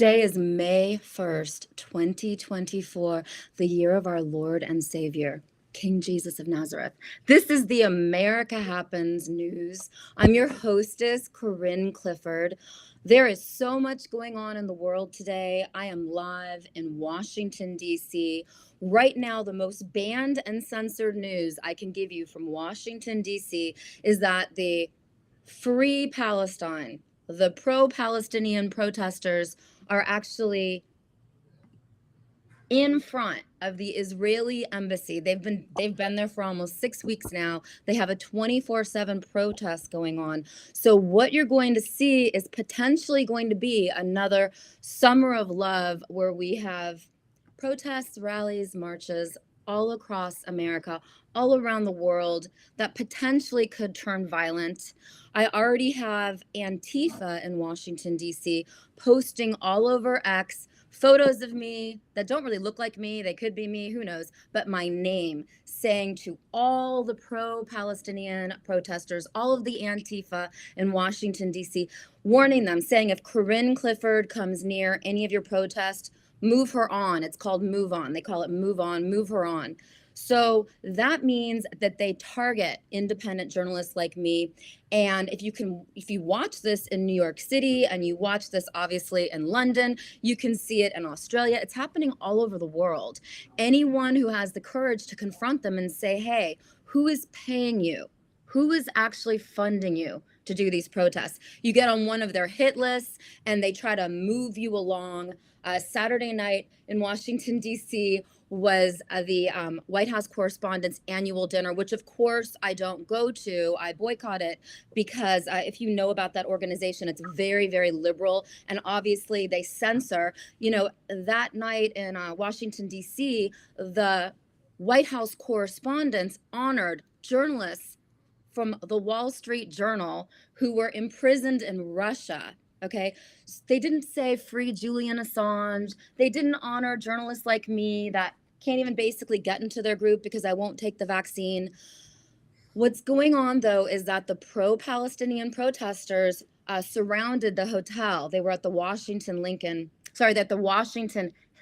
Today is May 1st, 2024, the year of our Lord and Savior, King Jesus of Nazareth. This is the America Happens news. I'm your hostess, Corinne Clifford. There is so much going on in the world today. I am live in Washington, D.C. Right now, the most banned and censored news I can give you from Washington, D.C. is that the Free Palestine, the pro-Palestinian protesters are actually in front of the Israeli embassy. They've been there for almost 6 weeks now. They have a 24/7 protest going on. So what you're going to see is potentially going to be another summer of love where we have protests, rallies, marches all across America, all around the world that potentially could turn violent. I already have Antifa in Washington, D.C. posting all over X photos of me that don't really look like me. They could be me, who knows, but my name, saying to all the pro-Palestinian protesters, all of the Antifa in Washington, D.C., warning them, saying if Corinne Clifford comes near any of your protests, move her on. It's called move on. They call it move on, move her on. So that means that they target independent journalists like me. And if you watch this in New York City and you watch this obviously in London, you can see it in Australia. It's happening all over the world. Anyone who has the courage to confront them and say, hey, who is paying you? Who is actually funding you to do these protests? You get on one of their hit lists and they try to move you along. Saturday night in Washington, D.C. was the White House Correspondents' annual dinner, which of course I don't go to. I boycott it because if you know about that organization, it's very, very liberal. And obviously they censor. You know, that night in Washington, D.C., the White House Correspondents honored journalists from the Wall Street Journal who were imprisoned in Russia. Okay, they didn't say free Julian Assange. They didn't honor journalists like me that can't even basically get into their group because I won't take the vaccine. What's going on, though, is that the pro-Palestinian protesters surrounded the hotel. They were at the Washington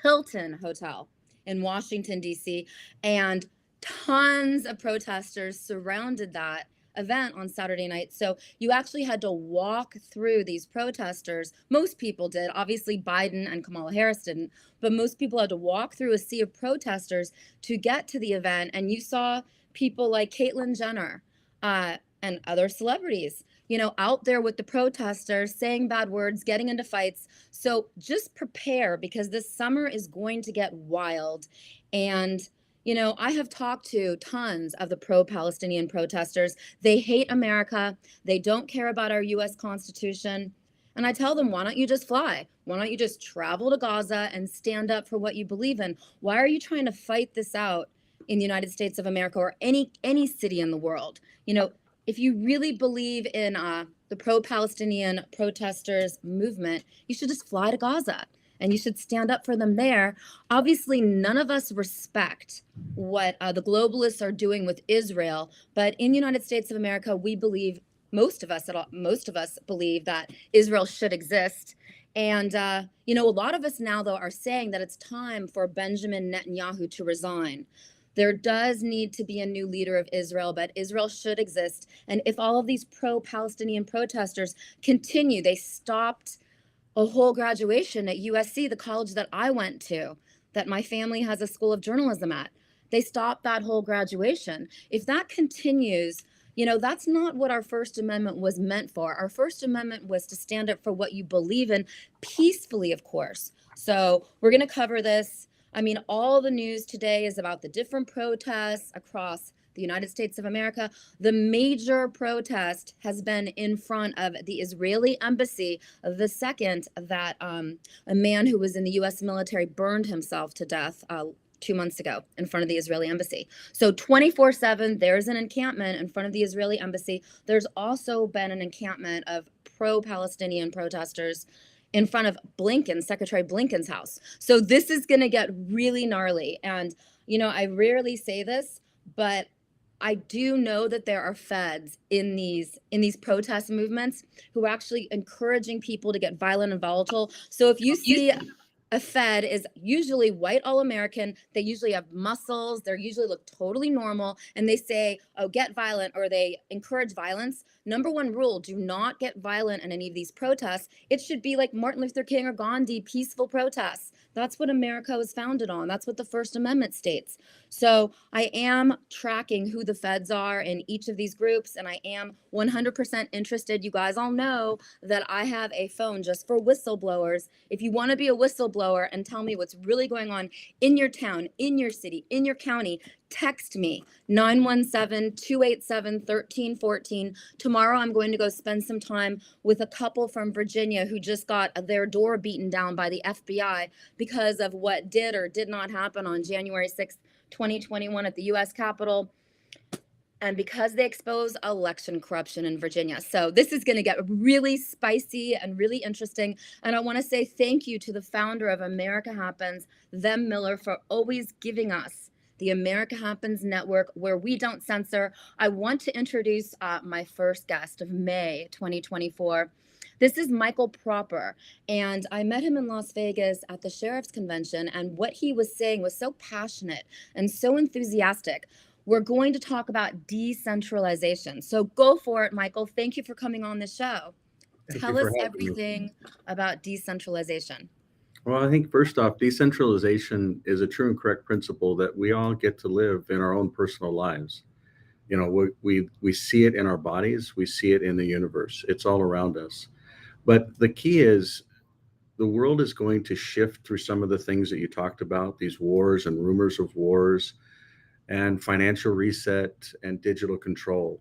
Hilton Hotel in Washington, D.C., and tons of protesters surrounded that event on Saturday night. So you actually had to walk through these protesters. Most people did. Obviously, Biden and Kamala Harris didn't, but most people had to walk through a sea of protesters to get to the event. And you saw people like Caitlyn Jenner and other celebrities, you know, out there with the protesters, saying bad words, getting into fights. So just prepare because this summer is going to get wild. And you know, I have talked to tons of the pro-Palestinian protesters. They hate America. They don't care about our U.S. Constitution. And I tell them, why don't you just fly? Why don't you just travel to Gaza and stand up for what you believe in? Why are you trying to fight this out in the United States of America or any city in the world? You know, if you really believe in the pro-Palestinian protesters movement, you should just fly to Gaza. And you should stand up for them there. Obviously, none of us respect what the globalists are doing with Israel. But in the United States of America, we believe, most of us believe that Israel should exist. And, you know, a lot of us now, though, are saying that it's time for Benjamin Netanyahu to resign. There does need to be a new leader of Israel, but Israel should exist. And if all of these pro-Palestinian protesters continue, they stopped a whole graduation at USC, the college that I went to, that my family has a school of journalism at. They stopped that whole graduation. If that continues, you know, that's not what our First Amendment was meant for. Our First Amendment was to stand up for what you believe in peacefully, of course. So we're going to cover this. I mean, all the news today is about the different protests across the United States of America. The major protest has been in front of the Israeli embassy the second that a man who was in the U.S. military burned himself to death 2 months ago in front of the Israeli embassy. So 24/7, there's an encampment in front of the Israeli embassy. There's also been an encampment of pro-Palestinian protesters in front of Secretary Blinken's house. So this is going to get really gnarly. And, you know, I rarely say this, but I do know that there are feds in these protest movements who are actually encouraging people to get violent and volatile. So if you see a Fed is usually white all American. They usually have muscles. They usually look totally normal. And they say, oh, get violent, or they encourage violence. Number one rule, do not get violent in any of these protests. It should be like Martin Luther King or Gandhi, peaceful protests. That's what America was founded on. That's what the First Amendment states. So I am tracking who the feds are in each of these groups, and I am 100% interested. You guys all know that I have a phone just for whistleblowers. If you want to be a whistleblower and tell me what's really going on in your town, in your city, in your county, text me 917-287-1314. Tomorrow I'm going to go spend some time with a couple from Virginia who just got their door beaten down by the FBI because of what did or did not happen on January 6th, 2021 at the US Capitol, and because they expose election corruption in Virginia. So this is going to get really spicy and really interesting. And I want to say thank you to the founder of America Happens, Them Miller, for always giving us the America Happens Network, where we don't censor. I want to introduce my first guest of May 2024. This is Michael Proper, and I met him in Las Vegas at the Sheriff's Convention, and what he was saying was so passionate and so enthusiastic. We're going to talk about decentralization. So go for it, Michael. Thank you for coming on the show. Tell us everything about decentralization. Well, I think first off, decentralization is a true and correct principle that we all get to live in our own personal lives. You know, we see it in our bodies, we see it in the universe. It's all around us. But the key is the world is going to shift through some of the things that you talked about, these wars and rumors of wars and financial reset and digital control.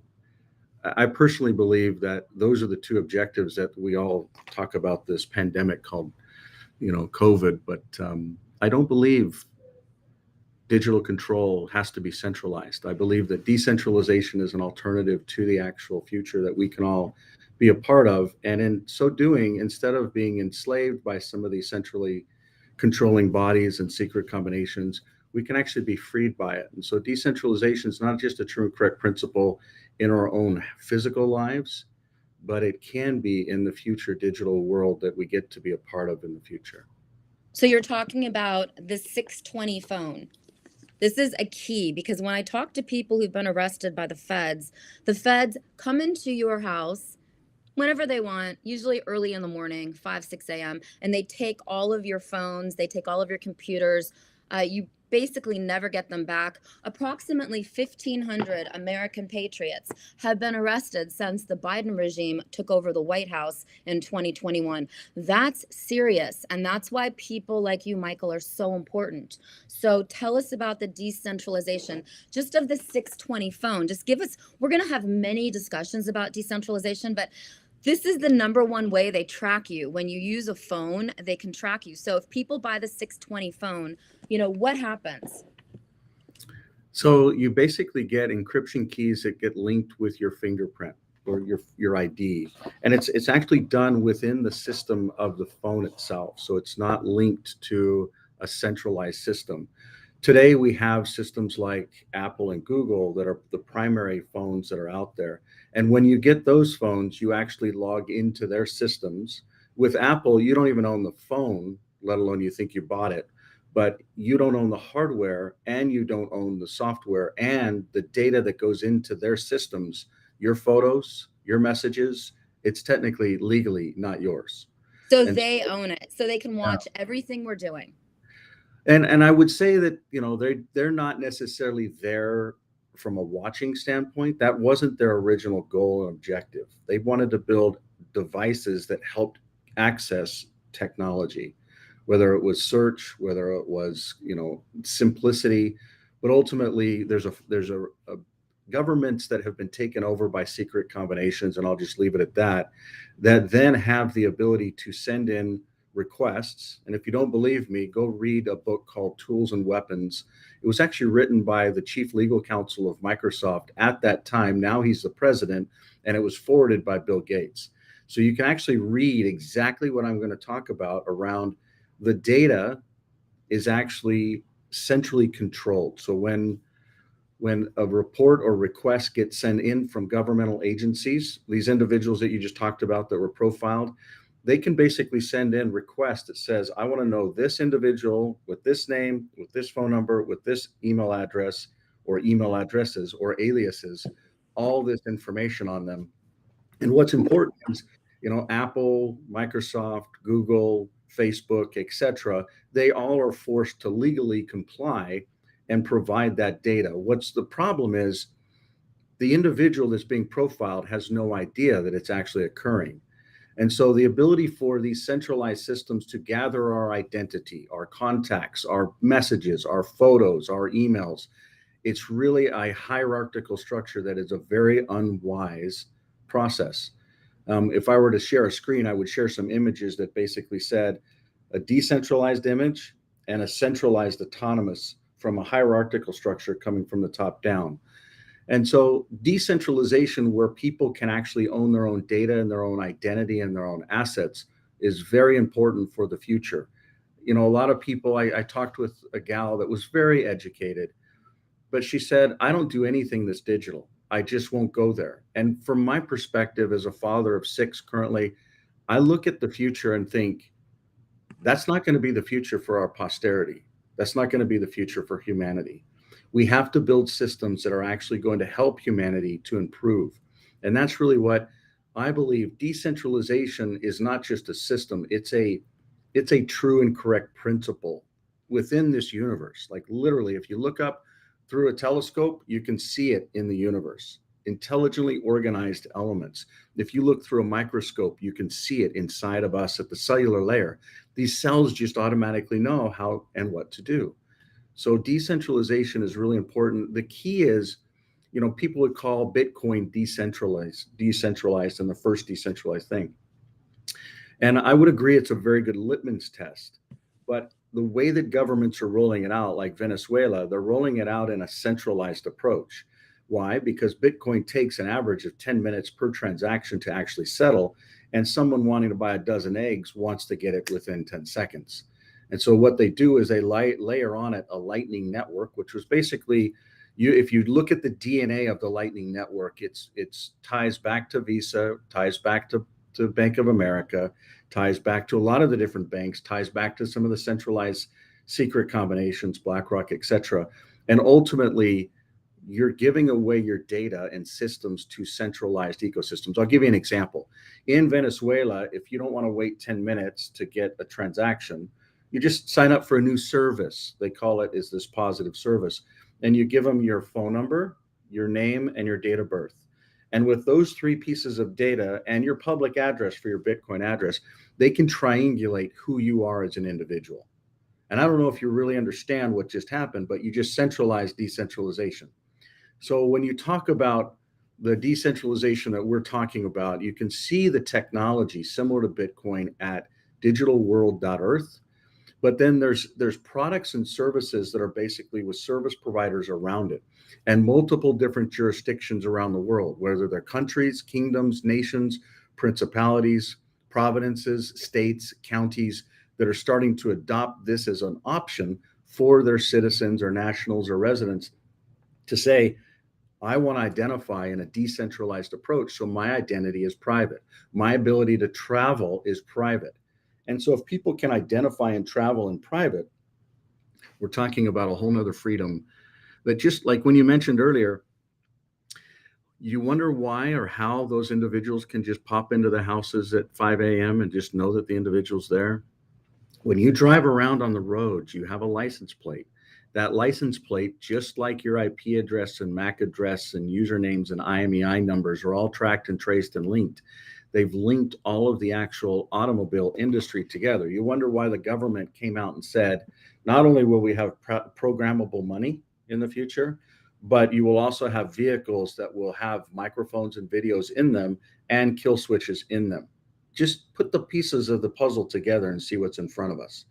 I personally believe that those are the two objectives that we all talk about this pandemic called, COVID. But I don't believe digital control has to be centralized. I believe that decentralization is an alternative to the actual future that we can all be a part of. And in so doing, instead of being enslaved by some of these centrally controlling bodies and secret combinations, we can actually be freed by it. And so decentralization is not just a true and correct principle in our own physical lives, but it can be in the future digital world that we get to be a part of in the future. So you're talking about the 620 phone. This is a key, because when I talk to people who've been arrested by the feds come into your house whenever they want, usually early in the morning, 5, 6 a.m., and they take all of your phones, they take all of your computers. You basically never get them back. Approximately 1,500 American patriots have been arrested since the Biden regime took over the White House in 2021. That's serious, and that's why people like you, Michael, are so important. So tell us about the decentralization, just of the 620 phone. Just give us, we're going to have many discussions about decentralization, but this is the number one way they track you. When you use a phone, they can track you. So if people buy the 620 phone, what happens? So you basically get encryption keys that get linked with your fingerprint or your ID. And it's actually done within the system of the phone itself. So it's not linked to a centralized system. Today, we have systems like Apple and Google that are the primary phones that are out there. And when you get those phones, you actually log into their systems. With Apple, you don't even own the phone, let alone you think you bought it. But you don't own the hardware, and you don't own the software, and the data that goes into their systems, your photos, your messages, it's technically legally not yours. So they own it. So they can watch everything we're doing. And I would say that, they're not necessarily there from a watching standpoint. That wasn't their original goal and objective. They wanted to build devices that helped access technology, whether it was search, whether it was, simplicity. But ultimately, there's a governments that have been taken over by secret combinations, and I'll just leave it at that, that then have the ability to send in requests. And if you don't believe me, go read a book called Tools and Weapons. It was actually written by the chief legal counsel of Microsoft at that time. Now he's the president, and it was forwarded by Bill Gates. So you can actually read exactly what I'm going to talk about around the data is actually centrally controlled. So when when a report or request gets sent in from governmental agencies, these individuals that you just talked about that were profiled, they can basically send in requests that says, I want to know this individual with this name, with this phone number, with this email address or email addresses or aliases, all this information on them. And what's important is, Apple, Microsoft, Google, Facebook, etc., they all are forced to legally comply and provide that data. What's the problem is the individual that's being profiled has no idea that it's actually occurring. And so the ability for these centralized systems to gather our identity, our contacts, our messages, our photos, our emails, it's really a hierarchical structure that is a very unwise process. If I were to share a screen, I would share some images that basically said a decentralized image and a centralized autonomous from a hierarchical structure coming from the top down. And so decentralization, where people can actually own their own data and their own identity and their own assets, is very important for the future. A lot of people, I talked with a gal that was very educated, but she said, I don't do anything that's digital. I just won't go there. And from my perspective as a father of 6 currently, I look at the future and think, that's not going to be the future for our posterity. That's not going to be the future for humanity. We have to build systems that are actually going to help humanity to improve. And that's really what I believe. Decentralization is not just a system, it's a true and correct principle within this universe. Like literally, if you look up through a telescope, you can see it in the universe. Intelligently organized elements. If you look through a microscope, you can see it inside of us at the cellular layer. These cells just automatically know how and what to do. So decentralization is really important. The key is, people would call Bitcoin decentralized and the first decentralized thing. And I would agree it's a very good litmus test. But the way that governments are rolling it out, like Venezuela, they're rolling it out in a centralized approach. Why? Because Bitcoin takes an average of 10 minutes per transaction to actually settle. And someone wanting to buy a dozen eggs wants to get it within 10 seconds. And so what they do is they layer on it a Lightning network, which was basically, if you look at the DNA of the Lightning network, it's ties back to Visa, ties back to Bank of America, ties back to a lot of the different banks, ties back to some of the centralized secret combinations, BlackRock, etc. And ultimately, you're giving away your data and systems to centralized ecosystems. I'll give you an example. In Venezuela, if you don't want to wait 10 minutes to get a transaction, you just sign up for a new service. They call it is this positive service. And you give them your phone number, your name, and your date of birth. And with those 3 pieces of data and your public address for your Bitcoin address, they can triangulate who you are as an individual. And I don't know if you really understand what just happened, but you just centralized decentralization. So when you talk about the decentralization that we're talking about, you can see the technology similar to Bitcoin at digitalworld.earth. But then there's products and services that are basically with service providers around it and multiple different jurisdictions around the world, whether they're countries, kingdoms, nations, principalities, provinces, states, counties that are starting to adopt this as an option for their citizens or nationals or residents to say, I want to identify in a decentralized approach. So my identity is private. My ability to travel is private. And so if people can identify and travel in private, we're talking about a whole nother freedom that, just like when you mentioned earlier, you wonder why or how those individuals can just pop into the houses at 5 a.m. and just know that the individual's there. When you drive around on the roads, you have a license plate. That license plate, just like your IP address and MAC address and usernames and IMEI numbers, are all tracked and traced and linked. They've linked all of the actual automobile industry together. You wonder why the government came out and said, not only will we have programmable money in the future, but you will also have vehicles that will have microphones and videos in them and kill switches in them. Just put the pieces of the puzzle together and see what's in front of us.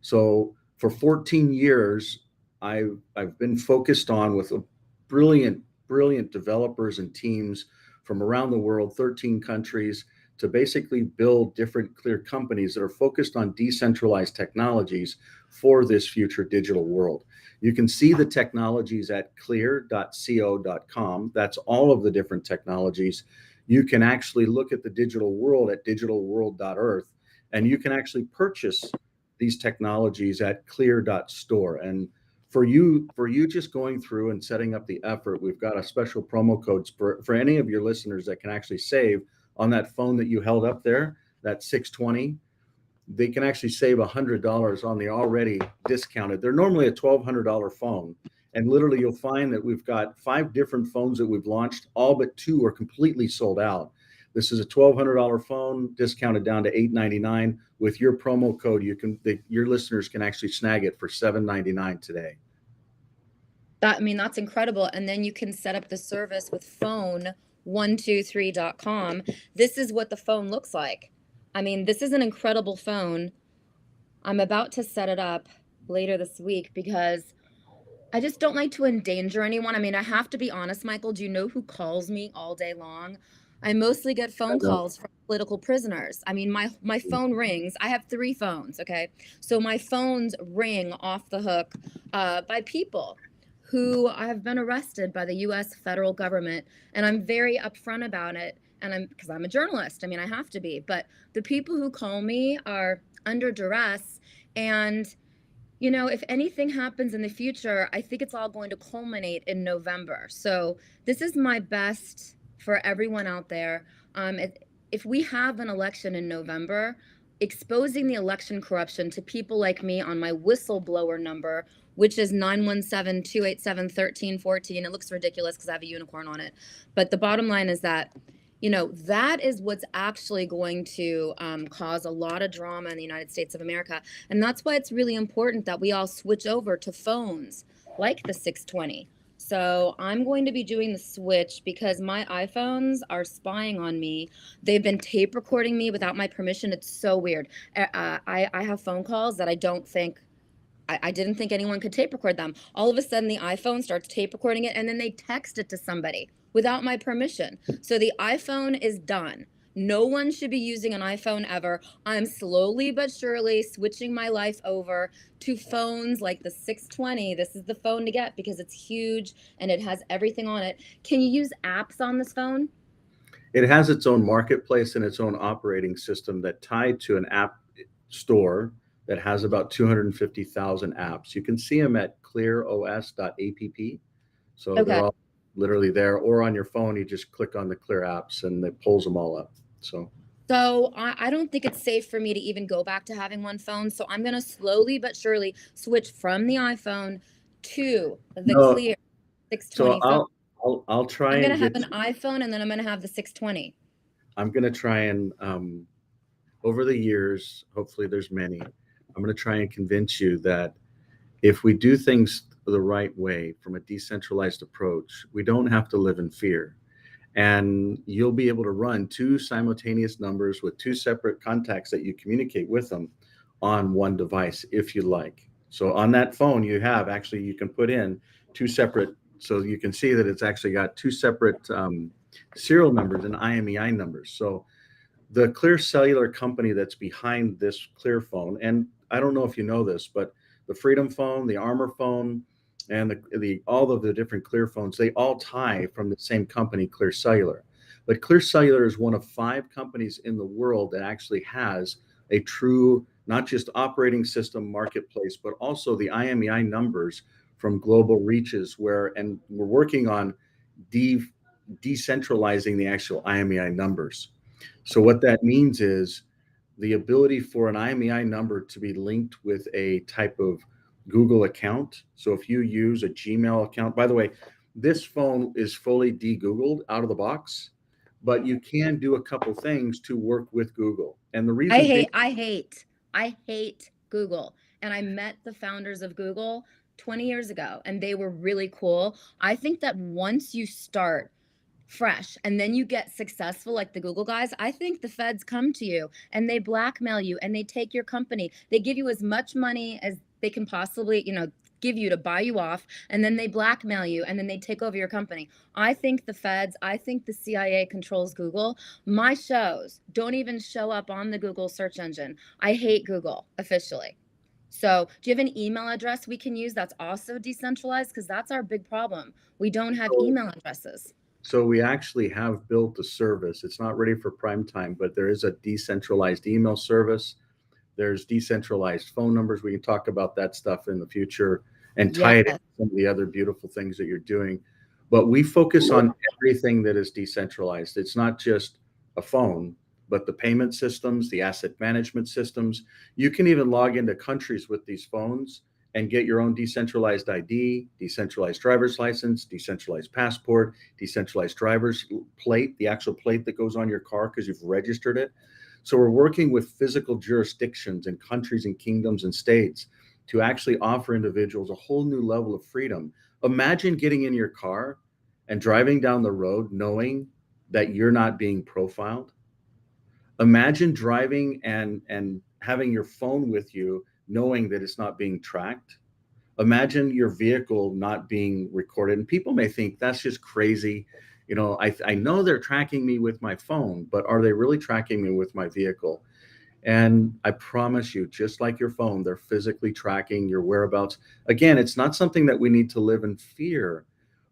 So for 14 years, I've been focused on with a brilliant developers and teams from around the world, 13 countries, to basically build different Clear companies that are focused on decentralized technologies for this future digital world. You can see the technologies at clear.co.com. That's all of the different technologies. You can actually look at the digital world at digitalworld.earth, and you can actually purchase these technologies at clear.store. And for you just going through and setting up the effort, we've got a special promo code for any of your listeners that can actually save on that phone that you held up there, that 620. They can actually save $100 on the already discounted. They're normally a $1,200 phone. And literally you'll find that we've got 5 different phones that we've launched. All but 2 are completely sold out. This is a $1,200 phone discounted down to $899. With your promo code, your listeners can actually snag it for $799 today. That's incredible. And then you can set up the service with phone123.com. This is what the phone looks like. This is an incredible phone. I'm about to set it up later this week because I just don't like to endanger anyone. I have to be honest, Michael. Do you know who calls me all day long? I mostly get phone calls from political prisoners. My phone rings. I have 3 phones, okay? So my phones ring off the hook by people who have been arrested by the U.S. federal government, and I'm very upfront about it. And because I'm a journalist, I have to be. But the people who call me are under duress, and if anything happens in the future, I think it's all going to culminate in November. So this is my best for everyone out there. If we have an election in November, exposing the election corruption to people like me on my whistleblower number, which is 917-287-1314. It looks ridiculous because I have a unicorn on it. But the bottom line is that that is what's actually going to cause a lot of drama in the United States of America. And that's why it's really important that we all switch over to phones like the 620. So I'm going to be doing the switch because my iPhones are spying on me. They've been tape recording me without my permission. It's so weird. I have phone calls that I didn't think anyone could tape record them. All of a sudden, the iPhone starts tape recording it, and then they text it to somebody without my permission. So the iPhone is done. No one should be using an iPhone ever. I'm slowly but surely switching my life over to phones like the 620. This is the phone to get because it's huge and it has everything on it. Can you use apps on this phone? It has its own marketplace and its own operating system that tied to an app store that has about 250,000 apps. You can see them at clearos.app. So Okay. they're all literally there, or on your phone, you just click on the Clear apps and it pulls them all up. So I don't think it's safe for me to even go back to having one phone. So I'm going to slowly but surely switch from the iPhone to the Clear 620 phone. I'll try. I'm going to have an iPhone and then I'm going to have the 620. I'm going to try and over the years, hopefully there's many, I'm going to try and convince you that if we do things the right way from a decentralized approach, we don't have to live in fear. And you'll be able to run 2 simultaneous numbers with 2 separate contacts that you communicate with them on one device if you like. So on that phone, you can put in 2 separate, so you can see that it's actually got 2 separate serial numbers and IMEI numbers. So the Clear Cellular company that's behind this Clear phone, and I don't know if you know this, but the Freedom phone, the Armor phone, and all of the different Clear phones, they all tie from the same company, Clear Cellular. But Clear Cellular is one of 5 companies in the world that actually has a true, not just operating system marketplace, but also the IMEI numbers from global reaches and we're working on decentralizing the actual IMEI numbers. So what that means is the ability for an IMEI number to be linked with a type of Google account. So if you use a Gmail account, by the way, this phone is fully de-Googled out of the box, but you can do a couple things to work with Google. And the reason I hate Google. And I met the founders of Google 20 years ago, and they were really cool. I think that once you start fresh and then you get successful like the Google guys, I think the feds come to you and they blackmail you and they take your company. They give you as much money as they can possibly, give you to buy you off, and then they blackmail you, and then they take over your company. I think the feds, I think the CIA controls Google. My shows don't even show up on the Google search engine. I hate Google officially. So, do you have an email address we can use that's also decentralized? Because that's our big problem. We don't have So, email addresses. so we actually have built a service. It's not ready for prime time, but there is a decentralized email service. There's decentralized phone numbers. We can talk about that stuff in the future and Yeah. tie it into some of the other beautiful things that you're doing. But we focus on everything that is decentralized. It's not just a phone, but the payment systems, the asset management systems. You can even log into countries with these phones and get your own decentralized ID, decentralized driver's license, decentralized passport, decentralized driver's plate, the actual plate that goes on your car because you've registered it. So we're working with physical jurisdictions and countries and kingdoms and states to actually offer individuals a whole new level of freedom. Imagine getting in your car and driving down the road knowing that you're not being profiled. Imagine driving and having your phone with you knowing that it's not being tracked. Imagine your vehicle not being recorded. And people may think that's just crazy. I know they're tracking me with my phone, but are they really tracking me with my vehicle? And I promise you, just like your phone, they're physically tracking your whereabouts. Again, it's not something that we need to live in fear,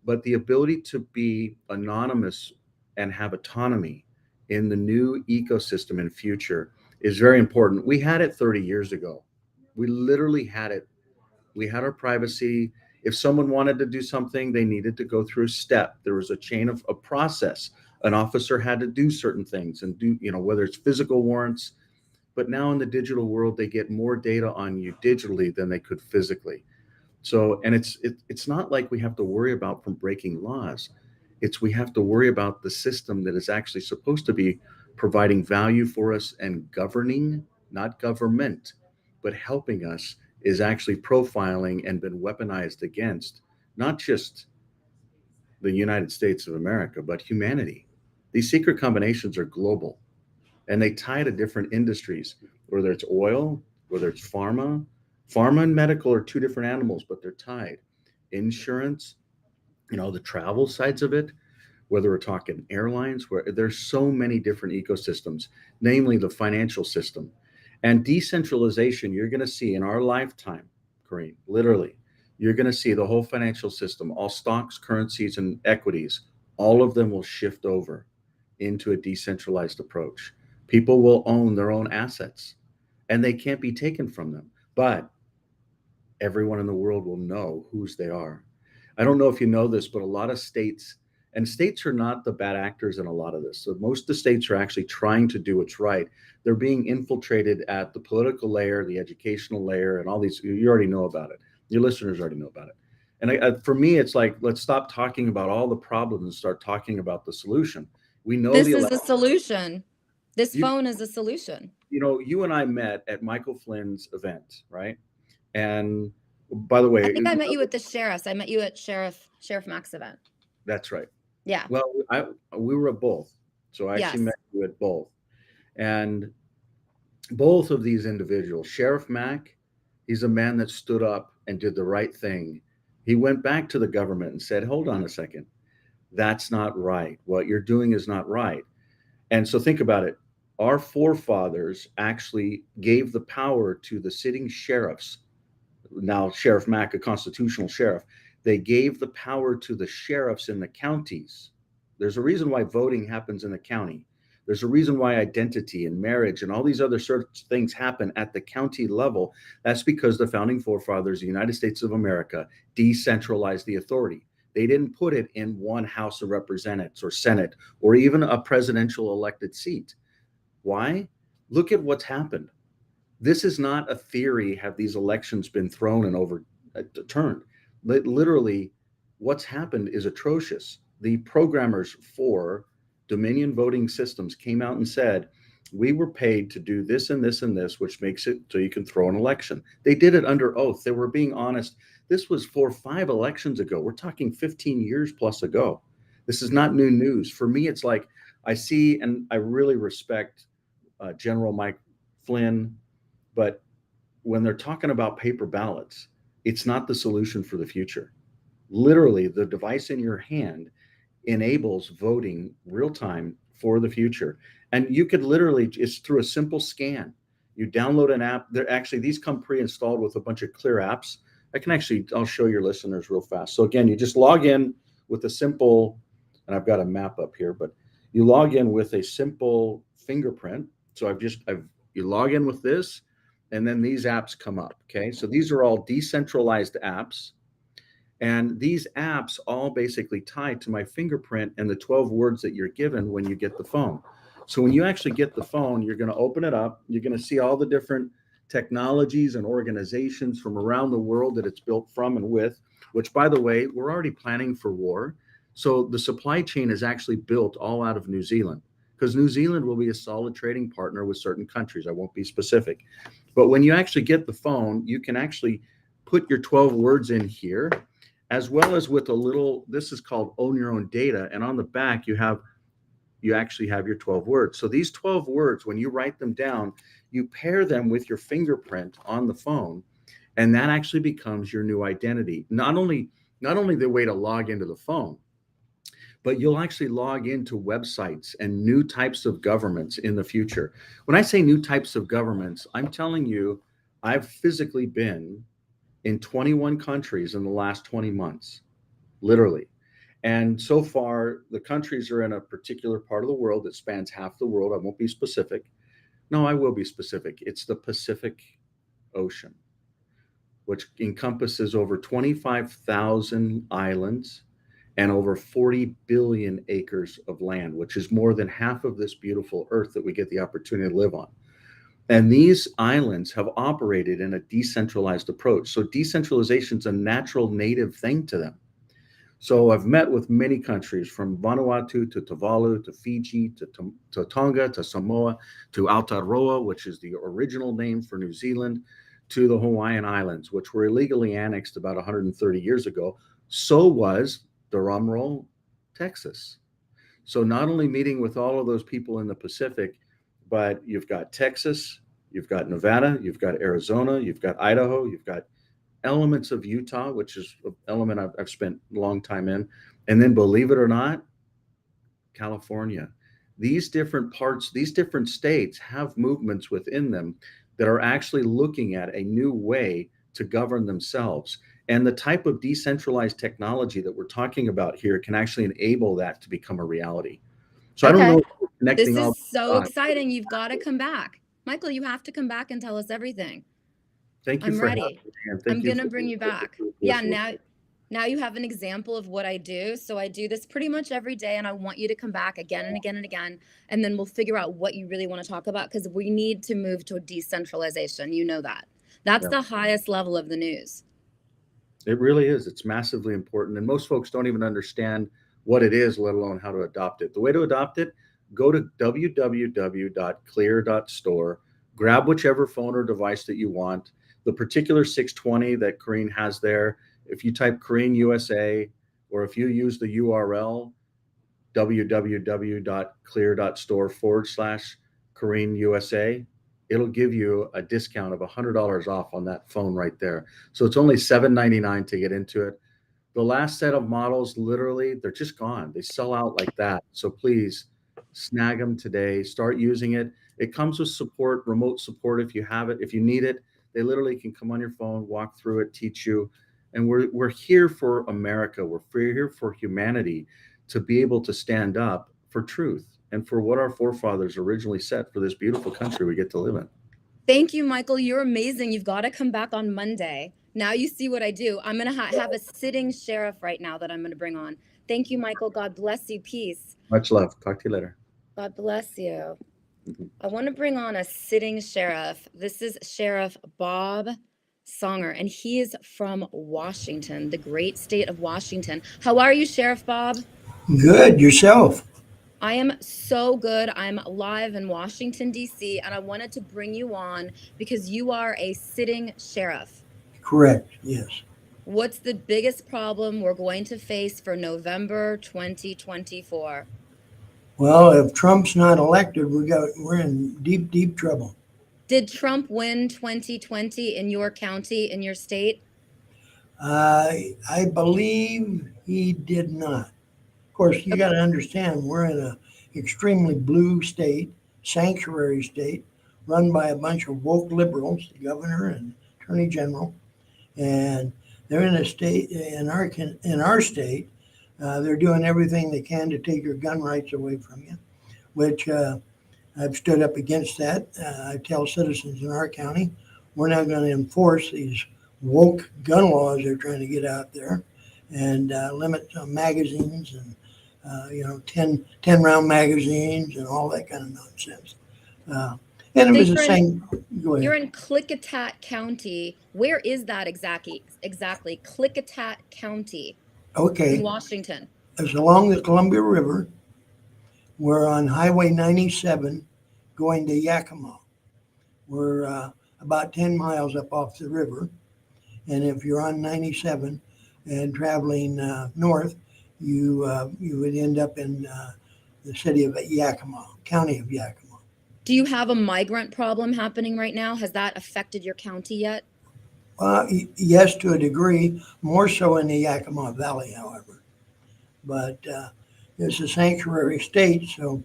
but the ability to be anonymous and have autonomy in the new ecosystem and future is very important. We had it 30 years ago. We literally had it. We had our privacy. If someone wanted to do something, they needed to go through a step. There was a chain of a process. An officer had to do certain things and do, whether it's physical warrants. But now in the digital world, they get more data on you digitally than they could physically. So, and it's not like we have to worry about from breaking laws. It's we have to worry about the system that is actually supposed to be providing value for us and governing, not government, but helping us is actually profiling and been weaponized against not just the United States of America, but humanity. These secret combinations are global and they tie to different industries, whether it's oil, whether it's pharma. Pharma and medical are two different animals, but they're tied. Insurance, the travel sides of it, whether we're talking airlines, where there's so many different ecosystems, namely the financial system. And decentralization, you're going to see in our lifetime, Kareem, literally, you're going to see the whole financial system, all stocks, currencies, and equities, all of them will shift over into a decentralized approach. People will own their own assets and they can't be taken from them, but everyone in the world will know whose they are. I don't know if you know this, but a lot of states, and states are not the bad actors in a lot of this. So most of the states are actually trying to do what's right. They're being infiltrated at the political layer, the educational layer, and all these. You already know about it. Your listeners already know about it. And for me, it's like, let's stop talking about all the problems and start talking about the solution. We know This the is a solution. This you phone is a solution. you and I met at Michael Flynn's event, right? And by the way, I think I met you at the sheriff's. I met you at Sheriff Mack's event. that's right. Yeah. Well, we were at both. So I actually Yes. met you at both. And both of these individuals, Sheriff Mack, he's a man that stood up and did the right thing. He went back to the government and said, hold on a second. That's not right. What you're doing is not right. And so think about it. Our forefathers actually gave the power to the sitting sheriffs. Now, Sheriff Mack, a constitutional sheriff, they gave the power to the sheriffs in the counties. There's a reason why voting happens in the county. There's a reason why identity and marriage and all these other sorts of things happen at the county level. That's because the founding forefathers of the United States of America decentralized the authority. They didn't put it in one House of Representatives or Senate or even a presidential elected seat. Why? Look at what's happened. This is not a theory. Have these elections been thrown and overturned? Literally, what's happened is atrocious. The programmers for Dominion voting systems came out and said, we were paid to do this and this and this, which makes it so you can throw an election. They did it under oath. They were being honest. This was 5 elections ago. We're talking 15 years plus ago. This is not new news. For me, it's like I see, and I really respect General Mike Flynn, but when they're talking about paper ballots, It's not the solution for the future. Literally, the device in your hand enables voting real time for the future. And you could literally, it's through a simple scan. You download an app. They're actually, these come pre-installed with a bunch of clear apps. I'll show your listeners real fast. So again, you just log in with a simple, and I've got a map up here, but you log in with a simple fingerprint. So you log in with this, and then these apps come up. Okay. So these are all decentralized apps. And these apps all basically tie to my fingerprint and the 12 words that you're given when you get the phone. So when you actually get the phone, you're going to open it up. You're going to see all the different technologies and organizations from around the world that it's built from and with, which, by the way, we're already planning for war. So the supply chain is actually built all out of New Zealand, because New Zealand will be a solid trading partner with certain countries. I won't be specific. But when you actually get the phone, you can actually put your 12 words in here, as well as with a little, this is called Own Your Own Data. And on the back, you actually have your 12 words. So these 12 words, when you write them down, you pair them with your fingerprint on the phone, and that actually becomes your new identity. Not only the way to log into the phone, but you'll actually log into websites and new types of governments in the future. When I say new types of governments, I'm telling you, I've physically been in 21 countries in the last 20 months, literally. And so far, the countries are in a particular part of the world that spans half the world. I won't be specific. No, I will be specific. It's the Pacific Ocean, which encompasses over 25,000 islands and over 40 billion acres of land, which is more than half of this beautiful earth that we get the opportunity to live on. And these islands have operated in a decentralized approach. So decentralization is a natural native thing to them. So I've met with many countries, from Vanuatu to Tuvalu to Fiji to Tonga to Samoa to Aotearoa, which is the original name for New Zealand, to the Hawaiian Islands, which were illegally annexed about 130 years ago. So was, drum roll, Texas. So not only meeting with all of those people in the Pacific, but you've got Texas, you've got Nevada, you've got Arizona, you've got Idaho, you've got elements of Utah, which is an element I've spent a long time in. And then, believe it or not, California. These different parts, these different states have movements within them that are actually looking at a new way to govern themselves. And the type of decentralized technology that we're talking about here can actually enable that to become a reality. So I don't know if we're connecting This all is so dots. exciting. You've got to come back. Michael, you have to come back and tell us everything. Thank you I'm for ready. having me, and thank I'm you gonna for bring you back. Yeah, now you have an example of what I do. So I do this pretty much every day, and I want you to come back again and again and again, and then we'll figure out what you really want to talk about, because we need to move to a decentralization. You know that. That's Yeah. the highest level of the news. It really is. It's massively important. And most folks don't even understand what it is, let alone how to adopt it. The way to adopt it, go to www.clear.store, grab whichever phone or device that you want. The particular 620 that Corrine has there, if you type Corrine USA, or if you use the URL www.clear.store/Corrine USA, it'll give you a discount of $100 off on that phone right there. So it's only $799 to get into it. The last set of models, literally, they're just gone. They sell out like that. So please snag them today. Start using it. It comes with support, remote support if you have it. If you need it, they literally can come on your phone, walk through it, teach you. And we're here for America. We're here for humanity to be able to stand up for truth and for what our forefathers originally set for this beautiful country we get to live in. Thank you, Michael. You're amazing. You've got to come back on Monday. Now you see what I do. I'm going to have a sitting sheriff right now that I'm going to bring on. Thank you, Michael. God bless you. Peace. Much love. Talk to you later. God bless you. I want to bring on a sitting sheriff. This is Sheriff Bob Songer, and he is from Washington, the great state of Washington. How are you, Sheriff Bob? Good. Yourself? I am so good. I'm live in Washington, D.C., and I wanted to bring you on because you are a sitting sheriff. Correct. Yes. What's the biggest problem we're going to face for November 2024? Well, if Trump's not elected, we're in deep, deep trouble. Did Trump win 2020 in your county, in your state? I believe he did not. Of course, you got to understand we're in a extremely blue state, sanctuary state, run by a bunch of woke liberals, the governor and attorney general, and they're in a state in our state. They're doing everything they can to take your gun rights away from you, which I've stood up against that. I tell citizens in our county, we're not going to enforce these woke gun laws they're trying to get out there and limit magazines and, 10 round magazines and all that kind of nonsense. And it So was the you're same. Go you're ahead. in Klickitat County. Where is that exactly? Exactly. Klickitat County in Okay. Washington. It's along the Columbia River. We're on Highway 97 going to Yakima. We're about 10 miles up off the river. And if you're on 97 and traveling north, you would end up in the city of Yakima, county of Yakima. Do you have a migrant problem happening right now? Has that affected your county yet? Yes, to a degree, more so in the Yakima Valley, however. But it's a sanctuary state, so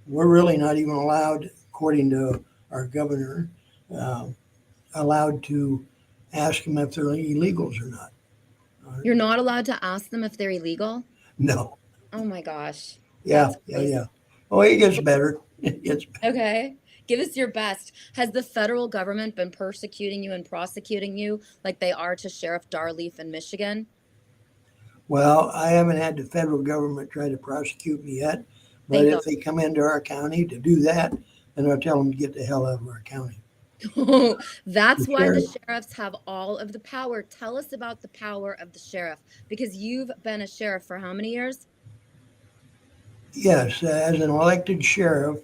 we're really not even allowed, according to our governor, uh, allowed to ask them if they're illegals or not. You're not allowed to ask them if they're illegal? No. Oh my gosh. Yeah, That's yeah, crazy. yeah. Oh, it gets better. It gets better. Okay. Give us your best. Has the federal government been persecuting you and prosecuting you like they are to Sheriff Darleaf in Michigan? Well, I haven't had the federal government try to prosecute me yet, but Thank if God. they come into our county to do that, then I'll tell them to get the hell out of our county. That's The why the sheriff. sheriffs have all of the power. Tell us about the power of the sheriff because you've been a sheriff for how many years? Yes, as an elected sheriff,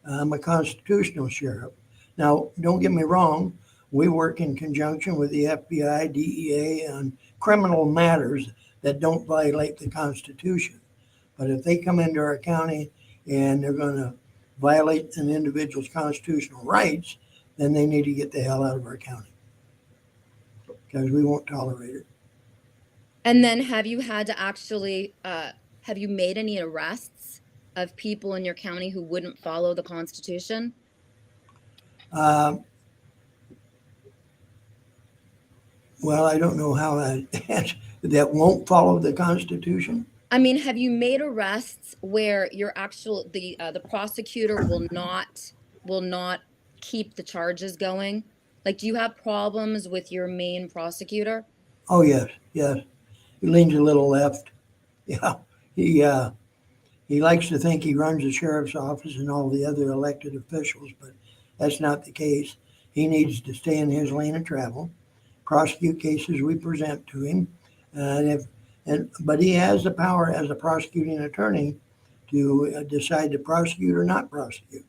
I'm a constitutional sheriff. Now, don't get me wrong, we work in conjunction with the FBI, DEA on criminal matters that don't violate the Constitution. But if they come into our county and they're going to violate an individual's constitutional rights, then they need to get the hell out of our county because we won't tolerate it. And then have you had to actually, have you made any arrests of people in your county who wouldn't follow the Constitution? Uh, well, I don't know how that won't follow the Constitution. I mean, have you made arrests where the prosecutor will not keep the charges going? Like, do you have problems with your main prosecutor? Oh yes, yes. He leans a little left. Yeah, he likes to think he runs the sheriff's office and all the other elected officials, but that's not the case. He needs to stay in his lane of travel, prosecute cases we present to him, and if but he has the power as a prosecuting attorney to decide to prosecute or not prosecute.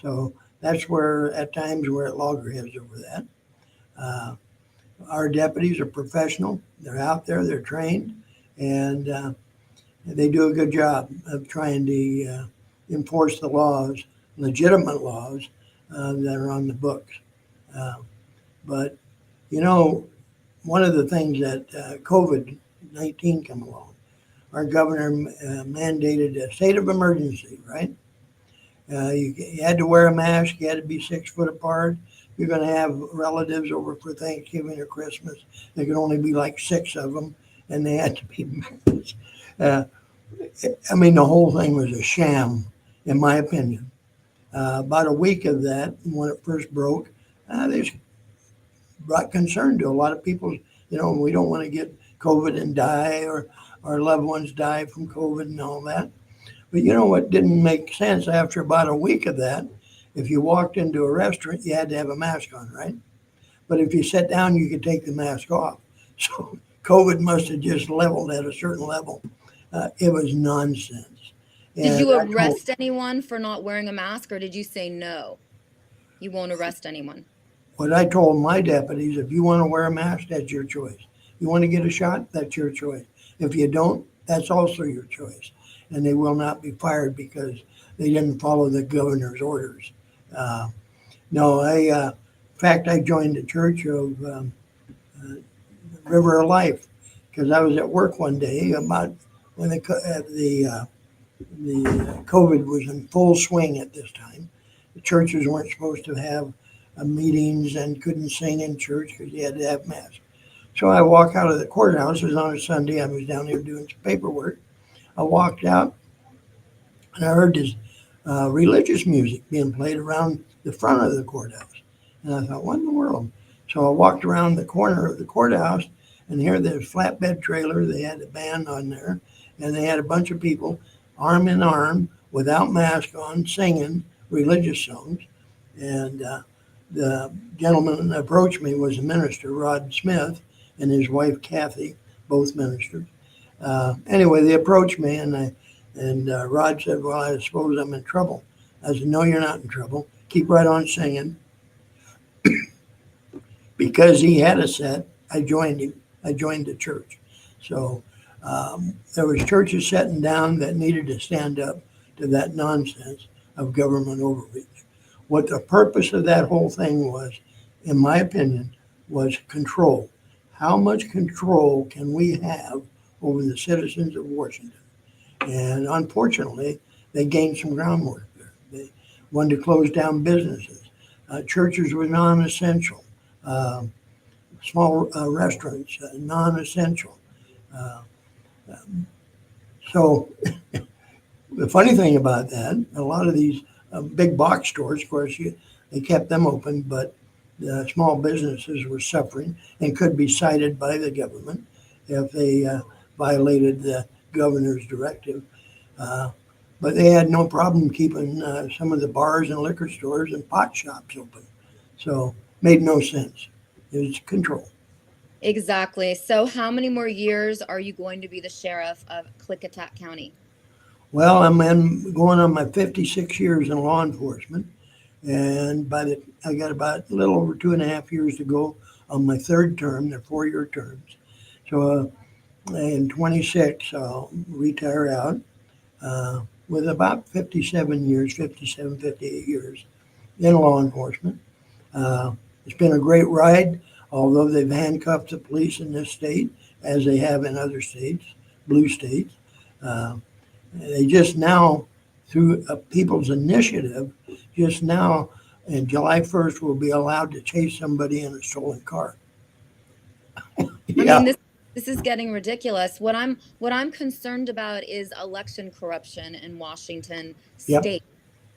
So that's where at times we're at loggerheads over that. Uh, our deputies are professional. They're out there. They're trained, and they do a good job of trying to enforce the laws, legitimate laws that are on the books. Uh, but you know, one of the things that COVID-19 come along, our governor mandated a state of emergency, right? You had to wear a mask. You had to be 6 foot apart. You're going to have relatives over for Thanksgiving or Christmas. There could only be like 6 of them, and they had to be masks. I mean, the whole thing was a sham, in my opinion. About a week of that, when it first broke, this brought concern to a lot of people. You know, we don't want to get COVID and die, or our loved ones die from COVID and all that. But you know what didn't make sense after about a week of that? If you walked into a restaurant, you had to have a mask on, right? But if you sat down, you could take the mask off. So COVID must have just leveled at a certain level. It was nonsense. Did And you I told, arrest anyone for not wearing a mask, or did you say no? You won't arrest anyone. what I told my deputies, if you want to wear a mask, that's your choice. You want to get a shot, that's your choice. If you don't, that's also your choice. And they will not be fired because they didn't follow the governor's orders. Uh, no, in fact, I joined the Church of river of life. Because I was at work one day about when the COVID was in full swing at this time. The churches weren't supposed to have meetings and couldn't sing in church because you had to have mass. So I walk out of the courthouse. It was on a Sunday. I was down there doing some paperwork. I walked out and I heard this religious music being played around the front of the courthouse. And I thought, what in the world? So I walked around the corner of the courthouse and here there's flatbed trailer. They had a band on there and they had a bunch of people arm in arm without mask on singing religious songs. And the gentleman that approached me was a minister, Rod Smith, and his wife, Kathy, both ministers. Anyway, they approached me and Rod said, well, I suppose I'm in trouble. I said, no, you're not in trouble. Keep right on singing. Because he had a set, I joined him. I joined the church. So there was churches sitting down that needed to stand up to that nonsense of government overreach. What the purpose of that whole thing was, in my opinion, was control. How much control can we have over the citizens of Washington? And unfortunately, they gained some groundwork there. They wanted to close down businesses. Churches were non-essential. Small restaurants, non-essential. So the funny thing about that, a lot of these big box stores, of course, they kept them open, but the small businesses were suffering and could be cited by the government if they violated the governor's directive. But they had no problem keeping some of the bars and liquor stores and pot shops open. So made no sense. It was control. Exactly. So how many more years are you going to be the sheriff of Klickitat County? Well, I'm going on my 56 years in law enforcement, and I got about a little over 2.5 years to go on my third term. They're 4-year terms. So in 26, I'll retire out with about 57, 58 years in law enforcement. It's been a great ride, although they've handcuffed the police in this state, as they have in other states, blue states. They just now, through people's initiative, just now, and July 1st, will be allowed to chase somebody in a stolen car. Yeah. I mean, this is getting ridiculous. What I'm concerned about is election corruption in Washington State. Yep.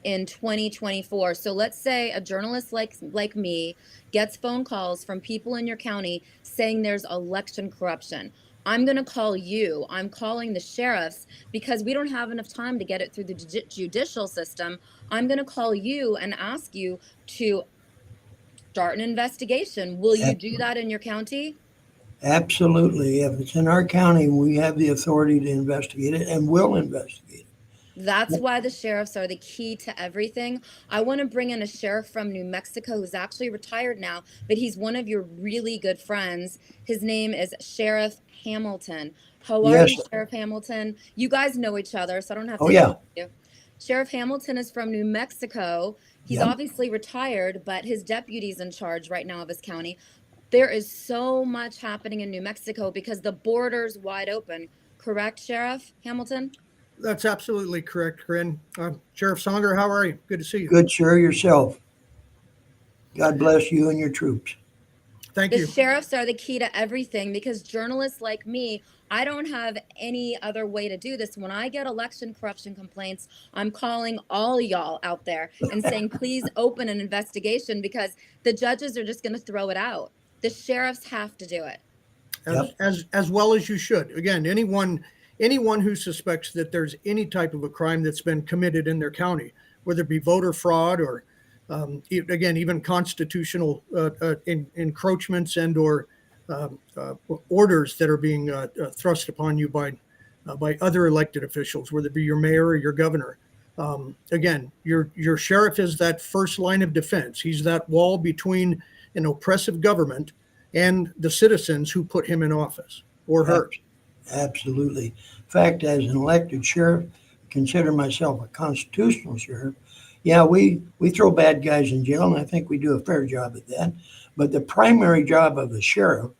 In 2024. So let's say a journalist like me gets phone calls from people in your county saying there's election corruption. I'm going to call you. I'm calling the sheriffs because we don't have enough time to get it through the judicial system. I'm going to call you and ask you to start an investigation. Will you do that in your county? Absolutely. If it's in our county, we have the authority to investigate it and will investigate it. That's why the sheriffs are the key to everything. I want to bring in a sheriff from New Mexico who's actually retired now, but he's one of your really good friends. His name is Sheriff Hamilton. How are you, Sheriff Hamilton? You guys know each other, so I don't have to introduce you. Sheriff Hamilton is from New Mexico. He's obviously retired, but his deputy's in charge right now of his county. There is so much happening in New Mexico because the border's wide open. Correct, Sheriff Hamilton? That's absolutely correct, Corinne. Sheriff Songer, how are you? Good to see you. Good, sir. Yourself. God bless you and your troops. Thank you. The sheriffs are the key to everything because journalists like me, I don't have any other way to do this. When I get election corruption complaints, I'm calling all y'all out there and saying, please open an investigation because the judges are just going to throw it out. The sheriffs have to do it. As well as you should. Again, anyone who suspects that there's any type of a crime that's been committed in their county, whether it be voter fraud or, again, even constitutional encroachments and or orders that are being thrust upon you by other elected officials, whether it be your mayor or your governor. Again, your sheriff is that first line of defense. He's that wall between an oppressive government and the citizens who put him in office or her. Absolutely. In fact, as an elected sheriff, I consider myself a constitutional sheriff. Yeah, we throw bad guys in jail, and I think we do a fair job at that. But the primary job of the sheriff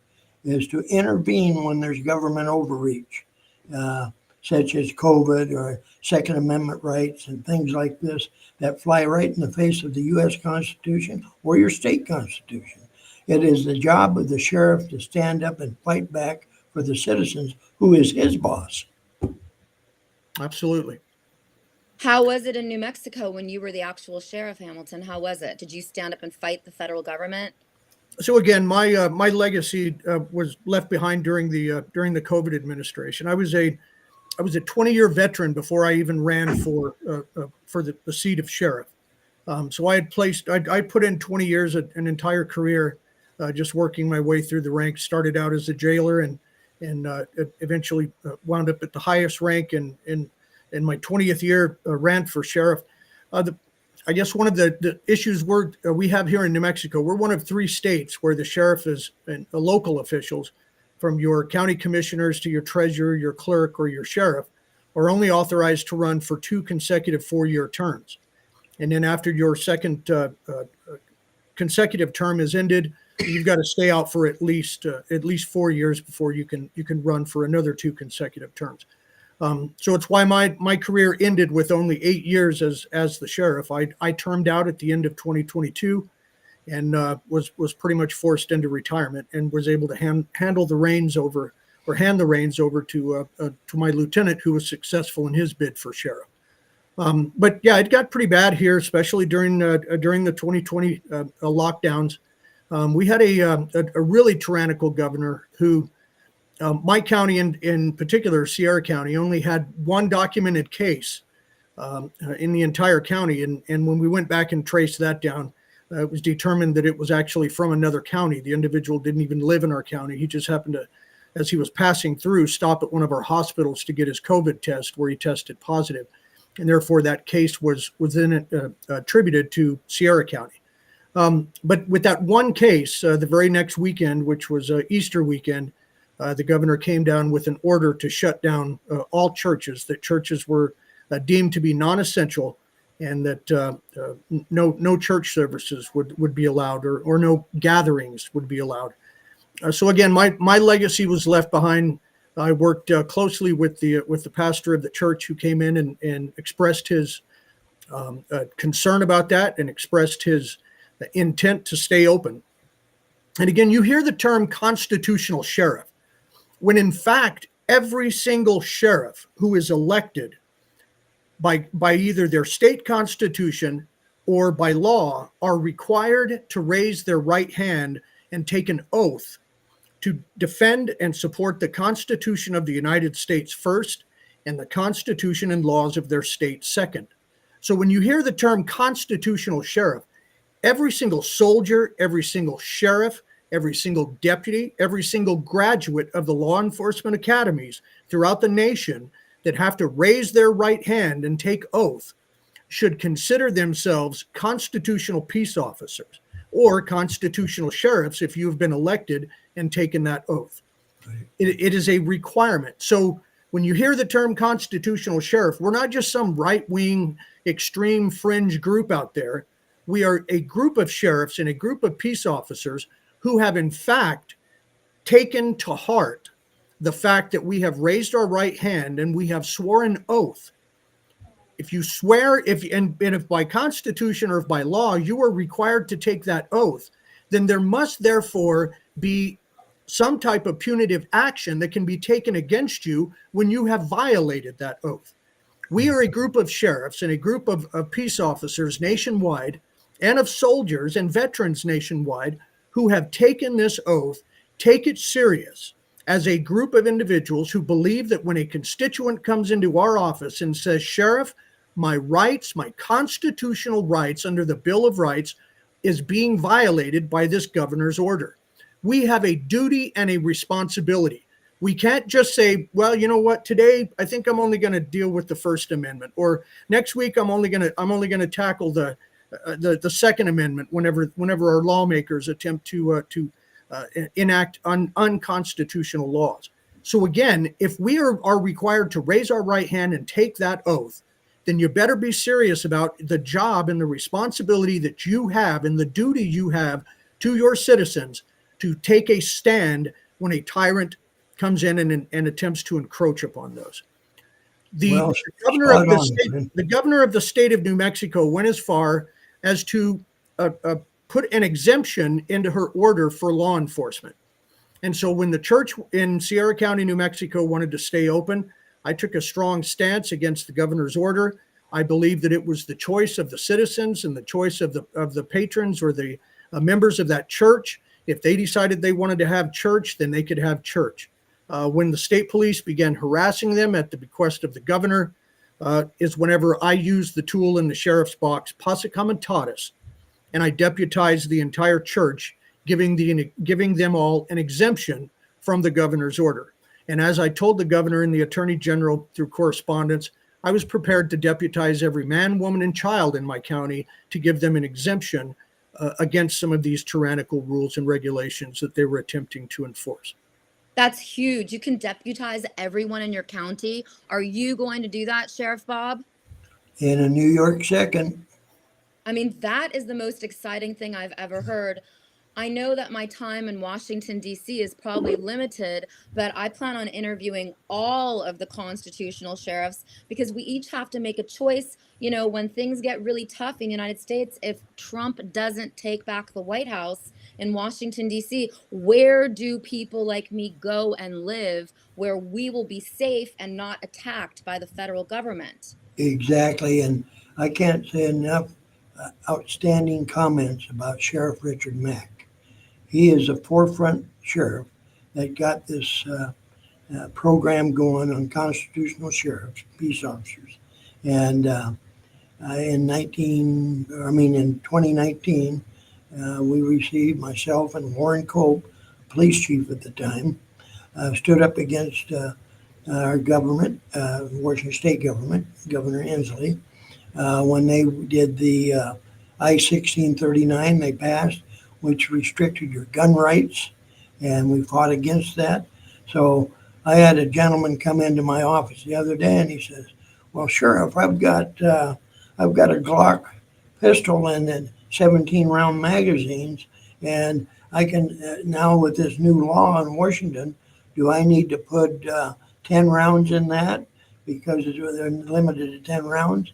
is to intervene when there's government overreach, such as COVID or Second Amendment rights and things like this that fly right in the face of the U.S. Constitution or your state constitution. It is the job of the sheriff to stand up and fight back for the citizens, who is his boss. Absolutely. How was it in New Mexico when you were the actual sheriff, Hamilton? How was it? Did you stand up and fight the federal government? So again, my legacy was left behind during the COVID administration. I was a 20-year veteran before I even ran for the seat of sheriff. So I put in 20 years, an entire career, just working my way through the ranks. Started out as a jailer and eventually wound up at the highest rank. And in my 20th year, ran for sheriff. I guess one of the issues we have here in New Mexico, we're one of 3 states where the sheriff is, and the local officials, from your county commissioners to your treasurer, your clerk, or your sheriff, are only authorized to run for 2 consecutive 4-year terms. And then after your second consecutive term is ended, you've got to stay out for at least 4 years before you can run for another 2 consecutive terms. So it's why my career ended with only 8 years as the sheriff. I termed out at the end of 2022 and was pretty much forced into retirement, and was able to hand the reins over to my lieutenant, who was successful in his bid for sheriff. But yeah, it got pretty bad here, especially during the 2020 lockdowns. We had a really tyrannical governor who, my county in particular, Sierra County, only had 1 documented case in the entire county. And when we went back and traced that down, it was determined that it was actually from another county. The individual didn't even live in our county. He just happened to, as he was passing through, stop at one of our hospitals to get his COVID test, where he tested positive. And therefore that case was then attributed to Sierra County. But with that 1 case, the very next weekend, which was Easter weekend, the governor came down with an order to shut down all churches, that churches were deemed to be non-essential, and that no church services would be allowed, or no gatherings would be allowed. So again, my legacy was left behind. I worked closely with the pastor of the church, who came in and expressed his concern about that, and expressed his intent to stay open. And again, you hear the term constitutional sheriff, when in fact every single sheriff who is elected by either their state constitution or by law are required to raise their right hand and take an oath to defend and support the Constitution of the United States first, and the Constitution and laws of their state second. So when you hear the term constitutional sheriff, every single soldier, every single sheriff, every single deputy, every single graduate of the law enforcement academies throughout the nation that have to raise their right hand and take oath should consider themselves constitutional peace officers, or constitutional sheriffs if you have been elected and taken that oath. Right. It is a requirement. So when you hear the term constitutional sheriff, we're not just some right-wing extreme fringe group out there. We are a group of sheriffs and a group of peace officers who have in fact taken to heart the fact that we have raised our right hand and we have sworn oath. If you swear, if by constitution or if by law you are required to take that oath, then there must therefore be some type of punitive action that can be taken against you when you have violated that oath. We are a group of sheriffs and a group of peace officers nationwide, and of soldiers and veterans nationwide, who have taken this oath, take it serious, as a group of individuals who believe that when a constituent comes into our office and says, "Sheriff, my rights, my constitutional rights under the Bill of Rights is being violated by this governor's order," we have a duty and a responsibility. We can't just say, well, you know what, today I think I'm only going to deal with the First Amendment, or next week I'm only going to tackle the Second Amendment whenever our lawmakers attempt to enact unconstitutional laws. So again, if we are required to raise our right hand and take that oath, then you better be serious about the job and the responsibility that you have and the duty you have to your citizens to take a stand when a tyrant comes in and attempts to encroach upon those. Well, Governor of spot the on, state, Glenn. the governor of the state of New Mexico went as far as to put an exemption into her order for law enforcement. And so when the church in Sierra County, New Mexico wanted to stay open, I took a strong stance against the governor's order. I believe that it was the choice of the citizens and the choice of the patrons or the members of that church. If they decided they wanted to have church, then they could have church. When the state police began harassing them at the bequest of the governor, is whenever I used the tool in the sheriff's box, posse comitatus, and I deputized the entire church, giving them all an exemption from the governor's order. And as I told the governor and the attorney general through correspondence, I was prepared to deputize every man, woman, and child in my county to give them an exemption against some of these tyrannical rules and regulations that they were attempting to enforce. That's huge. You can deputize everyone in your county. Are you going to do that, Sheriff Bob? In a New York second. I mean, that is the most exciting thing I've ever heard. I know that my time in Washington, D.C. is probably limited, but I plan on interviewing all of the constitutional sheriffs because we each have to make a choice. You know, when things get really tough in the United States, if Trump doesn't take back the White House in Washington, D.C., where do people like me go and live where we will be safe and not attacked by the federal government? Exactly. And I can't say enough outstanding comments about Sheriff Richard Mack. He is a forefront sheriff that got this program going on constitutional sheriffs, peace officers. And in 2019, we received, myself and Warren Cope, police chief at the time, stood up against our government, Washington state government, Governor Inslee, when they did the I-1639 they passed, which restricted your gun rights, and we fought against that. So I had a gentleman come into my office the other day, and he says, "Well, Sheriff, I've got a Glock pistol and then 17-round magazines, and I can now with this new law in Washington, do I need to put 10 rounds in that because they're limited to 10 rounds?"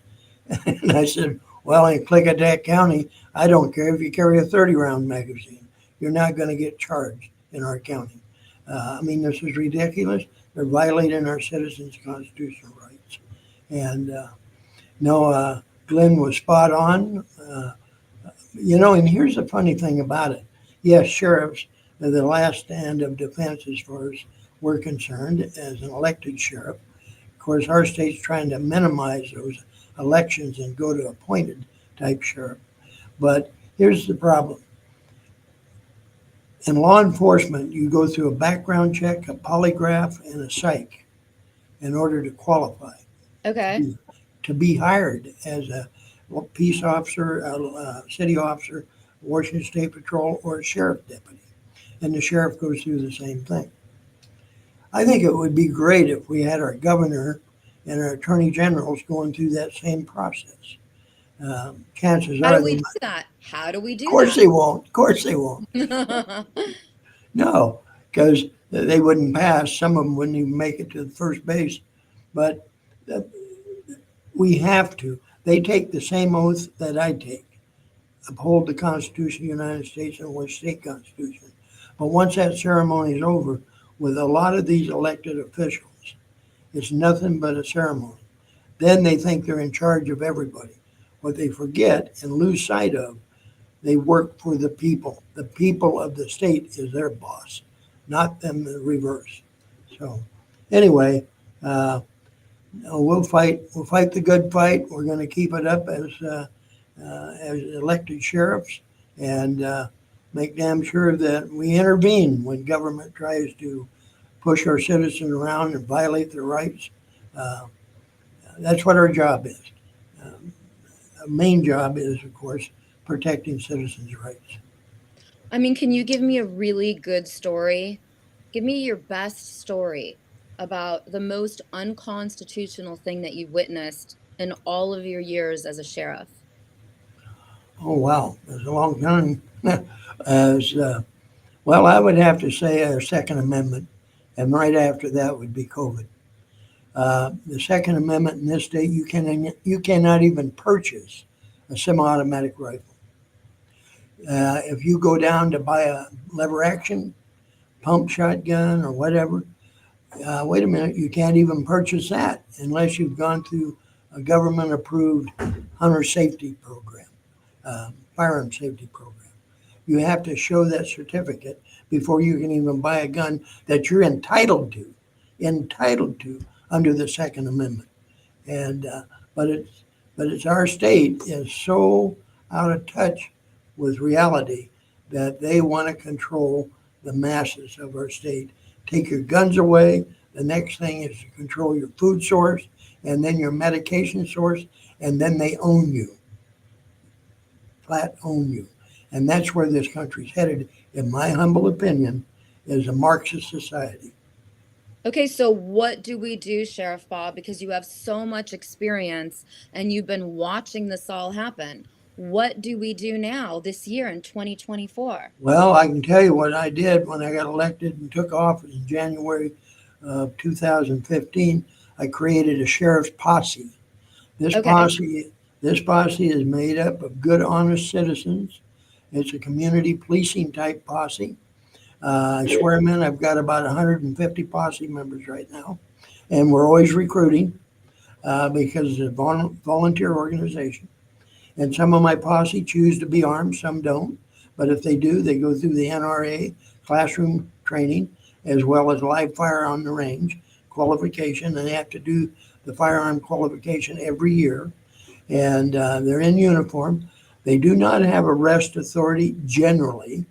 And I said, "Well, in Clickitat County, I don't care if you carry a 30-round magazine. You're not going to get charged in our county." I mean, this is ridiculous. They're violating our citizens' constitutional rights. And Glenn was spot on. And here's the funny thing about it. Yes, sheriffs are the last stand of defense as far as we're concerned as an elected sheriff. Of course, our state's trying to minimize those elections and go to appointed type sheriff. But here's the problem. In law enforcement, you go through a background check, a polygraph, and a psych in order to qualify Okay. to be hired as a peace officer, a city officer, Washington State Patrol, or a sheriff deputy. And the sheriff goes through the same thing. I think it would be great if we had our governor and our attorney generals going through that same process. Chances How are do we they do might. that? How do we do Of course they won't. Of course they won't. that? No, because they wouldn't pass. Some of them wouldn't even make it to the first base. But we have to. They take the same oath that I take. Uphold the Constitution of the United States and the state constitution. But once that ceremony is over, with a lot of these elected officials, it's nothing but a ceremony. Then they think they're in charge of everybody. What they forget and lose sight of, they work for the people. The people of the state is their boss, not them the reverse. So anyway, we'll fight. We'll fight the good fight. We're going to keep it up as elected sheriffs and make damn sure that we intervene when government tries to push our citizens around and violate their rights. That's what our job is. Our main job is, of course, protecting citizens' rights. I mean, can you give me a really good story? Give me your best story about the most unconstitutional thing that you've witnessed in all of your years as a sheriff. Oh, wow. It's a long time. As Well, I would have to say a Second Amendment, and right after that would be COVID. The Second Amendment in this state, you cannot even purchase a semi-automatic rifle. If you go down to buy a lever action pump shotgun or whatever, wait a minute, you can't even purchase that unless you've gone through a government-approved hunter safety program, firearm safety program. You have to show that certificate before you can even buy a gun that you're entitled to under the Second Amendment. And but it's our state is so out of touch with reality that they want to control the masses of our state. Take your guns away. The next thing is to control your food source and then your medication source, and then they own you. Flat own you. And that's where this country's headed, in my humble opinion, is a Marxist society. Okay, so what do we do, Sheriff Bob? Because you have so much experience and you've been watching this all happen. What do we do now this year in 2024? Well, I can tell you what I did when I got elected and took office in January of 2015. I created a sheriff's posse. This Okay. posse is made up of good, honest citizens. It's a community policing type posse. I swear, man, I've got about 150 posse members right now, and we're always recruiting because it's a volunteer organization. And some of my posse choose to be armed, some don't. But if they do, they go through the NRA classroom training as well as live fire on the range qualification, and they have to do the firearm qualification every year. And they're in uniform. They do not have arrest authority generally.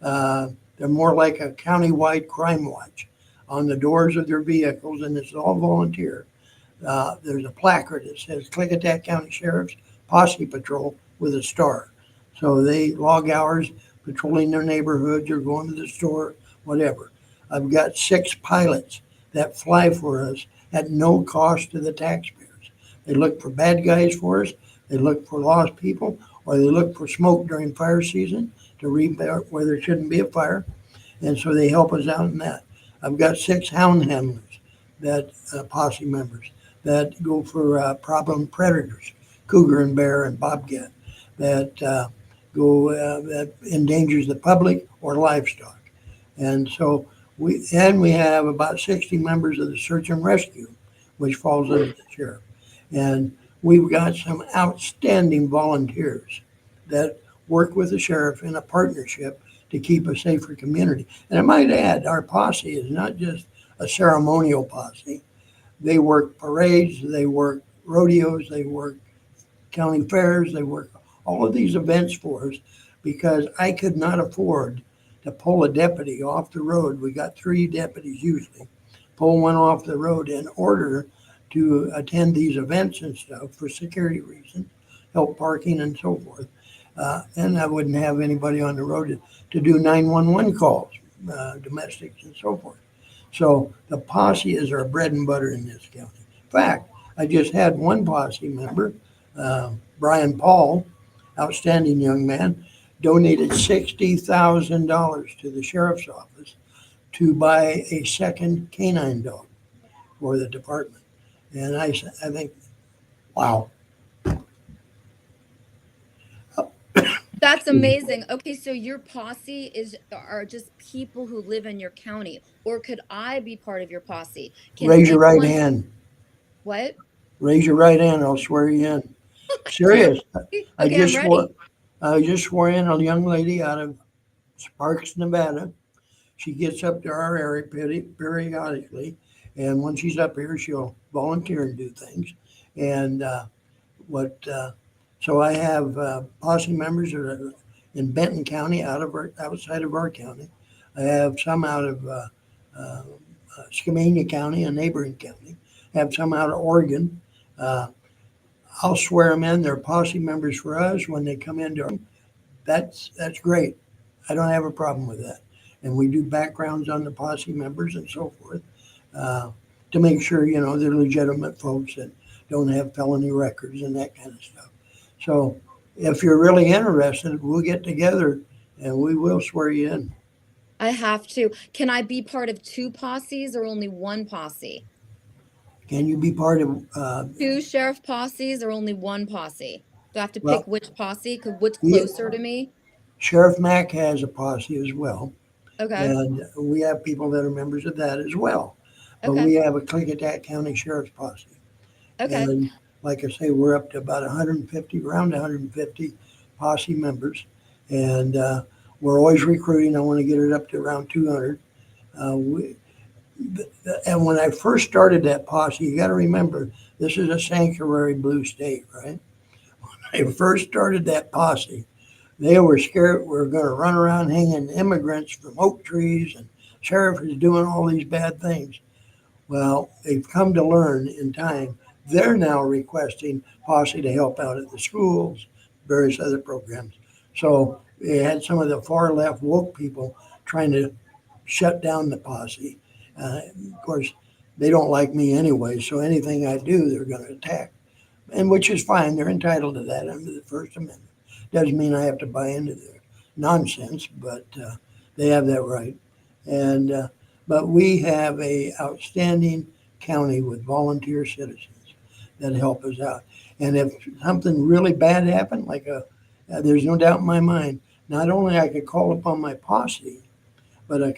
They're more like a countywide crime watch on the doors of their vehicles, and it's all volunteer. There's a placard that says Klickitat County Sheriff's Posse Patrol with a star. So they log hours patrolling their neighborhoods or going to the store, whatever. I've got 6 pilots that fly for us at no cost to the taxpayers. They look for bad guys for us, they look for lost people, or they look for smoke during fire season to read where there shouldn't be a fire. And so they help us out in that. I've got 6 hound handlers, that posse members, that go for problem predators, cougar and bear and bobcat, that that endangers the public or livestock. And so we have about 60 members of the search and rescue, which falls under the sheriff. And we've got some outstanding volunteers that work with the sheriff in a partnership to keep a safer community. And I might add, our posse is not just a ceremonial posse. They work parades, they work rodeos, they work county fairs, they work all of these events for us because I could not afford to pull a deputy off the road. We got 3 deputies usually, pull one off the road in order to attend these events and stuff for security reasons, help parking and so forth. And I wouldn't have anybody on the road to do 911 calls, domestics and so forth. So the posse is our bread and butter in this county. In fact, I just had one posse member, Brian Paul, outstanding young man, donated $60,000 to the sheriff's office to buy a second canine dog for the department. And I think, wow. That's amazing. Okay, so your posse are just people who live in your county, or could I be part of your posse? Raise your right hand. What? Raise your right hand. I'll swear you in. Serious. Okay, I just I'm ready. swore in a young lady out of Sparks, Nevada. She gets up to our area periodically, and when she's up here, she'll volunteer and do things. And so I have posse members that are in Benton County, outside of our county. I have some out of Skamania County, a neighboring county. I have some out of Oregon. I'll swear them in. They're posse members for us when they come into. That's great. I don't have a problem with that. And we do backgrounds on the posse members and so forth to make sure they're legitimate folks that don't have felony records and that kind of stuff. So if you're really interested, we'll get together and we will swear you in. I have to. Can I be part of two posses or only one posse? Can you be part of, Two sheriff posses or only one posse? Do I have to well, pick which posse? What's we, closer to me? Sheriff Mack has a posse as well. Okay. And we have people that are members of that as well. But Okay. we have a Clickitat County Sheriff's Posse. Okay. And like I say, we're up to about 150, around 150 posse members. And we're always recruiting. I want to get it up to around 200. And when I first started that posse, you got to remember, this is a sanctuary blue state, right? When I first started that posse, they were scared we were going to run around hanging immigrants from oak trees, and sheriff is doing all these bad things. Well, they've come to learn in time. They're now requesting posse to help out at the schools, various other programs. So they had some of the far left woke people trying to shut down the posse. Of course, they don't like me anyway, so anything I do, they're going to attack, and which is fine. They're entitled to that under the First Amendment. Doesn't mean I have to buy into their nonsense, but they have that right. And but we have a outstanding county with volunteer citizens that help us out. And if something really bad happened, there's no doubt in my mind, not only I could call upon my posse, but I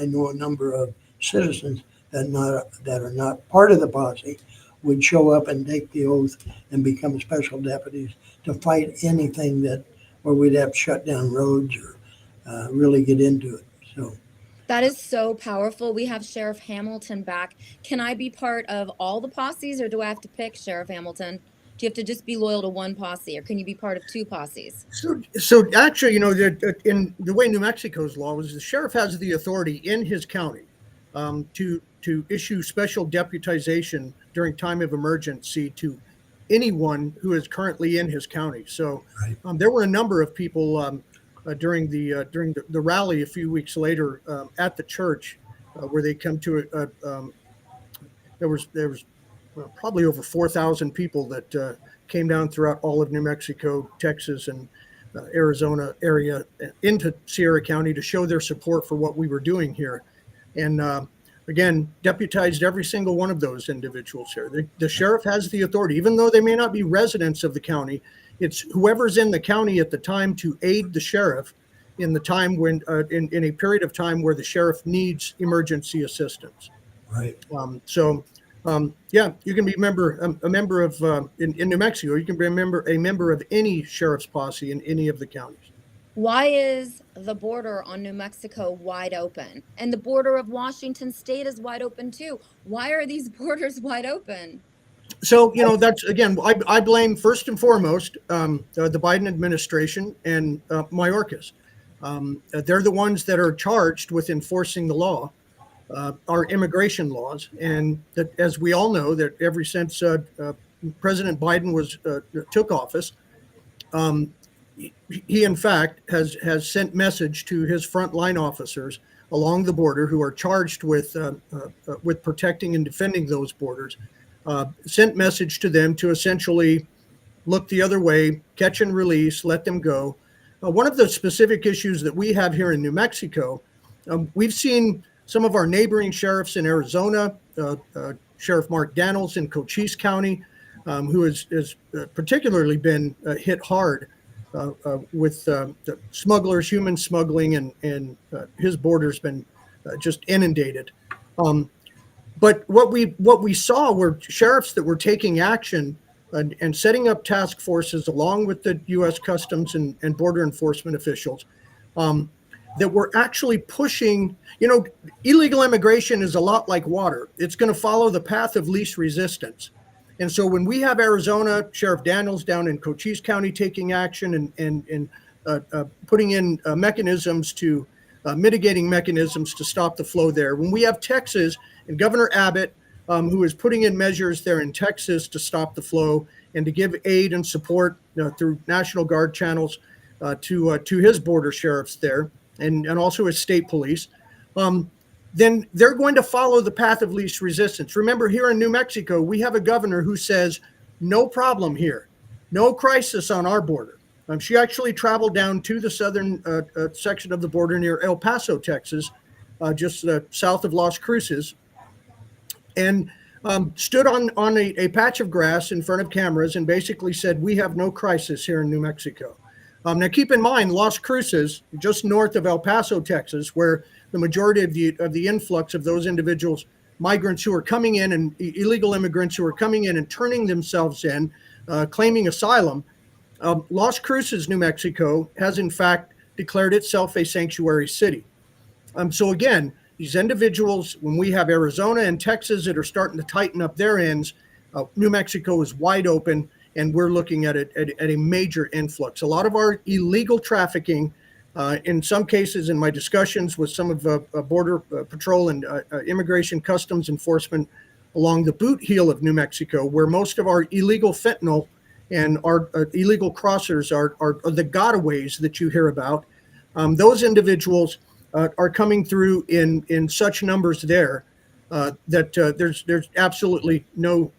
know a number of citizens that are not part of the posse would show up and take the oath and become special deputies to fight anything where we'd have to shut down roads or really get into it. So That is so powerful. We have Sheriff Hamilton back. Can I be part of all the posses or do I have to pick Sheriff Hamilton? Do you have to just be loyal to one posse or can you be part of two posses? So actually, in the way New Mexico's law is, the sheriff has the authority in his county to issue special deputization during time of emergency to anyone who is currently in his county. So there were a number of people during the rally a few weeks later at the church where they come to there was probably over 4,000 people that came down throughout all of New Mexico, Texas, and Arizona area into Sierra County to show their support for what we were doing here. And again, deputized every single one of those individuals here. The sheriff has the authority, even though they may not be residents of the county. It's whoever's in the county at the time to aid the sheriff in the time when, in a period of time where the sheriff needs emergency assistance. right. Yeah, you can be a member of in New Mexico. You can be a member of any sheriff's posse in any of the counties. Why is the border on New Mexico wide open? And the border of Washington State is wide open too. Why are these borders wide open? So, that's, again, I blame first and foremost the Biden administration and Mayorkas. They're the ones that are charged with enforcing the law, our immigration laws. And that, as we all know, that ever since President Biden took office, he in fact has sent message to his frontline officers along the border who are charged with protecting and defending those borders. Sent message to them to essentially look the other way, catch and release, let them go. One of the specific issues that we have here in New Mexico, we've seen some of our neighboring sheriffs in Arizona, Sheriff Mark Daniels in Cochise County, who has particularly been hit hard with the smugglers, human smuggling, and his border's been just inundated. But what we saw were sheriffs that were taking action and setting up task forces along with the U.S. Customs and Border Enforcement officials that were actually pushing. Illegal immigration is a lot like water. It's going to follow the path of least resistance. And so when we have Arizona, Sheriff Daniels down in Cochise County taking action and putting in mechanisms to mitigating mechanisms to stop the flow there. When we have Texas and Governor Abbott, who is putting in measures there in Texas to stop the flow and to give aid and support through National Guard channels to his border sheriffs there and also his state police, then they're going to follow the path of least resistance. Remember, here in New Mexico, we have a governor who says, no problem here, no crisis on our border. She actually traveled down to the southern section of the border near El Paso, Texas, just south of Las Cruces, and stood on a patch of grass in front of cameras and basically said, "We have no crisis here in New Mexico." Now, keep in mind, Las Cruces, just north of El Paso, Texas, where the majority of the influx of those individuals, migrants who are coming in, and illegal immigrants who are coming in and turning themselves in, claiming asylum. Las Cruces, New Mexico, has in fact declared itself a sanctuary city. So again, these individuals, when we have Arizona and Texas that are starting to tighten up their ends, New Mexico is wide open, and we're looking at a major influx. A lot of our illegal trafficking, in some cases in my discussions with some of Border Patrol and Immigration Customs Enforcement along the boot heel of New Mexico, where most of our illegal fentanyl and our illegal crossers are the gotaways that you hear about. Those individuals are coming through in such numbers there that there's absolutely no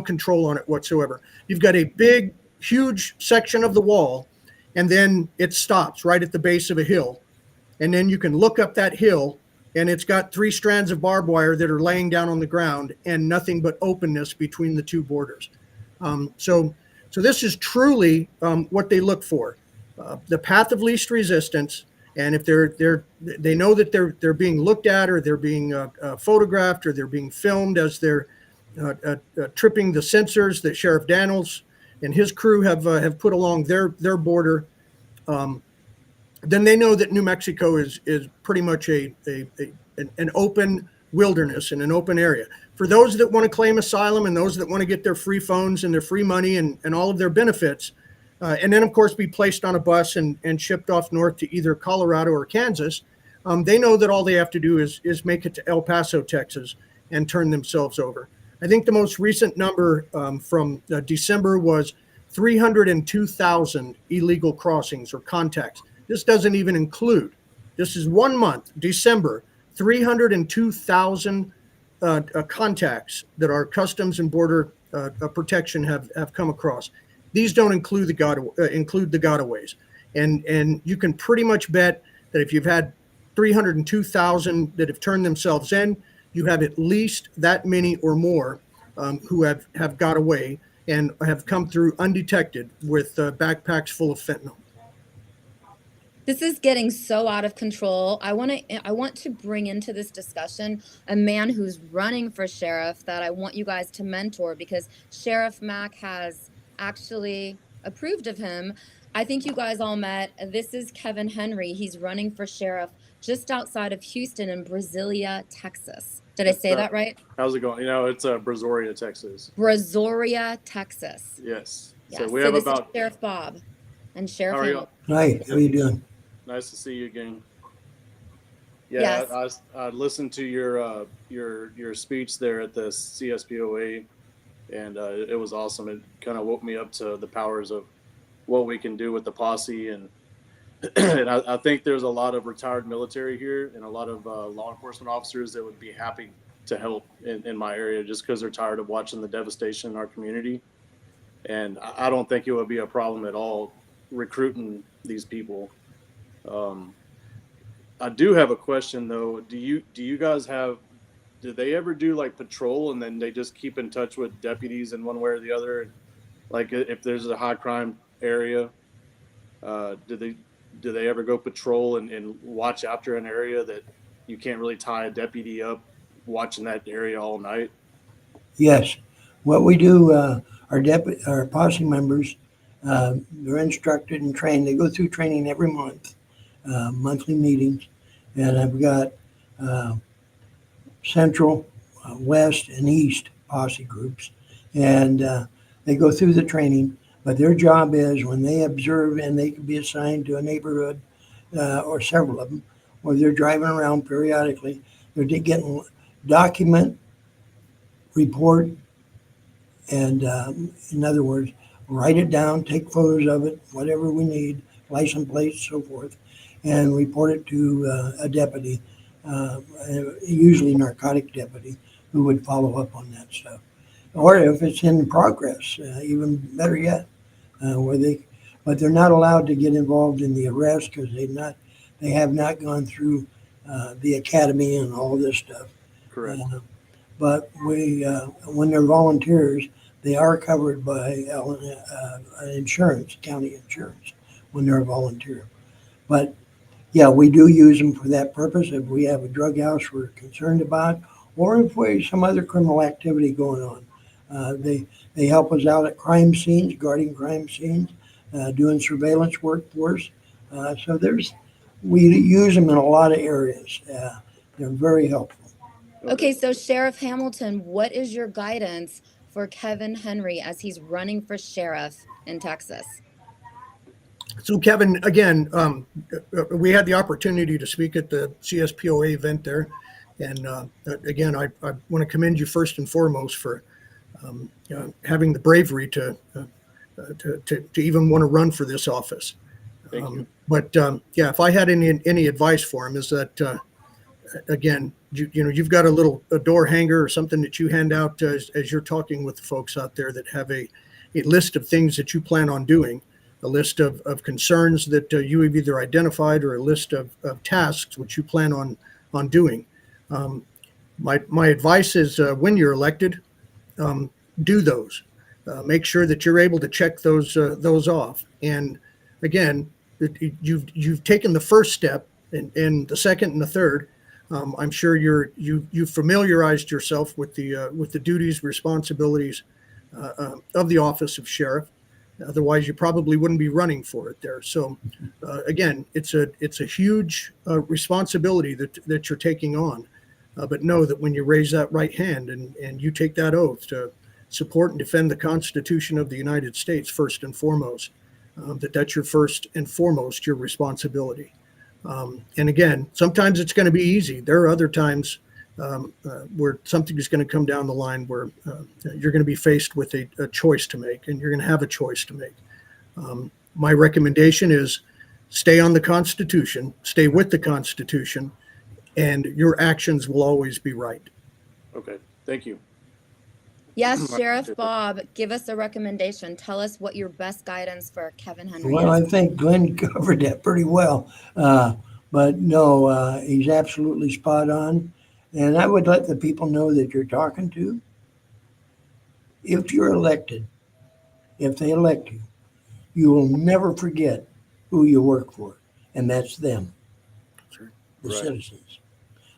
control on it whatsoever. You've got a big, huge section of the wall, and then it stops right at the base of a hill. And then you can look up that hill, and it's got 3 strands of barbed wire that are laying down on the ground and nothing but openness between the 2 borders. So this is truly what they look for, the path of least resistance. And if they know that they're being looked at, or they're being photographed, or they're being filmed as they're tripping the sensors that Sheriff Daniels and his crew have put along their border, then they know that New Mexico is pretty much an open wilderness and an open area. For those that want to claim asylum, and those that want to get their free phones and their free money and all of their benefits, and then of course be placed on a bus and shipped off north to either Colorado or Kansas, they know that all they have to do is make it to El Paso, Texas, and turn themselves over. I think the most recent number from December was 302,000 illegal crossings or contacts. This doesn't even include, this is 1 month, December, 302,000 contacts that our Customs and Border Protection have come across. These don't include the gotaways. And you can pretty much bet that if you've had 302,000 that have turned themselves in, you have at least that many or more who have got away and have come through undetected with backpacks full of fentanyl. This is getting so out of control. I want to bring into this discussion a man who's running for sheriff that I want you guys to mentor, because Sheriff Mack has actually approved of him. I think you guys all met. This is Kevin Henry. He's running for sheriff just outside of Houston in Brazoria, Texas. Did I say that right? How's it going? It's Brazoria, Texas. Brazoria, Texas. Yes. Yeah. So we have this about is Sheriff Bob and Sheriff How are you? Hamilton. Hi, how you doing? Nice to see you again. Yeah, Yes. I listened to your speech there at the CSPOA, and it was awesome. It kind of woke me up to the powers of what we can do with the posse, and and I think there's a lot of retired military here and a lot of law enforcement officers that would be happy to help in my area, just because they're tired of watching the devastation in our community. And I don't think it would be a problem at all recruiting these people. I do have a question though. Do you guys do they ever do like patrol and then they just keep in touch with deputies in one way or the other? Like if there's a high crime area, do they ever go patrol and watch after an area that you can't really tie a deputy up watching that area all night? Yes. What we do, our posse members, they're instructed and trained. They go through training every month, monthly meetings. And I've got Central, West, and East posse groups. And they go through the training. But their job is when they observe, and they can be assigned to a neighborhood or several of them, or they're driving around periodically, they're getting document, report, and in other words, write it down, take photos of it, whatever we need, license plates, so forth, and report it to a deputy, usually narcotic deputy, who would follow up on that stuff. Or if it's in progress, even better yet, where but they're not allowed to get involved in the arrest because they have not gone through the academy and all this stuff. Correct. But when they're volunteers, they are covered by insurance, county insurance, when they're a volunteer. But yeah, we do use them for that purpose. If we have a drug house we're concerned about, or if we have some other criminal activity going on, they help us out at crime scenes, guarding crime scenes, doing surveillance work for us. So we use them in a lot of areas. They're very helpful. Okay, so Sheriff Hamilton, what is your guidance for Kevin Henry as he's running for sheriff in Texas? So Kevin, again, we had the opportunity to speak at the CSPOA event there. And again, I want to commend you first and foremost for having the bravery to even want to run for this office. Thank you. But yeah, if I had any advice for him is that, again, you've got a door hanger or something that you hand out as you're talking with the folks out there that have a list of things that you plan on doing, a list of concerns that you have either identified, or a list of tasks which you plan on doing. My advice is when you're elected, do those. Make sure that you're able to check those off. And again, you've taken the first step, and the second and the third. I'm sure you've familiarized yourself with the duties, responsibilities of the office of sheriff. Otherwise, you probably wouldn't be running for it there. So, again, it's a huge responsibility that you're taking on. But know that when you raise that right hand and you take that oath to support and defend the Constitution of the United States first and foremost, that's your first and foremost your responsibility. And again, sometimes it's going to be easy. There are other times where something is going to come down the line where you're going to be faced with a choice to make, and you're going to have a choice to make. My recommendation is stay on the Constitution, stay with the Constitution, and your actions will always be right. Okay. Thank you. Yes, Sheriff Bob, give us a recommendation. Tell us what your best guidance for Kevin Henry Well, I is. think Glenn covered that pretty well. But no, he's absolutely spot on. And I would let the people know that you're talking to. If you're elected, if they elect you, you will never forget who you work for, and that's them, the Right. citizens.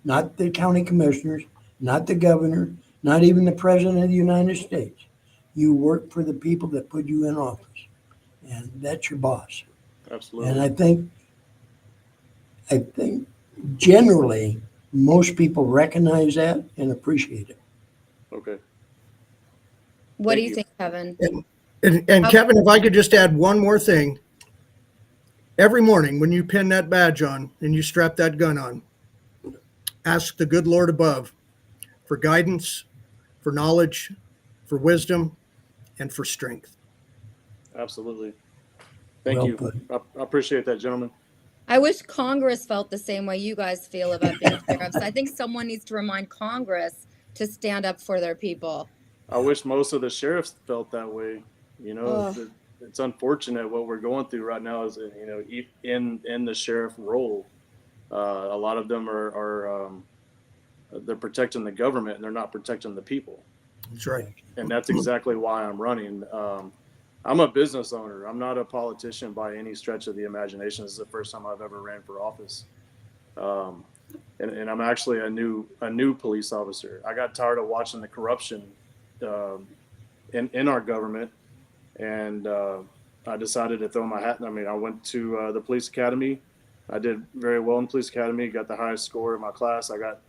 Not the county commissioners, not the governor, not even the president of the United States. You work for the people that put you in office, and that's your boss. Absolutely. And I think generally most people recognize that and appreciate it. Okay. What do Thank you you. think, Kevin? And Kevin, if I could just add one more thing. Every morning when you pin that badge on and you strap that gun on, ask the good Lord above for guidance, for knowledge, for wisdom, and for strength. Absolutely. Thank Well you. put. I appreciate that, gentlemen. I wish Congress felt the same way you guys feel about being sheriffs. I think someone needs to remind Congress to stand up for their people. I wish most of the sheriffs felt that way. You know, Ugh. it's unfortunate what we're going through right now. Is in the sheriff role, a lot of them are they're protecting the government and they're not protecting the people. That's right. And that's exactly why I'm running. I'm a business owner. I'm not a politician by any stretch of the imagination. This is the first time I've ever ran for office. And I'm actually a new police officer. I got tired of watching the corruption in our government, and I decided to throw my hat. I mean, I went to the police academy. I did very well in police academy. Got the highest score in my class. I got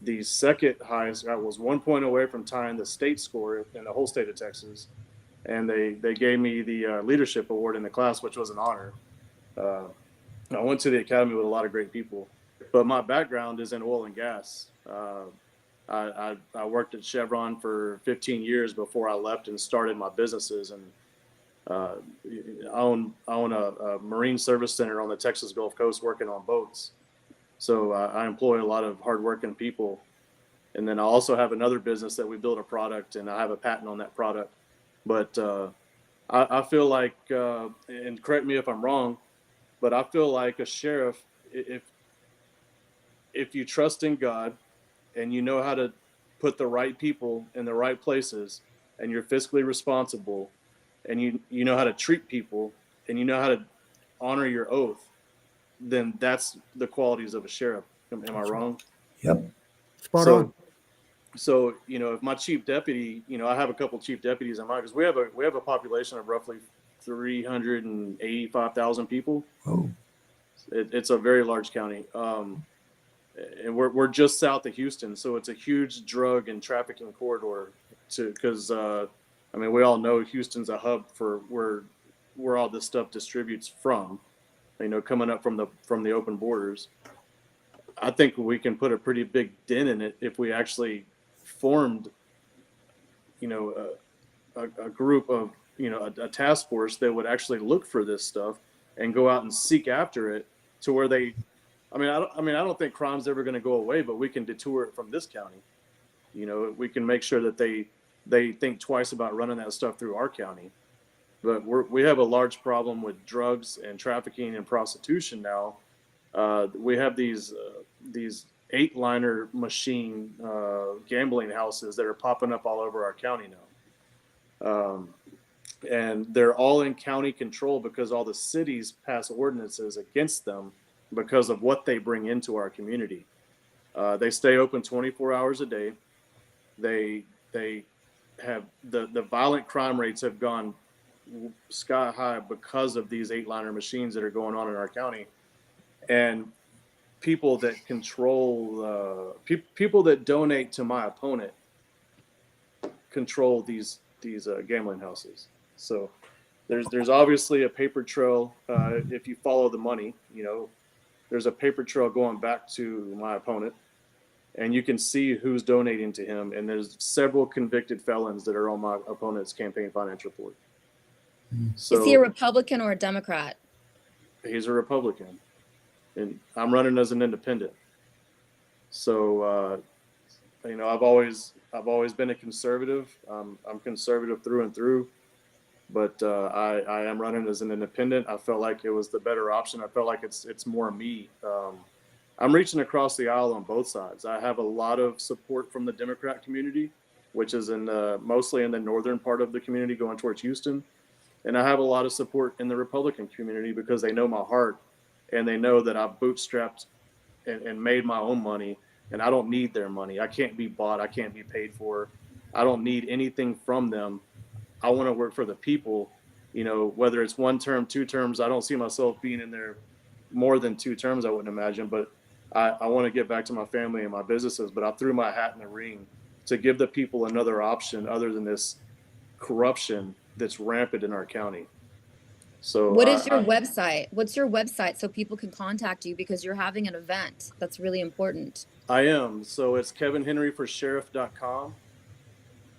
the second highest. I was 1 point away from tying the state score in the whole state of Texas, and they gave me the leadership award in the class, which was an honor. I went to the academy with a lot of great people, but my background is in oil and gas. I worked at Chevron for 15 years before I left and started my businesses, and I own a marine service center on the Texas Gulf Coast working on boats. So I employ a lot of hardworking people. And then I also have another business that we build a product, and I have a patent on that product. But I feel like, and correct me if I'm wrong, but I feel like a sheriff, if you trust in God and you know how to put the right people in the right places, and you're fiscally responsible, and you know how to treat people, and you know how to honor your oath, then that's the qualities of a sheriff. Am I That's right. wrong? Yep. Spot So on. so if my chief deputy, I have a couple chief deputies in mind, because we have a population of roughly 385,000 people. Oh, It's a very large county, and we're just south of Houston, so it's a huge drug and trafficking corridor. Because I mean, we all know Houston's a hub for where all this stuff distributes from. Coming up from the open borders. I think we can put a pretty big dent in it if we actually formed, a group of, a task force that would actually look for this stuff and go out and seek after it to where they, I don't think crime's ever going to go away, but we can detour it from this county. We can make sure that they think twice about running that stuff through our county. But we have a large problem with drugs and trafficking and prostitution now. We have these 8-liner machine gambling houses that are popping up all over our county now. And they're all in county control because all the cities pass ordinances against them because of what they bring into our community. They stay open 24 hours a day. They have the violent crime rates have gone sky high because of these 8-liner machines that are going on in our county. And people that control people that donate to my opponent control these gambling houses. So there's obviously a paper trail. If you follow the money, there's a paper trail going back to my opponent, and you can see who's donating to him. And there's several convicted felons that are on my opponent's campaign finance report. So Is he a Republican or a Democrat? He's a Republican, and I'm running as an independent. So, I've always been a conservative. I'm conservative through and through, but I am running as an independent. I felt like it was the better option. I felt like it's more me. I'm reaching across the aisle on both sides. I have a lot of support from the Democrat community, which is mostly in the northern part of the community going towards Houston. And I have a lot of support in the Republican community because they know my heart, and they know that I've bootstrapped and made my own money, and I don't need their money. I can't be bought. I can't be paid for. I don't need anything from them. I want to work for the people, whether it's 1 term, 2 terms. I don't see myself being in there more than 2 terms, I wouldn't imagine, but I want to get back to my family and my businesses. But I threw my hat in the ring to give the people another option other than this corruption that's rampant in our county. So What is your website? What's your website so people can contact you, because you're having an event that's really important? I am. So it's kevinhenryforsheriff.com.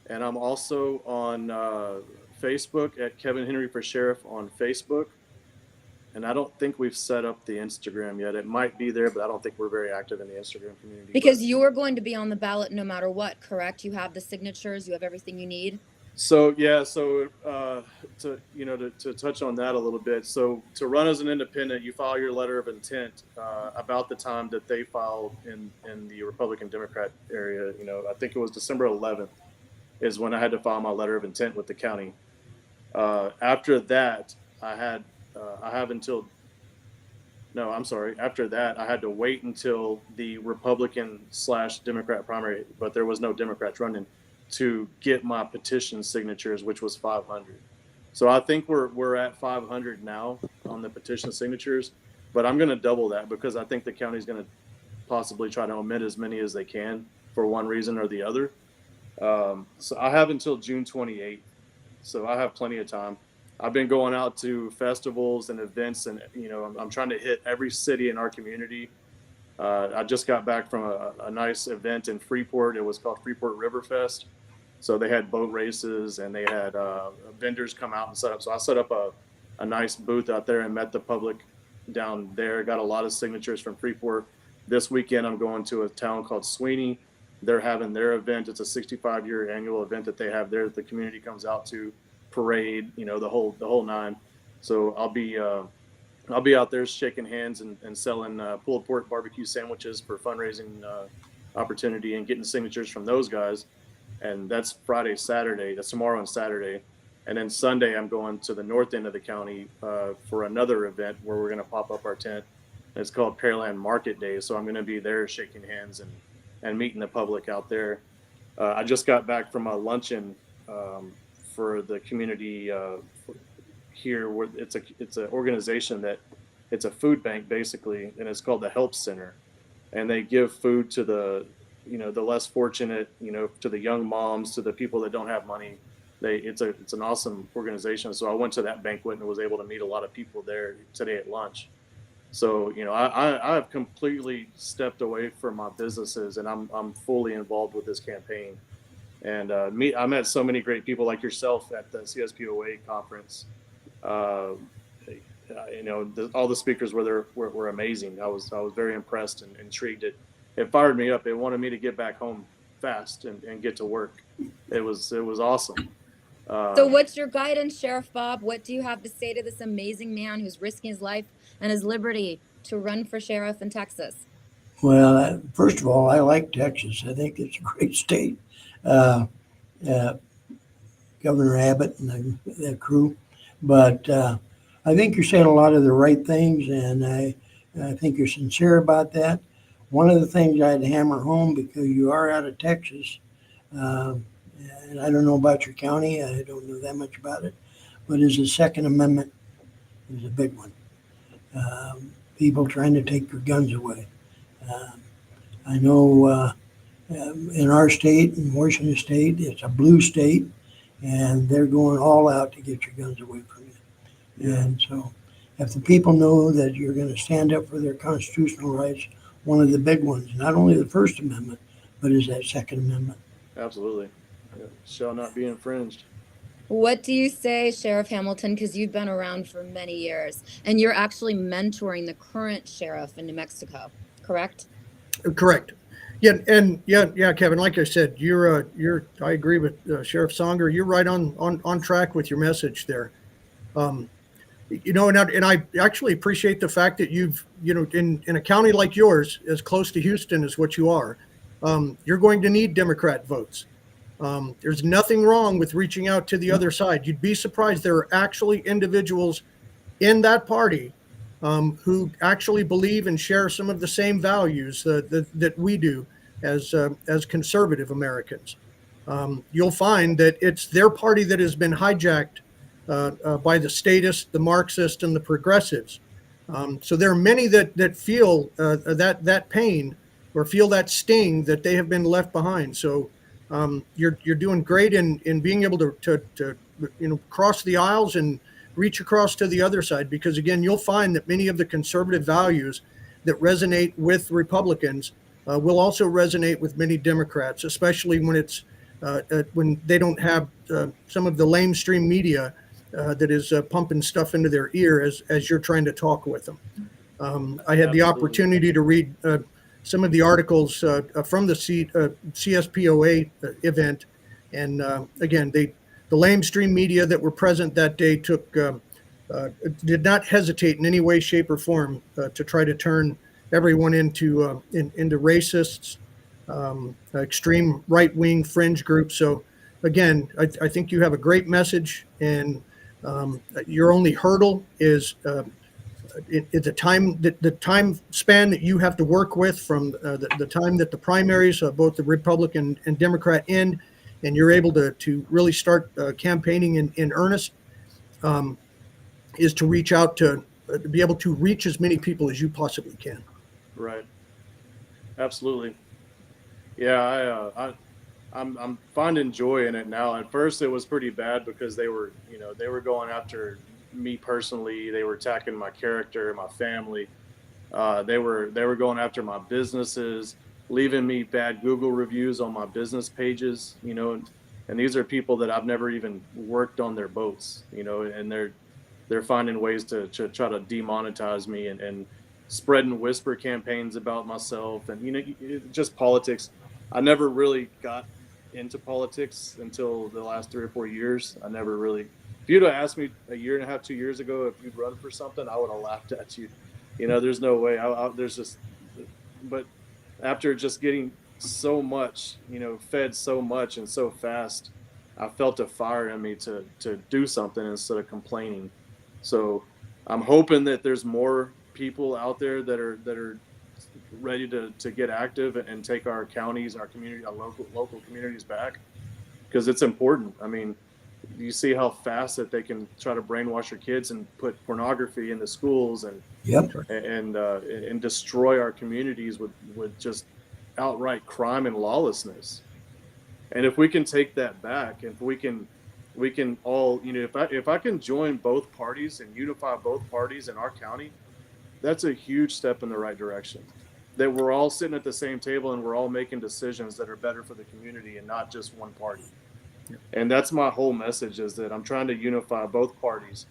And I'm also on Facebook at Kevin Henry for Sheriff on Facebook. And I don't think we've set up the Instagram yet. It might be there, but I don't think we're very active in the Instagram community. Because you're going to be on the ballot no matter what, correct? You have the signatures, you have everything you need. So yeah, to touch on that a little bit. So to run as an independent, you file your letter of intent about the time that they filed in the Republican Democrat area. I think it was December 11th is when I had to file my letter of intent with the county. After that, after that, I had to wait until the Republican/Democrat primary, but there was no Democrats running, to get my petition signatures, which was 500. So I think we're at 500 now on the petition signatures, but I'm going to double that because I think the county's going to possibly try to omit as many as they can for one reason or the other. So I have until June 28th. So I have plenty of time. I've been going out to festivals and events, and I'm trying to hit every city in our community. I just got back from a nice event in Freeport. It was called Freeport River Fest. So they had boat races, and they had vendors come out and set up. So I set up a nice booth out there and met the public down there. Got a lot of signatures from Freeport. This weekend, I'm going to a town called Sweeney. They're having their event. It's a 65-year annual event that they have there that the community comes out to parade, the whole nine. So I'll be out there shaking hands and selling pulled pork barbecue sandwiches for fundraising opportunity and getting signatures from those guys. And that's Friday, Saturday. That's tomorrow and Saturday. And then Sunday, I'm going to the north end of the county for another event where we're going to pop up our tent. It's called Pearland Market Day. So I'm going to be there shaking hands and meeting the public out there. I just got back from a luncheon for the community here, where it's an organization that it's a food bank basically, and it's called the Help Center, and they give food to the the less fortunate, to the young moms, to the people that don't have money. It's an awesome organization. So I went to that banquet and was able to meet a lot of people there today at lunch. So I have completely stepped away from my businesses, and I'm fully involved with this campaign. And I met so many great people like yourself at the CSPOA conference. All the speakers were amazing. I was very impressed and intrigued. It fired me up. It wanted me to get back home fast and get to work. It was awesome. So what's your guidance, Sheriff Bob? What do you have to say to this amazing man who's risking his life and his liberty to run for sheriff in Texas? Well, first of all, I like Texas. I think it's a great state. Governor Abbott and the crew. But I think you're saying a lot of the right things, and I think you're sincere about that. One of the things I'd hammer home, because you are out of Texas, and I don't know about your county, I don't know that much about it, but is the Second Amendment is a big one. People trying to take your guns away. I know in our state, in Washington State, it's a blue state, and they're going all out to get your guns away from you. And so if the people know that you're going to stand up for their constitutional rights, one of the big ones, not only the First Amendment, but is that Second Amendment. Absolutely. It shall not be infringed. What do you say, Sheriff Hamilton? Because you've been around for many years, and you're actually mentoring the current sheriff in New Mexico, correct? Correct. Yeah, and yeah, Kevin. Like I said, I agree with Sheriff Songer. You're right on track with your message there. And I actually appreciate the fact that you've in a county like yours, as close to Houston as what you are, you're going to need Democrat votes. There's nothing wrong with reaching out to the other side. You'd be surprised there are actually individuals in that party who actually believe and share some of the same values that we do as conservative Americans. You'll find that it's their party that has been hijacked by the statists, the Marxists, and the progressives. So there are many that feel that pain or feel that sting that they have been left behind. So you're doing great in being able to cross the aisles and reach across to the other side, because again, you'll find that many of the conservative values that resonate with Republicans will also resonate with many Democrats, especially when it's when they don't have some of the lamestream media that is pumping stuff into their ear as you're trying to talk with them. I had the opportunity to read some of the articles from the CSPOA event, and again, the lamestream media that were present that day did not hesitate in any way, shape, or form to try to turn everyone into racists, extreme right-wing fringe groups. So again, I think you have a great message, and your only hurdle is the time span that you have to work with from the time that the primaries, both the Republican and Democrat, end, and you're able to really start campaigning in earnest, is to reach out to be able to reach as many people as you possibly can. Right. Absolutely. Yeah, I'm finding joy in it now. At first, it was pretty bad because they were going after me personally. They were attacking my character, my family. They were going after my businesses, leaving me bad Google reviews on my business pages, and these are people that I've never even worked on their boats, and they're finding ways to try to demonetize me and spreading whisper campaigns about myself and, just politics. I never really got into politics until the last 3 or 4 years. I never really If you'd have asked me a year and a half, 2 years ago, if you'd run for something, I would have laughed at you. You know, there's no way. There's just, but after just getting so much, you know, fed so much and so fast, I felt a fire in me to do something instead of complaining. So I'm hoping that there's more people out there that are ready to get active and take our counties, our community, our local communities back, because it's important. I mean, you see how fast that they can try to brainwash your kids and put pornography in the schools and Yep. and destroy our communities with just outright crime and lawlessness. And if we can take that back, if we can all, you know, if I can join both parties and unify both parties in our county, that's a huge step in the right direction. That we're all sitting at the same table and we're all making decisions that are better for the community and not just one party. And that's my whole message, is that I'm trying to unify both parties.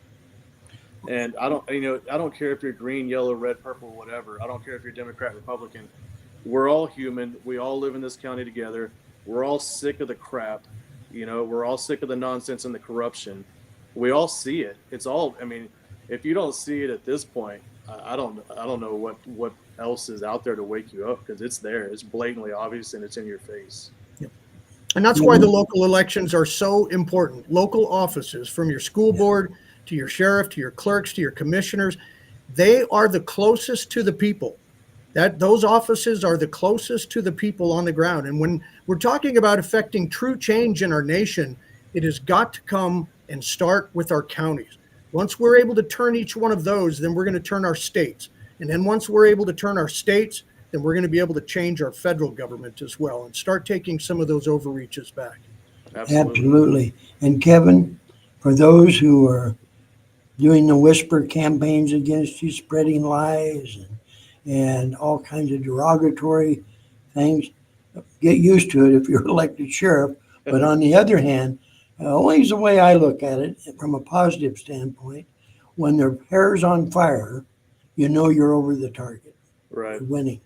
And I don't care if you're green, yellow, red, purple, whatever. I don't care if you're Democrat, Republican. We're all human. We all live in this county together. We're all sick of the crap. You know, we're all sick of the nonsense and the corruption. We all see it. It's all, I mean, if you don't see it at this point, I don't know what else is out there to wake you up, because it's there. It's blatantly obvious and it's in your face. And that's why the local elections are so important. Local offices, from your school board to your sheriff, to your clerks, to your commissioners, they are the closest to the people. Those offices are the closest to the people on the ground. And when we're talking about affecting true change in our nation, it has got to come and start with our counties. Once we're able to turn each one of those, then we're going to turn our states. And then once we're able to turn our states, then we're going to be able to change our federal government as well and start taking some of those overreaches back. Absolutely. And Kevin, for those who are doing the whisper campaigns against you, spreading lies and all kinds of derogatory things, get used to it if you're elected sheriff. But on the other hand, only the way I look at it from a positive standpoint, when their hair's on fire, you know you're over the target. Right. You're winning.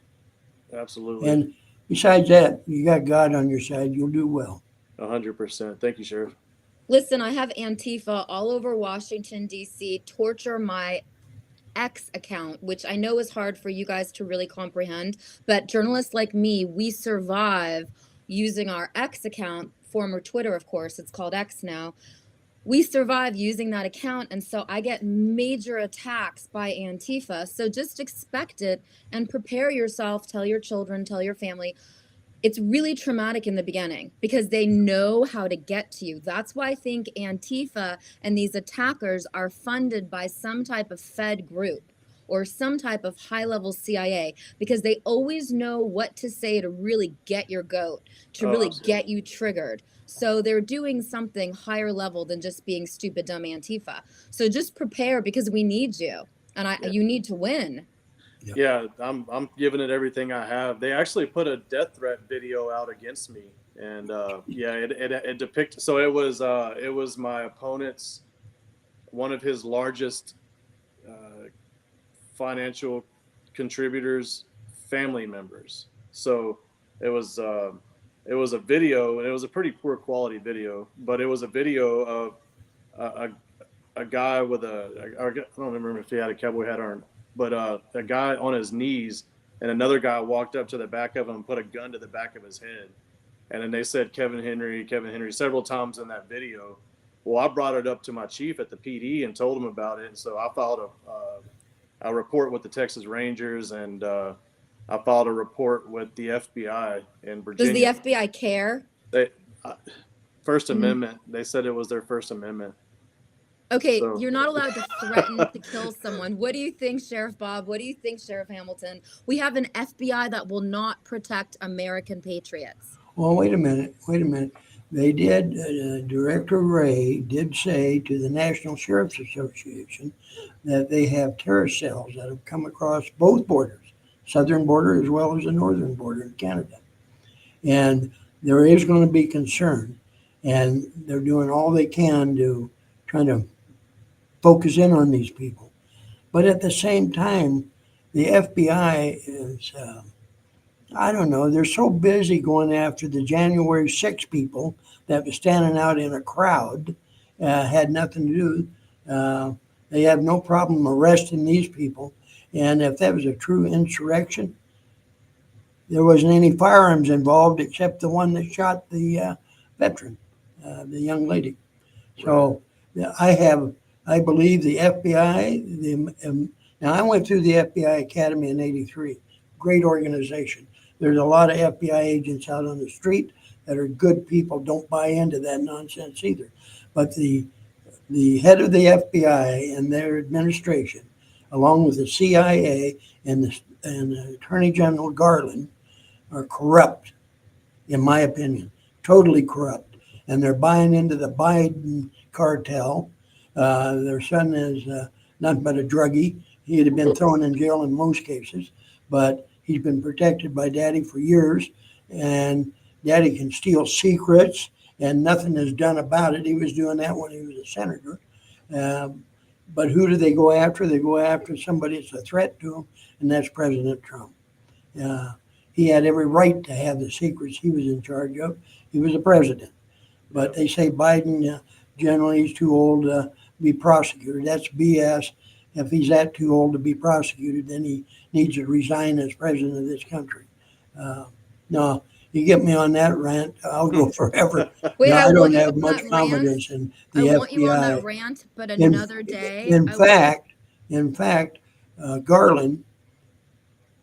Absolutely. And besides that, you got God on your side, you'll do well. 100%. Thank you, Sheriff. Listen, I have Antifa all over Washington, D.C. torture my X account, which I know is hard for you guys to really comprehend, but journalists like me, we survive using our X account, former Twitter, of course, it's called X now. We survive using that account, and so I get major attacks by Antifa. So just expect it and prepare yourself, tell your children, tell your family. It's really traumatic in the beginning because they know how to get to you. That's why I think Antifa and these attackers are funded by some type of Fed group or some type of high-level CIA, because they always know what to say to really get your goat, to really get you triggered. So they're doing something higher level than just being stupid, dumb Antifa. So just prepare, because we need you, and you need to win. Yeah, I'm giving it everything I have. They actually put a death threat video out against me, and it depicted. So it was my opponent's, one of his largest financial contributors, family members. So it was a video, and it was a pretty poor quality video, but it was a video of a guy with I don't remember if he had a cowboy hat on, but a guy on his knees, and another guy walked up to the back of him and put a gun to the back of his head. And then they said Kevin Henry several times in that video. Well, I brought it up to my chief at the PD and told him about it. And so I filed a report with the Texas Rangers, and I filed a report with the FBI in Virginia. Does the FBI care? First Amendment. They said it was their First Amendment. Okay, so you're not allowed to threaten to kill someone. What do you think, Sheriff Bob? What do you think, Sheriff Hamilton? We have an FBI that will not protect American patriots. Well, wait a minute. They did, Director Ray did say to the National Sheriff's Association that they have terror cells that have come across both borders, southern border as well as the northern border in Canada. And there is going to be concern, and they're doing all they can to try to focus in on these people. But at the same time, the FBI is, I don't know, they're so busy going after the January 6 people that were standing out in a crowd had nothing to do. They have no problem arresting these people. And if that was a true insurrection, there wasn't any firearms involved except the one that shot the veteran, the young lady. So I believe the FBI, now I went through the FBI Academy in '83, great organization. There's a lot of FBI agents out on the street that are good people, don't buy into that nonsense either. But the head of the FBI and their administration, along with the CIA and the Attorney General Garland, are corrupt, in my opinion, totally corrupt. And they're buying into the Biden cartel. Their son is nothing but a druggie. He'd have been thrown in jail in most cases, but he's been protected by Daddy for years. And Daddy can steal secrets, and nothing is done about it. He was doing that when he was a senator. But who do they go after? They go after somebody that's a threat to them, and that's President Trump. He had every right to have the secrets he was in charge of. He was a president. But they say Biden generally is too old to be prosecuted. That's BS. If he's that too old to be prosecuted, then he needs to resign as president of this country. No, you get me on that rant, I'll go forever. Wait, No, I I don't want you have on much that rant. confidence in the I want you on that FBI. rant, but another day. In fact, Garland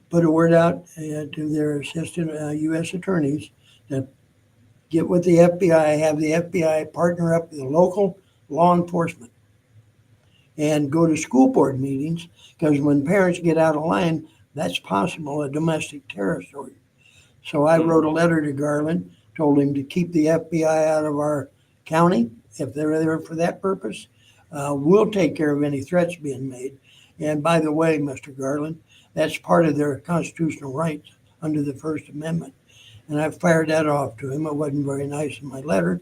put a word out to their assistant U.S. attorneys to get with the FBI, have the FBI partner up with the local law enforcement and go to school board meetings, because when parents get out of line, that's possible, a domestic terror story. So I wrote a letter to Garland, told him to keep the FBI out of our county if they're there for that purpose. We'll take care of any threats being made. And by the way, Mr. Garland, that's part of their constitutional rights under the First Amendment. And I fired that off to him. It wasn't very nice in my letter.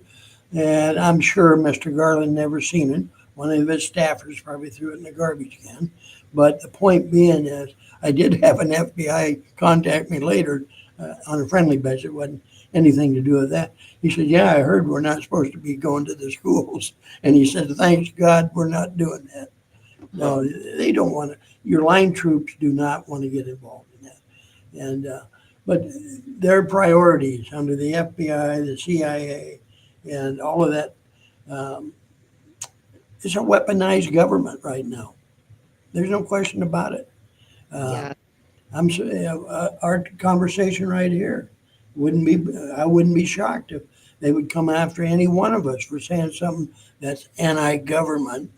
And I'm sure Mr. Garland never seen it. One of his staffers probably threw it in the garbage can. But the point being is, I did have an FBI contact me later on a friendly basis. It wasn't anything to do with that. He said, yeah, I heard we're not supposed to be going to the schools. And he said, thanks God we're not doing that. No, they don't want to. Your line troops do not want to get involved in that. And but their priorities under the FBI, the CIA, and all of that, it's a weaponized government right now. There's no question about it. Yeah. Our conversation right here I wouldn't be shocked if they would come after any one of us for saying something that's anti-government,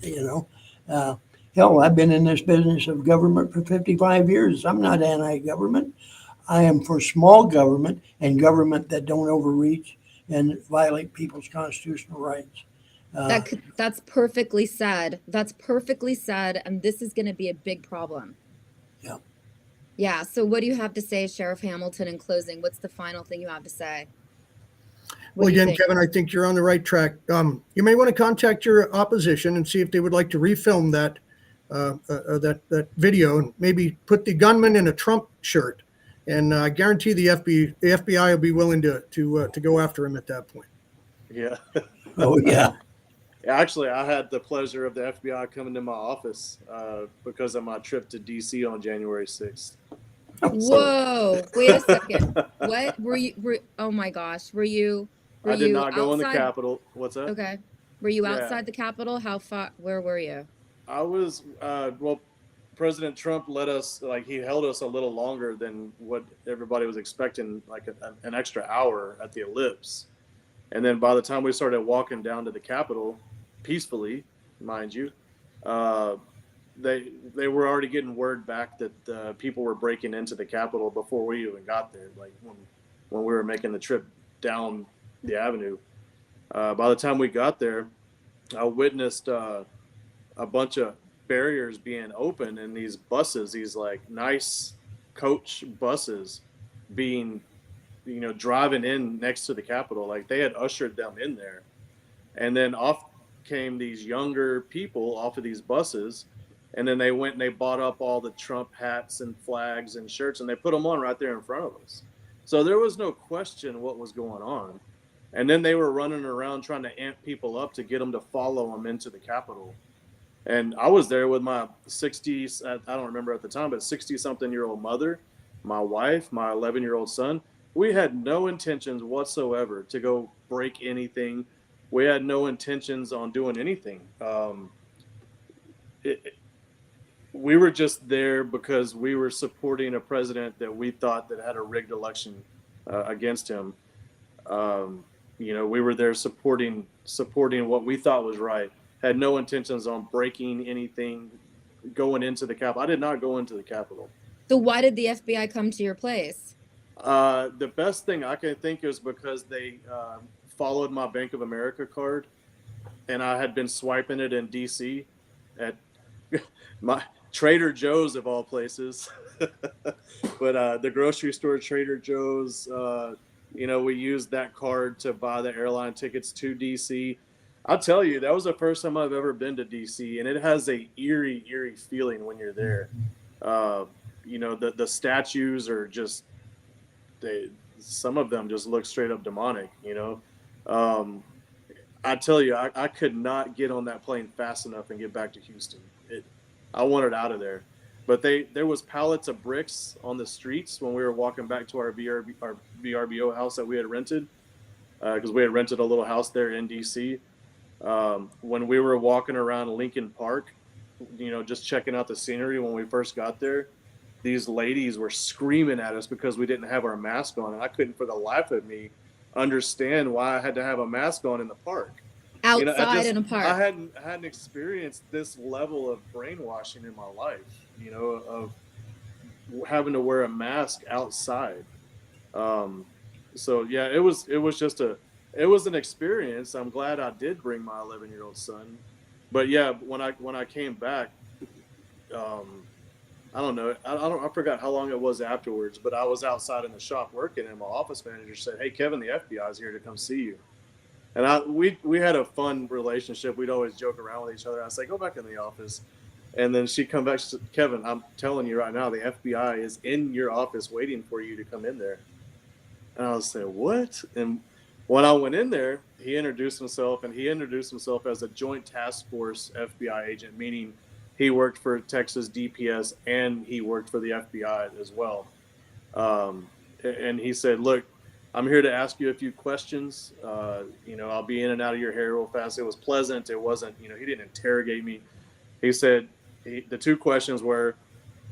Hell, I've been in this business of government for 55 years. I'm not anti-government. I am for small government and government that don't overreach and violate people's constitutional rights. That's perfectly said. That's perfectly said. And this is going to be a big problem. Yeah. Yeah. So what do you have to say, Sheriff Hamilton, in closing? What's the final thing you have to say? Well, again, Kevin, I think you're on the right track. You may want to contact your opposition and see if they would like to refilm that video and maybe put the gunman in a Trump shirt. And I guarantee the FBI will be willing to go after him at that point. Yeah. Oh, yeah. Actually, I had the pleasure of the FBI coming to my office because of my trip to D.C. on January 6th. Whoa! Wait a second. What oh my gosh! Were you? I did not go in the outside? Capitol. What's that? Okay. Were you Yeah. outside the Capitol? How far? Where were you? I was. Well, President Trump let us. He held us a little longer than what everybody was expecting. An extra hour at the Ellipse, and then by the time we started walking down to the Capitol, peacefully, mind you, they were already getting word back that people were breaking into the Capitol before we even got there. When we were making the trip down the avenue, by the time we got there, I witnessed a bunch of barriers being open and these buses, these nice coach buses, being driving in next to the Capitol. They had ushered them in there, and then off came these younger people off of these buses, and then they went and they bought up all the Trump hats and flags and shirts, and they put them on right there in front of us. So there was no question what was going on. And then they were running around trying to amp people up to get them to follow them into the Capitol. And I was there with my 60s, I don't remember at the time, but 60-something-year-old mother, my wife, my 11-year-old son. We had no intentions whatsoever to go break anything. We had no intentions on doing anything. We were just there because we were supporting a president that we thought that had a rigged election against him. We were there supporting what we thought was right. Had no intentions on breaking anything, going into the Capitol. I did not go into the Capitol. So why did the FBI come to your place? The best thing I can think is because they followed my Bank of America card, and I had been swiping it in DC at my Trader Joe's of all places. But the grocery store, Trader Joe's, we used that card to buy the airline tickets to DC. I'll tell you, that was the first time I've ever been to DC, and it has a eerie feeling when you're there. The statues are just, some of them just look straight up demonic, I tell you, I could not get on that plane fast enough and get back to Houston. I wanted out of there. But there was pallets of bricks on the streets when we were walking back to our VRBO house that we had rented, because we had rented a little house there in DC. When we were walking around Lincoln Park, just checking out the scenery when we first got there, these ladies were screaming at us because we didn't have our mask on. And I couldn't for the life of me understand why I had to have a mask on in the park. Outside in a park. I hadn't experienced this level of brainwashing in my life, of having to wear a mask outside. So yeah, it was just it was an experience. I'm glad I did bring my 11-year-old son. But yeah, when I came back, I don't know. I forgot how long it was afterwards, but I was outside in the shop working, and my office manager said, "Hey, Kevin, the FBI is here to come see you." And we had a fun relationship. We'd always joke around with each other. I say, "Go back in the office." And then she'd come back. She said, "Kevin, I'm telling you right now, the FBI is in your office waiting for you to come in there." And I was saying, "What?" And when I went in there, he introduced himself as a Joint Task Force FBI agent, meaning he worked for Texas DPS and he worked for the FBI as well. And he said, "Look, I'm here to ask you a few questions. I'll be in and out of your hair real fast." It was pleasant. It wasn't, he didn't interrogate me. He said, the two questions were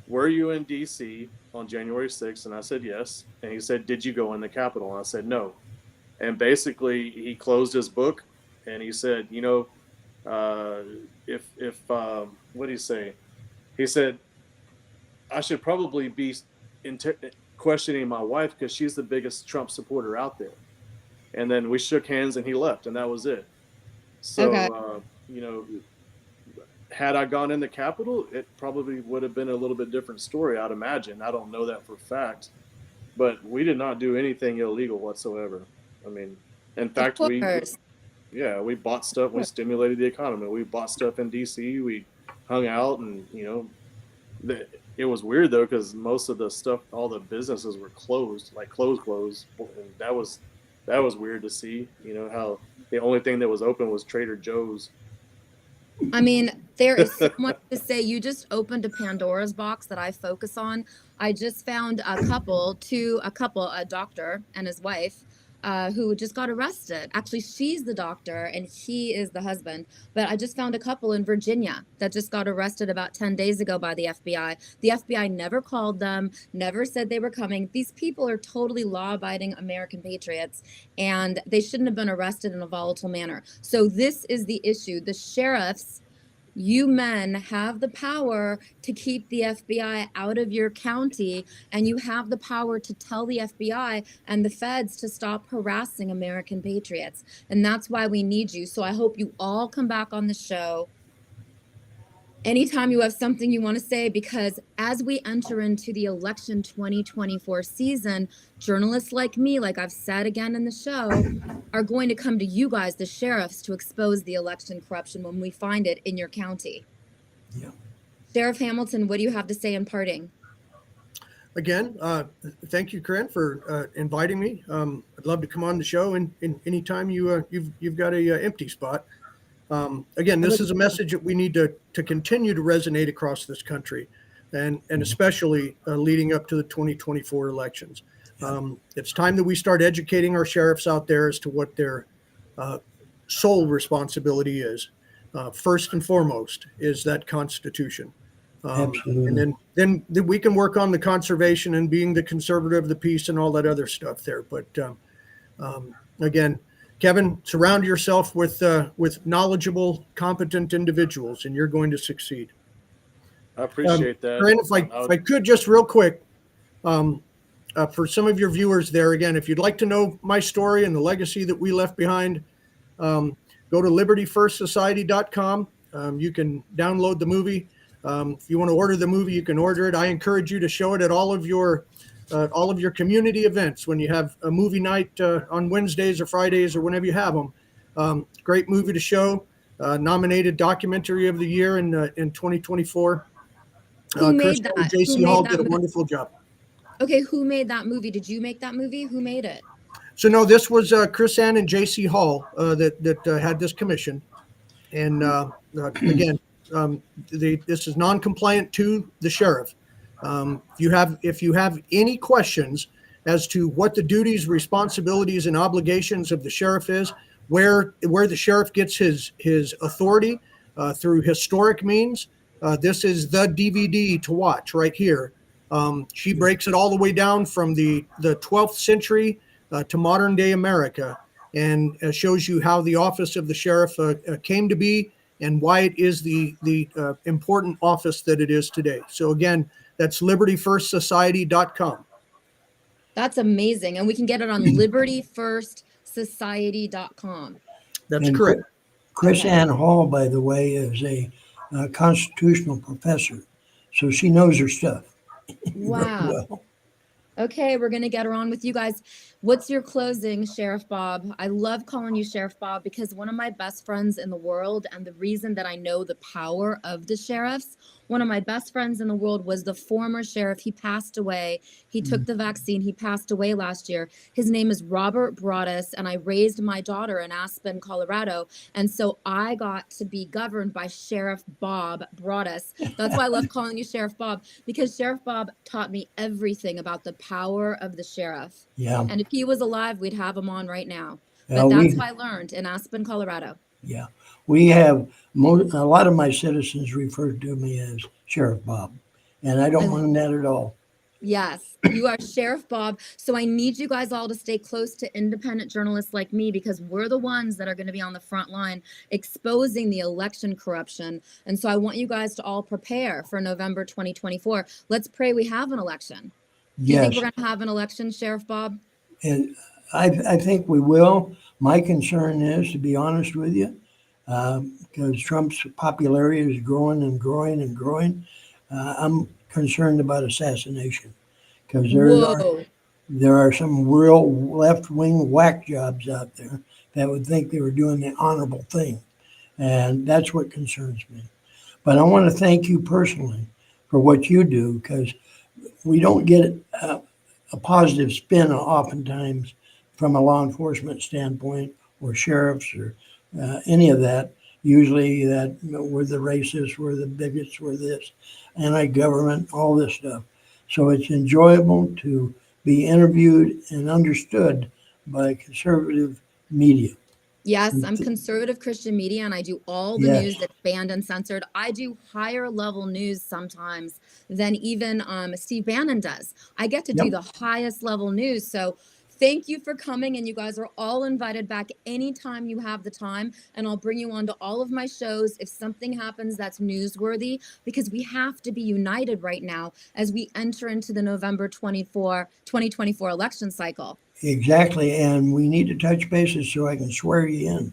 you in DC on January 6th? And I said, yes. And he said, "Did you go in the Capitol?" And I said, "No." And basically he closed his book and he said, what did he say? He said, "I should probably be questioning my wife because she's the biggest Trump supporter out there." And then we shook hands and he left, and that was it. So, Okay. Had I gone in the Capitol, it probably would have been a little bit different story, I'd imagine. I don't know that for a fact, but we did not do anything illegal whatsoever. I mean, in fact, Of course. we bought stuff. We stimulated the economy. We bought stuff in DC. We hung out, and it was weird though because most of the stuff, all the businesses were closed, like closed. And that was weird to see. How the only thing that was open was Trader Joe's. I mean, there is so much to say. You just opened a Pandora's box that I focus on. I just found a doctor and his wife, who just got arrested. Actually, she's the doctor and he is the husband. But I just found a couple in Virginia that just got arrested about 10 days ago by the FBI. The FBI never called them, never said they were coming. These people are totally law-abiding American patriots, and they shouldn't have been arrested in a volatile manner. So this is the issue. The sheriffs, you men have the power to keep the FBI out of your county, and you have the power to tell the FBI and the feds to stop harassing American patriots. And that's why we need you. So I hope you all come back on the show anytime you have something you want to say, because as we enter into the election 2024 season, journalists like me, like I've said again in the show, are going to come to you guys, the sheriffs, to expose the election corruption when we find it in your county. Yeah. Sheriff Hamilton, what do you have to say in parting? again, thank you, Corinne, for inviting me. I'd love to come on the show and anytime you've got a empty spot. Again, this is a message that we need to continue to resonate across this country, and especially leading up to the 2024 elections. It's time that we start educating our sheriffs out there as to what their sole responsibility is. First and foremost is that Constitution. Absolutely. And then we can work on the conservation and being the conservative of the peace and all that other stuff there. But again, Kevin, surround yourself with knowledgeable, competent individuals, and you're going to succeed. I appreciate that. Corinne, if I could just real quick, for some of your viewers there, again, if you'd like to know my story and the legacy that we left behind, go to libertyfirstsociety.com. You can download the movie. If you want to order the movie, you can order it. I encourage you to show it at all of your community events when you have a movie night on Wednesdays or Fridays or whenever you have them. Great movie to show. Nominated documentary of the year in 2024. Who made that? And J.C. Hall did a wonderful job. Okay, who made that movie? Did you make that movie? Who made it? So no, this was Chris Ann and J.C. Hall that had this commission, and again, this is non-compliant to the sheriff. If you have any questions as to what the duties, responsibilities, and obligations of the sheriff is, where the sheriff gets his authority through historic means, this is the DVD to watch right here. She breaks it all the way down from the 12th century to modern day America, and shows you how the office of the sheriff came to be and why it is the important office that it is today. So again, that's libertyfirstsociety.com. That's amazing. And we can get it on libertyfirstsociety.com. That's And correct. Chris Okay. Ann Hall, by the way, is a constitutional professor, so she knows her stuff. Wow. Well, Okay, we're going to get her on with you guys. What's your closing, Sheriff Bob? I love calling you Sheriff Bob because one of my best friends in the world, and the reason that I know the power of the sheriffs, one of my best friends in the world was the former sheriff. He passed away. He took the vaccine. He passed away last year. His name is Robert Broadus, and I raised my daughter in Aspen, Colorado. And so I got to be governed by Sheriff Bob Broadus. That's why I love calling you Sheriff Bob, because Sheriff Bob taught me everything about the power of the sheriff. yeah, And if he was alive, we'd have him on right now. Yeah, But that's we- what I learned in Aspen, Colorado. yeah. We have a lot of my citizens refer to me as Sheriff Bob, and I don't mind that at all. Yes, you are Sheriff Bob. So I need you guys all to stay close to independent journalists like me, because we're the ones that are going to be on the front line exposing the election corruption. And so I want you guys to all prepare for November 2024. Let's pray we have an election. Do you Yes, think we're going to have an election, Sheriff Bob? and I think we will. My concern is, to be honest with you, because Trump's popularity is growing and growing and growing. I'm concerned about assassination, because Whoa. there are some real left-wing whack jobs out there that would think they were doing the honorable thing, and that's what concerns me. But I want to thank you personally for what you do, because we don't get a positive spin oftentimes from a law enforcement standpoint, or sheriffs, or any of that. Usually that we're the racists, we're the bigots, we're this, anti-government, all this stuff. So it's enjoyable to be interviewed and understood by conservative media. Yes, I'm conservative Christian media, and I do all the Yes. news that's banned and censored. I do higher level news sometimes than even Steve Bannon does. I get to do Yep. the highest level news. So thank you for coming, and you guys are all invited back anytime you have the time, and I'll bring you on to all of my shows if something happens that's newsworthy, because we have to be united right now as we enter into the November 2024 election cycle. Exactly, and we need to touch bases so I can swear you in.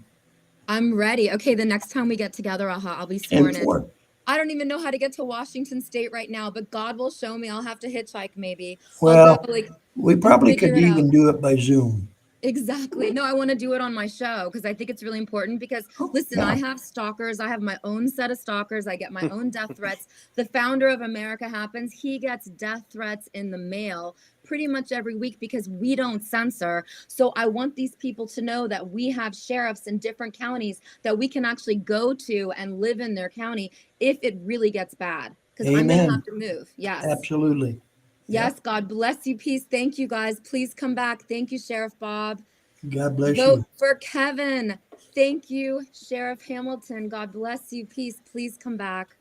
I'm ready. Okay, the next time we get together, I'll be sworn in. 10-4. I don't even know how to get to Washington State right now, but God will show me. I'll have to hitchhike maybe. Well, I'll go, we probably figure could it even out. do it by Zoom. Exactly. No, I want to do it on my show because I think it's really important because listen, I have stalkers. I have my own set of stalkers. I get my own death threats. The founder of America Happens, he gets death threats in the mail pretty much every week because we don't censor. So I want these people to know that we have sheriffs in different counties that we can actually go to and live in their county if it really gets bad. Because I'm going to Amen. have to move. Yes. Absolutely. Yes, God bless you. Peace. Thank you, guys. Please come back. Thank you, Sheriff Bob. God bless Vote you. for Kevin. Thank you, Sheriff Hamilton. God bless you. Peace. Please come back.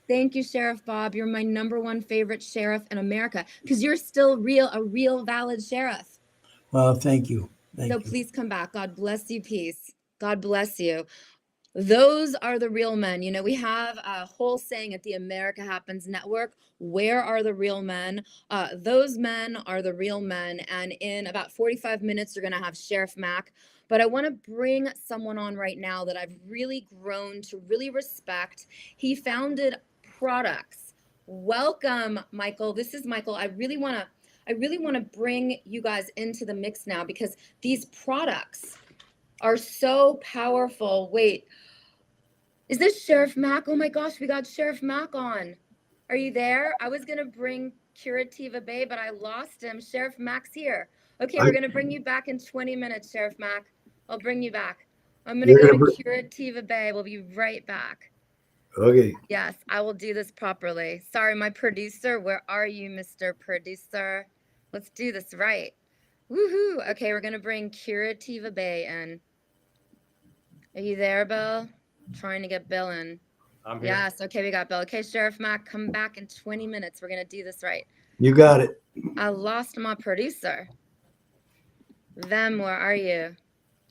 Thank you, Sheriff Bob. You're my #1 favorite sheriff in America because you're still a real valid sheriff. Well, thank you. Thank So you. please come back. God bless you. Peace. God bless you. Those are the real men. You know, we have a whole saying at the America Happens Network, where are the real men? Those men are the real men. And in about 45 minutes, you're going to have Sheriff Mack. But I want to bring someone on right now that I've really grown to really respect. He founded Products. Welcome, Michael. This is Michael. I really want to bring you guys into the mix now because these products are so powerful. Wait, is this Sheriff Mack? Oh my gosh, we got Sheriff Mack on. Are you there? I was gonna bring Curativa Bay, but I lost him. Sheriff Mack's here. Okay, we're gonna bring you back in 20 minutes, Sheriff Mack. I'll bring you back. I'm gonna go to Curativa Bay. We'll be right back. Okay. Yes, I will do this properly. Sorry, my producer. Where are you, Mr. Producer? Let's do this right. Woohoo! Okay, we're gonna bring Curativa Bay in. Are you there, Bill? Trying to get Bill in. I'm here. Yes, okay, we got Bill. Okay, Sheriff Mack, come back in 20 minutes. We're gonna do this right. You got it. I lost my producer. Them, where are you?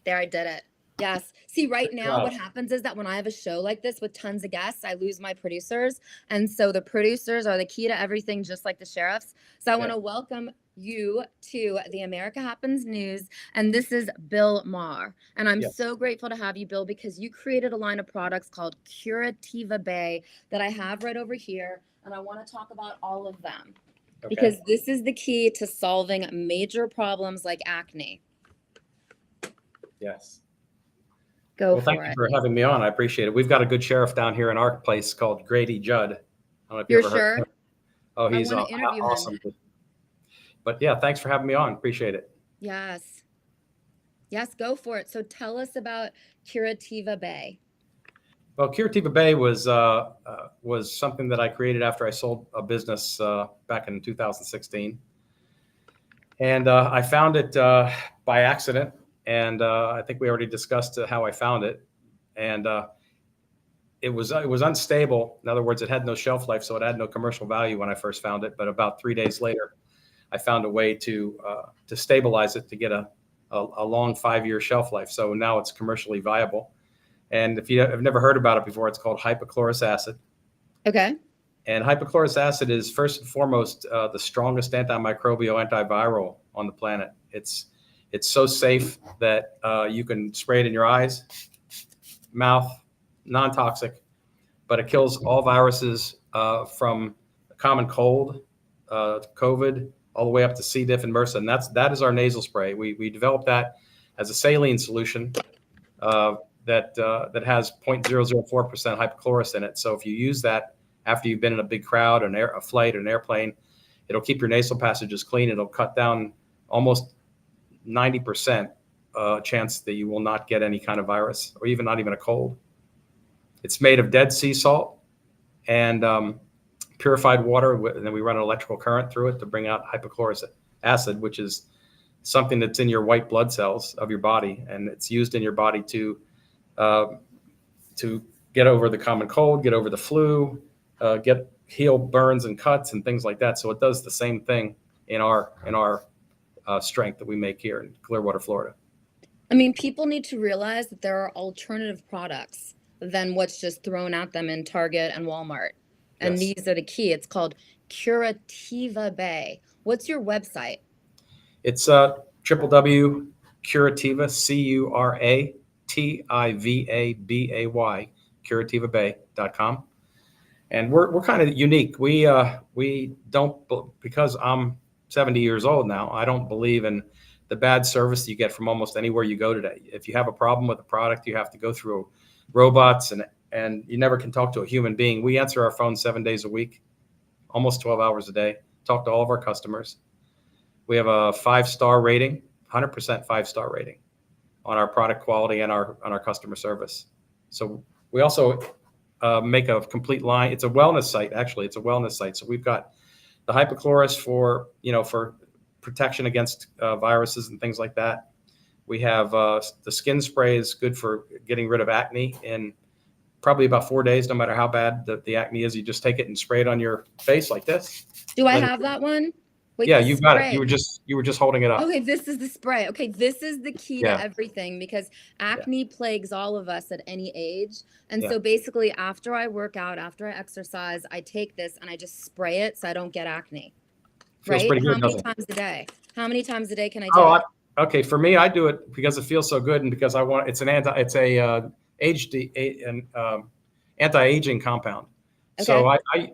There, I did it. Yes. See, right now, what happens is that when I have a show like this with tons of guests, I lose my producers. And so the producers are the key to everything, just like the sheriffs. So I want to welcome you to the America Happens News. And this is Bill Maher. And I'm so grateful to have you, Bill, because you created a line of products called Curativa Bay that I have right over here. And I want to talk about all of them because this is the key to solving major problems like acne. Yes. Go well, for thank it. you for having me on. I appreciate it. We've got a good sheriff down here in our place called Grady Judd. I don't know if You're you ever heard of sure? him. Oh, I he's wanna interview him. awesome. But yeah, thanks for having me on. Appreciate it. Yes. Yes, go for it. So tell us about Curativa Bay. Well, Curativa Bay was something that I created after I sold a business back in 2016. And I found it by accident. And I think we already discussed how I found it. And it was unstable. In other words, it had no shelf life, so it had no commercial value when I first found it. But about 3 days later, I found a way to stabilize it to get a long 5-year shelf life. So now it's commercially viable. And if you have never heard about it before, it's called hypochlorous acid. Okay. And hypochlorous acid is first and foremost the strongest antimicrobial antiviral on the planet. It's so safe that you can spray it in your eyes, mouth, non-toxic, but it kills all viruses from common cold, COVID, all the way up to C. diff and MRSA. And that is our nasal spray. We developed that as a saline solution that has 0.004% hypochlorous in it. So if you use that after you've been in a big crowd, a flight, or an airplane, it'll keep your nasal passages clean. It'll cut down almost 90% chance that you will not get any kind of virus or not even a cold. It's made of Dead Sea salt and purified water, and then we run an electrical current through it to bring out hypochlorous acid, which is something that's in your white blood cells of your body, and it's used in your body to get over the common cold, get over the flu, heal burns and cuts and things like that. So it does the same thing in our strength that we make here in Clearwater, Florida. I mean, people need to realize that there are alternative products than what's just thrown at them in Target and Walmart. And these are the key. It's called Curativa Bay. What's your website? It's www.curativa, CURATIVABAY, curativabay.com. And we're kind of unique. We don't, because I'm 70 years old now, I don't believe in the bad service you get from almost anywhere you go today. If you have a problem with a product, you have to go through robots and you never can talk to a human being. We answer our phone 7 days a week, almost 12 hours a day, talk to all of our customers. We have a 5-star rating, 100% 5-star rating on our product quality and on our customer service. So we also make a complete line. It's a wellness site, actually. It's a wellness site. So we've got the hypochlorous for protection against viruses and things like that. We have the skin spray is good for getting rid of acne in probably about 4 days, no matter how bad the acne is. You just take it and spray it on your face like this. Do I have that one? Wait, Yeah, the you've got it. spray. You were just holding it up. Okay, this is the spray. Okay, this is the key Yeah. to everything because acne plagues all of us at any age. And Yeah. so basically, after I work out, after I exercise, I take this and I just spray it so I don't get acne. Feels Right? pretty good, How many doesn't it? times a day? How many times a day can I do Oh, it? okay. For me, I do it because it feels so good and because I want. It's anti-aging compound. So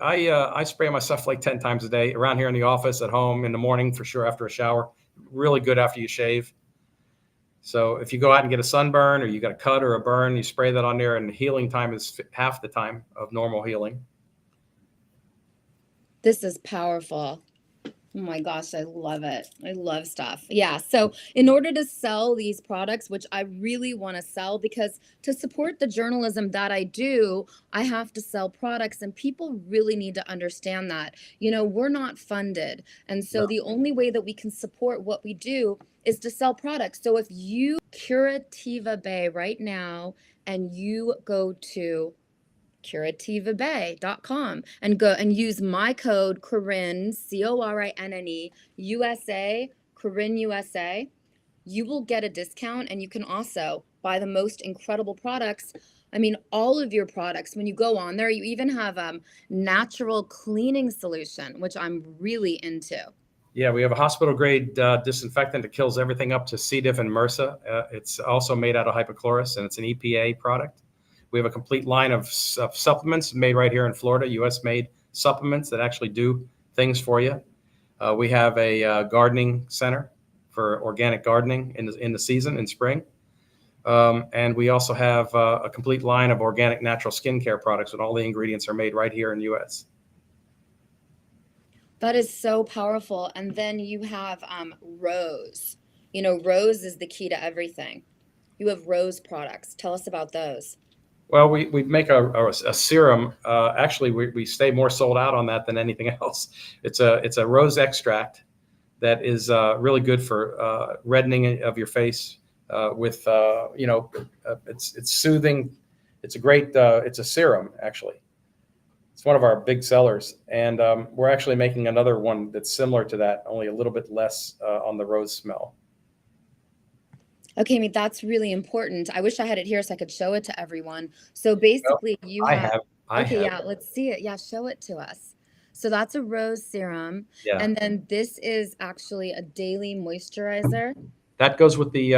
I spray myself like 10 times a day around here in the office, at home, in the morning for sure, after a shower. Really good after you shave. So if you go out and get a sunburn or you got a cut or a burn, you spray that on there, and the healing time is half the time of normal healing. This is powerful. Oh my gosh, I love it. I love stuff. Yeah. So, in order to sell these products, which I really want to sell, because to support the journalism that I do, I have to sell products, and people really need to understand that. We're not funded. And so, No. the only way that we can support what we do is to sell products. So, if you Curativa Bay right now and you go to curativabay.com and go and use my code Corinne, CORINNE USA, Corinne USA, you will get a discount, and you can also buy the most incredible products. I mean, all of your products, when you go on there, you even have natural cleaning solution, which I'm really into. Yeah, we have a hospital grade disinfectant that kills everything up to C. diff and MRSA. It's also made out of hypochlorous, and it's an EPA product. We have a complete line of supplements made right here in Florida, U.S.-made supplements that actually do things for you. We have a gardening center for organic gardening in the season, in spring. And we also have a complete line of organic natural skincare products, and all the ingredients are made right here in the U.S. That is so powerful. And then you have Rose. Rose is the key to everything. You have Rose products. Tell us about those. Well, we make a serum. Actually, we stay more sold out on that than anything else. It's a rose extract that is really good for reddening of your face. It's soothing. It's a great. It's a serum, actually. It's one of our big sellers, and we're actually making another one that's similar to that, only a little bit less on the rose smell. Okay, I mean, that's really important. I wish I had it here so I could show it to everyone. So basically I have. Yeah, let's see it. Yeah, show it to us. So that's a rose serum. Yeah. And then this is actually a daily moisturizer. That goes with the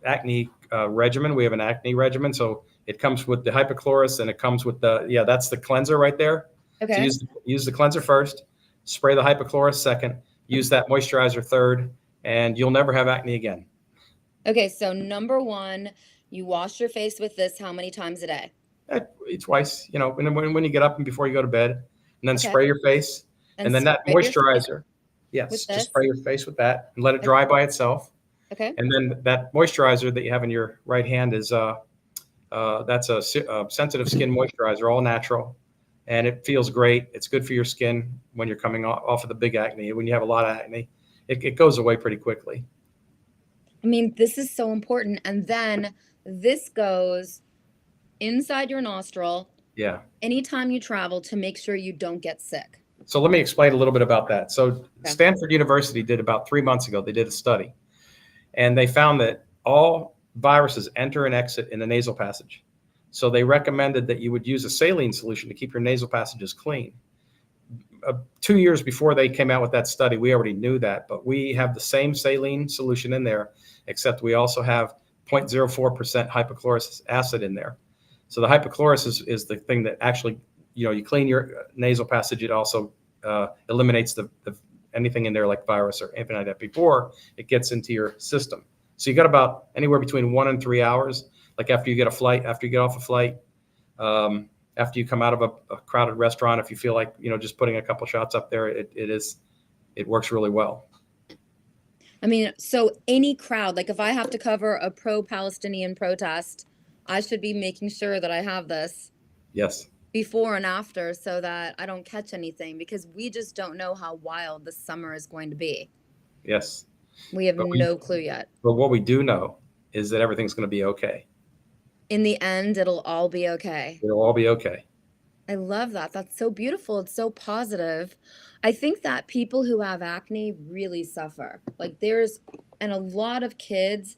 acne regimen. We have an acne regimen. So it comes with the hypochlorous, and it comes with that's the cleanser right there. Okay. So use the cleanser first, spray the hypochlorous second, use that moisturizer third, and you'll never have acne again. Okay, so number one, you wash your face with this how many times a day? Twice, when you get up and before you go to bed, and then spray your face, and then that spray your moisturizer. Yes, with just this? spray your face with that and let it dry by itself. Okay. And then that moisturizer that you have in your right hand is that's a sensitive skin moisturizer, all natural, and it feels great. It's good for your skin when you're coming off of the big acne. When you have a lot of acne, it goes away pretty quickly. I mean, this is so important. And then this goes inside your nostril. Yeah. Anytime you travel, to make sure you don't get sick. So let me explain a little bit about that. So Stanford University did about 3 months ago, they did a study, and they found that all viruses enter and exit in the nasal passage. So they recommended that you would use a saline solution to keep your nasal passages clean. 2 years before they came out with that study, we already knew that, but we have the same saline solution in there, except we also have 0.04% hypochlorous acid in there. So the hypochlorous is the thing that actually, you clean your nasal passage. It also eliminates anything in there like virus or anything like that before it gets into your system. So you got about anywhere between 1 and 3 hours, like after you get off a flight, after you come out of a crowded restaurant, if you feel like, just putting a couple shots up there, it works really well. I mean, so any crowd, like if I have to cover a pro-Palestinian protest, I should be making sure that I have this Yes. before and after so that I don't catch anything, because we just don't know how wild this summer is going to be. Yes. We have But no clue yet. But what we do know is that everything's going to be okay. In the end, it'll all be okay. It'll all be okay. I love that. That's so beautiful. It's so positive. I think that people who have acne really suffer. Like and a lot of kids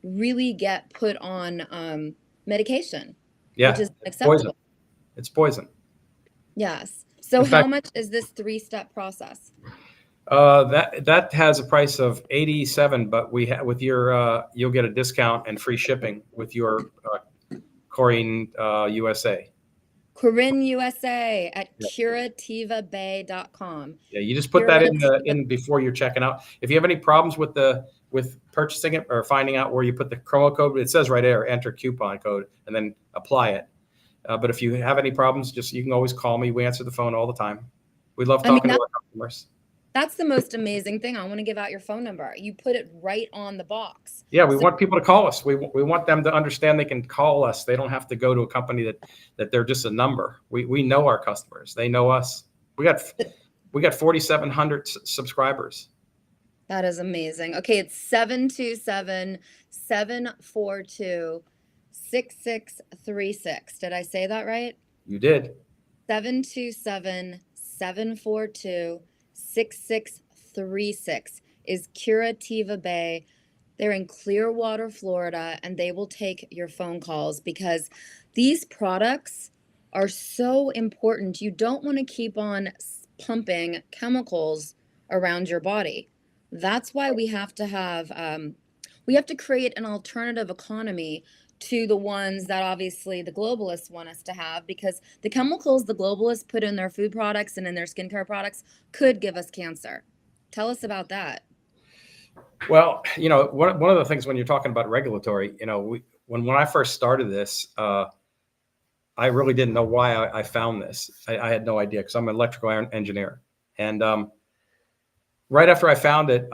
really get put on medication, Yeah. which is It's acceptable. poison. It's poison. Yes. So In how fact- much is this 3-step process? That has a price of $87, but with your you'll get a discount and free shipping with your Corinne USA. Corinne USA at curativabay.com. Yeah, you just put that in before you're checking out. If you have any problems with purchasing it or finding out where you put the promo code, it says right there, enter coupon code and then apply it. But if you have any problems, you can always call me. We answer the phone all the time. We love talking to our customers. That's the most amazing thing. I want to give out your phone number. You put it right on the box. Yeah, we want people to call us. We want them to understand they can call us. They don't have to go to a company that they're just a number. We know our customers. They know us. We got 4,700 subscribers. That is amazing. Okay, it's 727-742-6636. Did I say that right? You did. 727-742-6636 is Curativa Bay. They're in Clearwater, Florida, and they will take your phone calls because these products are so important. You don't want to keep on pumping chemicals around your body. That's why we have to create an alternative economy to the ones that obviously the globalists want us to have, because the chemicals the globalists put in their food products and in their skincare products could give us cancer. Tell us about that. Well, one of the things when you're talking about regulatory, when I first started this, I really didn't know why I found this. I had no idea because I'm an electrical engineer. And right after I found it,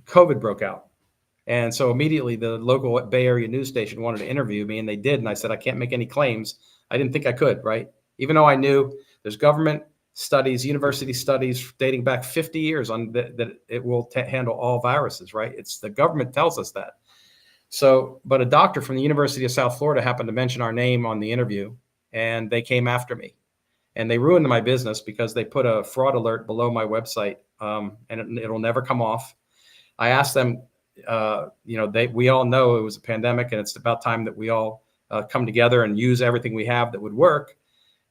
COVID broke out. And so immediately the local Bay Area news station wanted to interview me, and they did. And I said, I can't make any claims. I didn't think I could, right? Even though I knew there's government studies, university studies dating back 50 years on that it will handle all viruses, right? It's the government tells us that. So, but a doctor from the University of South Florida happened to mention our name on the interview, and they came after me. And they ruined my business because they put a fraud alert below my website, and it'll never come off. I asked them, we all know it was a pandemic, and it's about time that we all come together and use everything we have that would work.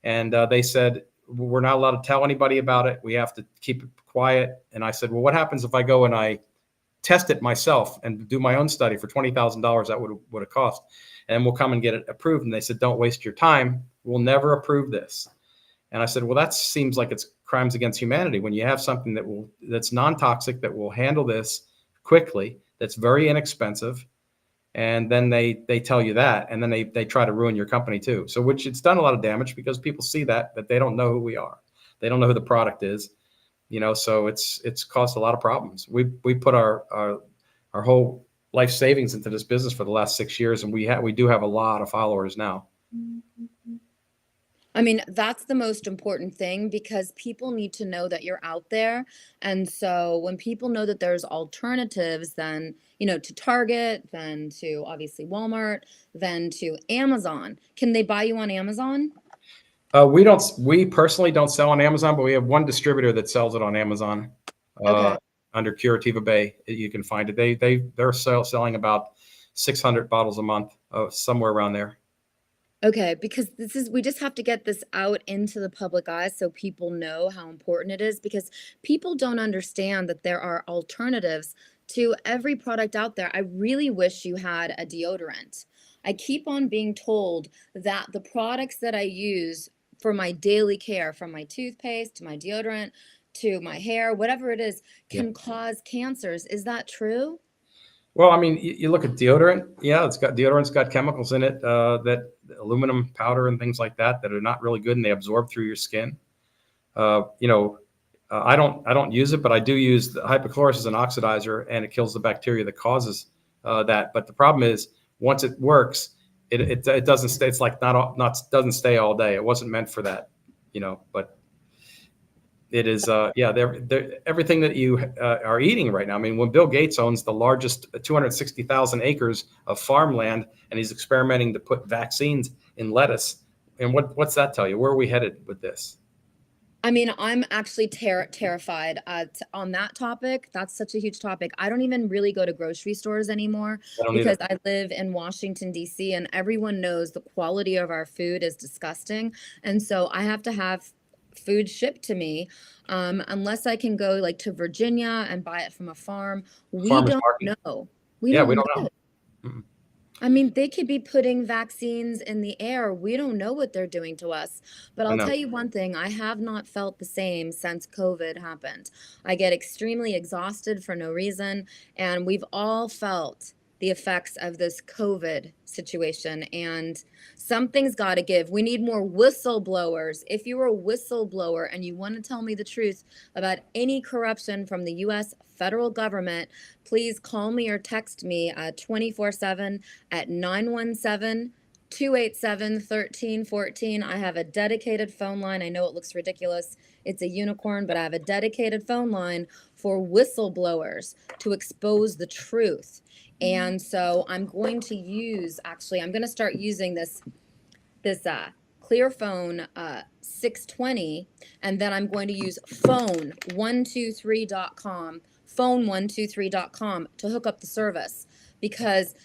And they said, we're not allowed to tell anybody about it. We have to keep it quiet. And I said, well, what happens if I go and I test it myself and do my own study for $20,000? That would have cost, and we'll come and get it approved. And they said, don't waste your time. We'll never approve this. And I said, well, that seems like it's crimes against humanity when you have something that's non-toxic, that will handle this quickly, that's very inexpensive. And then they tell you that, and then they try to ruin your company too. So which it's done a lot of damage because people see that they don't know who we are. They don't know who the product is, so it's caused a lot of problems. We put our whole life savings into this business for the last 6 years, and we do have a lot of followers now. I mean, that's the most important thing, because people need to know that you're out there. And so when people know that there's alternatives, then, to Target, then to obviously Walmart, then to Amazon. Can they buy you on Amazon? We personally don't sell on Amazon, but we have one distributor that sells it on Amazon. Okay. Under Curativa Bay. You can find it. They're selling about 600 bottles a month, somewhere around there. Okay, because we just have to get this out into the public eye so people know how important it is, because people don't understand that there are alternatives to every product out there. I really wish you had a deodorant. I keep on being told that the products that I use for my daily care, from my toothpaste to my deodorant to my hair, whatever it is, can cause cancers. Is that true? Well, I mean, you look at deodorant. Yeah, deodorant's got chemicals in it, that aluminum powder and things like that are not really good, and they absorb through your skin. I don't use it, but I do use the hypochlorous as an oxidizer, and it kills the bacteria that causes that. But the problem is, once it works, it doesn't stay. It's like not doesn't stay all day. It wasn't meant for that, But it is, everything that you are eating right now. I mean, when Bill Gates owns the largest 260,000 acres of farmland, and he's experimenting to put vaccines in lettuce, and what's that tell you? Where are we headed with this? I mean, I'm actually terrified on that topic. That's such a huge topic. I don't even really go to grocery stores anymore I don't because either. I live in Washington, D.C., and everyone knows the quality of our food is disgusting. And so I have to have food shipped to me, unless I can go like to Virginia and buy it from a farm. We Farmers don't market. know. We Yeah, we don't don't know. know. Mm-mm. I mean, they could be putting vaccines in the air. We don't know what they're doing to us. But I I'll know. tell you one thing, I have not felt the same since COVID happened. I get extremely exhausted for no reason, and we've all felt the effects of this COVID situation, and something's got to give. We need more whistleblowers. If you're a whistleblower and you want to tell me the truth about any corruption from the US federal government, please call me or text me 24/7 at 917-287-1314. I have a dedicated phone line. I know it looks ridiculous. It's a unicorn, but I have a dedicated phone line for whistleblowers to expose the truth. And so I'm going to start using this clear phone 620, and then I'm going to use phone123.com, phone123.com to hook up the service, because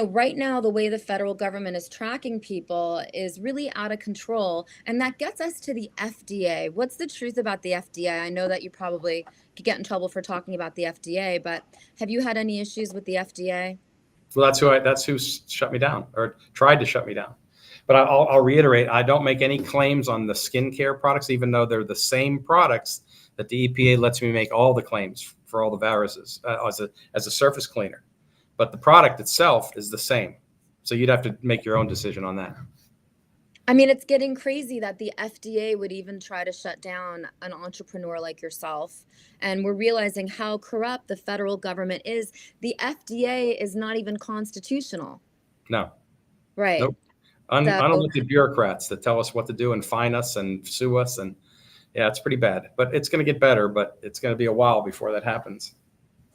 right now, the way the federal government is tracking people is really out of control. And that gets us to the FDA. What's the truth about the FDA? I know that you probably could get in trouble for talking about the FDA, but have you had any issues with the FDA? Well, that's who shut me down or tried to shut me down. But I'll reiterate, I don't make any claims on the skincare products, even though they're the same products that the EPA lets me make all the claims for all the viruses as a surface cleaner. But the product itself is the same. So you'd have to make your own decision on that. I mean, it's getting crazy that the FDA would even try to shut down an entrepreneur like yourself. And we're realizing how corrupt the federal government is. The FDA is not even constitutional. No. Right. Nope. So, Unelected bureaucrats that tell us what to do and fine us and sue us. And yeah, it's pretty bad. But it's going to get better, but it's going to be a while before that happens.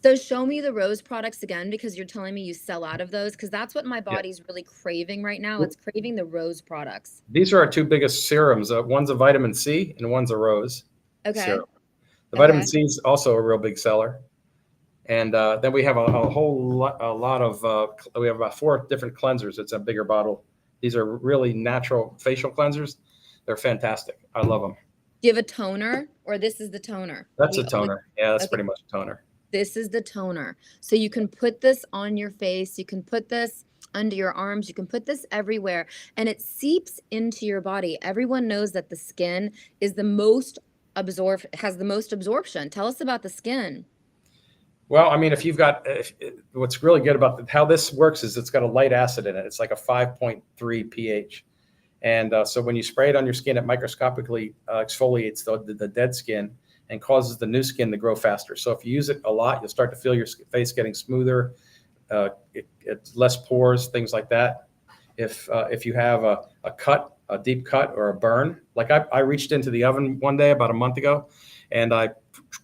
so show me the Rose products again, because you're telling me you sell out of those, because that's what my body's really craving right now. It's craving the Rose products. These are our two biggest serums. One's a vitamin C and one's a Rose serum. The vitamin C is also a real big seller. And then we have a lot of, we have about 4 different cleansers. It's a bigger bottle. These are really natural facial cleansers. They're fantastic. I love them. Do you have a toner, or this is the toner? That's a toner. Yeah, that's pretty much a toner. This is the toner. So you can put this on your face. You can put this under your arms. You can put this everywhere, and it seeps into your body. Everyone knows that the skin is has the most absorption. Tell us about the skin. Well, I mean, what's really good about how this works is it's got a light acid in it. It's like a 5.3 pH. And so when you spray it on your skin, it microscopically exfoliates the dead skin and causes the new skin to grow faster. So if you use it a lot, you'll start to feel your face getting smoother, it's less pores, things like that. If you have a deep cut or a burn, like I reached into the oven one day about a month ago, and I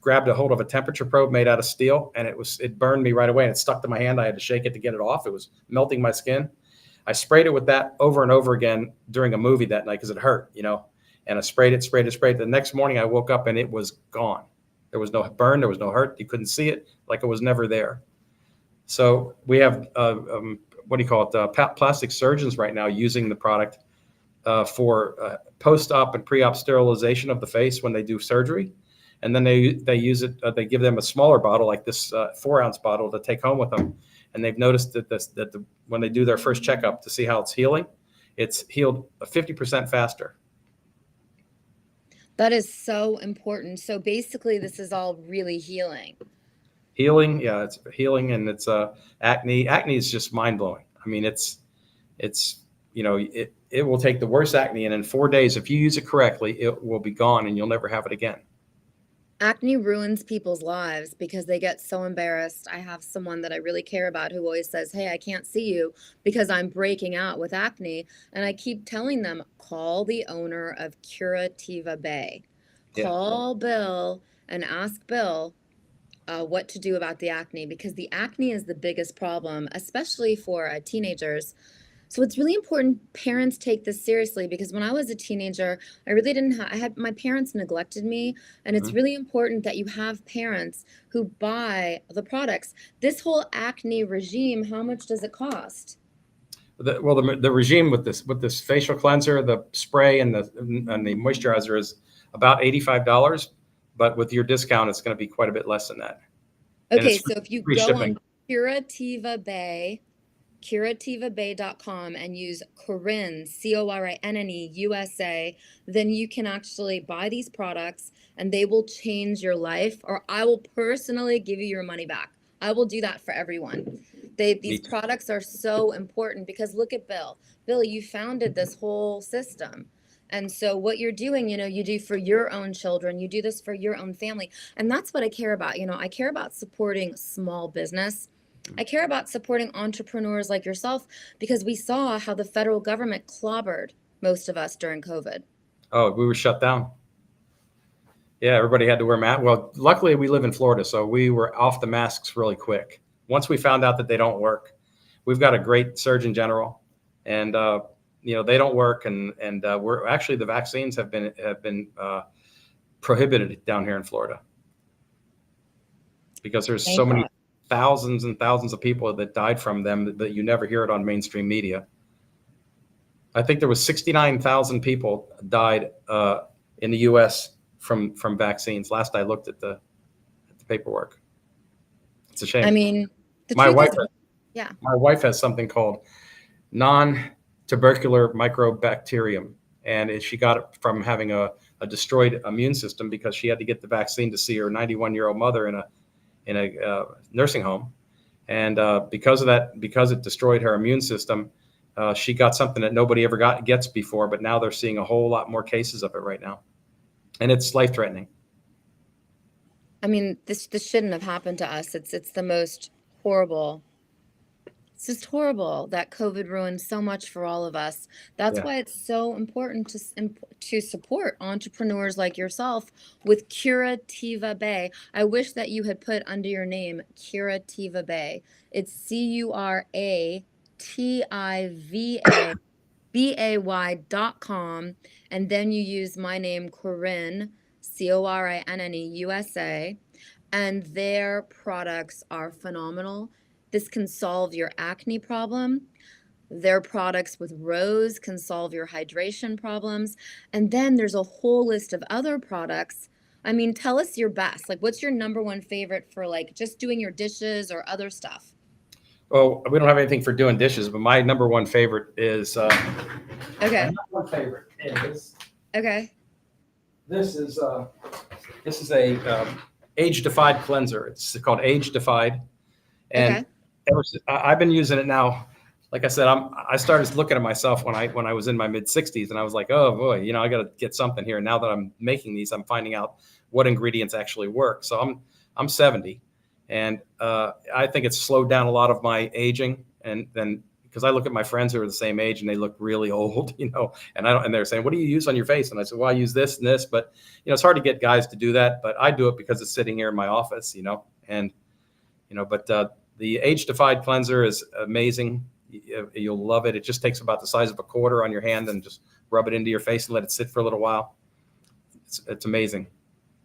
grabbed a hold of a temperature probe made out of steel, and it burned me right away, and it stuck to my hand. I had to shake it to get it off. It was melting my skin. I sprayed it with that over and over again during a movie that night because it hurt, and I sprayed it. The next morning I woke up and it was gone. There was no burn. There was no hurt. You couldn't see it, like it was never there. So we have, plastic surgeons right now using the product for post-op and pre-op sterilization of the face when they do surgery. And then they use it, they give them a smaller bottle like this 4-ounce bottle to take home with them. And they've noticed that when they do their first checkup to see how it's healing, it's healed 50% faster. That is so important. So basically, this is all really healing. Healing, yeah, it's healing, and it's acne. Acne is just mind blowing. I mean, it's it will take the worst acne, and in 4 days, if you use it correctly, it will be gone, and you'll never have it again. Acne ruins people's lives because they get so embarrassed. I have someone that I really care about who always says, "Hey, I can't see you because I'm breaking out with acne." And I keep telling them, call the owner of Curativa Bay. Yeah. Call Bill and ask Bill what to do about the acne, because the acne is the biggest problem, especially for teenagers. So it's really important parents take this seriously, because when I was a teenager, I really didn't have, I had, my parents neglected me. And it's Mhm. really important that you have parents who buy the products. This whole acne regime, how much does it cost? The regime with this facial cleanser, the spray, and the moisturizer is about $85, but with your discount, it's going to be quite a bit less than that. And Okay, it's so if you free go shipping. on Curativa Bay, curativabay.com, and use Corinne, Corinne USA, then you can actually buy these products and they will change your life, or I will personally give you your money back. I will do that for everyone. These Neat. products are so important, because look at Bill. Bill, you founded this whole system. And so what you're doing, you do for your own children, you do this for your own family. And that's what I care about. I care about supporting small business. I care about supporting entrepreneurs like yourself, because we saw how the federal government clobbered most of us during COVID. Oh, we were shut down. Yeah, everybody had to wear masks. Well, luckily we live in Florida, so we were off the masks really quick. Once we found out that they don't work, we've got a great Surgeon General, and they don't work, and we're actually, the vaccines have been prohibited down here in Florida, because there's so Thank many God. thousands and thousands of people that died from them that you never hear it on mainstream media. I think there was 69,000 people died in the U.S. from vaccines. Last I looked at the paperwork. It's a shame. I mean, the My truth wife, is, yeah. my wife has something called non-tubercular microbacterium, and she got it from having a destroyed immune system, because she had to get the vaccine to see her 91-year-old mother in a nursing home, and because of that, because it destroyed her immune system, she got something that nobody ever gets before. But now they're seeing a whole lot more cases of it right now, and it's life-threatening. I mean, this shouldn't have happened to us. It's the most horrible. It's just horrible that COVID ruined so much for all of us. That's Yeah. why it's so important to support entrepreneurs like yourself with Curativa Bay. I wish that you had put under your name Curativa Bay. It's Curativabay.com, and then you use my name, Corinne, Corinne USA, and their products are phenomenal. This can solve your acne problem. Their products with rose can solve your hydration problems. And then there's a whole list of other products. I mean, tell us your best. Like, what's your number one favorite for like just doing your dishes or other stuff? Well, we don't have anything for doing dishes, but my number one favorite is Okay. my number one favorite is Okay. this is a age-defied cleanser. It's called Age-Defied, and Okay. I've been using it now. Like I said, I started looking at myself when I was in my mid-60s, and I was like, oh boy, I got to get something here. Now that I'm making these, I'm finding out what ingredients actually work. So I'm 70, and I think it's slowed down a lot of my aging. And then, because I look at my friends who are the same age and they look really old, and they're saying, what do you use on your face? And I said, well, I use this and this, but it's hard to get guys to do that. But I do it because it's sitting here in my office, and but the Age-Defied cleanser is amazing. You'll love it. It just takes about the size of a quarter on your hand, and just rub it into your face and let it sit for a little while. It's amazing.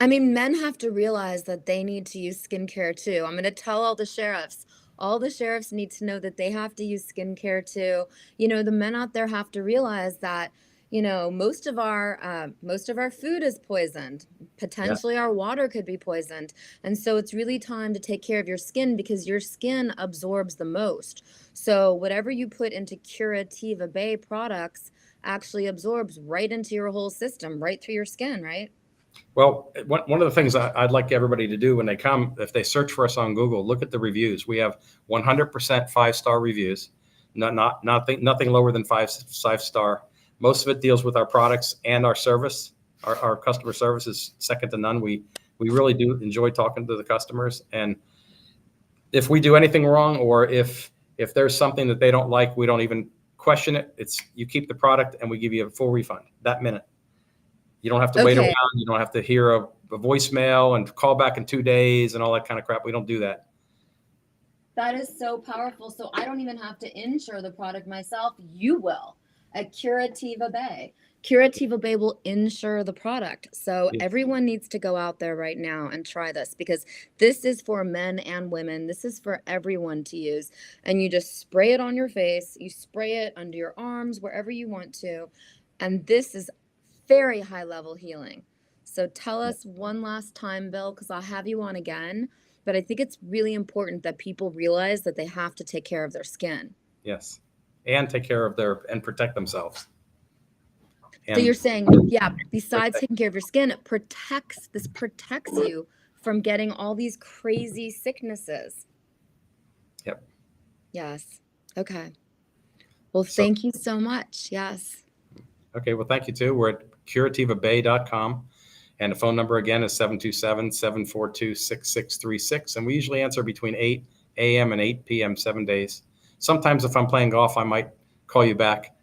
I mean, men have to realize that they need to use skincare too. I'm going to tell all the sheriffs. All the sheriffs need to know that they have to use skincare too. The men out there have to realize that, most of our food is poisoned. Potentially our water could be poisoned. And so it's really time to take care of your skin, because your skin absorbs the most. So whatever you put into Curativa Bay products actually absorbs right into your whole system, right through your skin, right? Well, one of the things I'd like everybody to do when they come, if they search for us on Google, look at the reviews. We have 100% 5-star reviews, nothing lower than five star. Most of it deals with our products and our service. Our customer service is second to none. We really do enjoy talking to the customers. And if we do anything wrong, or if there's something that they don't like, we don't even question it. It's, you keep the product and we give you a full refund that minute. You don't have to wait Okay. around. You don't have to hear a voicemail and call back in 2 days and all that kind of crap. We don't do that. That is so powerful. So I don't even have to insure the product myself. You will at Curativa Bay. Curativa Bay will insure the product. So Yeah. everyone needs to go out there right now and try this, because this is for men and women. This is for everyone to use. And you just spray it on your face. You spray it under your arms, wherever you want to. And this is very high level healing. So tell us one last time, Bill, because I'll have you on again. But I think it's really important that people realize that they have to take care of their skin. Yes. And take care of and protect themselves. So And you're saying, yeah, besides taking care of your skin, this protects you from getting all these crazy sicknesses. Yep. Yes. Okay. Well, So- thank you so much. Yes. Okay. Well, thank you too. We're at curativabay.com. And the phone number again is 727-742-6636. And we usually answer between 8 a.m. and 8 p.m. 7 days. Sometimes if I'm playing golf, I might call you back,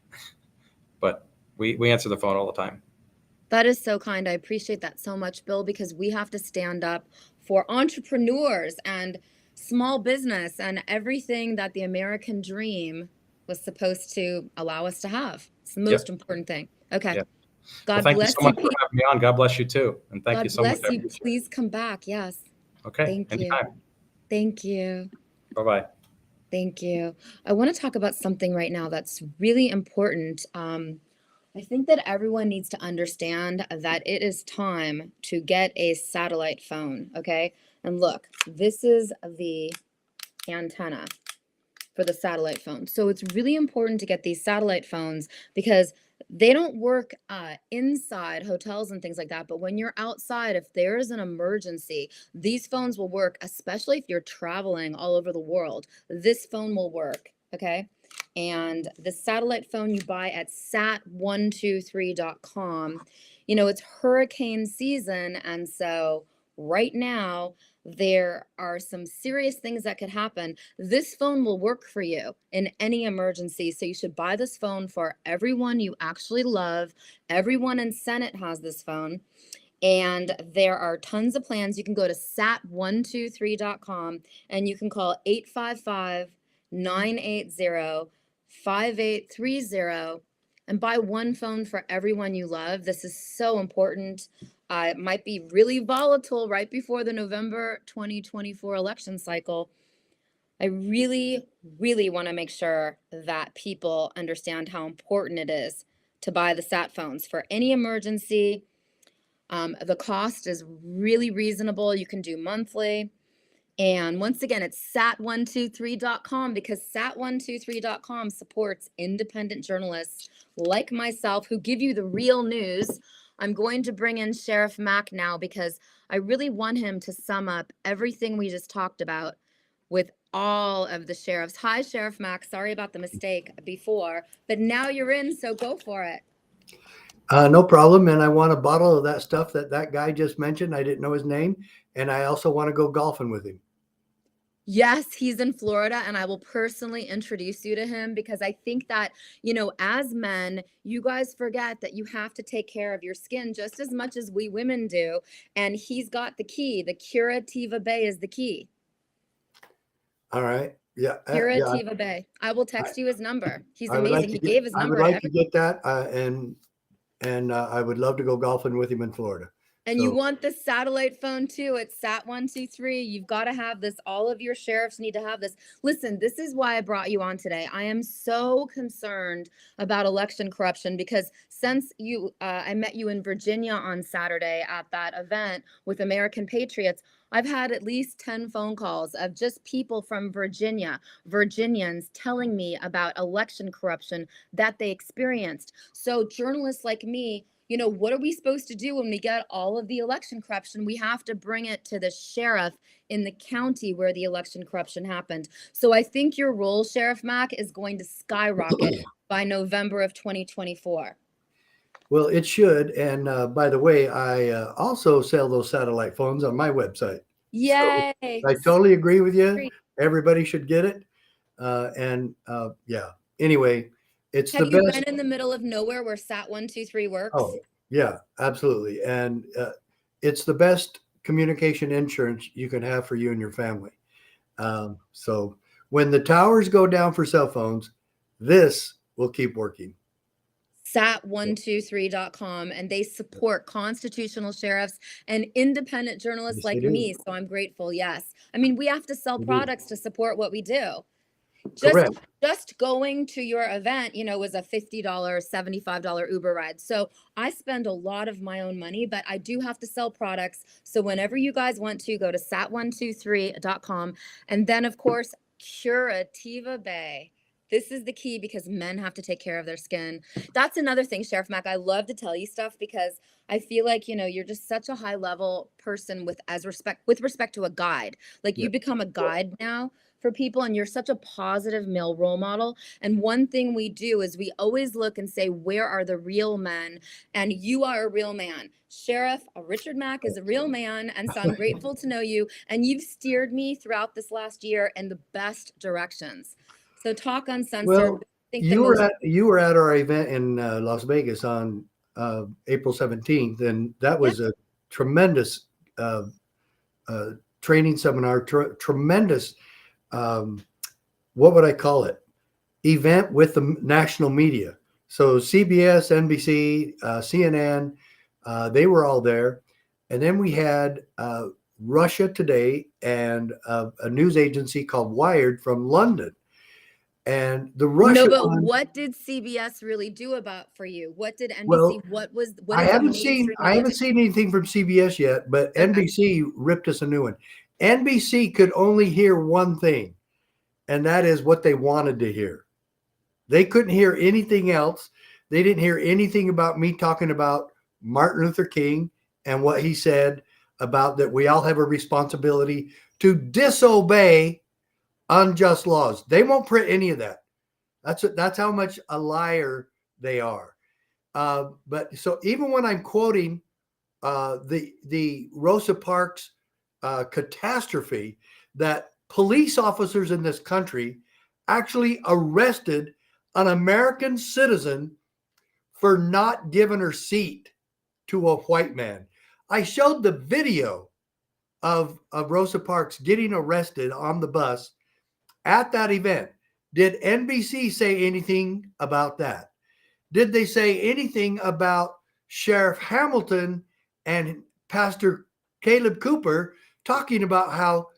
but we answer the phone all the time. That is so kind. I appreciate that so much, Bill, because we have to stand up for entrepreneurs and small business and everything that the American dream was supposed to allow us to have. It's the most important thing. Okay. Yep. God Well, thank bless you so much you. for having me on. God bless you too. And thank you so much. God bless you. Please come back. Yes. Okay. Thank you. Anytime. Thank you. Bye-bye. Thank you. I want to talk about something right now that's really important. I think that everyone needs to understand that it is time to get a satellite phone. Okay. And look, this is the antenna for the satellite phone. So it's really important to get these satellite phones because they don't work inside hotels and things like that. But when you're outside, if there is an emergency, these phones will work, especially if you're traveling all over the world. This phone will work. Okay. And the satellite phone you buy at sat123.com, it's hurricane season. And so right now, there are some serious things that could happen. This phone will work for you in any emergency. So you should buy this phone for everyone you actually love. Everyone in Senate has this phone. And there are tons of plans. You can go to sat123.com and you can call 855-980-5830 and buy one phone for everyone you love. This is so important. It might be really volatile right before the November 2024 election cycle. I really, really want to make sure that people understand how important it is to buy the sat phones for any emergency. The cost is really reasonable. You can do monthly. And once again, it's sat123.com because sat123.com supports independent journalists like myself who give you the real news. I'm going to bring in Sheriff Mack now because I really want him to sum up everything we just talked about with all of the sheriffs. Hi, Sheriff Mack. Sorry about the mistake before, but now you're in, so go for it. No problem. And I want a bottle of that stuff that guy just mentioned. I didn't know his name. And I also want to go golfing with him. Yes, he's in Florida, and I will personally introduce you to him because I think that, as men, you guys forget that you have to take care of your skin just as much as we women do. And he's got the key. The Curativa Bay is the key. All right. Yeah. Curativa Bay. I will text you his number. He's I would amazing. He gave his I number would to like to get that. And I would love to go golfing with him in Florida. And you want the satellite phone too. It's Sat123. You've got to have this. All of your sheriffs need to have this. Listen, this is why I brought you on today. I am so concerned about election corruption because since I met you in Virginia on Saturday at that event with American Patriots, I've had at least 10 phone calls of just people from Virginians telling me about election corruption that they experienced. So journalists like me, you know, what are we supposed to do when we get all of the election corruption? We have to bring it to the sheriff in the county where the election corruption happened. So I think your role, Sheriff Mack, is going to skyrocket by November of 2024. Well, it should. And by the way, I also sell those satellite phones on my website. Yay. I totally agree with you. Great. Everybody should get it. Yeah. Anyway, it's Have the you best. been in the middle of nowhere where SAT 123 works? Oh, yeah, absolutely. And it's the best communication insurance you can have for you and your family. So when the towers go down for cell phones, this will keep working. sat123.com, and they support constitutional sheriffs and independent journalists Yes, like they do. me. So I'm grateful. Yes. I mean, we have to sell They do. products to support what we do. Correct. Just going to your event, you know, was a $50, $75 Uber ride. So I spend a lot of my own money, but I do have to sell products. So whenever you guys want to, go to sat123.com. And then, of course, Curativa Bay. This is the key because men have to take care of their skin. That's another thing, Sheriff Mack. I love to tell you stuff because I feel like, you know, you're just such a high level person with respect to a guide. Like you become a guide now for people, and you're such a positive male role model. And one thing we do is we always look and say, where are the real men? And you are a real man. Sheriff Richard Mack is a real man, and so I'm grateful to know you. And you've steered me throughout this last year in the best directions. So talk Uncensored. Well, I think you were at our event in Las Vegas on April 17th, and that was a tremendous training seminar, tremendous, what would I call it, event with the national media. So CBS, NBC, CNN, they were all there. And then we had Russia Today and a news agency called Wired from London. And the Russian No, but one, what did CBS really do about for you? What did NBC? Well, what I is a haven't seen mainstream anything from CBS yet, but Okay. NBC ripped us a new one. NBC could only hear one thing, and that is what they wanted to hear. They couldn't hear anything else. They didn't hear anything about me talking about Martin Luther King and what he said about that we all have a responsibility to disobey unjust laws. They won't print any of that. That's how much a liar they are. But so even when I'm quoting the Rosa Parks catastrophe, that police officers in this country actually arrested an American citizen for not giving her seat to a white man. I showed the video of Rosa Parks getting arrested on the bus at that event. Did NBC say anything about that? Did they say anything about Sheriff Hamilton and Pastor Caleb Cooper talking about how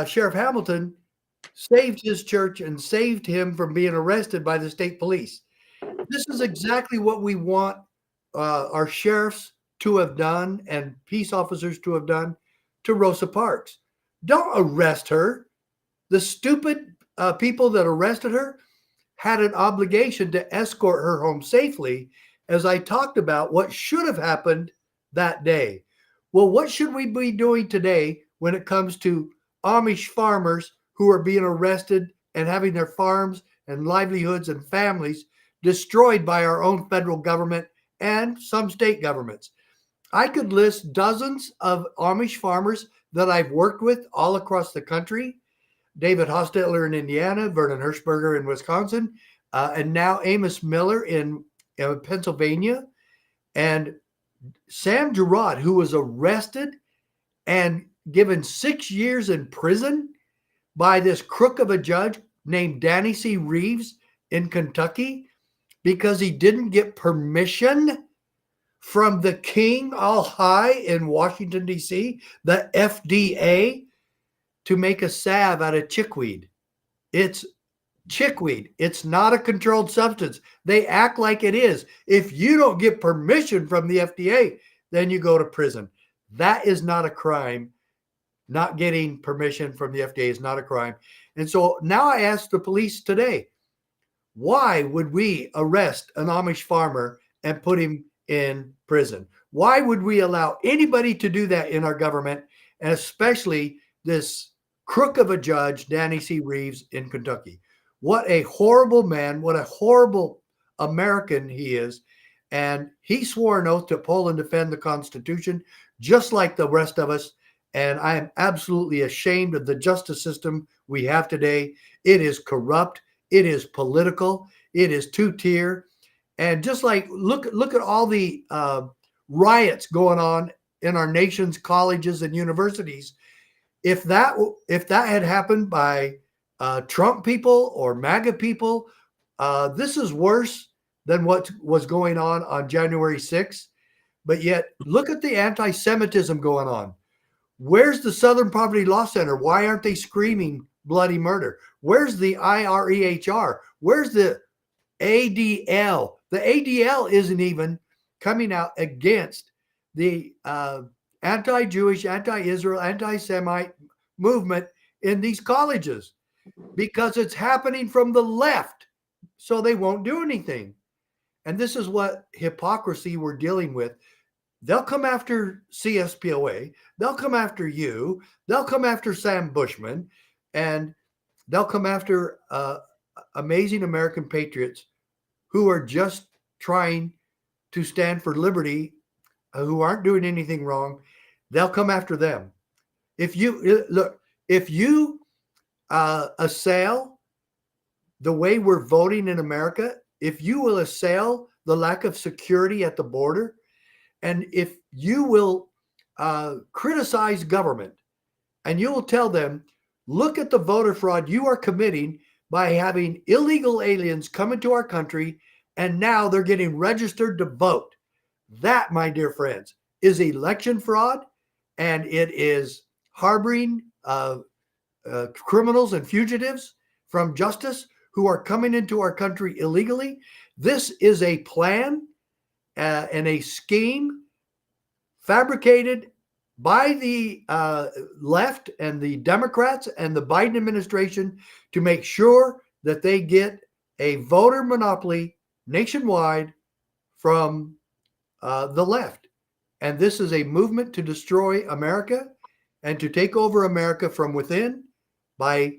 Sheriff Hamilton saved his church and saved him from being arrested by the state police? This is exactly what we want our sheriffs to have done and peace officers to have done to Rosa Parks. Don't arrest her. The stupid people that arrested her had an obligation to escort her home safely, as I talked about what should have happened that day. Well, what should we be doing today when it comes to Amish farmers who are being arrested and having their farms and livelihoods and families destroyed by our own federal government and some state governments? I could list dozens of Amish farmers that I've worked with all across the country. David Hostetler in Indiana, Vernon Hirschberger in Wisconsin, and now Amos Miller in Pennsylvania, and Sam Gerard, who was arrested and given 6 years in prison by this crook of a judge named Danny C. Reeves in Kentucky because he didn't get permission from the king all high in Washington, D.C., the FDA, to make a salve out of chickweed. It's chickweed. It's not a controlled substance. They act like it is. If you don't get permission from the FDA, then you go to prison. That is not a crime. Not getting permission from the FDA is not a crime. And so now I ask the police today, why would we arrest an Amish farmer and put him in prison. Why would we allow anybody to do that in our government, and especially this crook of a judge, Danny C. Reeves in Kentucky? What a horrible man, what a horrible American he is. And he swore an oath to uphold and defend the Constitution, just like the rest of us. And I am absolutely ashamed of the justice system we have today. It is corrupt. It is political. It is two-tier. And just like, look at all the riots going on in our nation's colleges and universities. If that had happened by Trump people or MAGA people, this is worse than what was going on January 6th. But yet, look at the anti-Semitism going on. Where's the Southern Poverty Law Center? Why aren't they screaming bloody murder? Where's the IREHR? Where's the ADL? The ADL isn't even coming out against the anti-Jewish, anti-Israel, anti-Semite movement in these colleges, because it's happening from the left. So they won't do anything. And this is what hypocrisy we're dealing with. They'll come after CSPOA. They'll come after you. They'll come after Sam Bushman. And they'll come after amazing American patriots who are just trying to stand for liberty, who aren't doing anything wrong. They'll come after them. If you assail the way we're voting in America, if you will assail the lack of security at the border, and if you will criticize government, and you will tell them, look at the voter fraud you are committing by having illegal aliens come into our country, and now they're getting registered to vote. That, my dear friends, is election fraud, and it is harboring criminals and fugitives from justice who are coming into our country illegally. This is a plan and a scheme fabricated by the left and the Democrats and the Biden administration to make sure that they get a voter monopoly nationwide from the left. And this is a movement to destroy America and to take over America from within by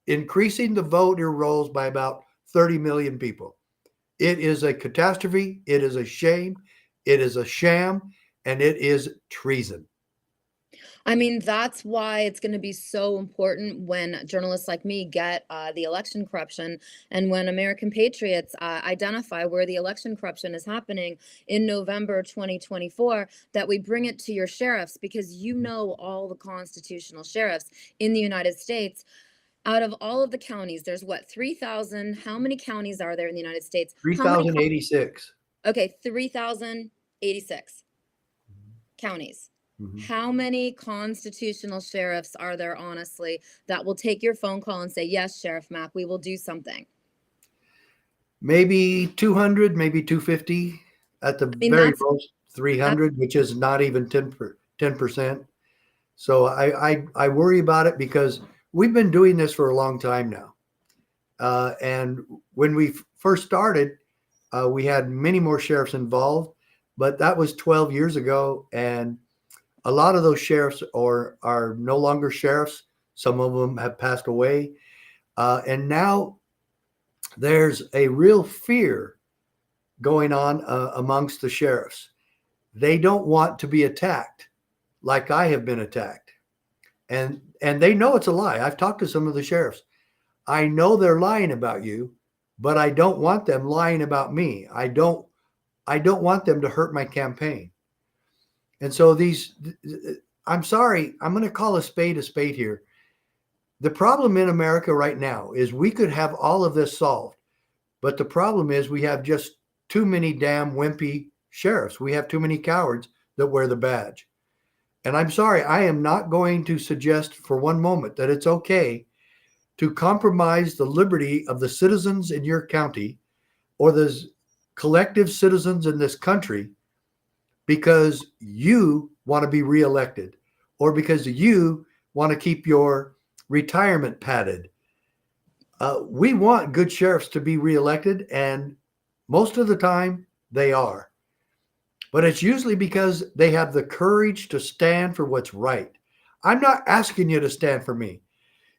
increasing the voter rolls by about 30 million people. It is a catastrophe. It is a shame. It is a sham, and it is treason. I mean, that's why it's going to be so important when journalists like me get the election corruption, and when American patriots identify where the election corruption is happening in November 2024, that we bring it to your sheriffs, because you know all the constitutional sheriffs in the United States. Out of all of the counties, there's what, 3,000? How many counties are there in the United States? 3,086. Okay, 3,086 counties. Mm-hmm. How many constitutional sheriffs are there, honestly, that will take your phone call and say, yes, Sheriff Mack, we will do something? Maybe 200, maybe 250, at the very most 300, which is not even 10%. So I worry about it, because we've been doing this for a long time now. And when we first started, we had many more sheriffs involved, but that was 12 years ago. And a lot of those sheriffs are no longer sheriffs. Some of them have passed away. And now there's a real fear going on amongst the sheriffs. They don't want to be attacked like I have been attacked. And they know it's a lie. I've talked to some of the sheriffs. I know they're lying about you, but I don't want them lying about me. I don't want them to hurt my campaign. And so I'm sorry, I'm going to call a spade here. The problem in America right now is we could have all of this solved, but the problem is we have just too many damn wimpy sheriffs. We have too many cowards that wear the badge. And I'm sorry, I am not going to suggest for one moment that it's okay to compromise the liberty of the citizens in your county or the collective citizens in this country because you want to be reelected or because you want to keep your retirement padded. We want good sheriffs to be reelected, and most of the time they are. but it's usually because they have the courage to stand for what's right. I'm not asking you to stand for me.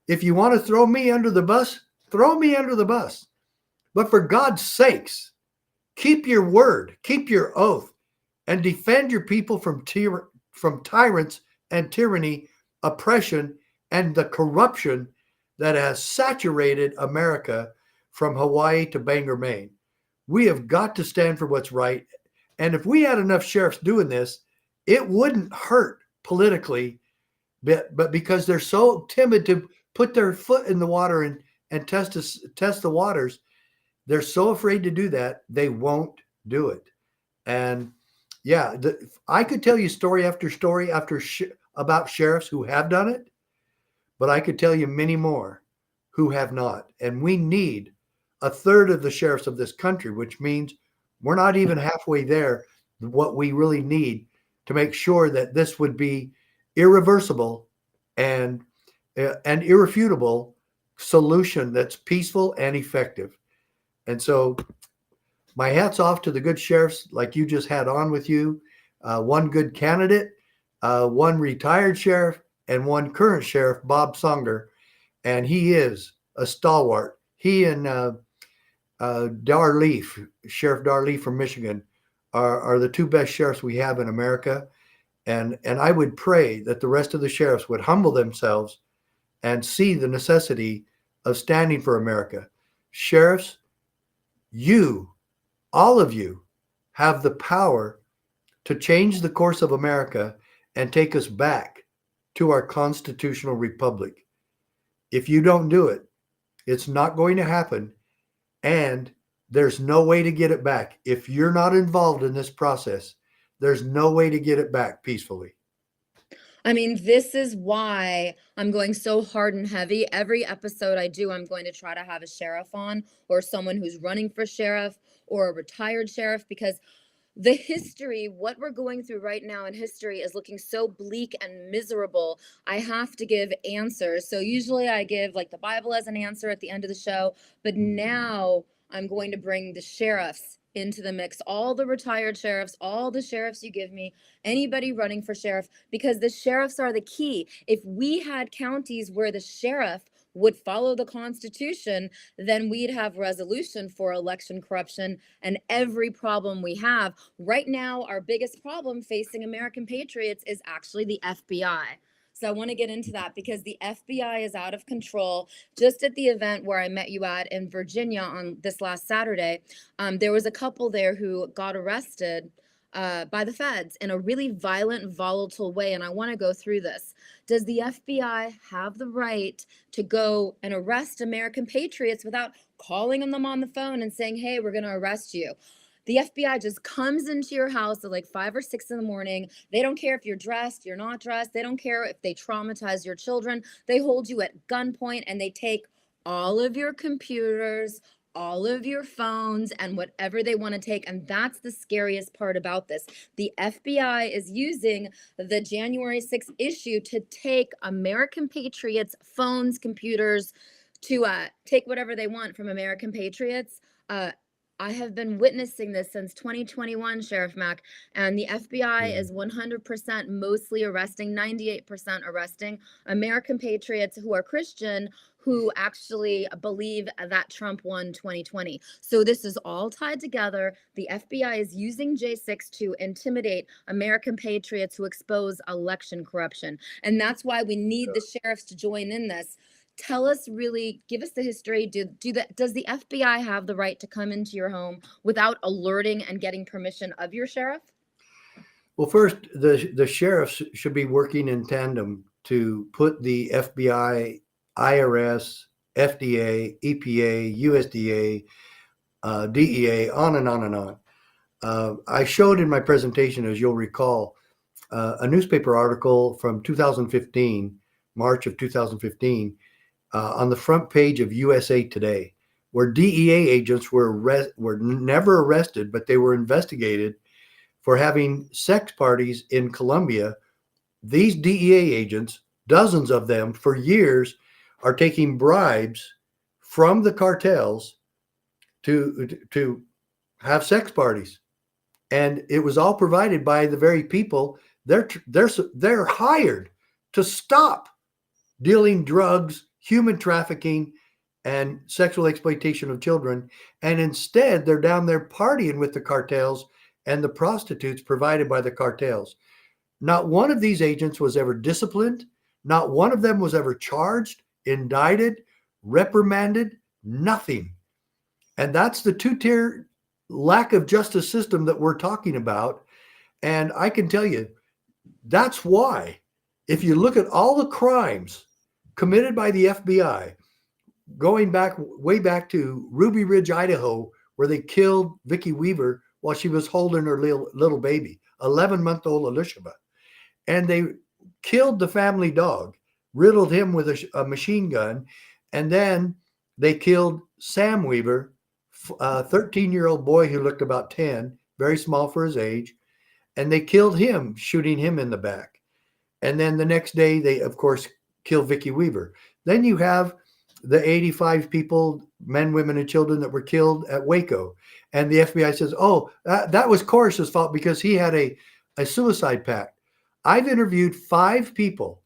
If you want to throw me under the bus, throw me under the bus. But for God's sakes, keep your word, keep your oath, and defend your people from tyrants and tyranny, oppression, and the corruption that has saturated America from Hawaii to Bangor, Maine. We have got to stand for what's right. And if we had enough sheriffs doing this, it wouldn't hurt politically, but because they're so timid to put their foot in the water and test the waters, they're so afraid to do that, they won't do it. And yeah, I could tell you story after story about sheriffs who have done it, but I could tell you many more who have not. And we need a third of the sheriffs of this country, which means we're not even halfway there. What we really need to make sure that this would be irreversible and an irrefutable solution that's peaceful and effective. And so my hat's off to the good sheriffs like you just had on with you. One good candidate, one retired sheriff, and one current sheriff, Bob Songer. And he is a stalwart. He and Sheriff Darleaf from Michigan are the two best sheriffs we have in America. And I would pray that the rest of the sheriffs would humble themselves and see the necessity of standing for America. Sheriffs, all of you, have the power to change the course of America and take us back to our constitutional republic. If you don't do it, it's not going to happen, and there's no way to get it back. If you're not involved in this process, there's no way to get it back peacefully. I mean, this is why I'm going so hard and heavy. Every episode I do, I'm going to try to have a sheriff on, or someone who's running for sheriff, or a retired sheriff, because the history, what we're going through right now in history, is looking so bleak and miserable. I have to give answers. So usually I give like the Bible as an answer at the end of the show, but now I'm going to bring the sheriffs into the mix, all the retired sheriffs, all the sheriffs you give me, anybody running for sheriff, because the sheriffs are the key. If we had counties where the sheriff would follow the Constitution, then we'd have resolution for election corruption and every problem we have. Right now, our biggest problem facing American patriots is actually the FBI. So I want to get into that because the FBI is out of control. Just at the event where I met you at in Virginia on this last Saturday, there was a couple there who got arrested by the feds in a really violent, volatile way. And I want to go through this. Does the FBI have the right to go and arrest American patriots without calling them on the phone and saying, hey, we're going to arrest you? The FBI just comes into your house at like 5 or 6 in the morning. They don't care if you're dressed, you're not dressed. They don't care if they traumatize your children. They hold you at gunpoint and they take all of your computers, all of your phones, and whatever they want to take. And that's the scariest part about this. The FBI is using the January 6th issue to take American patriots' phones, computers, to take whatever they want from American patriots. I have been witnessing this since 2021, Sheriff Mack, and the FBI is 100% mostly arresting, 98% arresting American patriots who are Christian, who actually believe that Trump won 2020. So this is all tied together. The FBI is using J6 to intimidate American patriots who expose election corruption. And that's why we need the sheriffs to join in this. Tell us, really, give us the history. Does the FBI have the right to come into your home without alerting and getting permission of your sheriff? Well, first, the sheriffs should be working in tandem to put the FBI, IRS, FDA, EPA, USDA, DEA, on and on and on. I showed in my presentation, as you'll recall, a newspaper article from 2015, March of 2015, on the front page of USA Today, where DEA agents were never arrested, but they were investigated for having sex parties in Colombia. These DEA agents, dozens of them for years, are taking bribes from the cartels to have sex parties. And it was all provided by the very people they're hired to stop dealing drugs, human trafficking, and sexual exploitation of children. And instead, they're down there partying with the cartels and the prostitutes provided by the cartels. Not one of these agents was ever disciplined. Not one of them was ever charged, indicted, reprimanded, nothing. And that's the two-tier lack of justice system that we're talking about. And I can tell you, that's why, if you look at all the crimes committed by the FBI, going back way back to Ruby Ridge, Idaho, where they killed Vicki Weaver while she was holding her little baby, 11-month-old Elishaba. And they killed the family dog, riddled him with a machine gun, and then they killed Sam Weaver, a 13-year-old boy who looked about 10, very small for his age, and they killed him, shooting him in the back. And then the next day, they, of course, kill Vicki Weaver. Then you have the 85 people, men, women, and children that were killed at Waco. And the FBI says, oh, that was Koresh's fault because he had a suicide pact. I've interviewed 5 people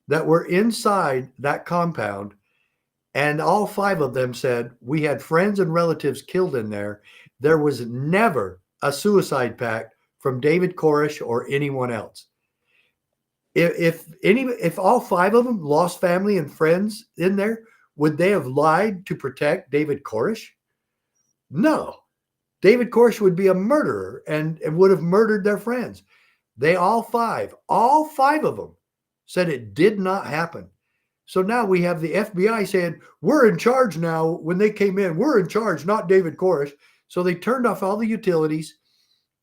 that were inside that compound, and all 5 of them said, we had friends and relatives killed in there. There was never a suicide pact from David Koresh or anyone else. If all 5 of them lost family and friends in there, would they have lied to protect David Koresh? No. David Koresh would be a murderer and would have murdered their friends. They all 5 of them said it did not happen. So now we have the FBI saying, we're in charge now. When they came in, we're in charge, not David Koresh. So they turned off all the utilities,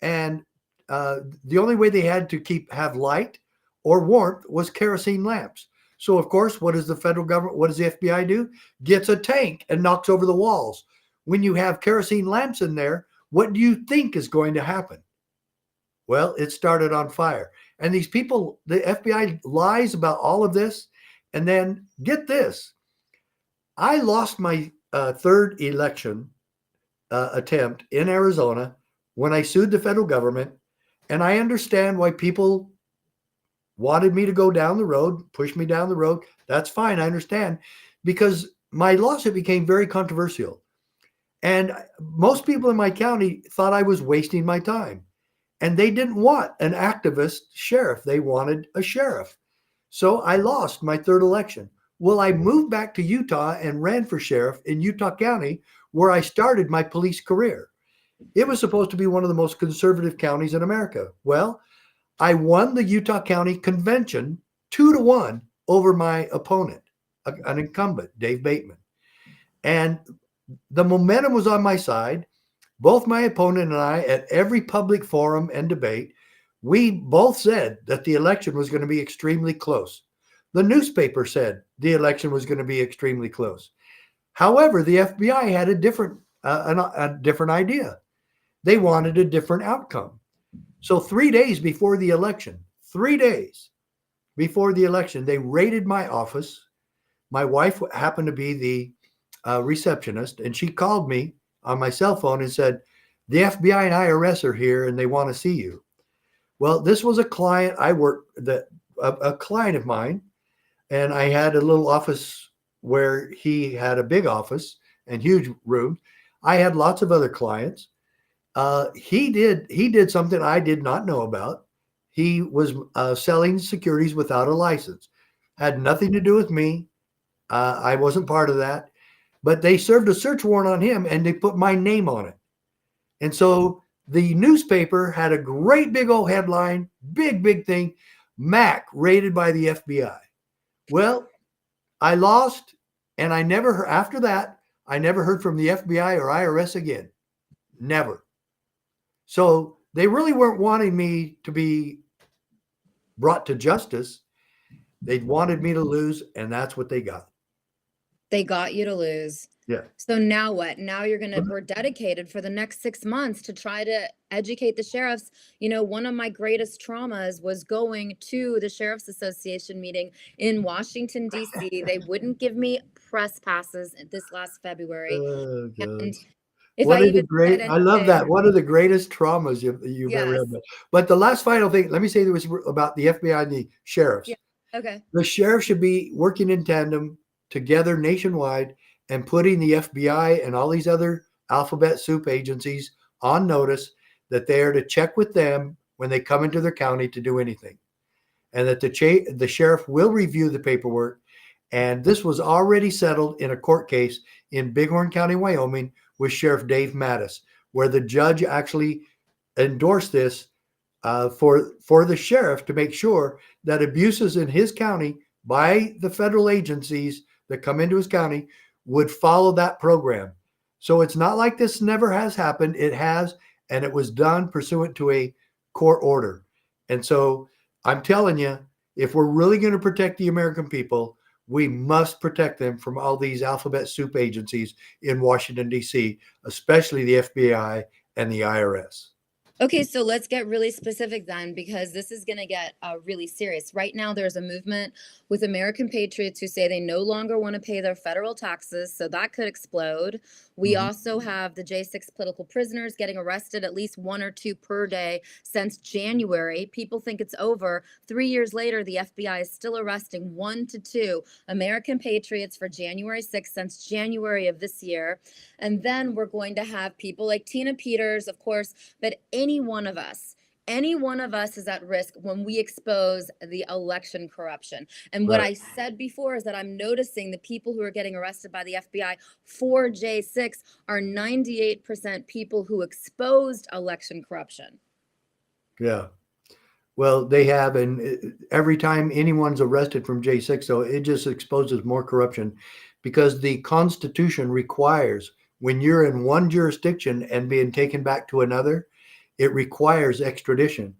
and the only way they had to have light or warmth was kerosene lamps. So, of course, what does the federal government, what does the FBI do? Gets a tank and knocks over the walls. When you have kerosene lamps in there, what do you think is going to happen? Well, it started on fire. And these people, the FBI lies about all of this. And then get this. I lost my 3rd election attempt in Arizona when I sued the federal government. And I understand why people wanted me to go down the road, push me down the road. That's fine. I understand, because my lawsuit became very controversial. And most people in my county thought I was wasting my time. And they didn't want an activist sheriff. They wanted a sheriff. So I lost my 3rd election. Well, I moved back to Utah and ran for sheriff in Utah County, where I started my police career. It was supposed to be one of the most conservative counties in America. Well, I won the Utah County Convention 2-1 over my opponent, an incumbent, Dave Bateman. And the momentum was on my side. Both my opponent and I, at every public forum and debate, we both said that the election was going to be extremely close. The newspaper said the election was going to be extremely close. However, the FBI had a different idea. They wanted a different outcome. So 3 days before the election, they raided my office. My wife happened to be the receptionist, and she called me on my cell phone and said, the FBI and IRS are here and they want to see you. Well, this was a client a client of mine, and I had a little office where he had a big office and huge rooms. I had lots of other clients. He did something I did not know about. He was selling securities without a license. Had nothing to do with me. I wasn't part of that. But they served a search warrant on him, and they put my name on it. And so the newspaper had a great big old headline, big thing, Mac raided by the FBI. Well, I lost, and after that, I never heard from the FBI or IRS again. Never. So they really weren't wanting me to be brought to justice. They wanted me to lose, and that's what they got. They got you to lose. Yeah. So now what? Now we're dedicated for the next 6 months to try to educate the sheriffs. You know, one of my greatest traumas was going to the Sheriff's Association meeting in Washington, D.C. They wouldn't give me press passes this last February. Oh, And If I One of the even said great, I love that. anything. One of the greatest traumas you've ever Yes. had. But the last final thing, let me say this about the FBI and the sheriffs. Yeah. Okay. The sheriff should be working in tandem together nationwide and putting the FBI and all these other alphabet soup agencies on notice that they are to check with them when they come into their county to do anything, and that the sheriff will review the paperwork. And this was already settled in a court case in Bighorn County, Wyoming, with Sheriff Dave Mattis, where the judge actually endorsed this for the sheriff to make sure that abuses in his county by the federal agencies that come into his county would follow that program. So it's not like this never has happened. It has, and it was done pursuant to a court order. And so I'm telling you, if we're really going to protect the American people, we must protect them from all these alphabet soup agencies in Washington, D.C., especially the FBI and the IRS. Okay, so let's get really specific then, because this is going to get really serious. Right now, there's a movement with American patriots who say they no longer want to pay their federal taxes, so that could explode. We also have the J6 political prisoners getting arrested at least 1 or 2 per day since January. People think it's over. 3 years later, the FBI is still arresting 1 to 2 American patriots for January 6th since January of this year. And then we're going to have people like Tina Peters, of course, but any one of us is at risk when we expose the election corruption. And what I said before is that I'm noticing the people who are getting arrested by the FBI for J6 are 98% people who exposed election corruption. Yeah. Well, they have, and every time anyone's arrested from J6, so it just exposes more corruption, because the Constitution requires, when you're in one jurisdiction and being taken back to another, it requires extradition.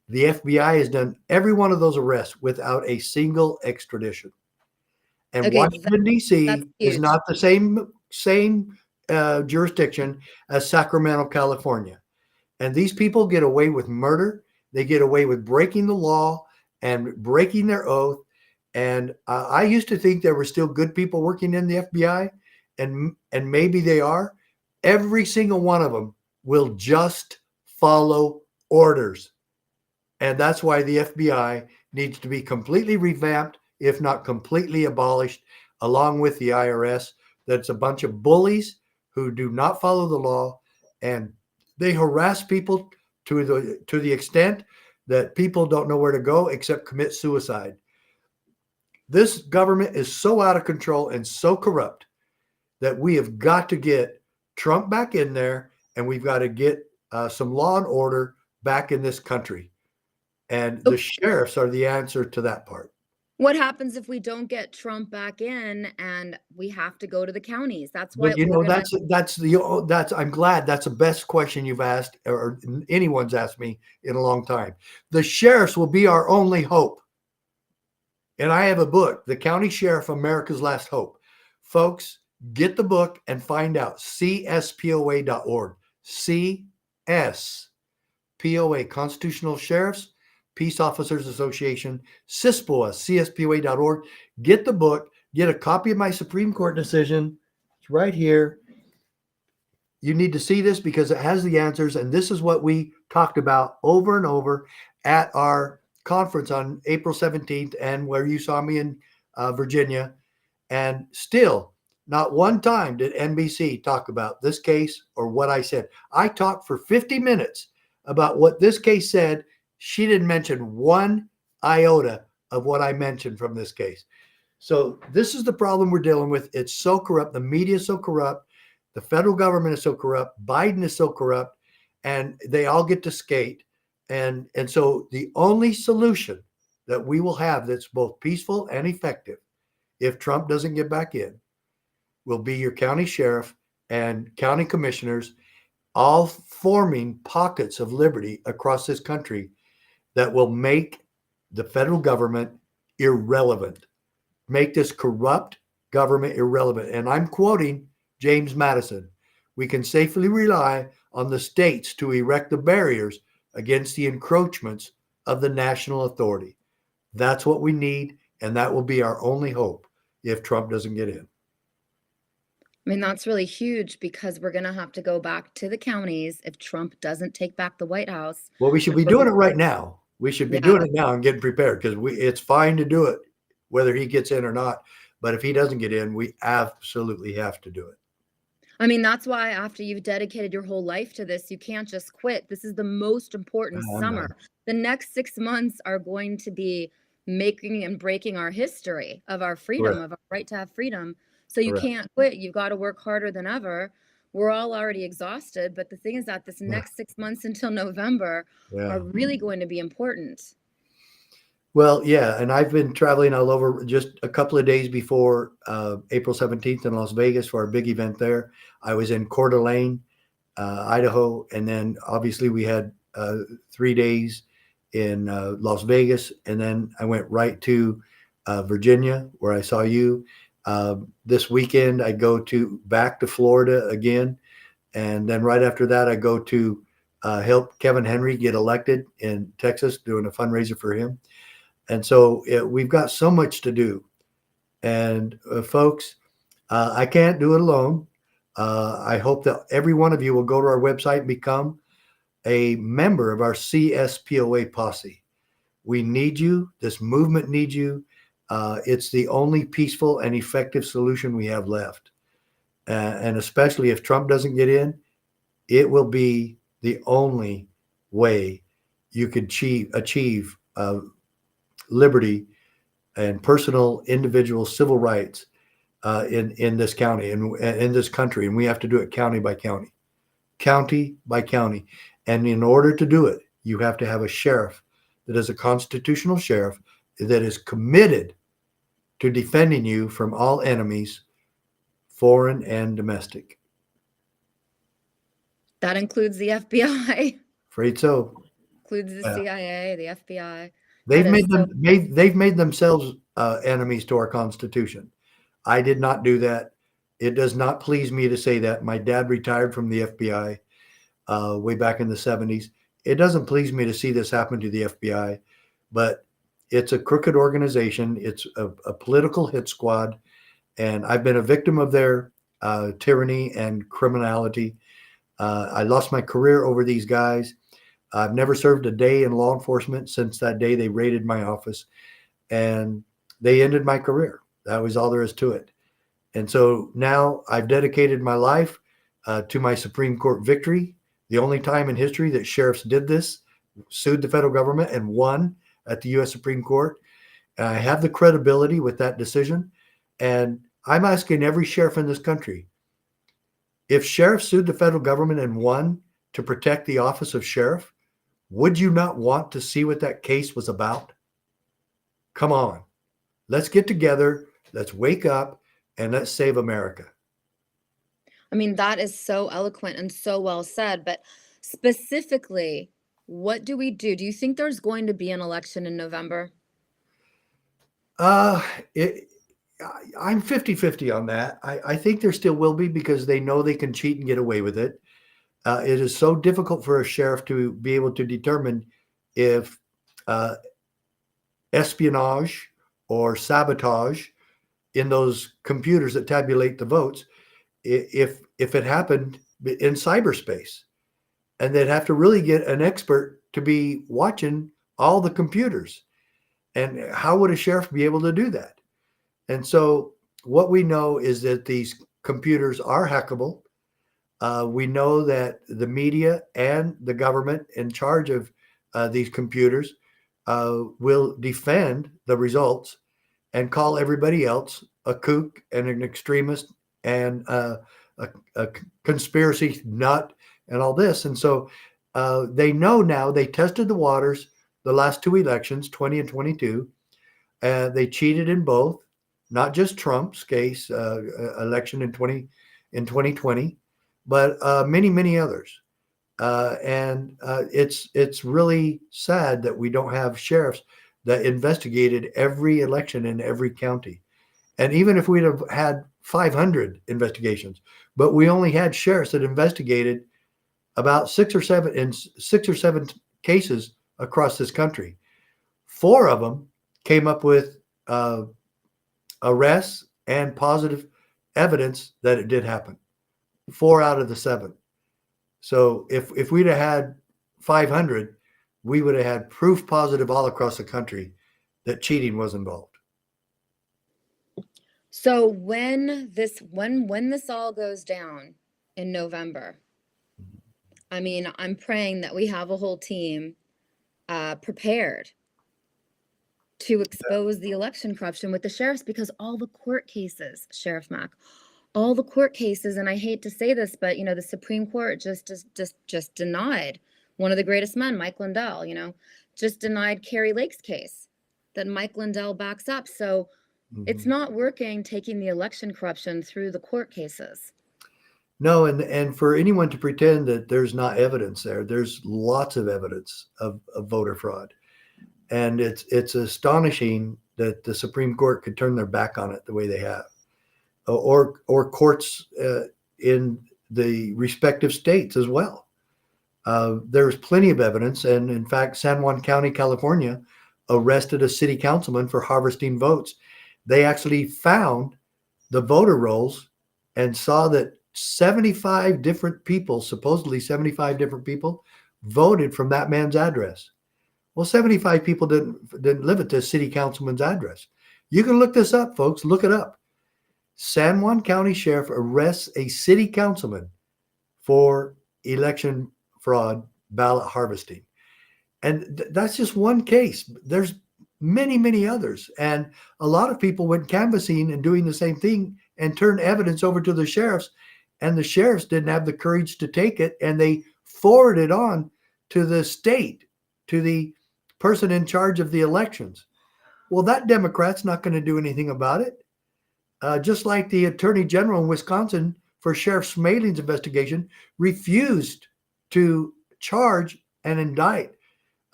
The FBI has done every one of those arrests without a single extradition. And Okay, Washington, D.C. that's is huge. not the same jurisdiction as Sacramento, California. And these people get away with murder. They get away with breaking the law and breaking their oath. And I used to think there were still good people working in the FBI, and maybe they are. Every single one of them will just follow orders. And that's why the FBI needs to be completely revamped, if not completely abolished, along with the IRS. That's a bunch of bullies who do not follow the law, and they harass people to the extent that people don't know where to go except commit suicide. This government is so out of control and so corrupt that we have got to get Trump back in there, and we've got to get some law and order back in this country. And the sheriffs are the answer to that part. What happens if we don't get Trump back in and we have to go to the counties? That's why I'm glad that's the best question you've asked, or anyone's asked me in a long time. The sheriffs will be our only hope. And I have a book, The County Sheriff, America's Last Hope. Folks, get the book and find out. CSPOA.org. CSPOA, Constitutional Sheriffs, Peace Officers Association, CISPOA, CSPOA.org. Get the book, get a copy of my Supreme Court decision. It's right here. You need to see this because it has the answers. And this is what we talked about over and over at our conference on April 17th, and where you saw me in Virginia. And still, not one time did NBC talk about this case or what I said. I talked for 50 minutes about what this case said. She didn't mention one iota of what I mentioned from this case. So this is the problem we're dealing with. It's so corrupt. The media is so corrupt. The federal government is so corrupt. Biden is so corrupt, and they all get to skate. And so the only solution that we will have that's both peaceful and effective, if Trump doesn't get back in, will be your county sheriff and county commissioners, all forming pockets of liberty across this country that will make the federal government irrelevant, make this corrupt government irrelevant. And I'm quoting James Madison. We can safely rely on the states to erect the barriers against the encroachments of the national authority. That's what we need, and that will be our only hope if Trump doesn't get in. I mean, that's really huge because we're going to have to go back to the counties if Trump doesn't take back the White House. Well, we should be doing it right now. We should be Yeah. doing it now and getting prepared because it's fine to do it, whether he gets in or not. But if he doesn't get in, we absolutely have to do it. I mean, that's why after you've dedicated your whole life to this, you can't just quit. This is the most important I'm summer. not. The next 6 months are going to be making and breaking our history of our freedom, Correct. of our right to have freedom. So you Correct. can't quit. You've got to work harder than ever. We're all already exhausted, but the thing is that this Yeah. next 6 months until November Yeah. are really going to be important. Well, yeah, and I've been traveling all over just a couple of days before April 17th in Las Vegas for our big event there. I was in Coeur d'Alene, Idaho, and then obviously we had 3 days in Las Vegas, and then I went right to Virginia where I saw you. This weekend I go back to Florida again, and then right after that I go to help Kevin Henry get elected in Texas, doing a fundraiser for him. And so we've got so much to do. And folks, I can't do it alone. I hope that every one of you will go to our website and become a member of our CSPOA posse. We need you. This movement needs you. It's the only peaceful and effective solution we have left. And especially if Trump doesn't get in, it will be the only way you could achieve liberty and personal individual civil rights in this county and in this country. And we have to do it county by county. And in order to do it, you have to have a sheriff that is a constitutional sheriff that is committed to defending you from all enemies, foreign and domestic. That includes the FBI, Afraid so. includes the Yeah. CIA, the FBI. They've That is they've made themselves enemies to our Constitution. I did not do that. It does not please me to say that. My dad retired from the FBI way back in the 70s. It doesn't please me to see this happen to the FBI, but it's a crooked organization. It's a political hit squad, and I've been a victim of their tyranny and criminality. I lost my career over these guys. I've never served a day in law enforcement since that day they raided my office, and they ended my career. That was all there is to it. And so now I've dedicated my life to my Supreme Court victory. The only time in history that sheriffs did this, sued the federal government and won at the U.S. Supreme Court. And I have the credibility with that decision. And I'm asking every sheriff in this country, if sheriffs sued the federal government and won to protect the office of sheriff, would you not want to see what that case was about? Come on, let's get together, let's wake up, and let's save America. I mean, that is so eloquent and so well said, but specifically, what do we do? Do you think there's going to be an election in November? I'm 50-50 on that. I think there still will be because they know they can cheat and get away with it. It is so difficult for a sheriff to be able to determine if espionage or sabotage in those computers that tabulate the votes, if it happened in cyberspace. And they'd have to really get an expert to be watching all the computers. And how would a sheriff be able to do that? And so what we know is that these computers are hackable. We know that the media and the government in charge of these computers will defend the results and call everybody else a kook and an extremist and a conspiracy nut and all this. And so they know now. They tested the waters the last two elections, 20 and 22. They cheated in both, not just Trump's case election in 2020, but many others. And it's really sad that we don't have sheriffs that investigated every election in every county. And even if we'd have had 500 investigations, but we only had sheriffs that investigated about six or seven cases across this country. 4 of them came up with arrests and positive evidence that it did happen. 4 out of the 7. So if we'd have had 500, we would have had proof positive all across the country that cheating was involved. So when this all goes down in November, I mean, I'm praying that we have a whole team prepared to expose the election corruption with the sheriffs, because all the court cases, Sheriff Mack, all the court cases, and I hate to say this, but you know, the Supreme Court just denied one of the greatest men, Mike Lindell, you know, just denied Carrie Lake's case that Mike Lindell backs up. So it's not working taking the election corruption through the court cases. No, and for anyone to pretend that there's not evidence there, there's lots of evidence of voter fraud. And it's astonishing that the Supreme Court could turn their back on it the way they have, or courts in the respective states as well. There's plenty of evidence, and in fact, San Juan County, California, arrested a city councilman for harvesting votes. They actually found the voter rolls and saw that 75 different people, supposedly 75 different people, voted from that man's address. Well, 75 people didn't live at the city councilman's address. You can look this up, folks. Look it up. San Juan County Sheriff arrests a city councilman for election fraud, ballot harvesting. And that's just one case. There's many, many others. And a lot of people went canvassing and doing the same thing and turned evidence over to the sheriffs. And the sheriffs didn't have the courage to take it. And they forwarded it on to the state, to the person in charge of the elections. Well, that Democrat's not going to do anything about it. Just like the Attorney General in Wisconsin, for Sheriff Smaling's investigation, refused to charge and indict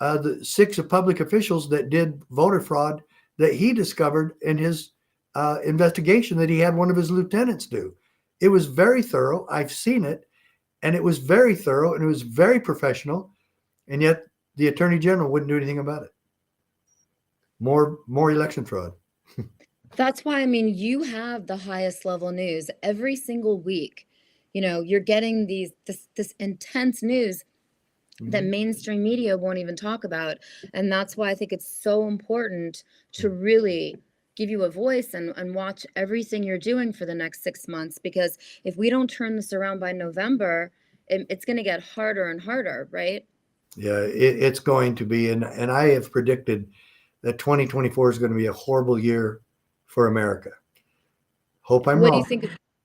the 6 public officials that did voter fraud that he discovered in his investigation that he had one of his lieutenants do. It was very thorough. I've seen it, and it was very thorough, and it was very professional, and yet the Attorney General wouldn't do anything about it. More election fraud. That's why, I mean, you have the highest level news every single week. You know, you're getting this intense news that mainstream media won't even talk about. And that's why I think it's so important to really give you a voice and watch everything you're doing for the next 6 months, because if we don't turn this around by November, it's going to get harder and harder, right? Yeah, it's going to be. And I have predicted that 2024 is going to be a horrible year for America. Hope I'm wrong.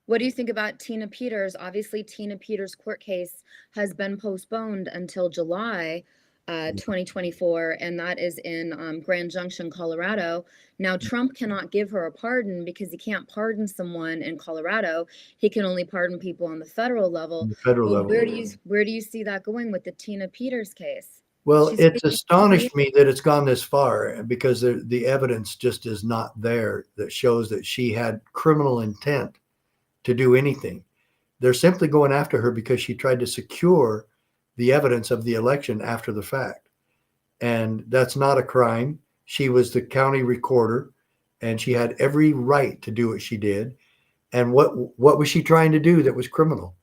What do you think about Tina Peters? Obviously, Tina Peters' court case has been postponed until July 2024, and that is in Grand Junction, Colorado. Now, Trump cannot give her a pardon because he can't pardon someone in Colorado. He can only pardon people on the federal level. Where do you see that going with the Tina Peters case? Well, it's astonished me that it's gone this far, because the evidence just is not there that shows that she had criminal intent to do anything. They're simply going after her because she tried to secure the evidence of the election after the fact. And that's not a crime. She was the county recorder, and she had every right to do what she did. And what was she trying to do that was criminal?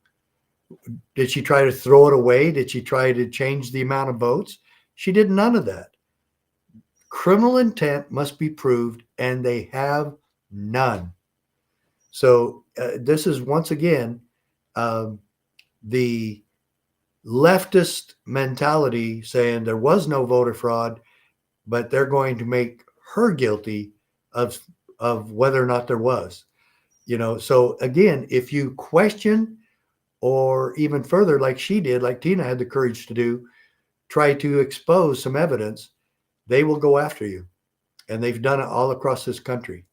Did she try to throw it away? Did she try to change the amount of votes? She did none of that. Criminal intent must be proved, and they have none. So this is once again the leftist mentality saying there was no voter fraud, but they're going to make her guilty of whether or not there was. You know, so again, if you question, or even further, like she did, like Tina had the courage to do, try to expose some evidence, they will go after you. And they've done it all across this country.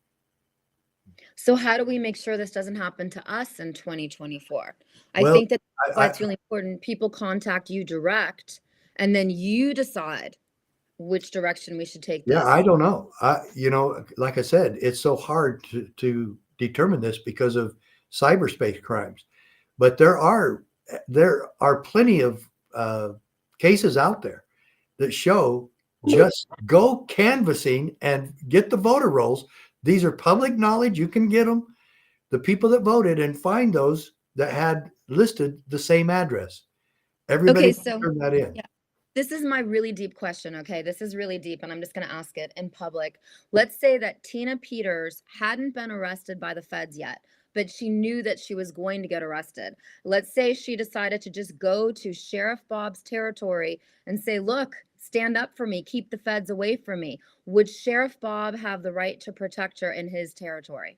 So how do we make sure this doesn't happen to us in 2024? Well, I think that's really important. People contact you direct, and then you decide which direction we should take this. Yeah, I don't know. Like I said, it's so hard to determine this because of cyberspace crimes. But there are plenty of cases out there that show just go canvassing and get the voter rolls. These are public knowledge. You can get them. the people that voted and find those that had listed the same address. Everybody Okay, can so turn that in. yeah, this is my really deep question. Okay, this is really deep, and I'm just going to ask it in public. Let's say that Tina Peters hadn't been arrested by the feds yet, but she knew that she was going to get arrested. Let's say she decided to just go to Sheriff Bob's territory and say, "Look, stand up for me, keep the feds away from me." Would Sheriff Bob have the right to protect her in his territory?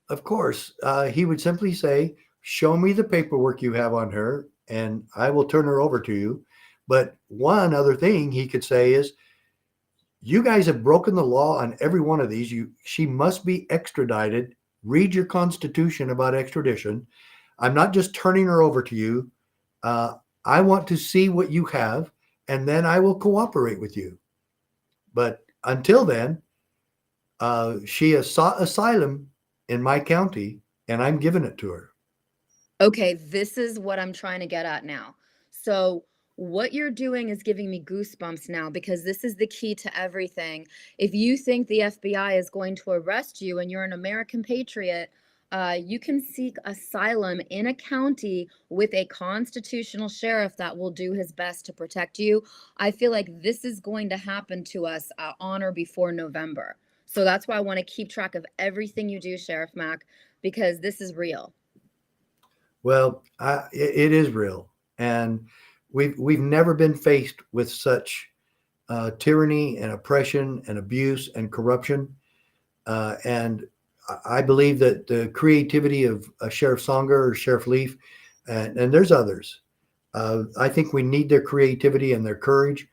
Of course, he would simply say, "Show me the paperwork you have on her, and I will turn her over to you." But one other thing he could say is, "You guys have broken the law on every one of these. She must be extradited. Read your constitution about extradition. I'm not just turning her over to you. I want to see what you have, and then I will cooperate with you." But until then, she has sought asylum in my county, and I'm giving it to her. Okay, this is what I'm trying to get at now. So, what you're doing is giving me goosebumps now because this is the key to everything. If you think the FBI is going to arrest you and you're an American patriot, you can seek asylum in a county with a constitutional sheriff that will do his best to protect you. I feel like this is going to happen to us on or before November. So that's why I want to keep track of everything you do, Sheriff Mack, because this is real. Well, it is real, and we've never been faced with such tyranny and oppression and abuse and corruption. And I believe that the creativity of Sheriff Songer or Sheriff Leaf, and there's others, I think we need their creativity and their courage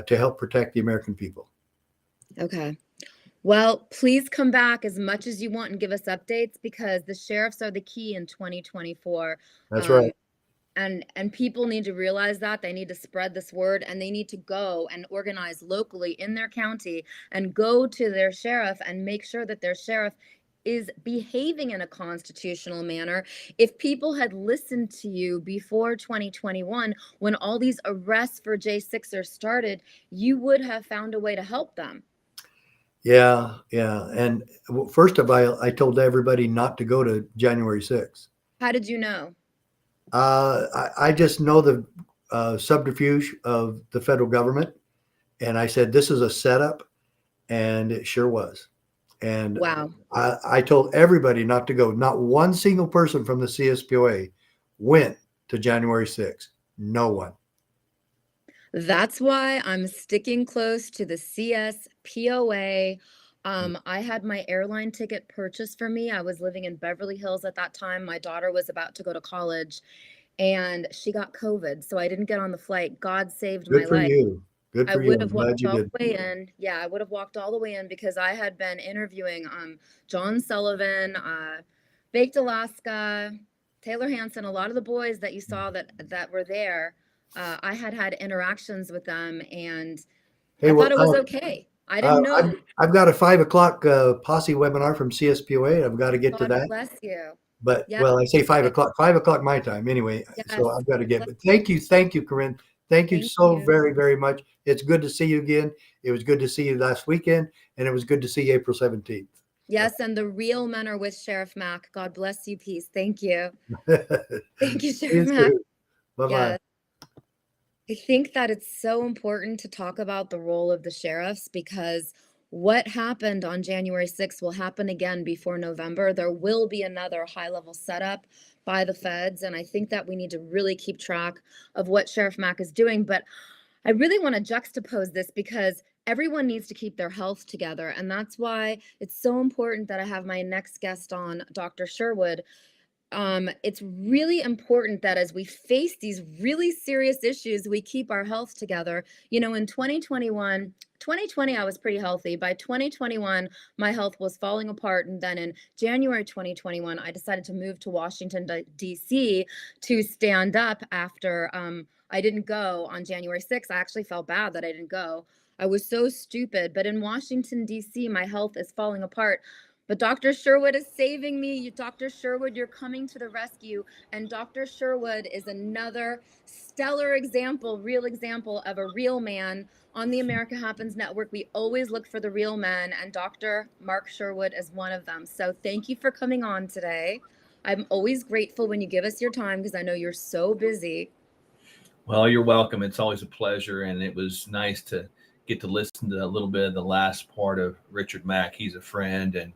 to help protect the American people. Okay. Well, please come back as much as you want and give us updates because the sheriffs are the key in 2024. That's Um, right. and people need to realize that they need to spread this word and they need to go and organize locally in their county and go to their sheriff and make sure that their sheriff is behaving in a constitutional manner. If people had listened to you before 2021, when all these arrests for J6ers started, you would have found a way to help them. Yeah, yeah. And first of all, I told everybody not to go to January 6th. How did you know? I just know the subterfuge of the federal government. And I said, this is a setup. And it sure was. And Wow. I told everybody not to go. Not one single person from the CSPOA went to January 6th. No one. That's why I'm sticking close to the CSPOA. I had my airline ticket purchased for me. I was living in Beverly Hills at that time. My daughter was about to go to college and she got COVID. So I didn't get on the flight. God saved my Good for life. you. Good I for you. would I'm have glad walked you all did. the way in. Yeah, I would have walked all the way in because I had been interviewing John Sullivan, Baked Alaska, Taylor Hansen, a lot of the boys that you saw that were there. I had interactions with them, and Hey, I well, thought it was okay. I Uh, didn't know. I've got a 5 o'clock posse webinar from CSPOA. I've got to get to God that. bless you. But Yes, well, I say 5 o'clock my time anyway. So yes. I've got to get. Bless But thank you, Corinne. Thank you Thank so you. very, very much. It's good to see you again. It was good to see you last weekend, and it was good to see you April 17th. Yes, and the real men are with Sheriff Mack. God bless you. Peace. Thank you. Thank you, See Sheriff you Mack. soon. Bye bye. Yes. I think that it's so important to talk about the role of the sheriffs because what happened on January 6th will happen again before November. There will be another high level setup by the feds. And I think that we need to really keep track of what Sheriff Mack is doing. But I really want to juxtapose this because everyone needs to keep their health together. And that's why it's so important that I have my next guest on, Dr. Sherwood. It's really important that as we face these really serious issues, we keep our health together. You know, in 2020, I was pretty healthy. By 2021, my health was falling apart. And then in January 2021, I decided to move to Washington, D.C. to stand up after I didn't go on January 6th. I actually felt bad that I didn't go. I was so stupid. But in Washington, D.C., my health is falling apart. But Dr. Sherwood is saving me. Dr. Sherwood, you're coming to the rescue. And Dr. Sherwood is another stellar example, real example of a real man on the America Happens Network. We always look for the real men, and Dr. Mark Sherwood is one of them. So thank you for coming on today. I'm always grateful when you give us your time because I know you're so busy. Well, you're welcome. It's always a pleasure. And it was nice to get to listen to a little bit of the last part of Richard Mack. He's a friend.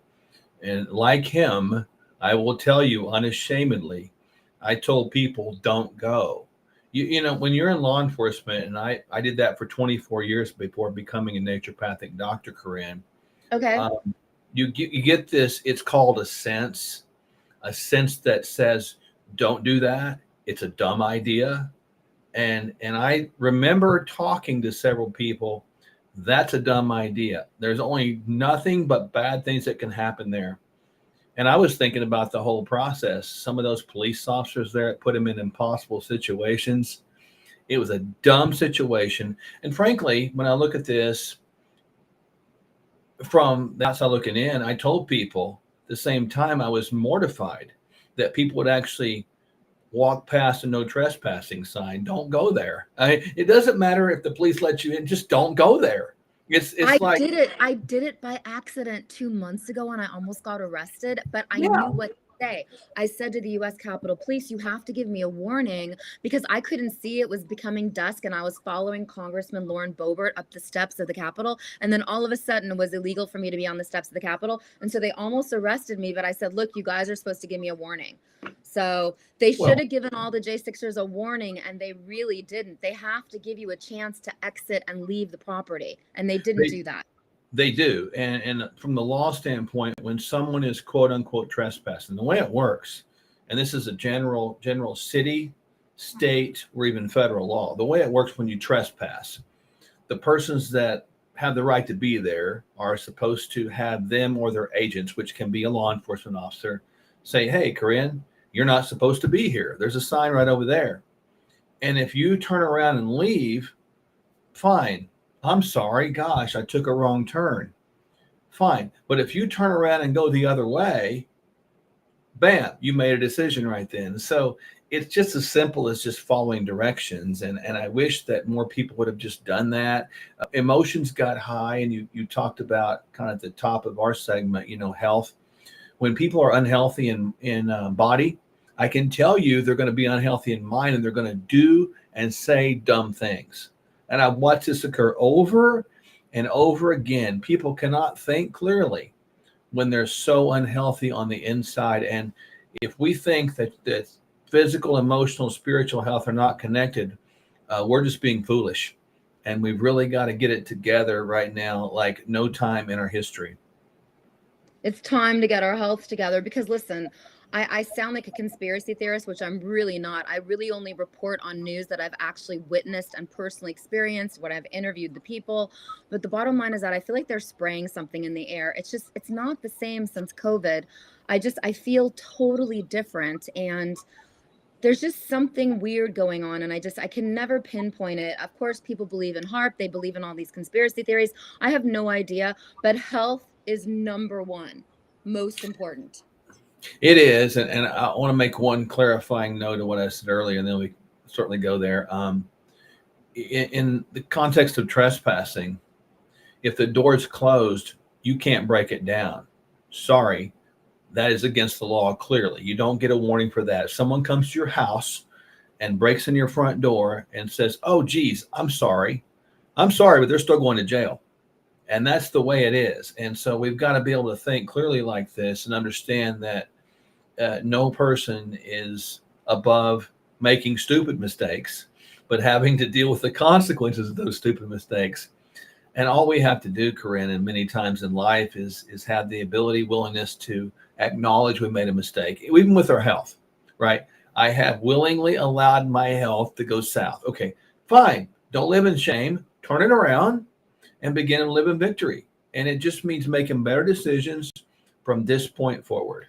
And like him, I will tell you unashamedly, I told people don't go. You know, when you're in law enforcement, and I did that for 24 years before becoming a naturopathic doctor, Corinne. Okay. You get this, it's called a sense that says, don't do that. It's a dumb idea. And I remember talking to several people, that's a dumb idea. There's only nothing but bad things that can happen there. And I was thinking about the whole process. Some of those police officers there put them in impossible situations. It was a dumb situation. And frankly, when I look at this from the outside looking in, I told people at the same time I was mortified that people would actually walk past a no trespassing sign. Don't go there. It doesn't matter if the police let you in, just don't go there. I did it by accident 2 months ago and I almost got arrested, but I knew what to say. I said to the US Capitol Police, you have to give me a warning because I couldn't see. It was becoming dusk and I was following Congressman Lauren Boebert up the steps of the Capitol. And then all of a sudden it was illegal for me to be on the steps of the Capitol. And so they almost arrested me, but I said, look, you guys are supposed to give me a warning. So they should have given all the J6ers a warning, and they really didn't. They have to give you a chance to exit and leave the property, and they didn't do that. They do. And from the law standpoint, when someone is quote unquote trespassing, the way it works, and this is a general city, state, or even federal law, the way it works when you trespass, the persons that have the right to be there are supposed to have them or their agents, which can be a law enforcement officer, say, hey, Corinne, you're not supposed to be here. There's a sign right over there. And if you turn around and leave, fine. I'm sorry. Gosh, I took a wrong turn. Fine. But if you turn around and go the other way, bam, you made a decision right then. So it's just as simple as just following directions. And I wish that more people would have just done that. Emotions got high, and you talked about kind of at the top of our segment, health. When people are unhealthy in body, I can tell you they're going to be unhealthy in mind, and they're going to do and say dumb things. And I've watched this occur over and over again. People cannot think clearly when they're so unhealthy on the inside. And if we think that physical, emotional, spiritual health are not connected, we're just being foolish. And we've really got to get it together right now, like no time in our history. It's time to get our health together because listen, I sound like a conspiracy theorist, which I'm really not. I really only report on news that I've actually witnessed and personally experienced, when I've interviewed the people. But the bottom line is that I feel like they're spraying something in the air. It's not the same since COVID. I feel totally different. And there's just something weird going on. And I can never pinpoint it. Of course, people believe in HAARP. They believe in all these conspiracy theories. I have no idea, but health is number one, most important. It is. And I want to make one clarifying note of what I said earlier, and then we certainly go there. In the context of trespassing, if the door is closed, you can't break it down. Sorry. That is against the law, clearly. You don't get a warning for that. If someone comes to your house and breaks in your front door and says, oh, geez, I'm sorry, but they're still going to jail. And that's the way it is. And so we've got to be able to think clearly like this and understand that no person is above making stupid mistakes, but having to deal with the consequences of those stupid mistakes. And all we have to do, Corinne, and many times in life is have the ability, willingness to acknowledge we made a mistake, even with our health, right? I have willingly allowed my health to go south. Okay, fine. Don't live in shame. Turn it around and begin to live in victory. And it just means making better decisions from this point forward.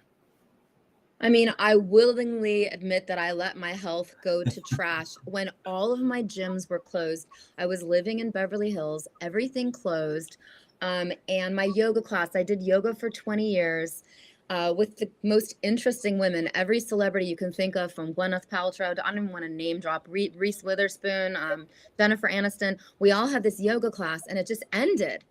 I mean, I willingly admit that I let my health go to trash when all of my gyms were closed. I was living in Beverly Hills, everything closed. And my yoga class, I did yoga for 20 years with the most interesting women, every celebrity you can think of, from Gwyneth Paltrow to, I don't even want to name drop, Reese Witherspoon, Jennifer Aniston. We all had this yoga class and it just ended.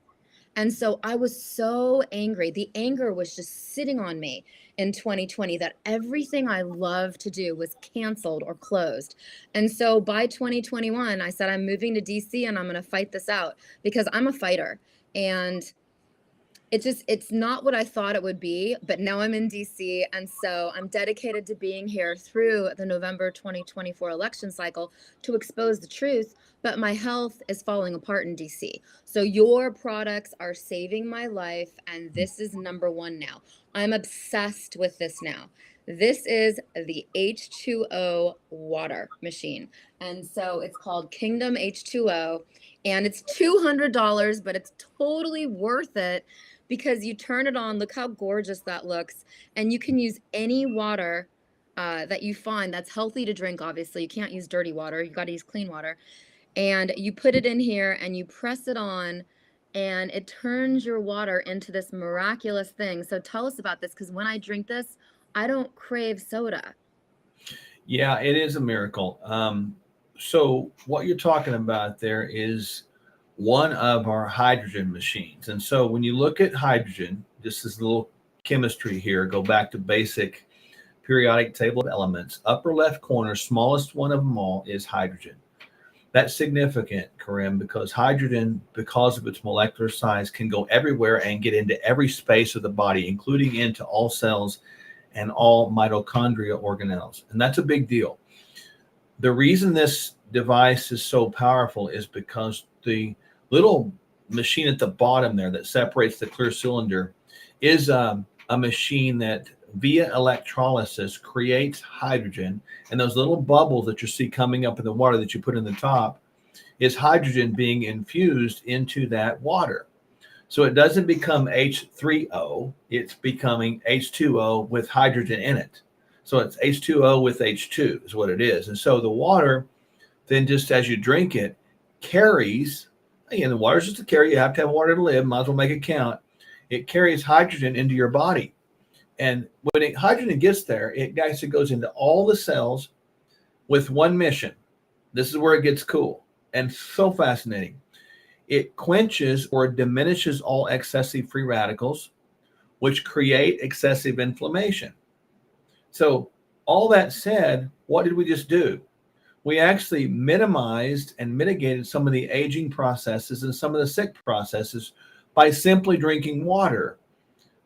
And so I was so angry. The anger was just sitting on me in 2020 that everything I loved to do was canceled or closed. And so by 2021, I said, I'm moving to DC and I'm going to fight this out because I'm a fighter. And it's not what I thought it would be, but now I'm in DC. And so I'm dedicated to being here through the November 2024 election cycle to expose the truth. But my health is falling apart in DC. So your products are saving my life. And this is number one now. I'm obsessed with this now. This is the H2O water machine. And so it's called Kingdom H2O. And it's $200, but it's totally worth it because you turn it on. Look how gorgeous that looks. And you can use any water that you find that's healthy to drink. Obviously, you can't use dirty water. You've got to use clean water. And you put it in here and you press it on and it turns your water into this miraculous thing. So tell us about this, because when I drink this, I don't crave soda. Yeah, it is a miracle. So what you're talking about there is one of our hydrogen machines. And so when you look at hydrogen, just this little chemistry here, go back to basic periodic table of elements, upper left corner, smallest one of them all is hydrogen. That's significant, Karim, because hydrogen, because of its molecular size, can go everywhere and get into every space of the body, including into all cells and all mitochondria organelles. And that's a big deal. The reason this device is so powerful is because the little machine at the bottom there that separates the clear cylinder is a machine that via electrolysis creates hydrogen. And those little bubbles that you see coming up in the water that you put in the top is hydrogen being infused into that water. So it doesn't become H3O, it's becoming H2O with hydrogen in it. So it's H2O with H2 is what it is. And so the water, then just as you drink it, carries, again, the water's just a carry. You have to have water to live, might as well make it count. It carries hydrogen into your body. And when hydrogen gets there, it actually goes into all the cells with one mission. This is where it gets cool and so fascinating. It quenches or diminishes all excessive free radicals, which create excessive inflammation. So all that said, what did we just do? We actually minimized and mitigated some of the aging processes and some of the sick processes by simply drinking water.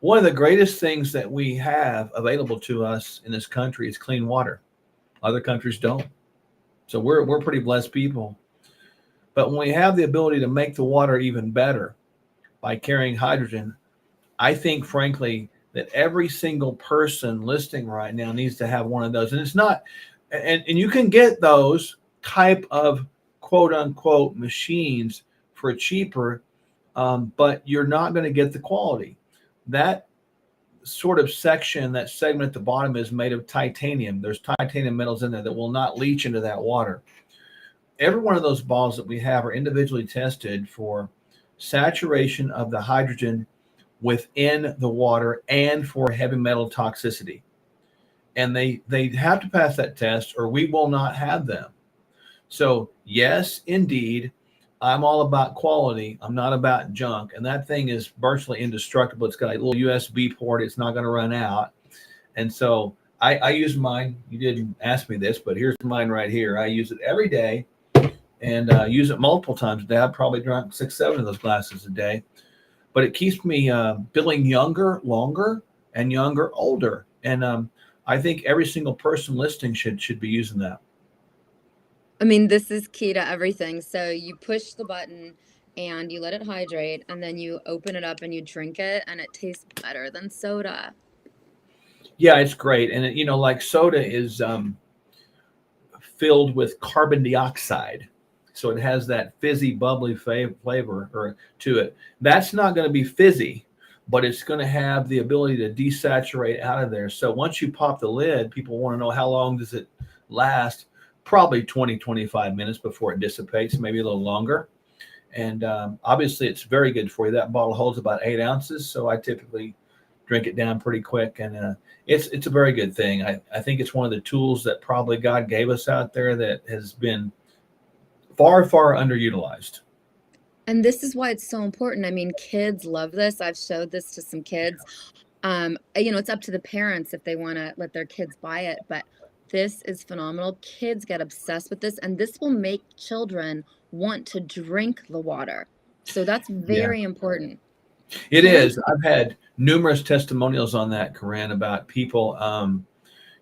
One of the greatest things that we have available to us in this country is clean water. Other countries don't. So we're pretty blessed people. But when we have the ability to make the water even better by carrying hydrogen, I think, frankly, that every single person listening right now needs to have one of those. And it's not, and you can get those type of quote unquote machines for cheaper, but you're not going to get the quality. That sort of section, that segment at the bottom is made of titanium. There's titanium metals in there that will not leach into that water. Every one of those balls that we have are individually tested for saturation of the hydrogen within the water and for heavy metal toxicity. And they have to pass that test or we will not have them. So yes, indeed, I'm all about quality. I'm not about junk. And that thing is virtually indestructible. It's got a little USB port. It's not going to run out. And so I use mine. You didn't ask me this, but here's mine right here. I use it every day and use it multiple times a day. I probably drink 6-7 of those glasses a day. But it keeps me feeling younger, longer, and younger, older. And I think every single person listening should be using that. I mean, this is key to everything. So you push the button and you let it hydrate, and then you open it up and you drink it, and it tastes better than soda. Yeah, it's great. And, you know, like soda is filled with carbon dioxide. So it has that fizzy, bubbly flavor to it. That's not going to be fizzy, but it's going to have the ability to desaturate out of there. So once you pop the lid, people want to know how long does it last? Probably 20, 25 minutes before it dissipates, maybe a little longer. And obviously, it's very good for you. That bottle holds about 8 ounces, so I typically drink it down pretty quick. And it's a very good thing. I think it's one of the tools that probably God gave us out there that has been far, far underutilized. And this is why it's so important. I mean, kids love this. I've showed this to some kids. It's up to the parents if they want to let their kids buy it, but this is phenomenal. Kids get obsessed with this, and this will make children want to drink the water. So that's Yeah. very important. It Can I- is. I've had numerous testimonials on that, Corinne, about people,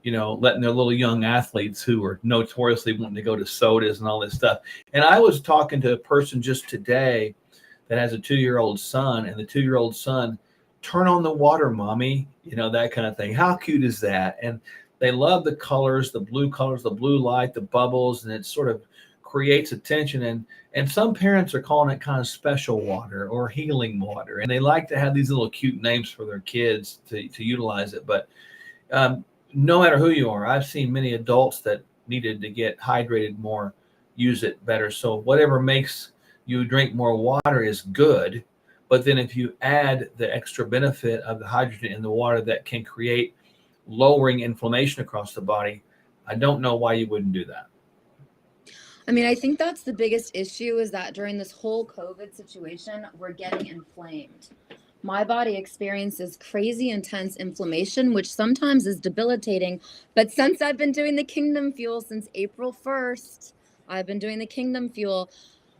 letting their little young athletes who are notoriously wanting to go to sodas and all this stuff. And I was talking to a person just today that has a 2-year-old son, and the 2-year-old son, turn on the water, mommy, that kind of thing. How cute is that? And they love the colors, the blue light, the bubbles, and it sort of creates attention. And some parents are calling it kind of special water or healing water. And they like to have these little cute names for their kids to utilize it. But no matter who you are, I've seen many adults that needed to get hydrated more, use it better. So whatever makes you drink more water is good. But then if you add the extra benefit of the hydrogen in the water that can create lowering inflammation across the body, I don't know why you wouldn't do that. I mean, I think that's the biggest issue is that during this whole COVID situation, we're getting inflamed. My body experiences crazy intense inflammation, which sometimes is debilitating. But since I've been doing the Kingdom Fuel since April 1st, I've been doing the Kingdom Fuel.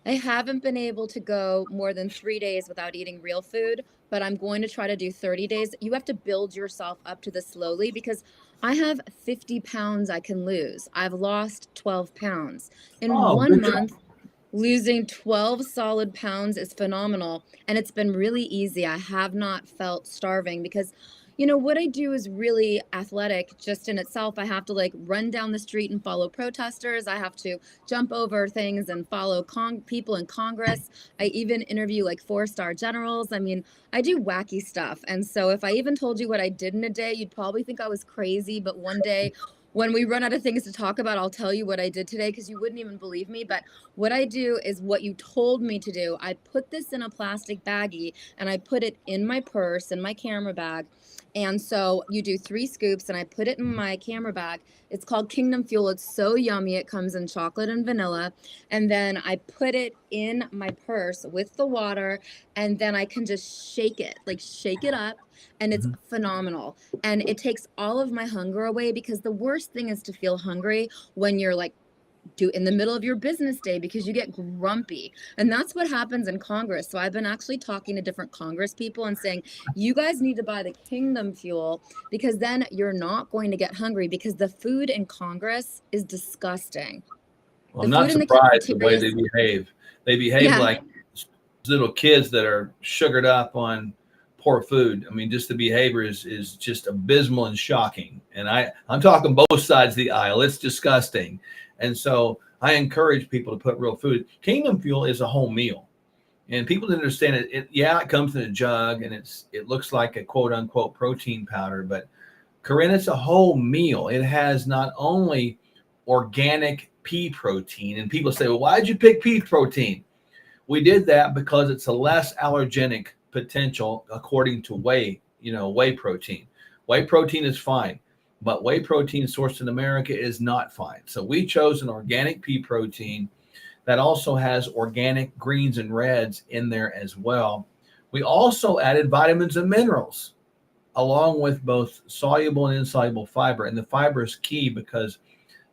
I haven't been able to go more than 3 days without eating real food, but I'm going to try to do 30 days. You have to build yourself up to this slowly because I have 50 pounds I can lose. I've lost 12 pounds. In Oh, 1 good job. month, losing 12 solid pounds is phenomenal. And it's been really easy. I have not felt starving because what I do is really athletic just in itself. I have to run down the street and follow protesters. I have to jump over things and follow people in Congress. I even interview 4-star generals. I mean, I do wacky stuff. And so if I even told you what I did in a day, you'd probably think I was crazy. But one day when we run out of things to talk about, I'll tell you what I did today because you wouldn't even believe me. But what I do is what you told me to do. I put this in a plastic baggie and I put it in my purse, in my camera bag. And so you do 3 scoops and I put it in my camera bag. It's called Kingdom Fuel. It's so yummy. It comes in chocolate and vanilla. And then I put it in my purse with the water and then I can just shake it up. And it's phenomenal. And it takes all of my hunger away because the worst thing is to feel hungry when you're in the middle of your business day because you get grumpy. And that's what happens in Congress. So I've been actually talking to different Congress people and saying, you guys need to buy the Kingdom Fuel because then you're not going to get hungry because the food in Congress is disgusting. Well, I'm not surprised the way they behave. They behave like little kids that are sugared up on poor food. I mean, just the behavior is just abysmal and shocking. And I'm talking both sides of the aisle. It's disgusting. And so I encourage people to put real food. Kingdom Fuel is a whole meal. And people didn't understand it. It comes in a jug and it looks like a quote unquote protein powder, but Corinne, it's a whole meal. It has not only organic pea protein, and people say, well, why did you pick pea protein? We did that because it's a less allergenic potential according to whey protein. Whey protein is fine, but whey protein sourced in America is not fine. So we chose an organic pea protein that also has organic greens and reds in there as well. We also added vitamins and minerals along with both soluble and insoluble fiber. And the fiber is key because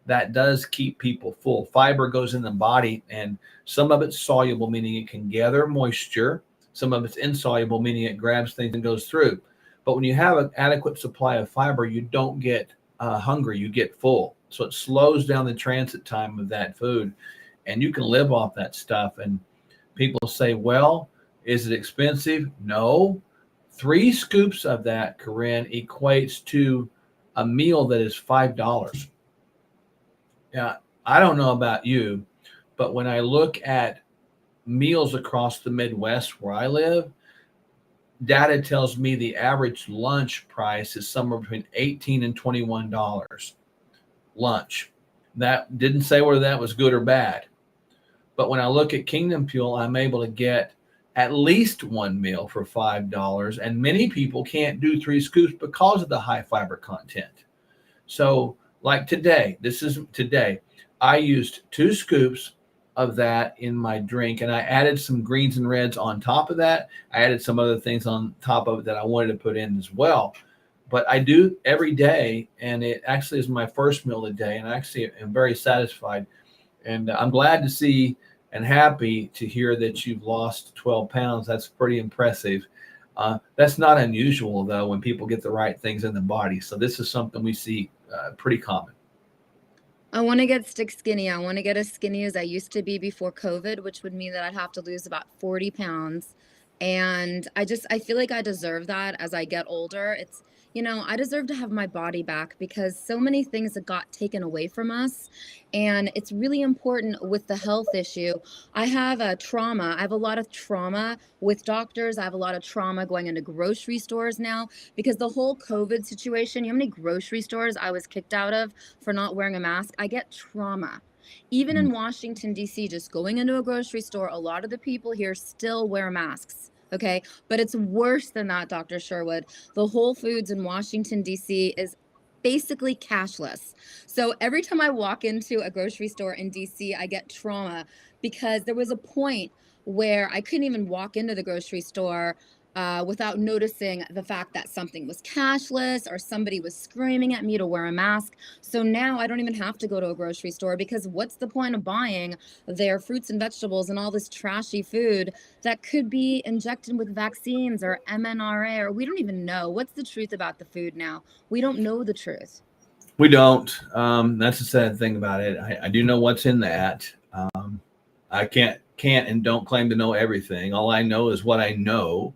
that does keep people full. Fiber goes in the body, and some of it's soluble, meaning it can gather moisture. Some of it's insoluble, meaning it grabs things and goes through. But when you have an adequate supply of fiber, you don't get hungry, you get full. So it slows down the transit time of that food, and you can live off that stuff. And people say, well, is it expensive? No. 3 scoops of that, Corinne, equates to a meal that is $5. Now, I don't know about you, but when I look at meals across the Midwest where I live, data tells me the average lunch price is somewhere between $18 and $21. Lunch. That didn't say whether that was good or bad. But when I look at Kingdom Fuel, I'm able to get at least one meal for $5. And many people can't do 3 scoops because of the high fiber content. So like today, I used 2 scoops of that in my drink, and I added some greens and reds on top of that. I added some other things on top of it that I wanted to put in as well. But I do every day, and it actually is my first meal of the day, and I actually am very satisfied. And I'm glad to see and happy to hear that you've lost 12 pounds. That's pretty impressive. That's not unusual, though, when people get the right things in the body. So this is something we see pretty common. I want to get stick skinny. I want to get as skinny as I used to be before COVID, which would mean that I'd have to lose about 40 pounds. And I feel like I deserve that as I get older. I deserve to have my body back because so many things that got taken away from us. And it's really important with the health issue. I have a trauma. I have a lot of trauma with doctors. I have a lot of trauma going into grocery stores now because the whole COVID situation, you know how many grocery stores I was kicked out of for not wearing a mask? I get trauma. Even in Washington, D.C., just going into a grocery store, a lot of the people here still wear masks. Okay. But it's worse than that, Dr. Sherwood. The Whole Foods in Washington, D.C. is basically cashless. So every time I walk into a grocery store in DC, I get trauma because there was a point where I couldn't even walk into the grocery store without noticing the fact that something was cashless or somebody was screaming at me to wear a mask. So now I don't even have to go to a grocery store because what's the point of buying their fruits and vegetables and all this trashy food that could be injected with vaccines or mRNA, or we don't even know. What's the truth about the food now? We don't know the truth. We don't. That's the sad thing about it. I do know what's in that. I can't and don't claim to know everything. All I know is what I know.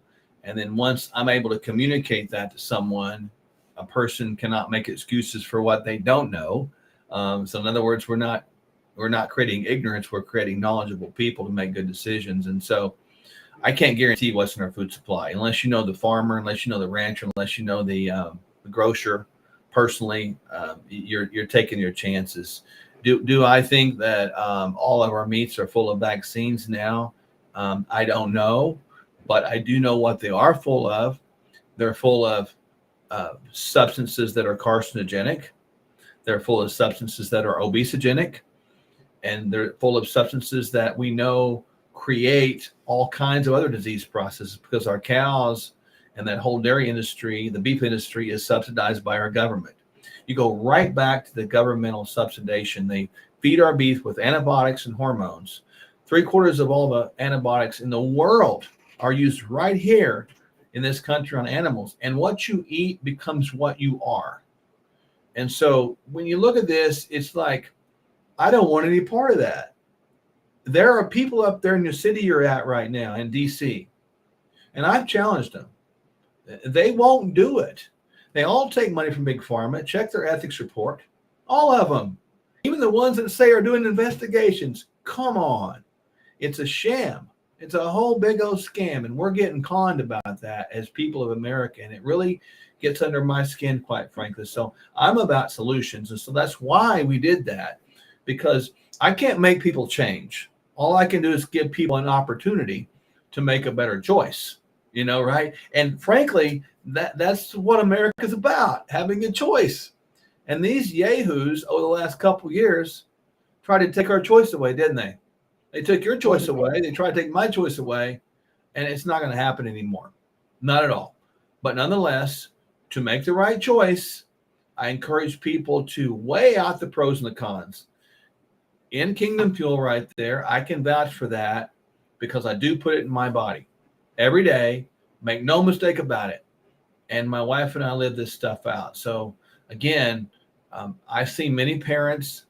And then once I'm able to communicate that to someone, a person cannot make excuses for what they don't know. So in other words, we're not creating ignorance. We're creating knowledgeable people to make good decisions. And so I can't guarantee what's in our food supply unless you know the farmer, unless you know the rancher, unless you know the grocer personally. You're taking your chances. Do I think that all of our meats are full of vaccines now? I don't know. But I do know what they are full of. They're full of substances that are carcinogenic. They're full of substances that are obesogenic. And they're full of substances that we know create all kinds of other disease processes because our cows and that whole dairy industry, the beef industry, is subsidized by our government. You go right back to the governmental subsidization. They feed our beef with antibiotics and hormones. 3/4 of all the antibiotics in the world are used right here in this country on animals. And what you eat becomes what you are. And so when you look at this, it's like, I don't want any part of that. There are people up there in the city you're at right now in DC, and I've challenged them. They won't do it. They all take money from Big Pharma. Check their ethics report. All of them. Even the ones that say are doing investigations. Come on. It's a sham. It's a whole big old scam, and we're getting conned about that as people of America, and it really gets under my skin, quite frankly. So I'm about solutions, and so that's why we did that, because I can't make people change. All I can do is give people an opportunity to make a better choice, right? And frankly, that's what America's about, having a choice. And these yahoos over the last couple of years tried to take our choice away, didn't they? They took your choice away. They tried to take my choice away, and it's not going to happen anymore. Not at all. But nonetheless, to make the right choice, I encourage people to weigh out the pros and the cons. In Kingdom Fuel right there, I can vouch for that because I do put it in my body every day. Make no mistake about it. And my wife and I live this stuff out. So again, I've seen many parents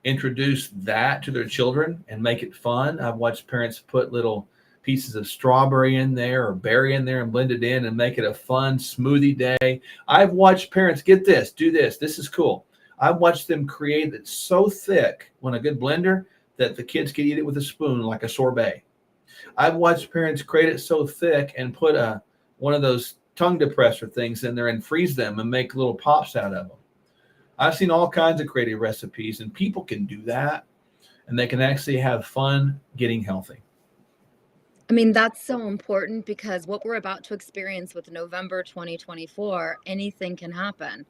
introduce that to their children and make it fun. I've watched parents put little pieces of strawberry in there or berry in there and blend it in and make it a fun smoothie day. I've watched parents get this, do this. This is cool. I've watched them create it so thick when a good blender that the kids can eat it with a spoon like a sorbet. I've watched parents create it so thick and put one of those tongue depressor things in there and freeze them and make little pops out of them. I've seen all kinds of creative recipes, and people can do that. and they can actually have fun getting healthy. I mean, that's so important because what we're about to experience with November 2024, anything can happen.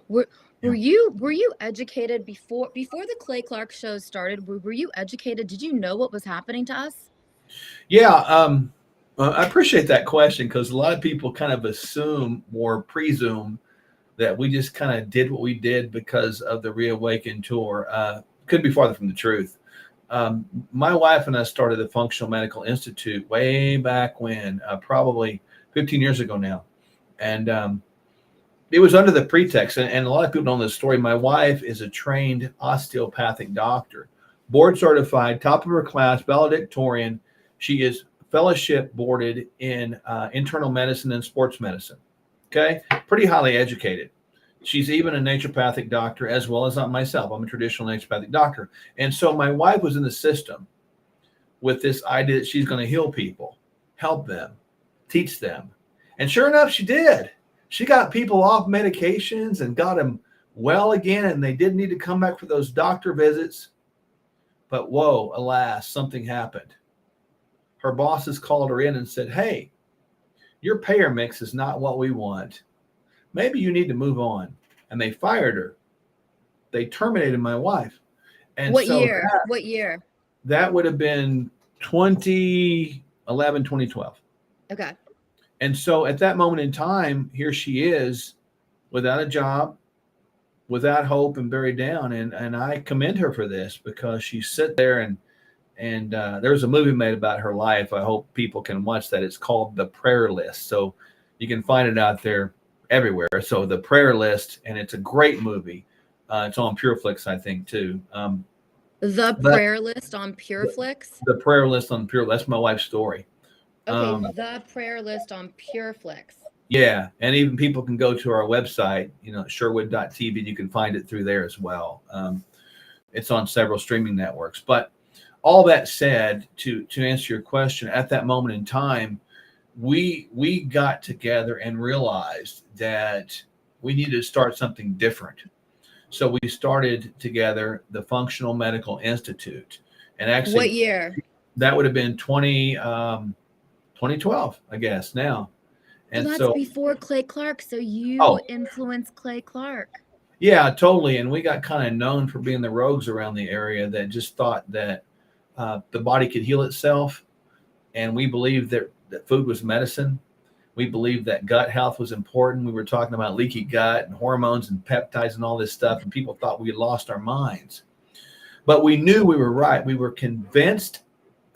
Were you educated before the Clay Clark show started? Were you educated? Did you know what was happening to us? Yeah, I appreciate that question because a lot of people kind of assume or presume that we just kind of did what we did because of the Reawaken tour. Couldn't be farther from the truth. My wife and I started the Functional Medical Institute way back when, probably 15 years ago now. And it was under the pretext, and a lot of people know this story. My wife is a trained osteopathic doctor, board certified, top of her class, valedictorian. She is fellowship boarded in internal medicine and sports medicine. Okay, pretty highly educated. She's even a naturopathic doctor as well as myself. I'm a traditional naturopathic doctor. And so my wife was in the system with this idea that she's going to heal people, help them, teach them. And sure enough, she did. She got people off medications and got them well again, and they did need to come back for those doctor visits. But whoa, alas, something happened. Her bosses called her in and said, hey, your payer mix is not what we want. Maybe you need to move on. And they fired her. They terminated my wife. And What so year? What year? That would have been 2011, 2012. Okay. And so at that moment in time, here she is without a job, without hope, and buried down. And I commend her for this because she sat there and there was a movie made about her life. I hope people can watch that. It's called The Prayer List. So you can find it out there everywhere. So The Prayer List, and it's a great movie. It's on PureFlix, I think, too. The Prayer List on PureFlix? The Prayer List on Pure. That's my wife's story. Okay, The Prayer List on PureFlix. Yeah, and even people can go to our website, sherwood.tv, and you can find it through there as well. It's on several streaming networks. But all that said, to answer your question, at that moment in time, we got together and realized that we needed to start something different. So we started together the Functional Medical Institute. And actually, what year? That would have been 2012, I guess, now. And that's so before Clay Clark. So you influenced Clay Clark. Yeah, totally. And we got kind of known for being the rogues around the area that just thought that the body could heal itself. And we believed that food was medicine. We believed that gut health was important. We were talking about leaky gut and hormones and peptides and all this stuff. And people thought we had lost our minds. But we knew we were right. We were convinced,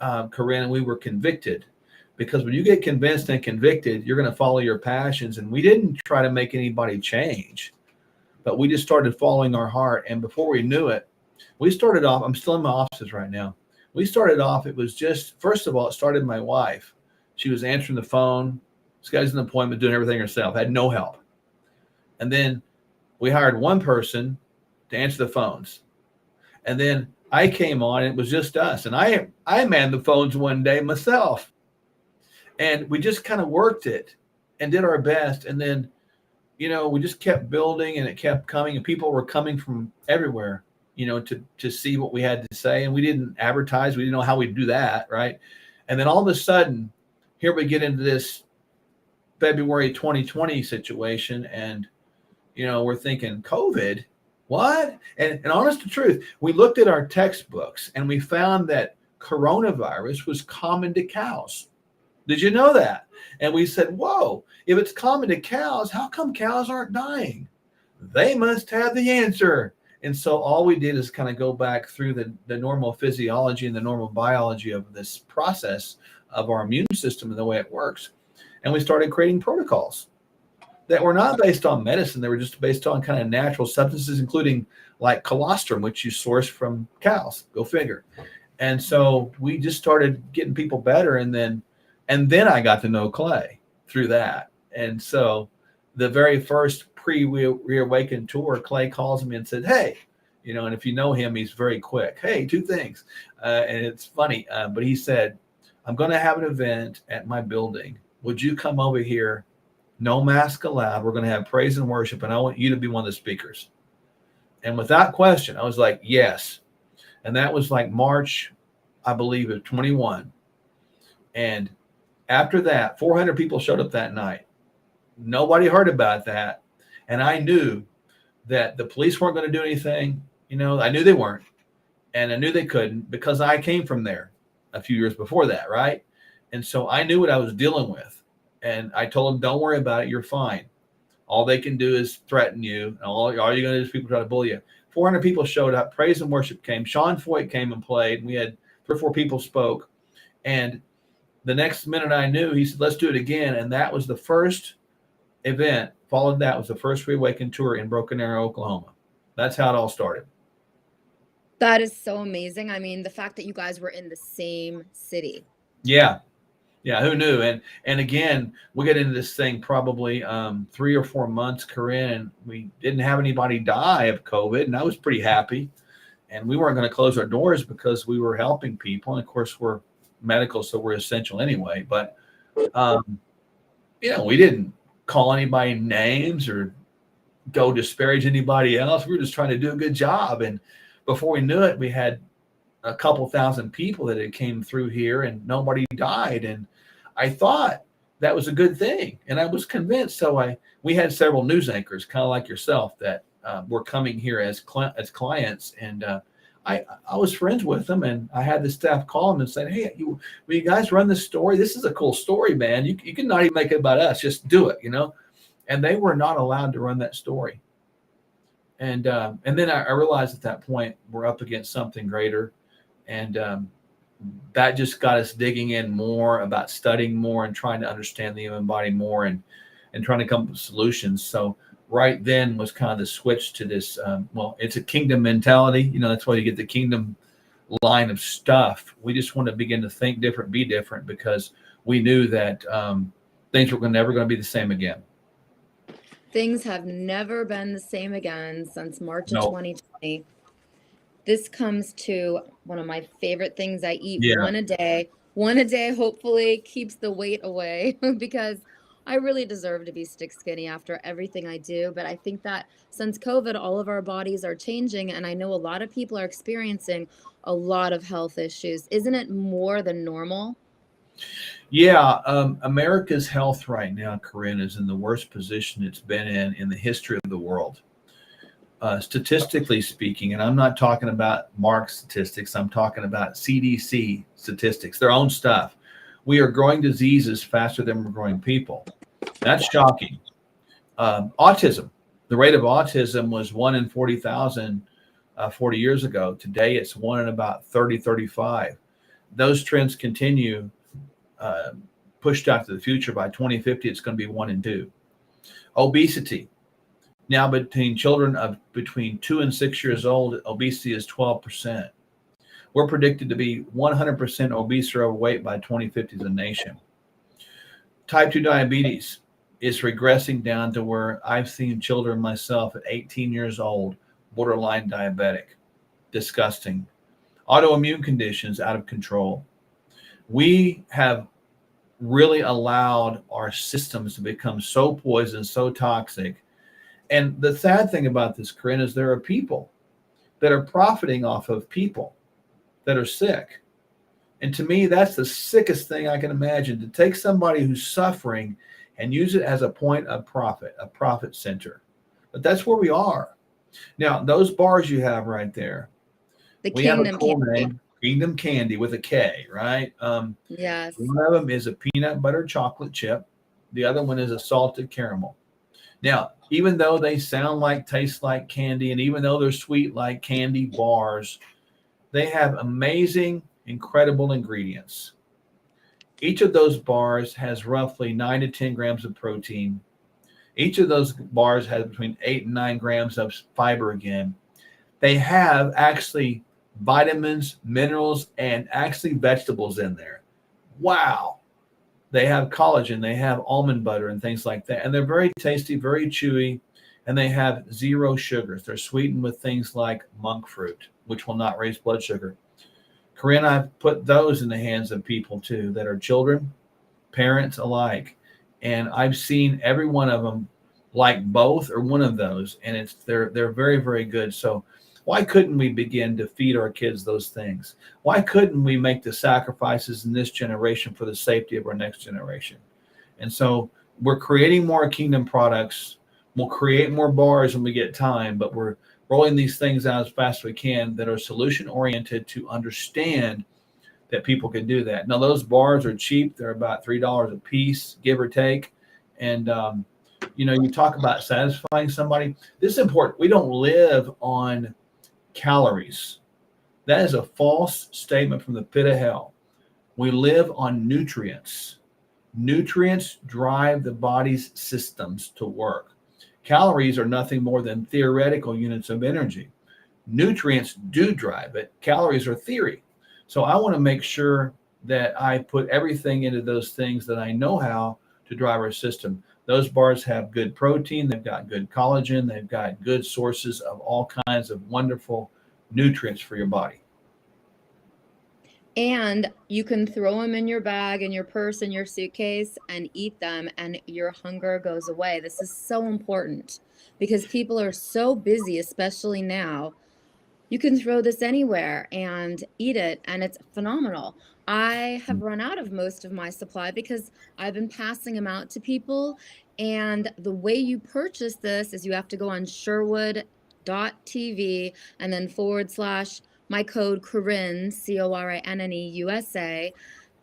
Corinne, and we were convicted. Because when you get convinced and convicted, you're going to follow your passions. And we didn't try to make anybody change, but we just started following our heart. And before we knew it, we started off, I'm still in my offices right now. We started off, it was just, first of all, it started my wife. She was answering the phone, scheduling an appointment, doing everything herself, had no help. And then we hired one person to answer the phones. And then I came on, and it was just us. And I manned the phones one day myself. And we just kind of worked it and did our best. And then, we just kept building, and it kept coming, and people were coming from everywhere, to see what we had to say. And we didn't advertise. We didn't know how we'd do that. Right. And then all of a sudden, here we get into this February 2020 situation. And, we're thinking COVID, what? And honest to truth, we looked at our textbooks and we found that coronavirus was common to cows. Did you know that? And we said, whoa, if it's common to cows, how come cows aren't dying? They must have the answer. And so all we did is kind of go back through the normal physiology and the normal biology of this process of our immune system and the way it works. And we started creating protocols that were not based on medicine. They were just based on kind of natural substances, including like colostrum, which you source from cows. Go figure. And so we just started getting people better. And then I got to know Clay through that. And so the very first pre-Reawaken tour, Clay calls me and said, hey, and if you know him, he's very quick. Hey, two things. And it's funny, but he said, I'm going to have an event at my building. Would you come over here? No mask allowed. We're going to have praise and worship, and I want you to be one of the speakers. And without question, I was like, yes. And that was like March, I believe, of 21. And after that, 400 people showed up that night. Nobody heard about that. And I knew that the police weren't going to do anything. You know, I knew they weren't. And I knew they couldn't because I came from there a few years before that, right? And so I knew what I was dealing with. And I told them, don't worry about it. You're fine. All they can do is threaten you. And all you're going to do is people try to bully you. 400 people showed up. Praise and worship came. Sean Foyt came and played. We had 3 or 4 people spoke. And the next minute I knew, he said, let's do it again. And that was the first event. Followed that was the first Reawaken tour in Broken Arrow, Oklahoma. That's how it all started. That is so amazing. I mean, the fact that you guys were in the same city. Yeah. Yeah, who knew? And again, we got into this thing probably 3 or 4 months, Corinne, and we didn't have anybody die of COVID, and I was pretty happy. And we weren't going to close our doors because we were helping people. And of course, we're medical, so we're essential anyway. But you know, we didn't call anybody names or go disparage anybody else. We were just trying to do a good job. And before we knew it, we had a couple thousand people that had came through here and nobody died. And I thought that was a good thing. And I was convinced. So we had several news anchors, kind of like yourself, that were coming here as clients. And I was friends with them. And I had the staff call them and say, hey, will you guys run this story? This is a cool story, man. You can not even make it about us. Just do it, you know? And they were not allowed to run that story. And then I realized at that point, we're up against something greater. And that just got us digging in more about studying more and trying to understand the human body more and trying to come up with solutions. So right then was kind of the switch to this, well, it's a kingdom mentality. You know, that's why you get the kingdom line of stuff. We just want to begin to think different, be different, because we knew that things were never going to be the same again. Things have never been the same again since March of No. 2020. This comes to one of my favorite things. I eat Yeah. one a day. One a day hopefully keeps the weight away because I really deserve to be stick skinny after everything I do. But I think that since COVID, all of our bodies are changing. And I know a lot of people are experiencing a lot of health issues. Isn't it more than normal? Yeah, America's health right now, Corinne, is in the worst position it's been in the history of the world. Statistically speaking, and I'm not talking about Mark's statistics, I'm talking about CDC statistics, their own stuff. We are growing diseases faster than we're growing people. That's shocking. Autism, the rate of autism was 1 in 40,000 40 years ago. Today, it's 1 in about 30, 35. Those trends continue, pushed out to the future. By 2050, it's going to be 1 in 2. Obesity. Now, between children of between 2 and 6 years old, obesity is 12%. We're predicted to be 100% obese or overweight by 2050 as a nation. Type 2 diabetes is regressing down to where I've seen children myself at 18 years old, borderline diabetic. Disgusting. Autoimmune conditions out of control. We have really allowed our systems to become so poisoned, so toxic. And the sad thing about this, Corinne, is there are people that are profiting off of people that are sick. And to me, that's the sickest thing I can imagine, to take somebody who's suffering and use it as a point of profit, a profit center. But that's where we are. Now, those bars you have right there, The we have a Kingdom cool Candy. name, Kingdom Candy with a K, right? Yes. One of them is a peanut butter chocolate chip. The other one is a salted caramel. Now, even though they sound like, taste like candy, and even though they're sweet like candy bars, they have amazing, incredible ingredients. Each of those bars has roughly 9 to 10 grams of protein. Each of those bars has between 8 and 9 grams of fiber again. They have actually vitamins, minerals, and actually vegetables in there. Wow. They have collagen, they have almond butter and things like that. And they're very tasty, very chewy, and they have 0 sugars. They're sweetened with things like monk fruit, which will not raise blood sugar. Corinne, I've put those in the hands of people too that are children, parents alike. And I've seen every one of them like both or one of those. And they're very, very good. So Why couldn't we begin to feed our kids those things? Why couldn't we make the sacrifices in this generation for the safety of our next generation? And so we're creating more Kingdom products. We'll create more bars when we get time, but we're rolling these things out as fast as we can that are solution oriented to understand that people can do that. Now, those bars are cheap. They're about $3 a piece, give or take. And, you talk about satisfying somebody. This is important. We don't live on calories. That is a false statement from the pit of hell. We live on nutrients. Nutrients drive the body's systems to work. Calories are nothing more than theoretical units of energy. Nutrients do drive it. Calories are theory. So I want to make sure that I put everything into those things that I know how to drive our system. Those bars have good protein. They've got good collagen. They've got good sources of all kinds of wonderful nutrients for your body. And you can throw them in your bag, in your purse, in your suitcase, and eat them, and your hunger goes away. This is so important because people are so busy, especially now. You can throw this anywhere and eat it, and it's phenomenal. I have run out of most of my supply because I've been passing them out to people. And the way you purchase this is you have to go on Sherwood.tv and then / my code Corinne, Corinne USA.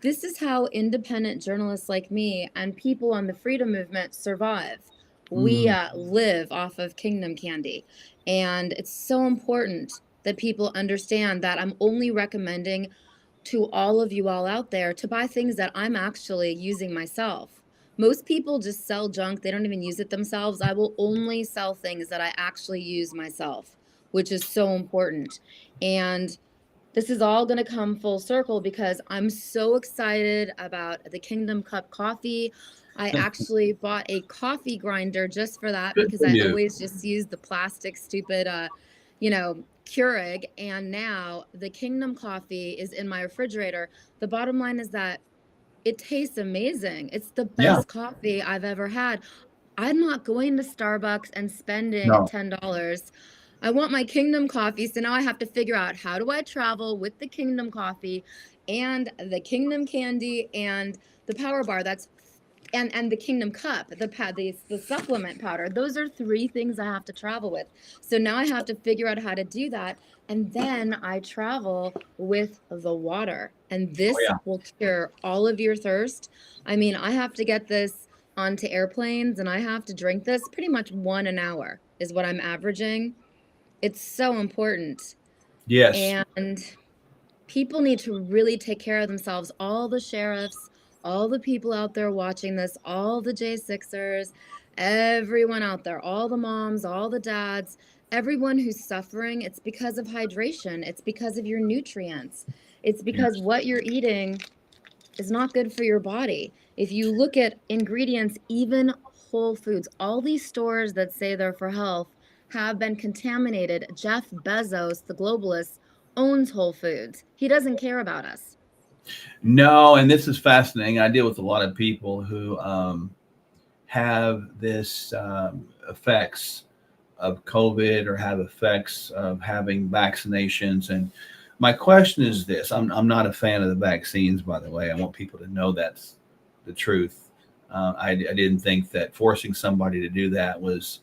This is how independent journalists like me and people on the freedom movement survive. We live off of Kingdom candy. And it's so important that people understand that I'm only recommending to all of you all out there to buy things that I'm actually using myself. Most people just sell junk. They don't even use it themselves. I will only sell things that I actually use myself, which is so important. And this is all going to come full circle because I'm so excited about the Kingdom Cup coffee. I actually bought a coffee grinder just for that because I always just use the plastic stupid, Keurig. And now the Kingdom coffee is in my refrigerator. The bottom line is that it tastes amazing. It's the best coffee I've ever had. I'm not going to Starbucks and spending $10. I want my Kingdom coffee. So now I have to figure out, how do I travel with the Kingdom coffee and the Kingdom candy and the power bar and the Kingdom cup, the supplement powder. Those are 3 things I have to travel with. So now I have to figure out how to do that. And then I travel with the water. And this will cure all of your thirst. I mean, I have to get this onto airplanes and I have to drink this pretty much 1 an hour is what I'm averaging. It's so important. Yes. And people need to really take care of themselves. All the sheriffs, all the people out there watching this, all the J6ers, everyone out there, all the moms, all the dads, everyone who's suffering, it's because of hydration. It's because of your nutrients. It's because what you're eating is not good for your body. If you look at ingredients, even Whole Foods, all these stores that say they're for health have been contaminated. Jeff Bezos, the globalist, owns Whole Foods. He doesn't care about us. No, and this is fascinating. I deal with a lot of people who have this effects of COVID or have effects of having vaccinations. And my question is this: I'm not a fan of the vaccines, by the way. I want people to know that's the truth. I didn't think that forcing somebody to do that was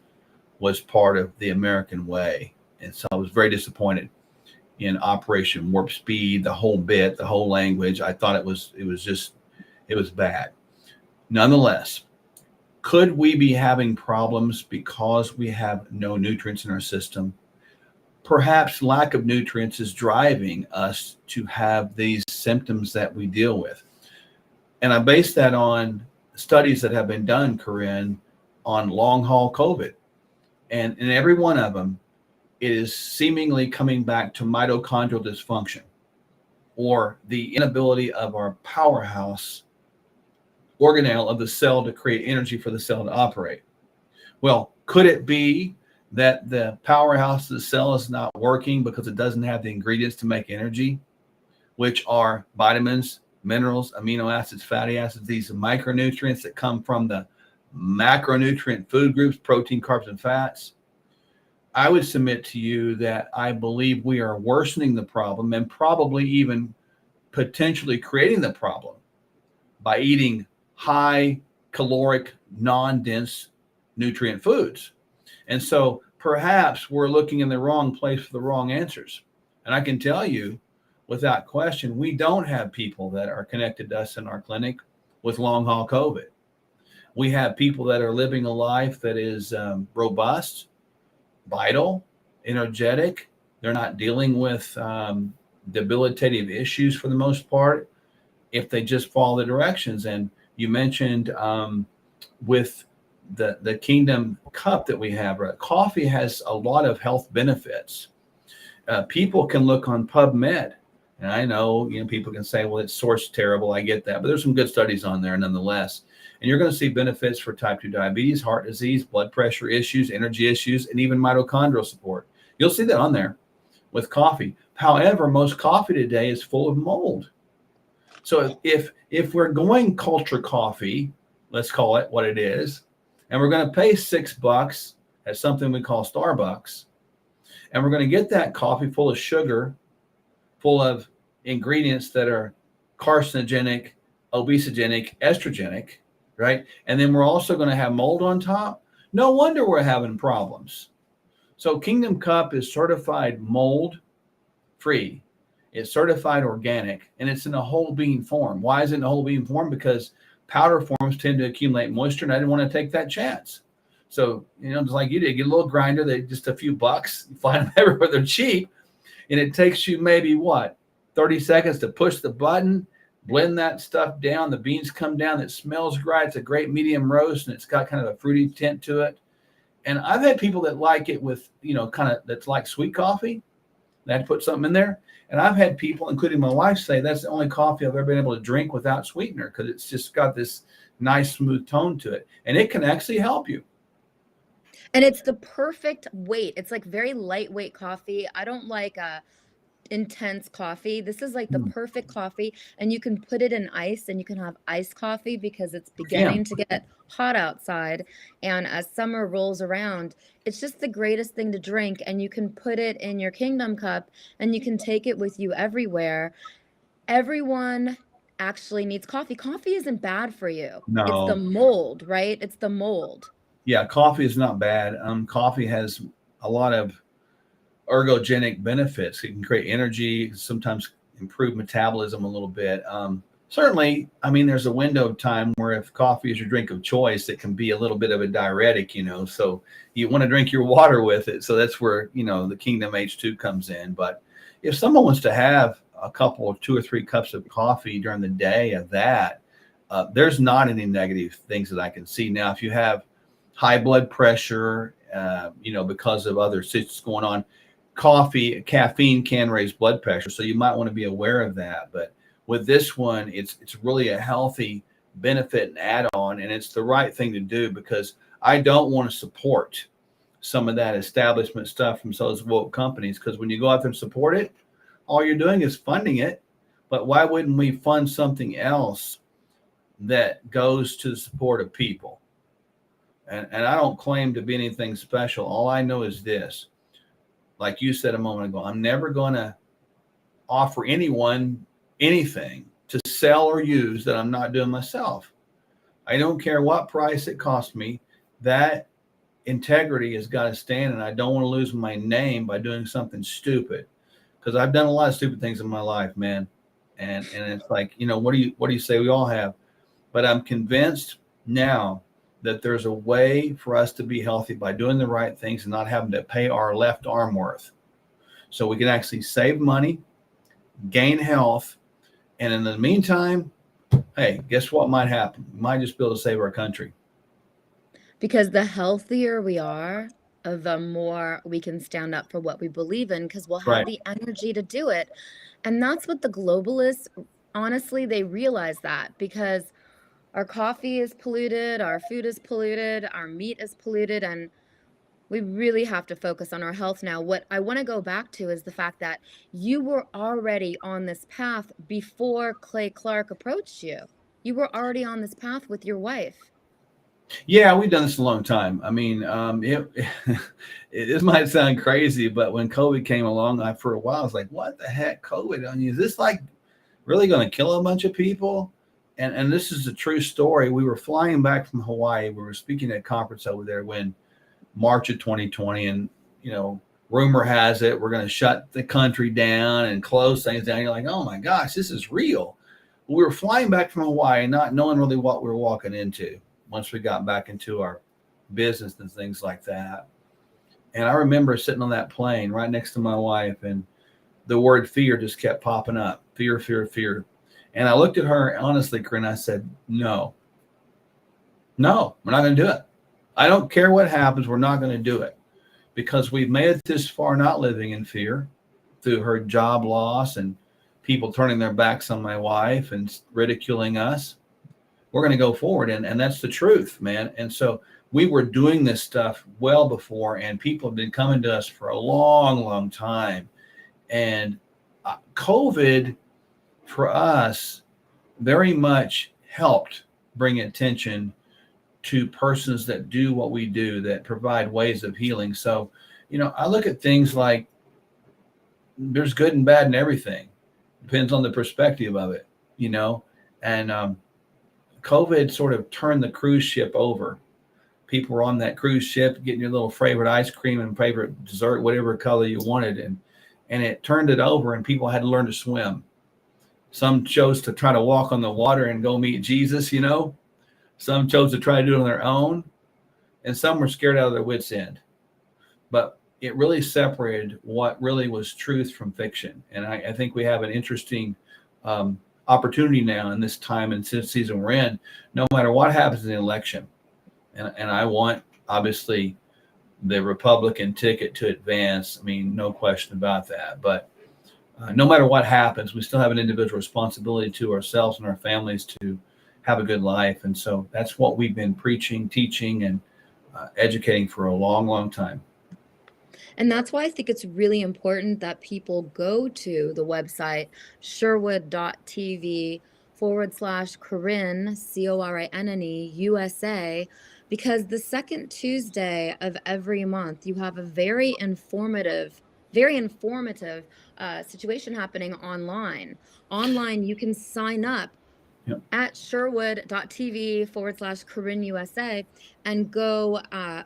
part of the American way, and so I was very disappointed in Operation Warp Speed, the whole bit, the whole language. I thought it was bad. Nonetheless, could we be having problems because we have no nutrients in our system? Perhaps lack of nutrients is driving us to have these symptoms that we deal with. And I base that on studies that have been done, Corinne, on long haul COVID. And in every one of them, it is seemingly coming back to mitochondrial dysfunction, or the inability of our powerhouse organelle of the cell to create energy for the cell to operate. Well, could it be that the powerhouse of the cell is not working because it doesn't have the ingredients to make energy, which are vitamins, minerals, amino acids, fatty acids, these micronutrients that come from the macronutrient food groups, protein, carbs, and fats? I would submit to you that I believe we are worsening the problem and probably even potentially creating the problem by eating high caloric, non-dense nutrient foods. And so perhaps we're looking in the wrong place for the wrong answers. And I can tell you without question, we don't have people that are connected to us in our clinic with long haul COVID. We have people that are living a life that is robust, vital, energetic. They're not dealing with debilitative issues for the most part if they just follow the directions. And you mentioned with the Kingdom Cup that we have, right? Coffee has a lot of health benefits. People can look on PubMed, and I know people can say, well, it's sourced terrible. I get that, but there's some good studies on there nonetheless. And you're going to see benefits for type 2 diabetes, heart disease, blood pressure issues, energy issues, and even mitochondrial support. You'll see that on there with coffee. However, most coffee today is full of mold. So if we're going culture coffee, let's call it what it is, and we're going to pay $6 at something we call Starbucks, and we're going to get that coffee full of sugar, full of ingredients that are carcinogenic, obesogenic, estrogenic, right? And then we're also going to have mold on top. No wonder we're having problems. So Kingdom Cup is certified mold free. It's certified organic, and it's in a whole bean form. Why is it in a whole bean form? Because powder forms tend to accumulate moisture, and I didn't want to take that chance. So, just like you did, get a little grinder, that just a few bucks, you find them everywhere, they're cheap, and it takes you maybe 30 seconds to push the button, blend that stuff down, the beans come down, it smells great, it's a great medium roast, and it's got kind of a fruity tint to it. And I've had people that like it with, that's like sweet coffee. They had to put something in there. And I've had people, including my wife, say that's the only coffee I've ever been able to drink without sweetener, because it's just got this nice, smooth tone to it. And it can actually help you. And it's the perfect weight. It's like very lightweight coffee. I don't like intense coffee. This is like the perfect coffee, and you can put it in ice, and you can have iced coffee because it's beginning to get hot outside. And as summer rolls around, it's just the greatest thing to drink, and you can put it in your Kingdom Cup, and you can take it with you everywhere. Everyone actually needs coffee. Coffee isn't bad for you. No. It's the mold, right? It's the mold. Yeah, coffee is not bad. Coffee has a lot of ergogenic benefits. It can create energy, sometimes improve metabolism a little bit. Certainly, there's a window of time where if coffee is your drink of choice, it can be a little bit of a diuretic, so you want to drink your water with it. So that's where, the Kingdom H2 comes in. But if someone wants to have a couple of 2 or 3 cups of coffee during the day of that, there's not any negative things that I can see. Now, if you have high blood pressure, because of other situations going on, caffeine can raise blood pressure. So you might want to be aware of that. But with this one, it's really a healthy benefit and add-on, and it's the right thing to do, because I don't want to support some of that establishment stuff from those woke companies, because when you go out there and support it, all you're doing is funding it. But why wouldn't we fund something else that goes to the support of people? And I don't claim to be anything special. All I know is this. Like you said a moment ago, I'm never going to offer anyone anything to sell or use that I'm not doing myself. I don't care what price it costs me. That integrity has got to stand, and I don't want to lose my name by doing something stupid, because I've done a lot of stupid things in my life, man. And it's like, what do you say? We all have. But I'm convinced now that there's a way for us to be healthy by doing the right things and not having to pay our left arm worth. So we can actually save money, gain health, and in the meantime, hey, guess what might happen? We might just be able to save our country. Because the healthier we are, the more we can stand up for what we believe in, because we'll have the energy to do it. And that's what the globalists, honestly, they realize that, because our coffee is polluted, our food is polluted, our meat is polluted, and we really have to focus on our health now. What I want to go back to is the fact that you were already on this path before Clay Clark approached you. You were already on this path with your wife. Yeah, we've done this a long time. I mean, it might sound crazy, but when COVID came along, for a while, I was like, what the heck, COVID? I mean, is this like really going to kill a bunch of people? And this is a true story. We were flying back from Hawaii. We were speaking at a conference over there when March of 2020, and rumor has it we're going to shut the country down and close things down. You're like, oh my gosh, this is real. We were flying back from Hawaii, not knowing really what we were walking into once we got back into our business and things like that. And I remember sitting on that plane right next to my wife, and the word fear just kept popping up. Fear, fear, fear. And I looked at her honestly, Corinne, I said, no, we're not going to do it. I don't care what happens. We're not going to do it, because we've made it this far not living in fear through her job loss and people turning their backs on my wife and ridiculing us. We're going to go forward. And that's the truth, man. And so we were doing this stuff well before, and people have been coming to us for a long, long time. And COVID for us very much helped bring attention to persons that do what we do, that provide ways of healing. So, I look at things like there's good and bad in everything. Depends on the perspective of it, and COVID sort of turned the cruise ship over. People were on that cruise ship getting your little favorite ice cream and favorite dessert, whatever color you wanted. And it turned it over, and people had to learn to swim. Some chose to try to walk on the water and go meet Jesus, Some chose to try to do it on their own, and some were scared out of their wits' end. But it really separated what really was truth from fiction. And I think we have an interesting opportunity now in this time and season we're in, no matter what happens in the election. And I want, obviously, the Republican ticket to advance. I mean, no question about that. But no matter what happens, we still have an individual responsibility to ourselves and our families to have a good life. And so that's what we've been preaching, teaching, and educating for a long, long time. And that's why I think it's really important that people go to the website sherwood.tv/Corinne, CORINNE, USA, because the second Tuesday of every month, you have a very informative situation happening online. Online, you can sign up at sherwood.tv/Corinne USA and go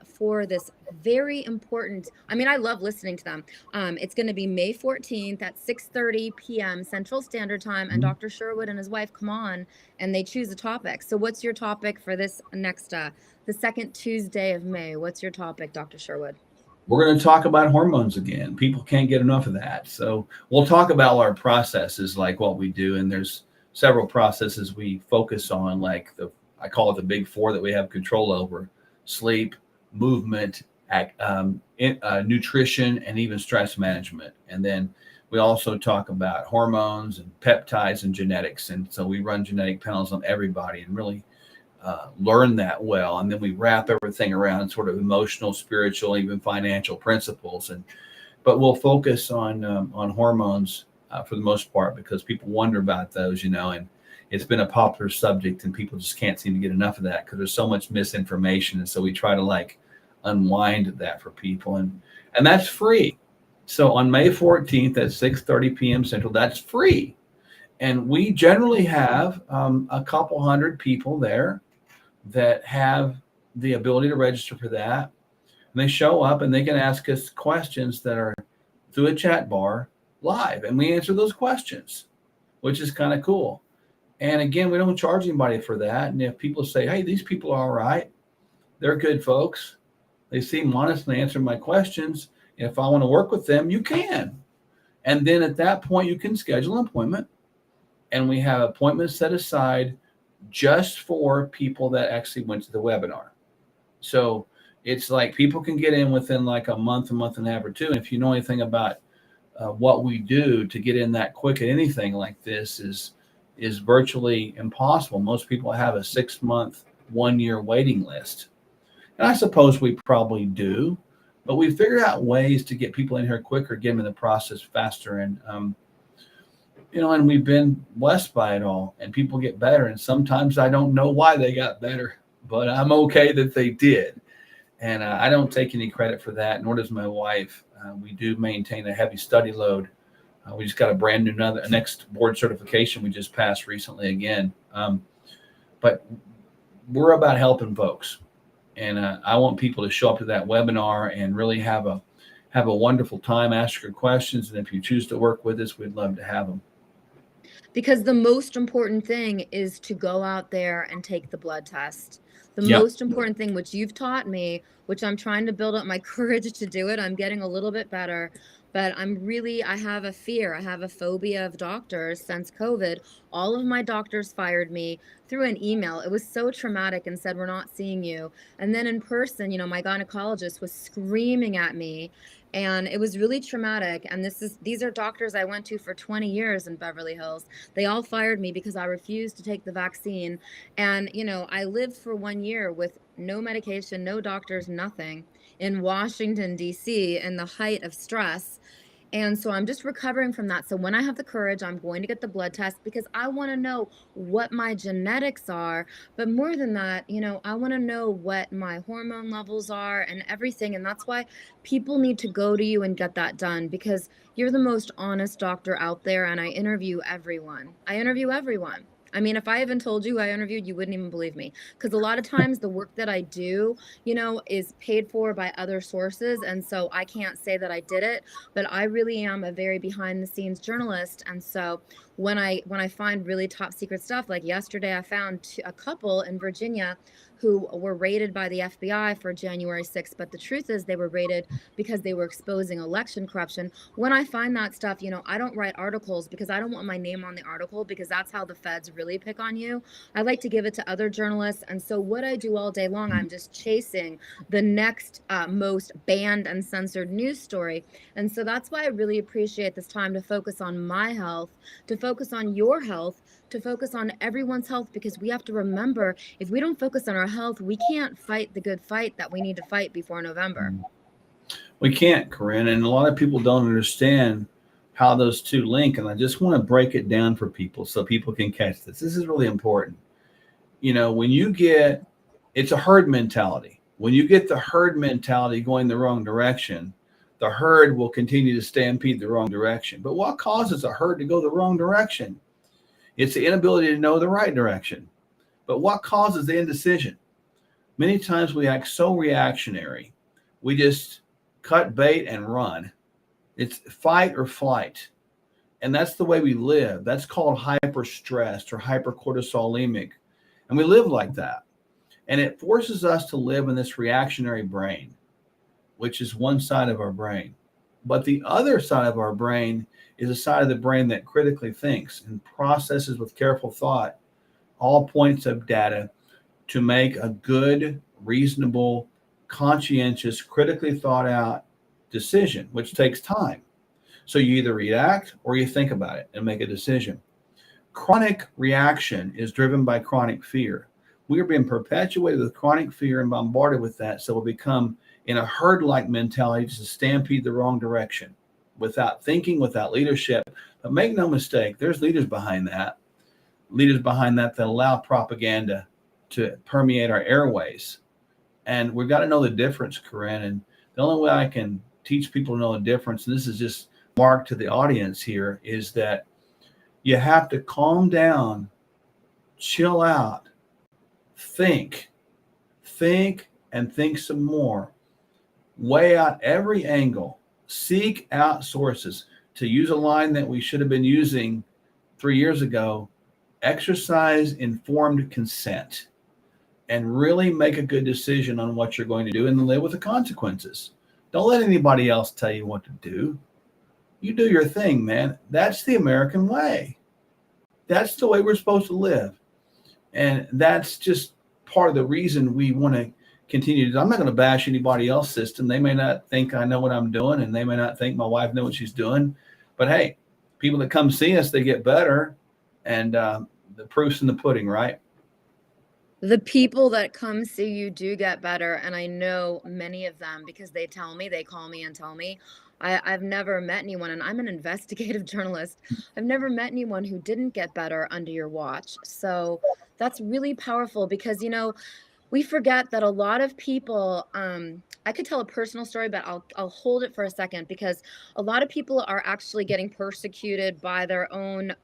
for this very important, I love listening to them. It's going to be May 14th at 6:30 p.m. Central Standard Time, and Dr. Sherwood and his wife come on and they choose a topic. So what's your topic for this next, the second Tuesday of May? What's your topic, Dr. Sherwood? We're going to talk about hormones again. People can't get enough of that. So we'll talk about our processes, like what we do. And there's several processes we focus on, like I call it the big four that we have control over: sleep, movement, nutrition, and even stress management. And then we also talk about hormones and peptides and genetics. And so we run genetic panels on everybody and really learn that well. And then we wrap everything around sort of emotional, spiritual, even financial principles. But we'll focus on hormones for the most part, because people wonder about those, and it's been a popular subject, and people just can't seem to get enough of that because there's so much misinformation. And so we try to unwind that for people, and that's free. So on May 14th at 6:30 p.m. Central, that's free. And we generally have a couple hundred people there that have the ability to register for that. And they show up and they can ask us questions that are through a chat bar live, and we answer those questions, which is kind of cool. And again, we don't charge anybody for that. And if people say, hey, these people are all right, they're good folks, they seem honest and they answer my questions, if I want to work with them, you can. And then at that point, you can schedule an appointment, and we have appointments set aside just for people that actually went to the webinar. So it's like people can get in within a month and a half or two. And if you know anything about what we do, to get in that quick at anything like this is virtually impossible. Most people have a 6-month, 1-year waiting list. And I suppose we probably do, but we figured out ways to get people in here quicker, get them in the process faster. And, and we've been blessed by it all, and people get better. And sometimes I don't know why they got better, but I'm okay that they did. And I don't take any credit for that, nor does my wife. We do maintain a heavy study load. We just got a brand new next board certification we just passed recently again. But we're about helping folks. And I want people to show up to that webinar and really have a wonderful time, ask your questions. And if you choose to work with us, we'd love to have them. Because the most important thing is to go out there and take the blood test. The Yep. most important thing, which you've taught me, which I'm trying to build up my courage to do it. I'm getting a little bit better, but I have a fear. I have a phobia of doctors since COVID. All of my doctors fired me through an email. It was so traumatic and said, we're not seeing you. And then in person, my gynecologist was screaming at me. And it was really traumatic. And these are doctors I went to for 20 years in Beverly Hills. They all fired me because I refused to take the vaccine. And, I lived for 1 year with no medication, no doctors, nothing in Washington, D.C. in the height of stress. And so I'm just recovering from that. So when I have the courage, I'm going to get the blood test because I want to know what my genetics are. But more than that, I want to know what my hormone levels are and everything. And that's why people need to go to you and get that done, because you're the most honest doctor out there. And I interview everyone. I mean, if I even told you I interviewed, you wouldn't even believe me. Because a lot of times the work that I do, is paid for by other sources. And so I can't say that I did it, but I really am a very behind the scenes journalist. And so when I find really top secret stuff, like yesterday, I found a couple in Virginia who were raided by the FBI for January 6th. But the truth is they were raided because they were exposing election corruption. When I find that stuff, I don't write articles because I don't want my name on the article, because that's how the feds really pick on you. I like to give it to other journalists. And so what I do all day long, I'm just chasing the next most banned and censored news story. And so that's why I really appreciate this time to focus on my health, to focus on your health, to focus on everyone's health, because we have to remember, if we don't focus on our health, we can't fight the good fight that we need to fight before November. We can't, Corinne, and a lot of people don't understand how those two link. And I just want to break it down for people so people can catch this. This is really important. When you get, it's a herd mentality. When you get the herd mentality going the wrong direction, the herd will continue to stampede the wrong direction. But what causes a herd to go the wrong direction? It's the inability to know the right direction. But what causes the indecision? Many times we act so reactionary. We just cut bait and run. It's fight or flight. And that's the way we live. That's called hyper-stressed or hypercortisolemic. And we live like that. And it forces us to live in this reactionary brain, which is one side of our brain. But the other side of our brain is a side of the brain that critically thinks and processes with careful thought all points of data to make a good, reasonable, conscientious, critically thought out decision, which takes time. So you either react or you think about it and make a decision. Chronic reaction is driven by chronic fear. We are being perpetuated with chronic fear and bombarded with that. So we'll become in a herd-like mentality to stampede the wrong direction without thinking, without leadership. But make no mistake, there's leaders behind that that allow propaganda to permeate our airways. And we've got to know the difference, Corinne. And the only way I can teach people to know the difference, and this is just marked to the audience here, is that you have to calm down, chill out, think, and think some more. Weigh out every angle, seek out sources. To use a line that we should have been using 3 years ago, exercise informed consent and really make a good decision on what you're going to do and live with the consequences. Don't let anybody else tell you what to do. You do your thing, man. That's the American way. That's the way we're supposed to live. And that's just part of the reason we want to continue to. I'm not going to bash anybody else's system. They may not think I know what I'm doing, and they may not think my wife knows what she's doing. But hey, people that come see us, they get better. And the proof's in the pudding, right? The people that come see you do get better. And I know many of them because they call me and tell me. I've never met anyone, and I'm an investigative journalist. I've never met anyone who didn't get better under your watch. So that's really powerful because, we forget that a lot of people, I could tell a personal story, but I'll hold it for a second, because a lot of people are actually getting persecuted by their own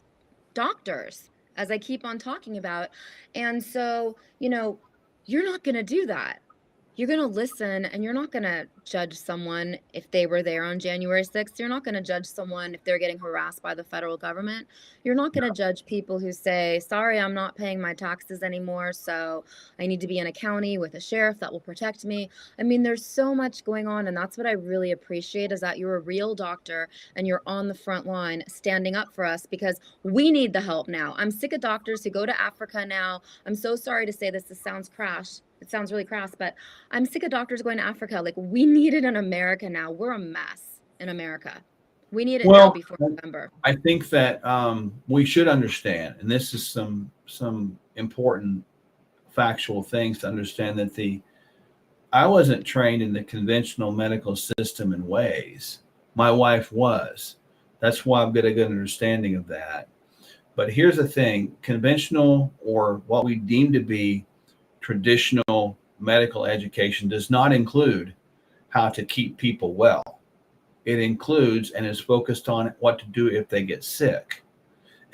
doctors, as I keep on talking about. And so, you're not going to do that. You're going to listen, and you're not going to judge someone if they were there on January 6th. You're not going to judge someone if they're getting harassed by the federal government. You're not going to judge people who say, sorry, I'm not paying my taxes anymore, so I need to be in a county with a sheriff that will protect me. I mean, there's so much going on, and that's what I really appreciate, is that you're a real doctor and you're on the front line standing up for us, because we need the help now. I'm sick of doctors who go to Africa now. I'm so sorry to say this. This sounds crass. It sounds really crass, but I'm sick of doctors going to Africa. Like, we need it in America now. We're a mess in America. We need it now before November. I think that we should understand, and this is some important factual things to understand, that I wasn't trained in the conventional medical system in ways. My wife was. That's why I've got a good understanding of that. But here's the thing: conventional, or what we deem to be traditional medical education, does not include how to keep people well. It includes and is focused on what to do if they get sick.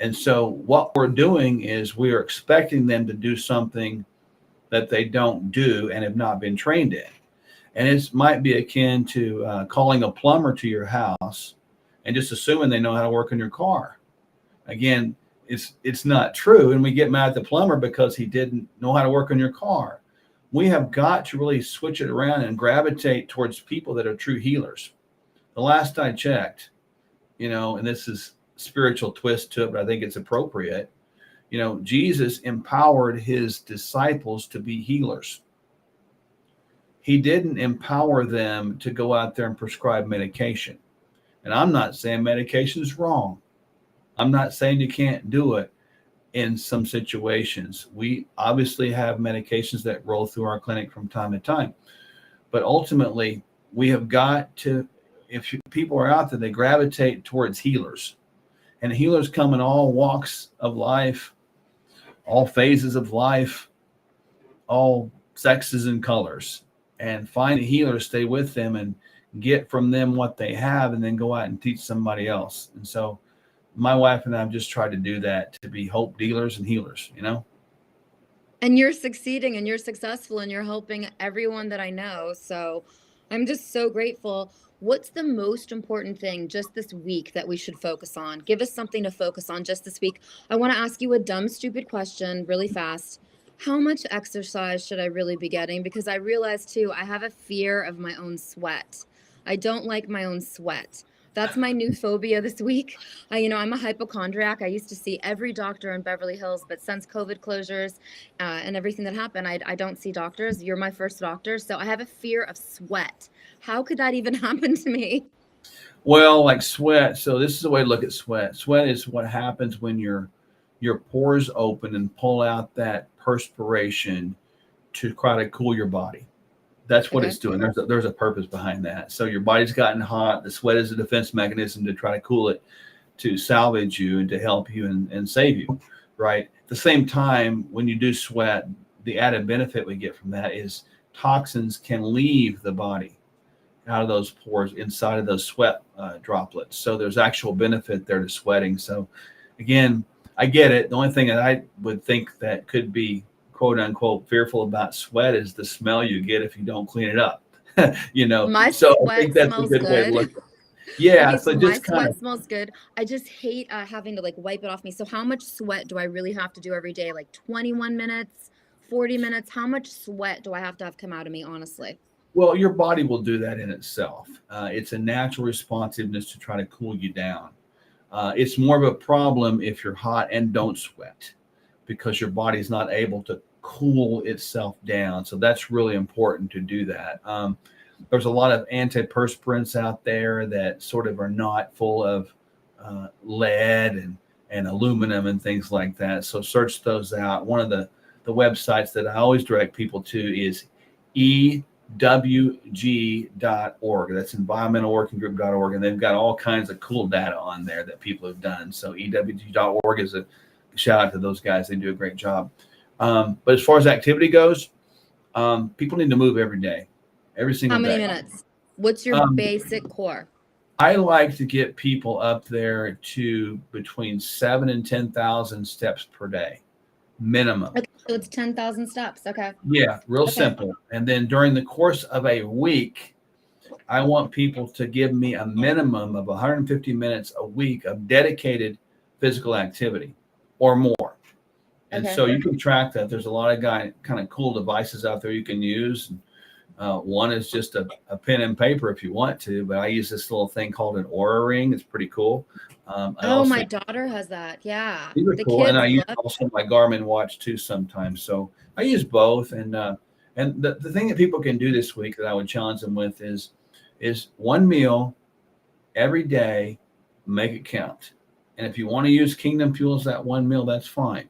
And so what we're doing is we are expecting them to do something that they don't do and have not been trained in. And it might be akin to calling a plumber to your house and just assuming they know how to work on your car. Again, it's not true, and we get mad at the plumber because he didn't know how to work on your car. We have got to really switch it around and gravitate towards people that are true healers. The last I checked, and this is spiritual twist to it, but I think it's appropriate. Jesus empowered his disciples to be healers. He didn't empower them to go out there and prescribe medication. And I'm not saying medication is wrong. I'm not saying you can't do it in some situations. We obviously have medications that roll through our clinic from time to time. But ultimately, we have got to, if people are out there, they gravitate towards healers. And healers come in all walks of life, all phases of life, all sexes and colors. And find a healer, stay with them, and get from them what they have, and then go out and teach somebody else. And so my wife and I have just tried to do that, to be hope dealers and healers, And you're succeeding, and you're successful, and you're helping everyone that I know. So I'm just so grateful. What's the most important thing just this week that we should focus on? Give us something to focus on just this week. I want to ask you a dumb, stupid question really fast. How much exercise should I really be getting? Because I realize too, I have a fear of my own sweat. I don't like my own sweat. That's my new phobia this week. I'm a hypochondriac. I used to see every doctor in Beverly Hills, but since COVID closures and everything that happened, I don't see doctors. You're my first doctor. So I have a fear of sweat. How could that even happen to me? Well, like sweat. So this is the way to look at sweat. Sweat is what happens when your pores open and pull out that perspiration to try to cool your body. That's what it's doing. There's a purpose behind that. So your body's gotten hot. The sweat is a defense mechanism to try to cool it, to salvage you and to help you and save you, right? At the same time, when you do sweat, the added benefit we get from that is toxins can leave the body out of those pores inside of those sweat droplets. So there's actual benefit there to sweating. So again, I get it. The only thing that I would think that could be quote unquote fearful about sweat is the smell you get if you don't clean it up. My So sweat I think that's smells a good way to good. look at it. Yeah, Okay, so so my just kind sweat of, smells good. I just hate having to wipe it off me. So how much sweat do I really have to do every day? Like 21 minutes, 40 minutes? How much sweat do I have to have come out of me, honestly? well, your body will do that in itself. It's a natural responsiveness to try to cool you down. It's more of a problem if you're hot and don't sweat, because your body's not able to cool itself down. So that's really important to do that. There's a lot of antiperspirants out there that sort of are not full of lead and aluminum and things like that. So search those out. One of the websites that I always direct people to is EWG.org. That's environmentalworkinggroup.org. And they've got all kinds of cool data on there that people have done. So EWG.org is a shout out to those guys. They do a great job. But as far as activity goes, People need to move every day, every single How many day. minutes? What's your Um, basic core? I like to get people up there to between 7 and 10,000 steps per day, minimum. Okay, so it's 10,000 steps. Okay. Yeah, real Okay. simple. And then during the course of a week, I want people to give me a minimum of 150 minutes a week of dedicated physical activity or more. And Okay. so you can track that. There's a lot of kind of cool devices out there you can use. One is just a pen and paper if you want to, but I use this little thing called an Aura Ring. It's pretty cool. And Oh, also, my daughter has that. Yeah. these are The cool. And kids I use love also my Garmin watch too sometimes. So I use both. And the thing that people can do this week that I would challenge them with is one meal every day, make it count. And if you want to use Kingdom Fuels that one meal, that's fine.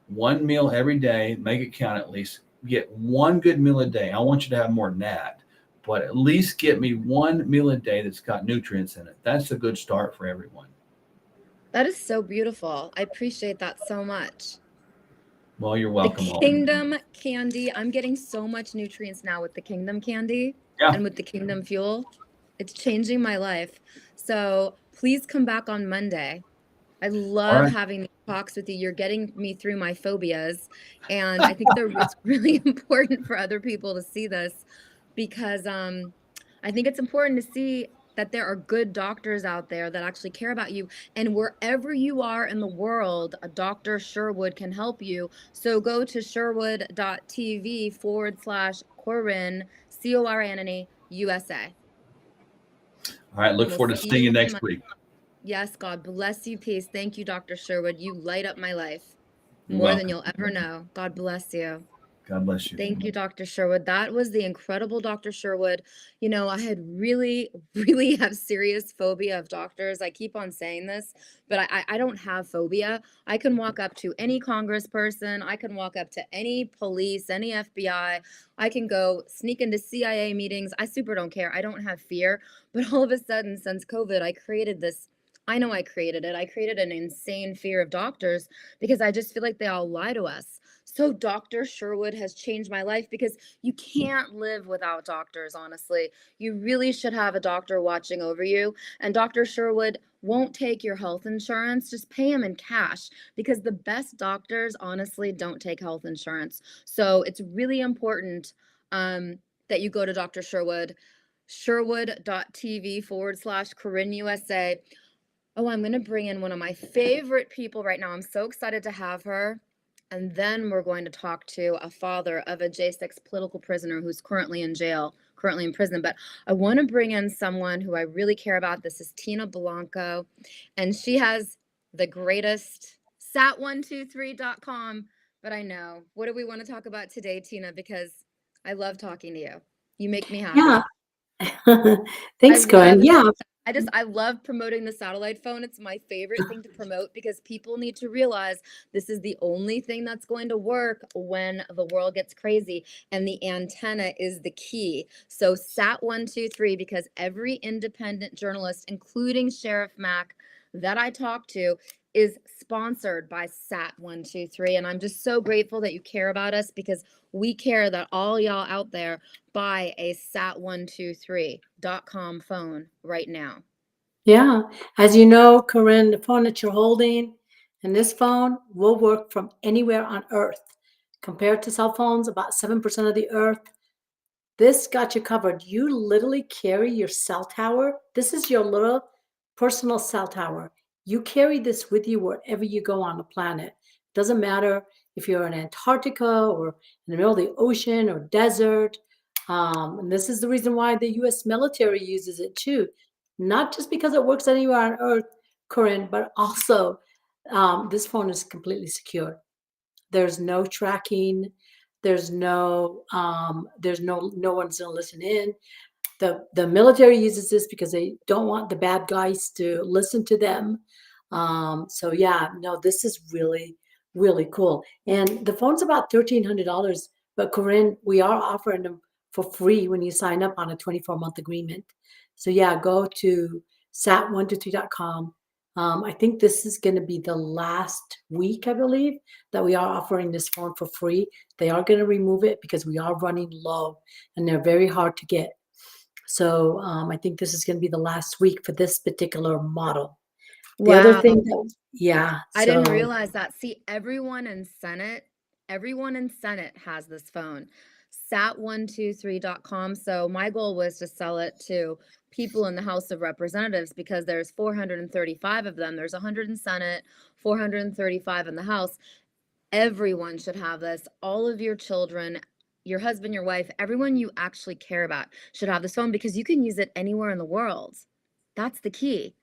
One meal every day, make it count at least. Get one good meal a day. I want you to have more than that, but at least get me one meal a day that's got nutrients in it. That's a good start for everyone. That is so beautiful. I appreciate that so much. Well, you're The welcome. All. Kingdom candy. I'm getting so much nutrients now with the Kingdom candy Yeah. and with the Kingdom fuel. It's changing my life. So please come back on Monday. I love right. having these talks with you. You're getting me through my phobias. And I think it's really important for other people to see this because I think it's important to see that there are good doctors out there that actually care about you. And wherever you are in the world, a Dr. Sherwood can help you. So go to sherwood.tv/Corinne, Corinne, USA. All right. Look And we'll forward to see seeing you on next Monday. week. Yes, God bless you. Peace. Thank you, Dr. Sherwood. You light up my life You're more than welcome. you'll ever know. God bless you. God bless you. Thank you, Dr. Sherwood. That was the incredible Dr. Sherwood. You know, I had really, really have serious phobia of doctors. I keep on saying this, but I don't have phobia. I can walk up to any congressperson. I can walk up to any police, any FBI. I can go sneak into CIA meetings. I super don't care. I don't have fear. But all of a sudden, since COVID, I created this. I know I created it. I created an insane fear of doctors because I just feel like they all lie to us. So Dr. Sherwood has changed my life because you can't live without doctors, honestly. You really should have a doctor watching over you. And Dr. Sherwood won't take your health insurance. Just pay him in cash because the best doctors, honestly, don't take health insurance. So it's really important that you go to Dr. Sherwood, sherwood.tv/Corinne USA. Oh, I'm going to bring in one of my favorite people right now. I'm so excited to have her. And then we're going to talk to a father of a J6 political prisoner who's currently in jail, currently in prison. But I want to bring in someone who I really care about. This is Tina Blanco, and she has the greatest sat123.com. But I know, what do we want to talk about today, Tina? Because I love talking to you. You make me happy. Yeah. Thanks, Corinne. Yeah. I love promoting the satellite phone. It's my favorite thing to promote because people need to realize this is the only thing that's going to work when the world gets crazy, and the antenna is the key. So Sat123, because every independent journalist, including Sheriff Mack that I talk to, is sponsored by Sat123. And I'm just so grateful that you care about us because we care that all y'all out there buy a sat123.com phone right now. Yeah. As you know, Corinne, the phone that you're holding and this phone will work from anywhere on Earth. Compared to cell phones, about 7% of the Earth. This got you covered. You literally carry your cell tower. This is your little personal cell tower. You carry this with you wherever you go on the planet. Doesn't matter if you're in Antarctica or in the middle of the ocean or desert. And this is the reason why the U.S. military uses it too. Not just because it works anywhere on Earth, Corinne, but also this phone is completely secure. There's no tracking. There's no one's gonna listen in. The military uses this because they don't want the bad guys to listen to them. So yeah, no, this is really, really cool. And the phone's about $1,300, but Corinne, we are offering them for free when you sign up on a 24-month agreement. So yeah, go to sat123.com. I think this is going to be the last week, I believe, that we are offering this phone for free. They are going to remove it because we are running low and they're very hard to get. So I think this is going to be the last week for this particular model. The other Wow. thing that, yeah, I didn't so realize that. See, everyone in Senate has this phone. Sat123.com. So my goal was to sell it to people in the House of Representatives because there's 435 of them. There's 100 in Senate, 435 in the House. Everyone should have this. All of your children, your husband, your wife, everyone you actually care about should have this phone because you can use it anywhere in the world. That's the key.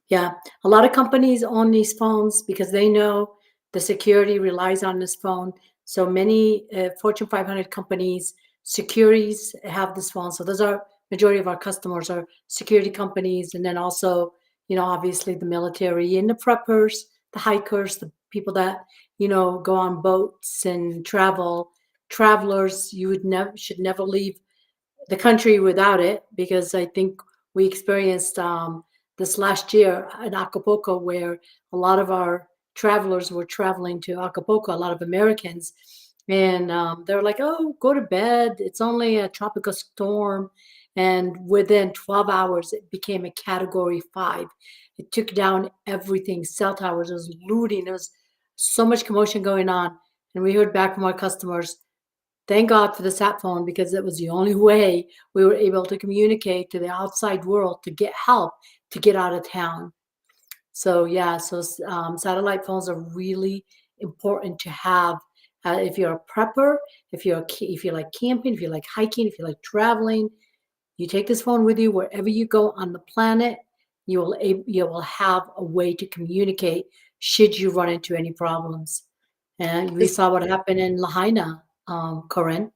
yeah, a lot of companies own these phones because they know the security relies on this phone. So many Fortune 500 companies, securities have this phone. So those are majority of our customers are security companies, and then also, obviously the military and the preppers, the hikers, the people that go on boats and travelers. You should never leave the country without it because I think we experienced this last year in Acapulco where a lot of our travelers were traveling to Acapulco, a lot of Americans, and they were like, oh, go to bed. It's only a tropical storm. And within 12 hours, it became a category 5. It took down everything, cell towers, it was looting. There was so much commotion going on. And we heard back from our customers, thank God for the sat phone because it was the only way we were able to communicate to the outside world to get help to get out of town. So yeah, so satellite phones are really important to have if you're a prepper, if you like camping, if you like hiking, if you like traveling. You take this phone with you wherever you go on the planet. You will have a way to communicate should you run into any problems. And we This saw what happened in Lahaina, Corinne,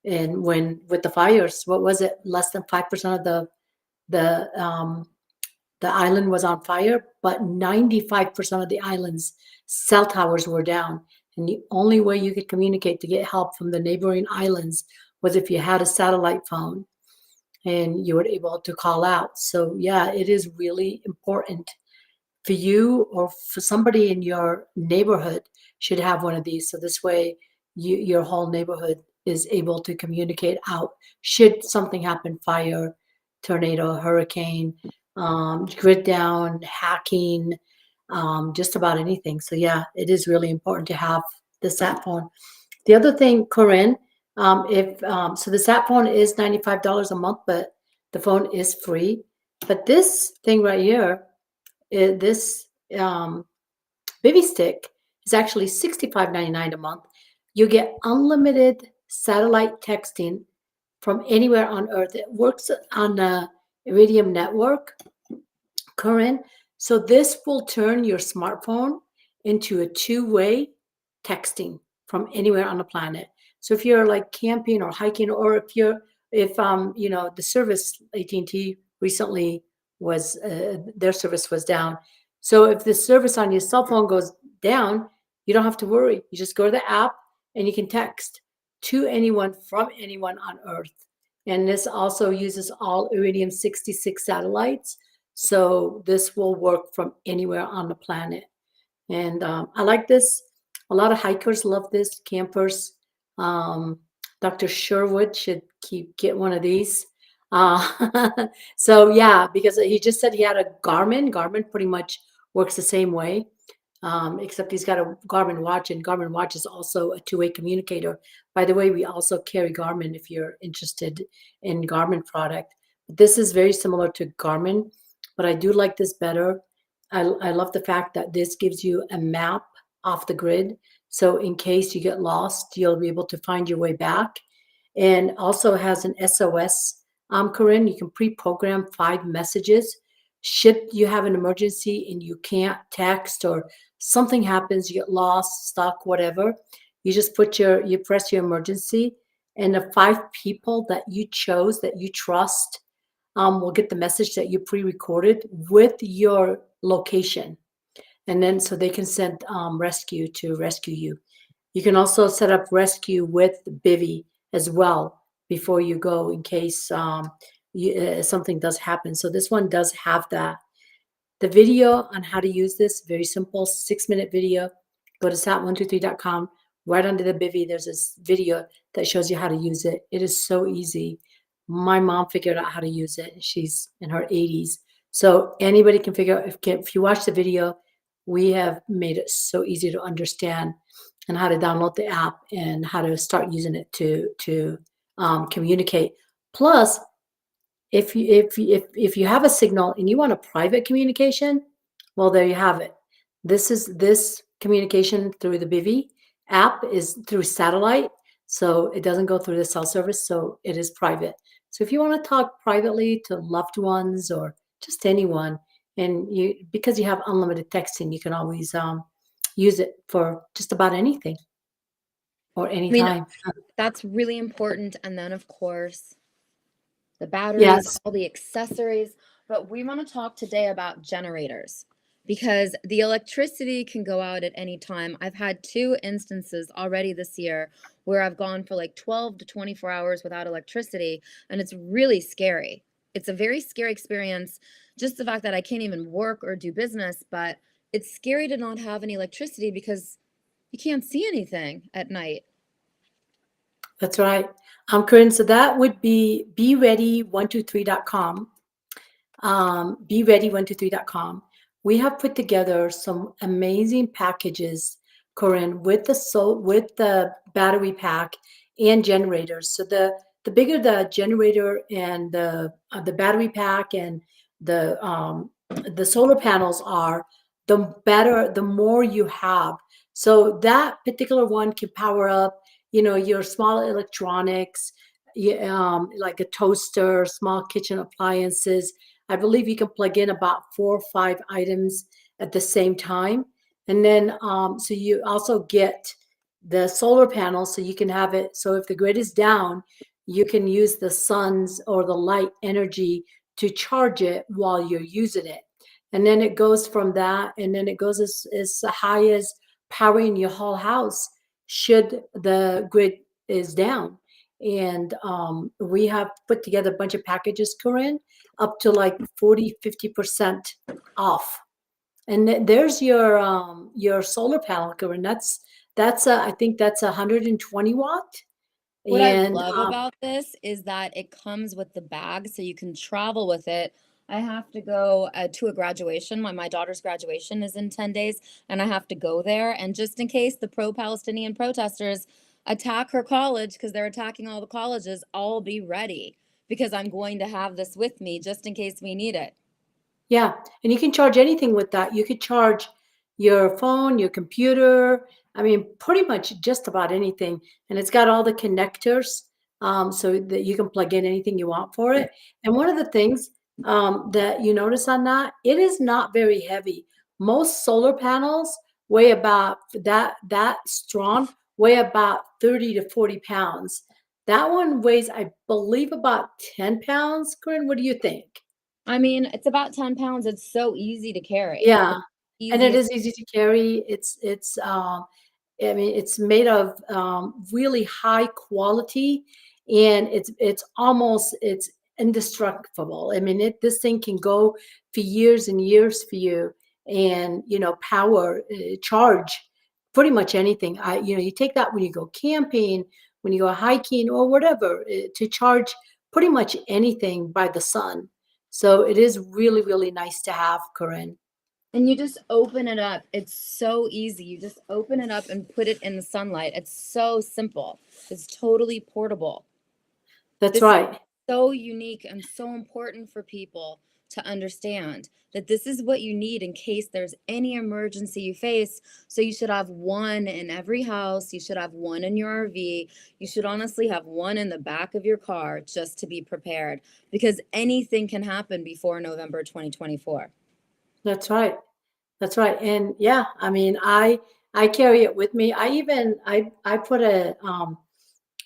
and when with the fires, what was it? Less than 5% of the um, the island was on fire, but 95% of the island's cell towers were down. And the only way you could communicate to get help from the neighboring islands was if you had a satellite phone and you were able to call out. So yeah, it is really important for you or for somebody in your neighborhood should have one of these. So this way your whole neighborhood is able to communicate out should something happen, fire, tornado, hurricane, grid down, hacking, just about anything. So yeah, it is really important to have the sat phone. The other thing, Corinne, if so the sat phone is $95 a month, but the phone is free. But this thing right here, this baby stick is actually $65.99 a month. You get unlimited satellite texting from anywhere on Earth. It works on the Iridium network, Corinne. So this will turn your smartphone into a two-way texting from anywhere on the planet. So if you're like camping or hiking, or if the service AT&T recently was their service was down. So if the service on your cell phone goes down, you don't have to worry. You just go to the app and you can text to anyone from anyone on Earth. And this also uses all Iridium 66 satellites. So this will work from anywhere on the planet. And I like this. A lot of hikers love this, campers. Dr. Sherwood should get one of these. So yeah, because he just said he had a Garmin. Garmin pretty much works the same way, except he's got a Garmin watch, and Garmin watch is also a two-way communicator. By the way, we also carry Garmin if you're interested in Garmin product. This is very similar to Garmin, but I do like this better. I love the fact that this gives you a map off the grid. So in case you get lost, you'll be able to find your way back. And also has an SOS, Corinne. You can pre-program 5 messages. Should you have an emergency and you can't text or something happens, you get lost, stuck, whatever, you just you press your emergency, and the 5 people that you chose, that you trust, will get the message that you pre-recorded with your location. And then so they can send rescue to rescue you. You can also set up rescue with Bivy as well before you go in case something does happen. So this one does have that. The video on how to use this, very simple, 6-minute video. Go to sat123.com. Right under the bivy, there's this video that shows you how to use it. It is so easy. My mom figured out how to use it. She's in her 80s. So anybody can figure out, if you watch the video, we have made it so easy to understand and how to download the app and how to start using it to communicate. Plus, if you have a signal and you want a private communication, well, there you have it. This communication through the Bivy app is through satellite, so it doesn't go through the cell service, so it is private. So if you want to talk privately to loved ones or just anyone, and because you have unlimited texting, you can always use it for just about anything or anytime. That's really important. And then, of course, the batteries, Yes. all the accessories. But we want to talk today about generators because the electricity can go out at any time. I've had 2 instances already this year where I've gone for like 12 to 24 hours without electricity, and it's really scary. It's a very scary experience, just the fact that I can't even work or do business, but it's scary to not have any electricity because you can't see anything at night. That's right. Corinne, so that would be beready123.com. Beready123.com. We have put together some amazing packages, Corinne, with the battery pack and generators. So the bigger the generator and the battery pack and the solar panels are, the better, the more you have. So that particular one can power up, your small electronics, like a toaster, small kitchen appliances. I believe you can plug in about 4 or 5 items at the same time. And then, so you also get the solar panel, so you can have it. So if the grid is down, you can use the sun's or the light energy to charge it while you're using it. And then it goes from that, and then it goes as high as powering your whole house should the grid is down. And we have put together a bunch of packages, Corinne, up to like 40-50% off. And there's your solar panel, Corinne. I think that's 120 watt. What I And love about this is that it comes with the bag, so you can travel with it. I have to go to a graduation. My daughter's graduation is in 10 days, and I have to go there. And just in case the pro-Palestinian protesters attack her college, because they're attacking all the colleges, I'll be ready because I'm going to have this with me just in case we need it. yeah, and you can charge anything with that. You could charge your phone, your computer. I mean, pretty much just about anything. And it's got all the connectors, so that you can plug in anything you want for it. And one of the things that you notice on that, it is not very heavy. Most solar panels weigh about that strong, weigh about 30 to 40 pounds. That one weighs, I believe, about 10 pounds. Corinne, what do you think? I mean, it's about 10 pounds. It's so easy to carry. Yeah, and it Easy. is easy to carry. I mean, it's made of really high quality, and it's indestructible. I mean, this thing can go for years and years for you, and power, charge pretty much anything. You take that when you go camping, when you go hiking, or whatever, to charge pretty much anything by the sun. So it is really, really nice to have, Corinne. And you just open it up. It's so easy. You just open it up and put it in the sunlight. It's so simple. It's totally portable. That's This is right. so unique and so important for people to understand that this is what you need in case there's any emergency you face. So you should have one in every house. You should have one in your RV. You should honestly have one in the back of your car just to be prepared because anything can happen before November 2024. That's right. That's right. And yeah, I mean, I carry it with me. I put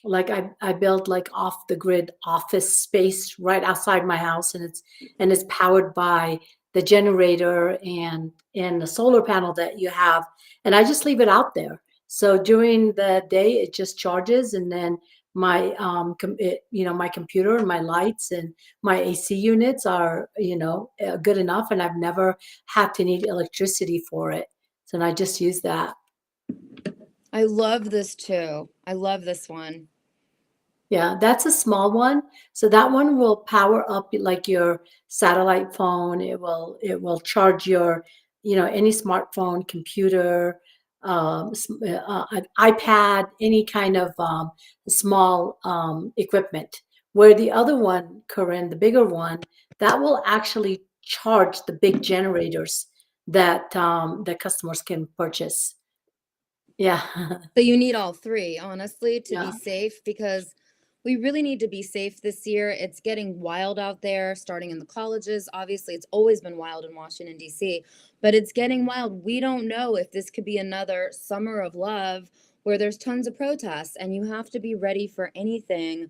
like I built like off the grid office space right outside my house, and it's powered by the generator and the solar panel that you have, and I just leave it out there. So during the day it just charges, and then my my computer and my lights and my AC units are good enough, and I've never had to need electricity for it. So I just use that. I love this too. I love this one. Yeah, that's a small one. So that one will power up like your satellite phone. It will charge your, any smartphone, computer, an iPad, any kind of small equipment. Where the other one, Corinne, the bigger one, that will actually charge the big generators that customers can purchase. Yeah, So you need all three, honestly, to be yeah, safe, because we really need to be safe this year. It's getting wild out there, starting in the colleges. Obviously, it's always been wild in Washington, D.C., but it's getting wild. We don't know if this could be another summer of love where there's tons of protests, and you have to be ready for anything.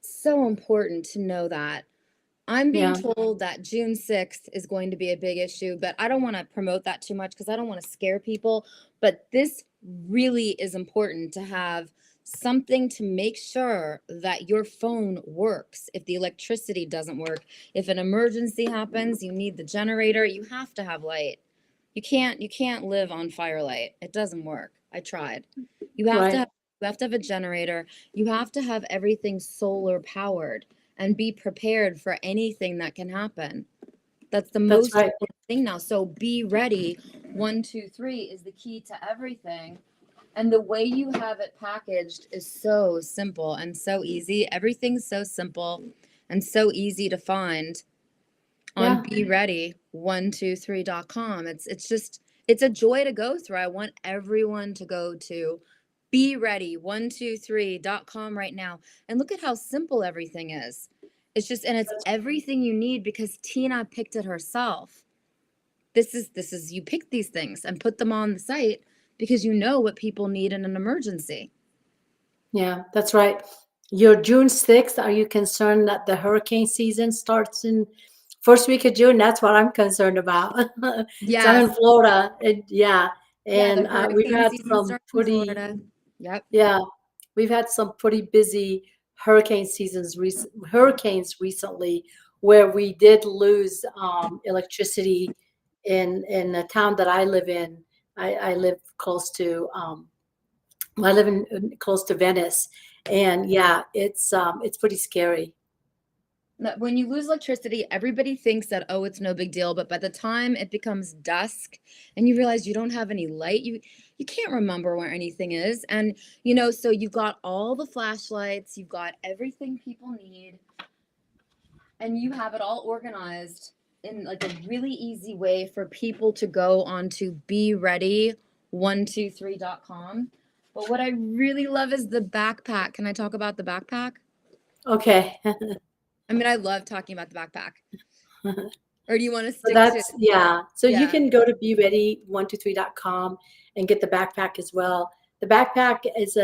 So important to know that. I'm being yeah, told that June 6th is going to be a big issue, but I don't want to promote that too much because I don't want to scare people. But this really is important to have something to make sure that your phone works. If the electricity doesn't work, if an emergency happens, you need the generator, you have to have light. You can't live on firelight. It doesn't work. I tried. You have to right. have, you have to have a generator. You have to have everything solar powered and be prepared for anything that can happen. That's the That's most right. important thing now. So be ready. 1, 2, 3 is the key to everything. And the way you have it packaged is so simple and so easy. Everything's so simple and so easy to find on Yeah. beready123.com. It's a joy to go through. I want everyone to go to beready123.com right now and look at how simple everything is. It's everything you need because Tina picked it herself. This is you pick these things and put them on the site because you know what people need in an emergency. Yeah, that's right. Your June 6th, are you concerned that the hurricane season starts in first week of June? That's what I'm concerned about. So I'm Yes. in Florida, and yeah, Yeah, the and we've hurricane had season some starts in pretty, Florida. Yep. yeah, we've had some pretty busy hurricanes recently, where we did lose electricity in the town that I live in. I live close to I live in close to Venice, and yeah, it's pretty scary. When you lose electricity, everybody thinks that, oh, it's no big deal, but by the time it becomes dusk and you realize you don't have any light, you can't remember where anything is. And so you've got all the flashlights, you've got everything people need, and you have it all organized in like a really easy way for people to go onto beready123.com. But what I really love is the backpack. Can I talk about the backpack? Okay. I mean, I love talking about the backpack. Or do you want to So stick to? that's, yeah. So you Yeah. can go to beready123.com and get the backpack as well. The backpack is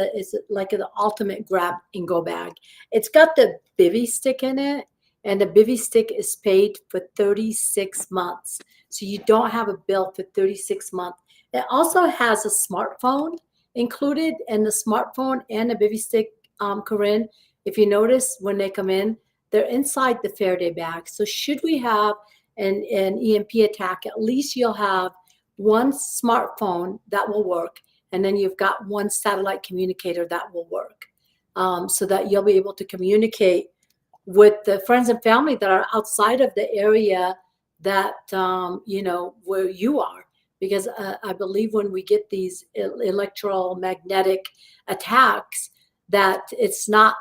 like the ultimate grab and go bag. It's got the bivy stick in it, and the bivy stick is paid for 36 months. So you don't have a bill for 36 months. It also has a smartphone included, and the smartphone and the bivy stick, Corinne, if you notice when they come in, they're inside the Faraday bag. So should we have an EMP attack, at least you'll have one smartphone that will work, and then you've got one satellite communicator that will work, so that you'll be able to communicate with the friends and family that are outside of the area that where you are. Because I believe when we get these electromagnetic attacks, that it's not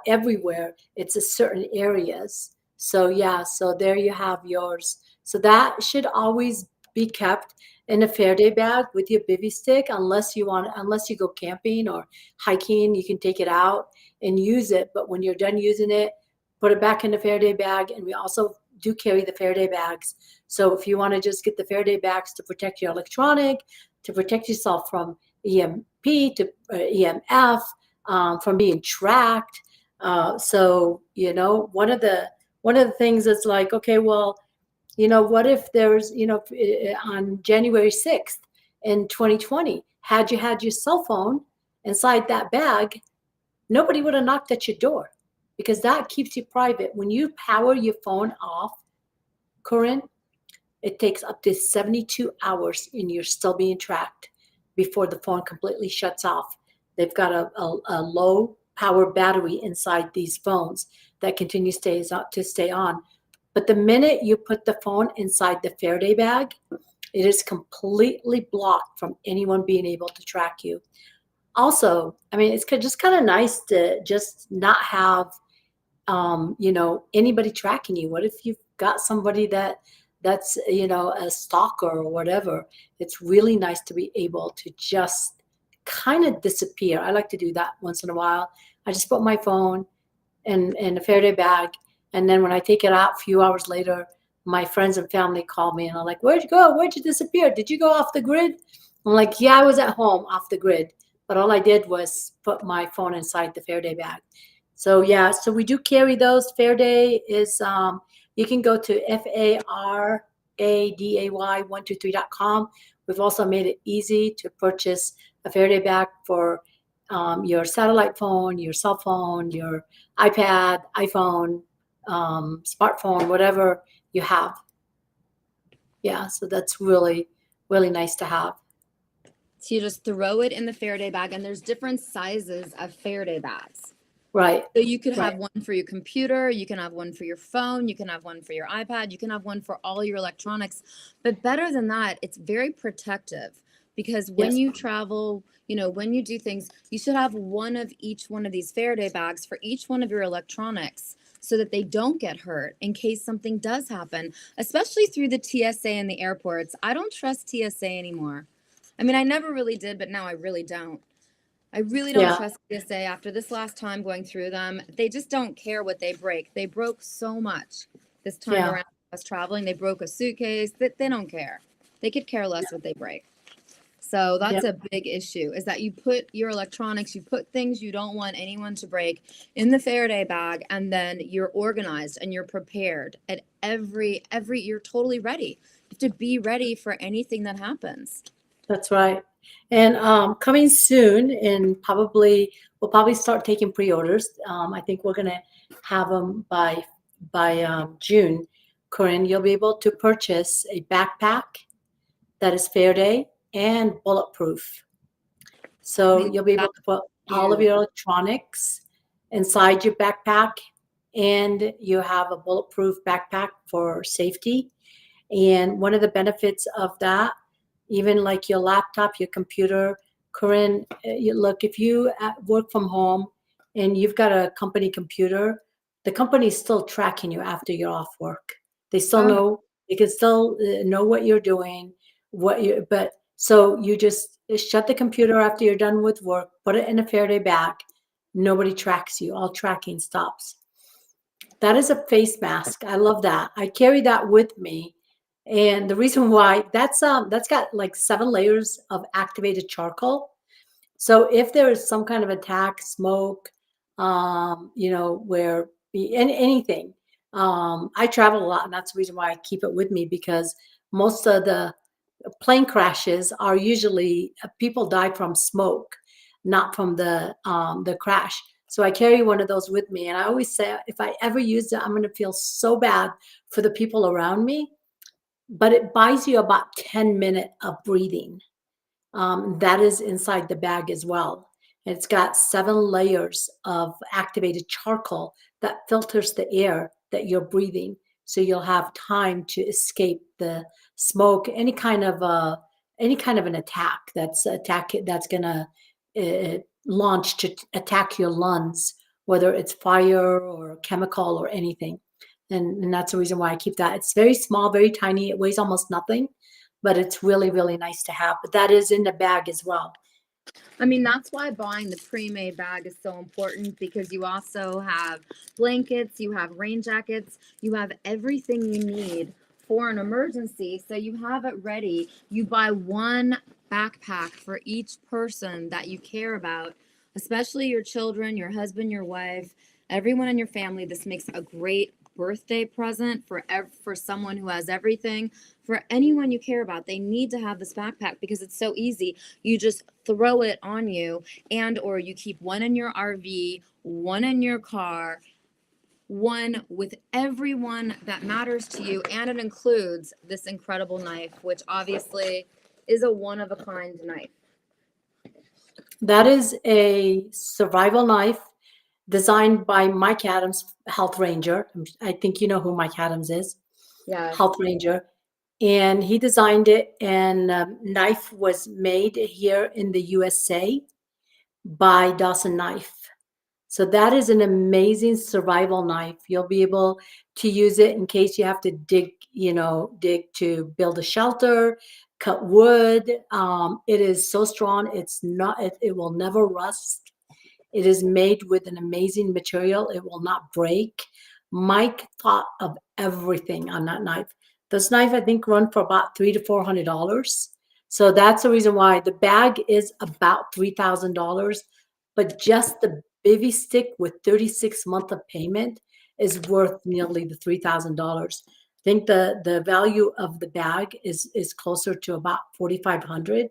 everywhere, it's in certain areas. So yeah, so there you have yours. So that should always be kept in a Faraday bag with your bivy stick, unless you go camping or hiking, you can take it out and use it. But when you're done using it, put it back in the Faraday bag. And we also do carry the Faraday bags. So if you want to just get the Faraday bags to protect your electronic, to protect yourself from EMP to EMF, from being tracked. So one of the things is like, okay, well, what if there's, on January 6th in 2020, had you had your cell phone inside that bag, nobody would have knocked at your door, because that keeps you private. When you power your phone off, Corinne, it takes up to 72 hours and you're still being tracked before the phone completely shuts off. They've got a low power battery inside these phones that continues to stay on. But the minute you put the phone inside the Faraday bag, it is completely blocked from anyone being able to track you. Also, I mean, it's just kind of nice to just not have, anybody tracking you. What if you've got somebody that's a stalker or whatever? It's really nice to be able to just kind of disappear. I like to do that once in a while. I just put my phone in a Faraday bag, and then when I take it out a few hours later, my friends and family call me and I'm like, "Where'd you go? Where'd you disappear? Did you go off the grid?" I'm like, "Yeah, I was at home off the grid, but all I did was put my phone inside the Faraday bag." So yeah, so we do carry those. Faraday is, you can go to FARADAY123.com. We've also made it easy to purchase a Faraday bag for your satellite phone, your cell phone, your iPad, iPhone, smartphone, whatever you have. Yeah, so that's really, really nice to have. So you just throw it in the Faraday bag, and there's different sizes of Faraday bags. Right. So you could have Right. one for your computer, you can have one for your phone, you can have one for your iPad, you can have one for all your electronics. But better than that, it's very protective, because when Yes. you travel, when you do things, you should have one of each one of these Faraday bags for each one of your electronics, so that they don't get hurt in case something does happen, especially through the TSA and the airports. I don't trust TSA anymore. I mean, I never really did, but now I really don't. I really don't Yeah. trust TSA after this last time going through them. They just don't care what they break. They broke so much this time Yeah. around us traveling. They broke a suitcase. That they don't care. They could care less what they break. So Yeah. that's a big issue, is that you put your electronics, you put things you don't want anyone to break in the Faraday bag, and then you're organized and you're prepared at every you're totally ready. You have to be ready for anything that happens. That's right. And coming soon, and we'll probably start taking pre-orders. I think we're gonna have them by June. Corinne, you'll be able to purchase a backpack that is Faraday and bulletproof. So you'll be able to put all of your electronics inside your backpack, and you have a bulletproof backpack for safety. And one of the benefits of that, even like your laptop, your computer, Corinne, look, if you work from home and you've got a company computer, the company is still tracking you after you're off work. They still know, they can still know what you're doing, but so you just shut the computer after you're done with work, put it in a Faraday bag. Nobody tracks you. All tracking stops. That is a face mask. I love that. I carry that with me. And the reason why, that's got like 7 layers of activated charcoal. So if there is some kind of attack, smoke, where anything, I travel a lot, and that's the reason why I keep it with me, because most of the plane crashes are usually people die from smoke, not from the crash. So I carry one of those with me, and I always say, if I ever use it, I'm going to feel so bad for the people around me. But it buys you about 10 minutes of breathing. That is inside the bag as well. And it's got 7 layers of activated charcoal that filters the air that you're breathing, so you'll have time to escape the smoke, any kind of an attack that's gonna launch to attack your lungs, whether it's fire or chemical or anything. And that's the reason why I keep that. It's very small, very tiny. It weighs almost nothing, but it's really, really nice to have. But that is in the bag as well. I mean, that's why buying the pre-made bag is so important, because you also have blankets, you have rain jackets, you have everything you need for an emergency. So you have it ready. You buy one backpack for each person that you care about, especially your children, your husband, your wife, everyone in your family. This makes a great birthday present for someone who has everything, for anyone you care about. They need to have this backpack because it's so easy. You just throw it on you, and or you keep one in your RV, one in your car, one with everyone that matters to you, and it includes this incredible knife, which obviously is a one of a kind knife. That is a survival knife designed by Mike Adams, Health Ranger. I think you know who Mike Adams is, Yeah. Health Ranger. And he designed it, and knife was made here in the USA by Dawson Knife. So that is an amazing survival knife. You'll be able to use it in case you have to dig to build a shelter, cut wood. It is so strong. It will never rust. It is made with an amazing material. It will not break. Mike thought of everything on that knife. This knife, I think, run for about $300 to $400. So that's the reason why the bag is about $3,000, but just the bivy stick with 36 months of payment is worth nearly the $3,000. I think the value of the bag is closer to about $4,500,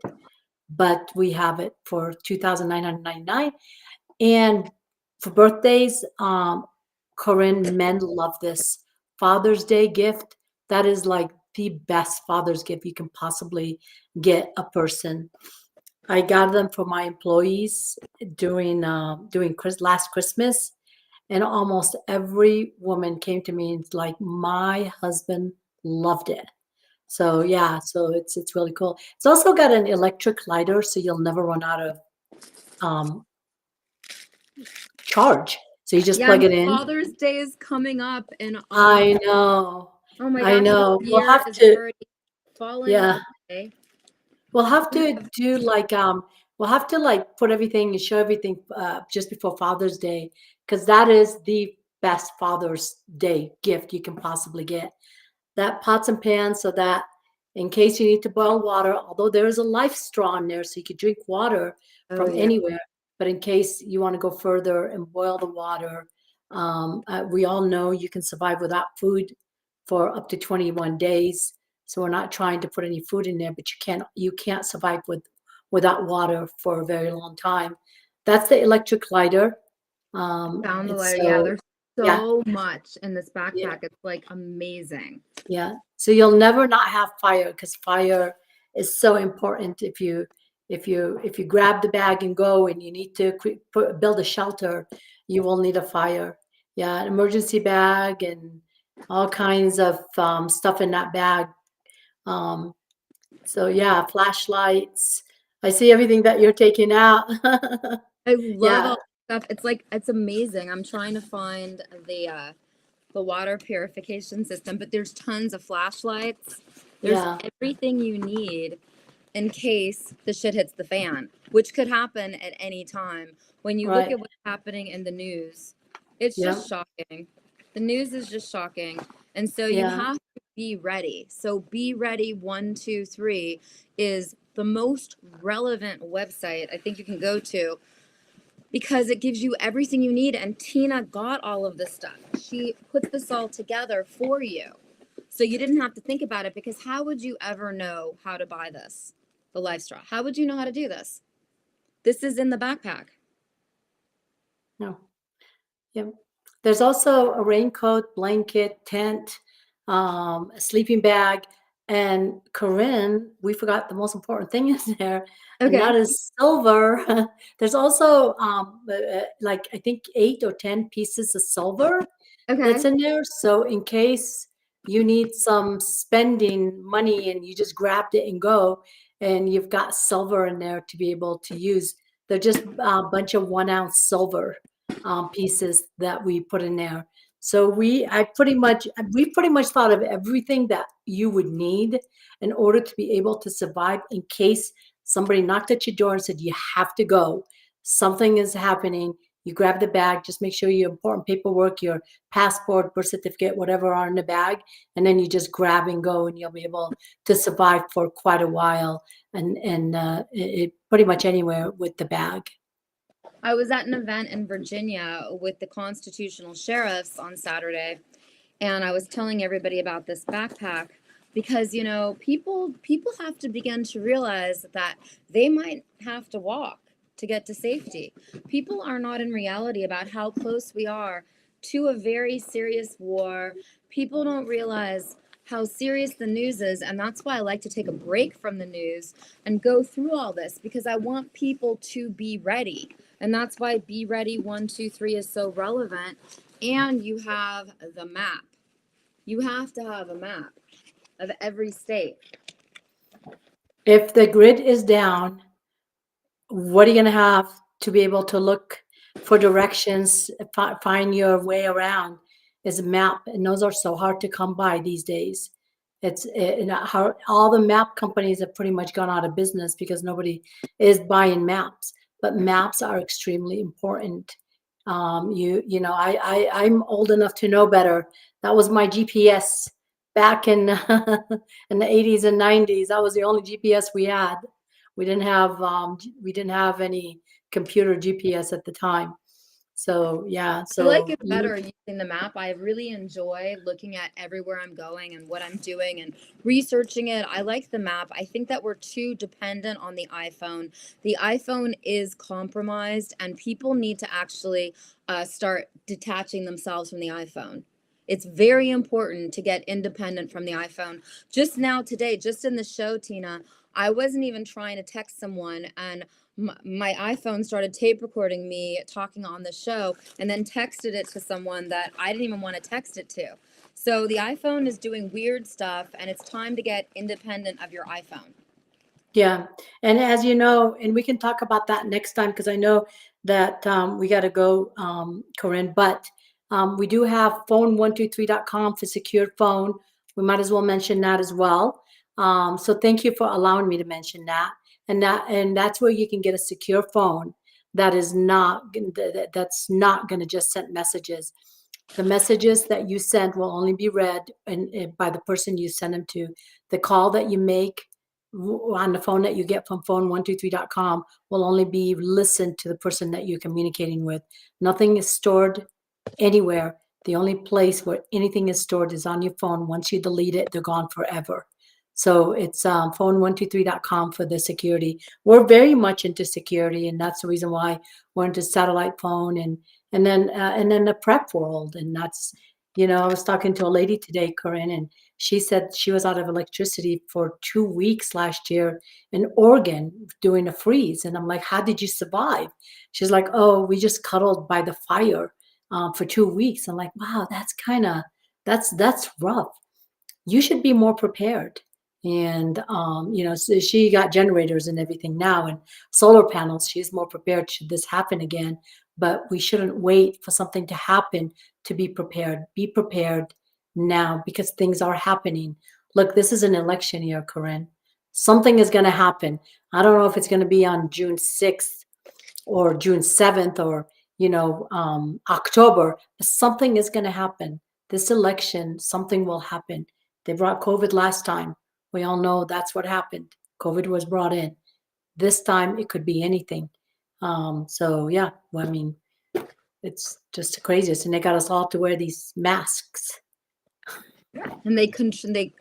but we have it for $2,999. And for birthdays, Corinne, men love this. Father's Day gift, that is like the best Father's gift you can possibly get a person. I got them for my employees during last Christmas, and almost every woman came to me and it's like, my husband loved it. So yeah, so it's really cool. It's also got an electric lighter, so you'll never run out of um, charge. So you just Yeah, plug it and in. Father's Day is coming up in I know. Oh my I gosh, know. this We'll year have is to, already falling yeah. away. We'll have We to have- do we'll have to like put everything and show everything just before Father's Day, because that is the best Father's Day gift you can possibly get. That pots and pans, so that in case you need to boil water, although there is a life straw in there, so you could drink water Oh from yeah. anywhere. But in case you want to go further and boil the water, we all know you can survive without food for up to 21 days. So we're not trying to put any food in there, but you can't survive without water for a very long time. That's the electric lighter. Found the It's lighter. Yeah, so there's yeah. so much in this Yeah. backpack. It's like amazing. Yeah. So you'll never not have fire, because fire is so important. If you grab the bag and go and you need to build a shelter, you will need a fire. Yeah, an emergency bag and all kinds of stuff in that bag. So yeah, flashlights. I see everything that you're taking out. I love Yeah, all this stuff. It's like it's amazing. I'm trying to find the water purification system, but there's tons of flashlights. There's yeah, everything you need in case the shit hits the fan, which could happen at any time. When you look right. at what's happening in the news, it's Yeah, just shocking. The news is just shocking. And so you yeah, have to be ready. So Be Ready 123 is the most relevant website I think you can go to because it gives you everything you need. And Tina got all of this stuff. She put this all together for you. So you didn't have to think about it, because how would you ever know how to buy this? The life straw. How would you know how to do this? This is in the backpack. no. Yeah. There's also a raincoat, blanket, tent, a sleeping bag. And Corinne, we forgot the most important thing is there, and Okay. that is silver. There's also like I think 8 or 10 pieces of silver that's Okay. in there. So in case you need some spending money and you just grabbed it and go, and you've got silver in there to be able to use. They're just a bunch of 1 ounce silver pieces that we put in there. So we pretty much thought of everything that you would need in order to be able to survive in case somebody knocked at your door and said you have to go. Something is happening. You grab the bag, just make sure your important paperwork, your passport, birth certificate, whatever are in the bag, and then you just grab and go, and you'll be able to survive for quite a while, and it pretty much anywhere with the bag. I was at an event in Virginia with the constitutional sheriffs on Saturday, And I was telling everybody about this backpack because, you know, people have to begin to realize that they might have to walk to get to safety. People are not in reality about how close we are to a very serious war. People don't realize how serious the news is, and that's why I like to take a break from the news and go through all this, because I want people to be ready. And that's why Be Ready 123 is so relevant. And you have the map. You have to have a map of every state. If the grid is down, what are you going to have to be able to look for directions, find your way around? Is a map, and those are so hard to come by these days. How all the map companies have pretty much gone out of business because nobody is buying maps. But maps are extremely important. I'm old enough to know better. That was my GPS back in in the 80s and 90s. That was the only GPS we had. We didn't have any computer GPS at the time. So yeah, I like so it better using the map. I really enjoy looking at everywhere I'm going and what I'm doing and researching it. I like the map. I think that we're too dependent on the iPhone. The iPhone is compromised, and people need to actually start detaching themselves from the iPhone. It's very important to get independent from the iPhone. Just now today, just in the show, Tina, I wasn't even trying to text someone, and my iPhone started tape recording me talking on the show and then texted it to someone that I didn't even want to text it to. So the iPhone is doing weird stuff, and it's time to get independent of your iPhone. yeah, and as you know, and we can talk about that next time because I know that we got to go, Corinne. But we do have phone123.com for secured phone. We might as well mention that as well. So thank you for allowing me to mention that. And that's where you can get a secure phone that is that's not going to just send messages. The messages that you send will only be read and by the person you send them to. The call that you make on the phone that you get from phone123.com will only be listened to the person that you're communicating with. Nothing is stored anywhere. The only place where anything is stored is on your phone. Once you delete it, they're gone forever. So it's phone123.com for the security. We're very much into security, and that's the reason why we're into satellite phone and then the prep world. And that's, I was talking to a lady today, Corinne, and she said she was out of electricity for 2 weeks last year in Oregon doing a freeze. And I'm like, how did you survive? She's like, oh, we just cuddled by the fire for 2 weeks. I'm like, wow, that's rough. You should be more prepared. And, so she got generators and everything now and solar panels. She's more prepared should this happen again. But we shouldn't wait for something to happen to be prepared. Be prepared now because things are happening. Look, this is an election year, Corinne. Something is going to happen. I don't know if it's going to be on June 6th or June 7th or, October. But something is going to happen. This election, something will happen. They brought COVID last time. We all know that's what happened. COVID was brought in. This time it could be anything. So yeah, well, I mean, it's just the craziest, and they got us all to wear these masks. And they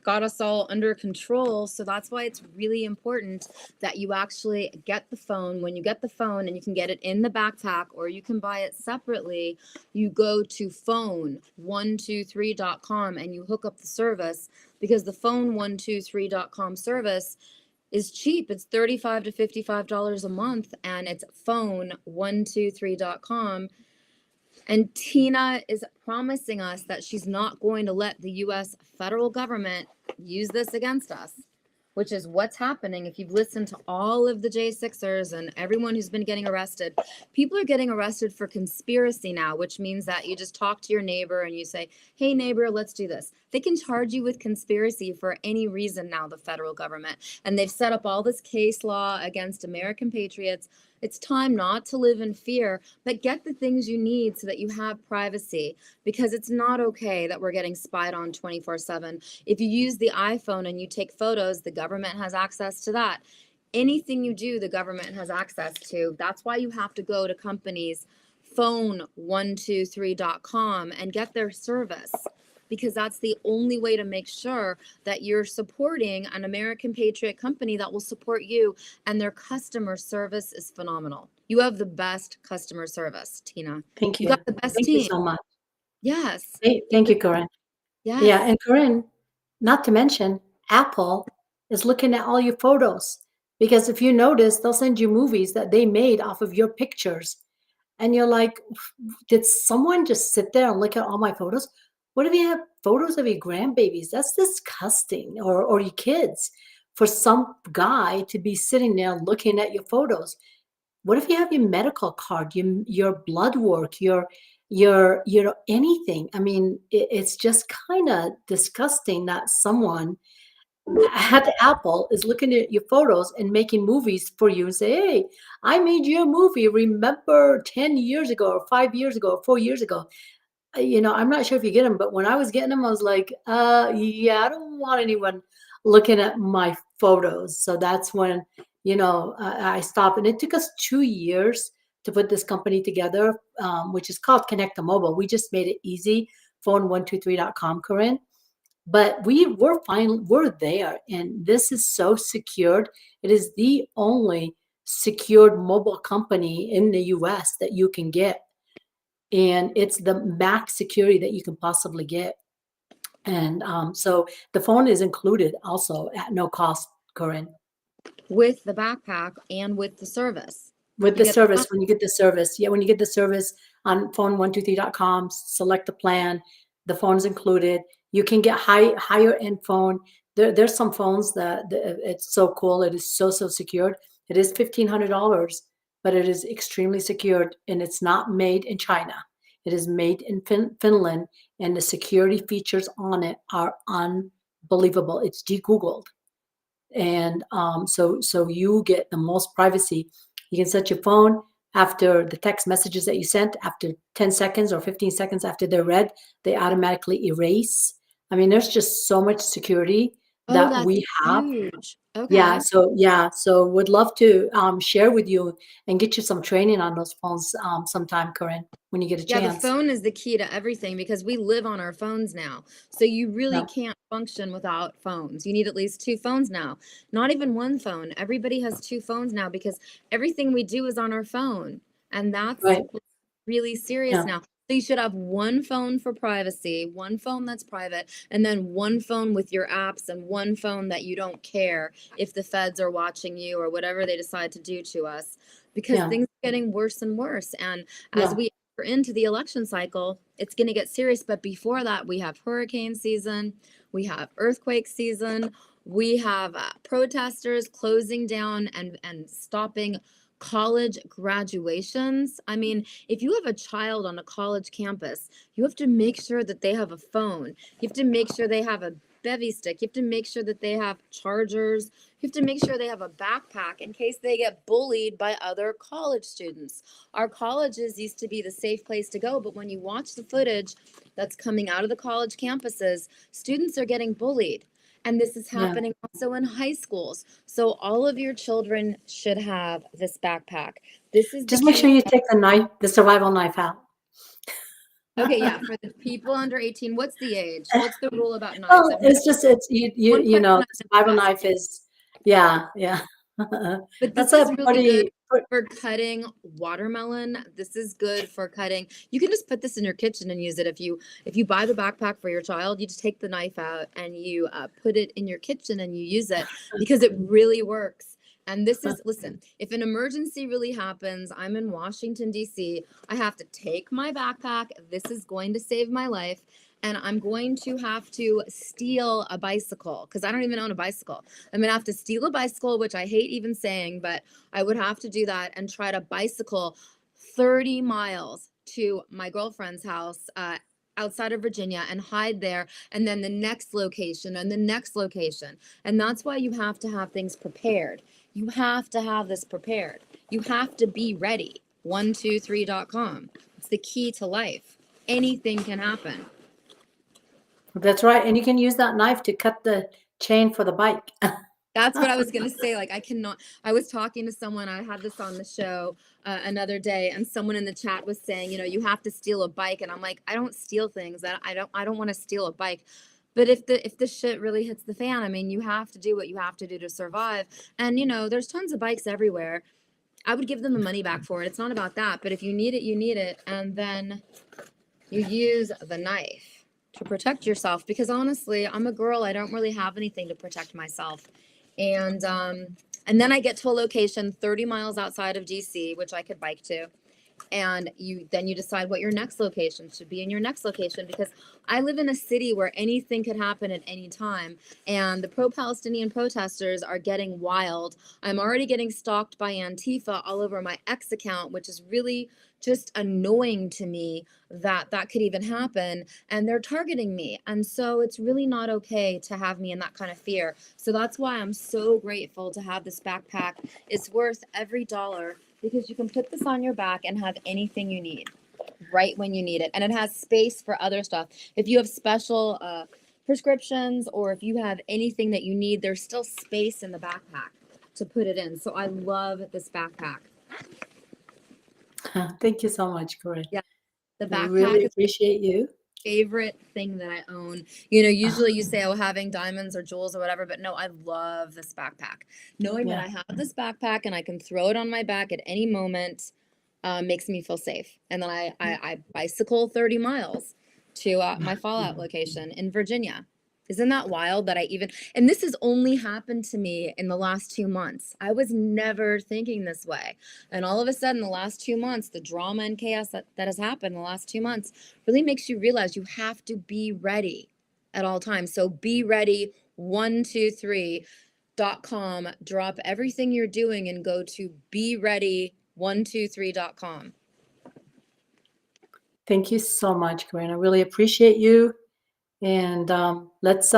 got us all under control. So that's why it's really important that you actually get the phone. When you get the phone, and you can get it in the backpack or you can buy it separately, you go to phone123.com and you hook up the service, because the phone123.com service is cheap. It's $35 to $55 a month, and it's phone123.com. And Tina is promising us that she's not going to let the US federal government use this against us, which is what's happening. If you've listened to all of the J6ers and everyone who's been getting arrested, people are getting arrested for conspiracy now, which means that you just talk to your neighbor and you say, hey, neighbor, let's do this. They can charge you with conspiracy for any reason now, the federal government. And they've set up all this case law against American patriots. It's time not to live in fear, but get the things you need so that you have privacy, because it's not okay that we're getting spied on 24/7. If you use the iPhone and you take photos, the government has access to that. Anything you do, the government has access to. That's why you have to go to companies, phone123.com, and get their service. because that's the only way to make sure that you're supporting an American patriot company that will support you, and their customer service is phenomenal. You have the best customer service, Tina. Thank You you. got the best Thank you team. so much. Yes. Thank you, Corinne. Yes. Yeah, and Corinne, not to mention, Apple is looking at all your photos, because if you notice, they'll send you movies that they made off of your pictures. And you're like, did someone just sit there and look at all my photos? What if you have photos of your grandbabies? That's disgusting. Or your kids. For some guy to be sitting there looking at your photos. What if you have your medical card, your blood work, your anything? I mean, it's just kind of disgusting that someone at Apple is looking at your photos and making movies for you and say, hey, I made you a movie. Remember 10 years ago or 5 years ago or 4 years ago? I'm not sure if you get them, but when I was getting them, I was like, yeah, I don't want anyone looking at my photos. So that's when, I stopped. And it took us 2 years to put this company together, which is called Connect the Mobile. We just made it easy, phone123.com, Corinne. But we're fine. We're there. And this is so secured. It is the only secured mobile company in the US that you can get. And it's the max security that you can possibly get. And so the phone is included also at no cost, Corinne. With the backpack and with the service. With You the get service, that. when you get the service. Yeah, when you get the service on phone123.com, select the plan. The phone's included. You can get higher end phone. There's some phones that it's so cool. It is so secured. It is $1,500, but it is extremely secured, and it's not made in China. It is made in Finland, and the security features on it are unbelievable. It's de-Googled. And so you get the most privacy. You can set your phone after the text messages that you sent, after 10 seconds or 15 seconds after they're read, they automatically erase. I mean, there's just so much security Oh, that that's we have. huge. Yeah, Okay. so would love to share with you and get you some training on those phones sometime, Corinne, when you get a Yeah, the chance. phone is the key to everything because we live on our phones now. So you really Yeah. can't function without phones. You need at least two phones now. Not even one phone. Everybody has two phones now because everything we do is on our phone. And that's Right. really serious Yeah. now. So you should have one phone for privacy, one phone that's private, and then one phone with your apps and one phone that you don't care if the feds are watching you or whatever they decide to do to us, because Yeah. things are getting worse and worse. And as Yeah. we enter into the election cycle, it's going to get serious. But before that, we have hurricane season, we have earthquake season, we have protesters closing down and stopping college graduations. I mean, if you have a child on a college campus, you have to make sure that they have a phone. You have to make sure they have a bevy stick. You have to make sure that they have chargers. You have to make sure they have a backpack in case they get bullied by other college students. Our colleges used to be the safe place to go, but when you watch the footage that's coming out of the college campuses, students are getting bullied. And this is Yeah. happening also in high schools. So all of your children should have this backpack. This is the Just make key. sure you take the survival knife out. Okay, yeah, for the people under 18, what's the age? What's the rule about knives? Well, I've never, it's you one person the I've survival never knife asked. is, yeah. But That's this a is really good pretty, for cutting watermelon. This is good for cutting. You can just put this in your kitchen and use it. If you buy the backpack for your child, you just take the knife out and you put it in your kitchen and you use it because it really works. And this is, listen, if an emergency really happens, I'm in Washington, D.C., I have to take my backpack. This is going to save my life. And I'm going to have to steal a bicycle because I don't even own a bicycle. I'm gonna have to steal a bicycle, which I hate even saying, but I would have to do that and try to bicycle 30 miles to my girlfriend's house outside of Virginia and hide there, and then the next location and the next location. And that's why you have to have things prepared. You have to have this prepared. You have to be ready. 123.com. It's the key to life. Anything can happen. that's right. And you can use that knife to cut the chain for the bike. That's what I was gonna say. Like, I cannot. I was talking to someone. I had this on the show another day, and someone in the chat was saying, you have to steal a bike, and I'm like, I don't steal things. I don't want to steal a bike. But if the shit really hits the fan, I mean, you have to do what you have to do to survive. And there's tons of bikes everywhere. I would give them the money back for it. It's not about that. But if you need it, you need it, and then you use the knife to protect yourself. Because honestly, I'm a girl. I don't really have anything to protect myself. And then I get to a location 30 miles outside of DC, which I could bike to. And you decide what your next location should be in your next location, because I live in a city where anything could happen at any time, and the pro-Palestinian protesters are getting wild. I'm already getting stalked by Antifa all over my X account, which is really just annoying to me that could even happen, and they're targeting me. And so it's really not okay to have me in that kind of fear. So that's why I'm so grateful to have this backpack. It's worth every dollar, because you can put this on your back and have anything you need right when you need it. And it has space for other stuff. If you have special prescriptions, or if you have anything that you need, there's still space in the backpack to put it in. So I love this backpack. Thank you so much, Corinne. Yeah, the I backpack really is appreciate you. favorite thing that I own. Usually you say, oh, having diamonds or jewels or whatever, but no, I love this backpack. Knowing that I have this backpack and I can throw it on my back at any moment makes me feel safe. And then I bicycle 30 miles to my fallout location in Virginia. Isn't that wild that and this has only happened to me in the last 2 months. I was never thinking this way. And all of a sudden, the last 2 months, the drama and chaos that has happened in the last 2 months really makes you realize you have to be ready at all times. So be ready, 123.com. Drop everything you're doing and go to beready123.com. Thank you so much, Corinne. I really appreciate you. And let's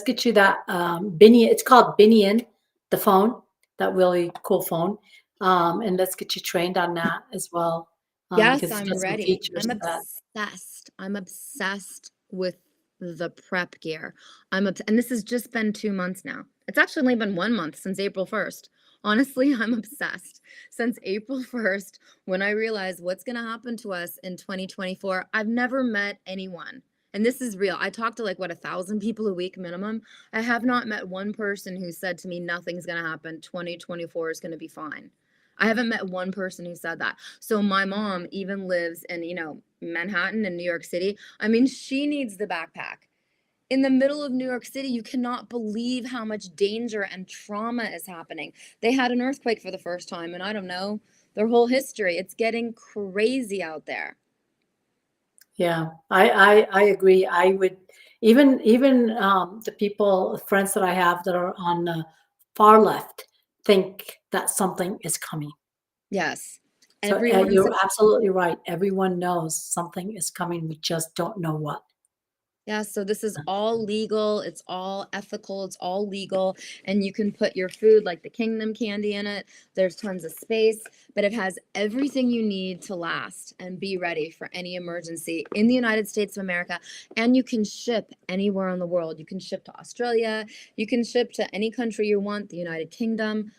get you that Binion. It's called Binion, the phone, that really cool phone. And let's get you trained on that as well. Yes, because I'm it's got some ready. features I'm that obsessed. I'm obsessed with the prep gear. And this has just been 2 months now. It's actually only been 1 month since April 1st. Honestly, I'm obsessed. Since April 1st, when I realized what's going to happen to us in 2024, I've never met anyone. And this is real. I talk to 1,000 people a week minimum. I have not met one person who said to me, nothing's going to happen. 2024 is going to be fine. I haven't met one person who said that. So my mom even lives in, Manhattan and New York City. I mean, she needs the backpack. In the middle of New York City, you cannot believe how much danger and trauma is happening. They had an earthquake for the first time, and I don't know their whole history. It's getting crazy out there. Yeah, I agree. I would even the people, friends that I have that are on the far left, think that something is coming. Yes. So Everyone's you're absolutely right. Everyone knows something is coming. We just don't know what. Yeah, so this is all legal, it's all ethical, it's all legal, and you can put your food like the Kingdom candy in it. There's tons of space, but it has everything you need to last and be ready for any emergency in the United States of America. And you can ship anywhere in the world. You can ship to Australia, you can ship to any country you want, the United Kingdom.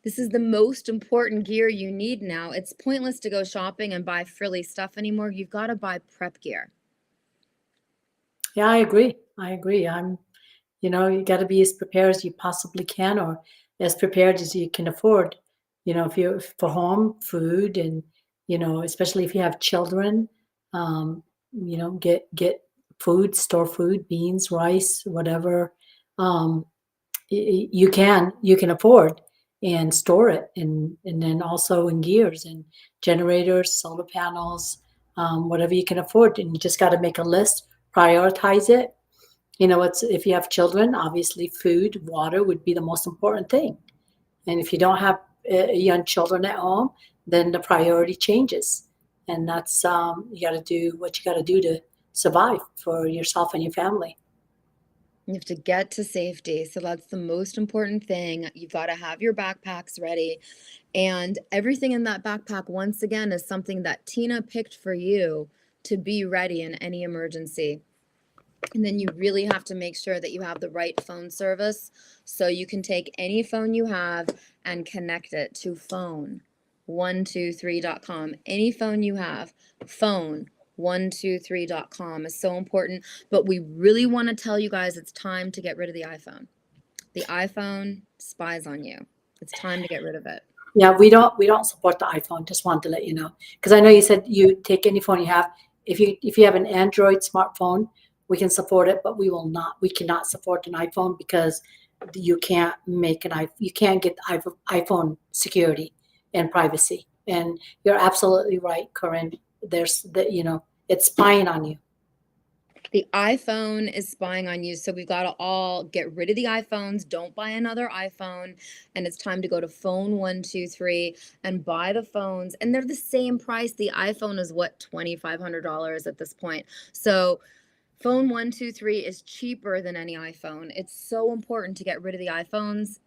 This is the most important gear you need now. It's pointless to go shopping and buy frilly stuff anymore. You've got to buy prep gear. Yeah, I agree. You got to be as prepared as you possibly can, or as prepared as you can afford. If you're for home, food, and especially if you have children, get food, store food, beans, rice, whatever you can afford, and store it, and then also in gears and generators, solar panels, whatever you can afford, and you just got to make a list. Prioritize it. If you have children, obviously food, water would be the most important thing. And if you don't have young children at home, then the priority changes. And that's, you got to do what you got to do to survive for yourself and your family. You have to get to safety. So that's the most important thing. You've got to have your backpacks ready. And everything in that backpack, once again, is something that Tina picked for you to be ready in any emergency. And then you really have to make sure that you have the right phone service. So you can take any phone you have and connect it to phone123.com. Any phone you have, phone123.com is so important. But we really want to tell you guys it's time to get rid of the iPhone. The iPhone spies on you. It's time to get rid of it. Yeah, we don't support the iPhone. Just wanted to let you know, because I know you said you take any phone you have. If you have an Android smartphone, we can support it, but we cannot support an iPhone because you can't get iPhone security and privacy. And you're absolutely right, Corinne. It's spying on you. The iPhone is spying on you. So we've got to all get rid of the iPhones. Don't buy another iPhone. And it's time to go to phone123 and buy the phones. And they're the same price. The iPhone is $2,500 at this point. So phone123 is cheaper than any iPhone. It's so important to get rid of the iPhones.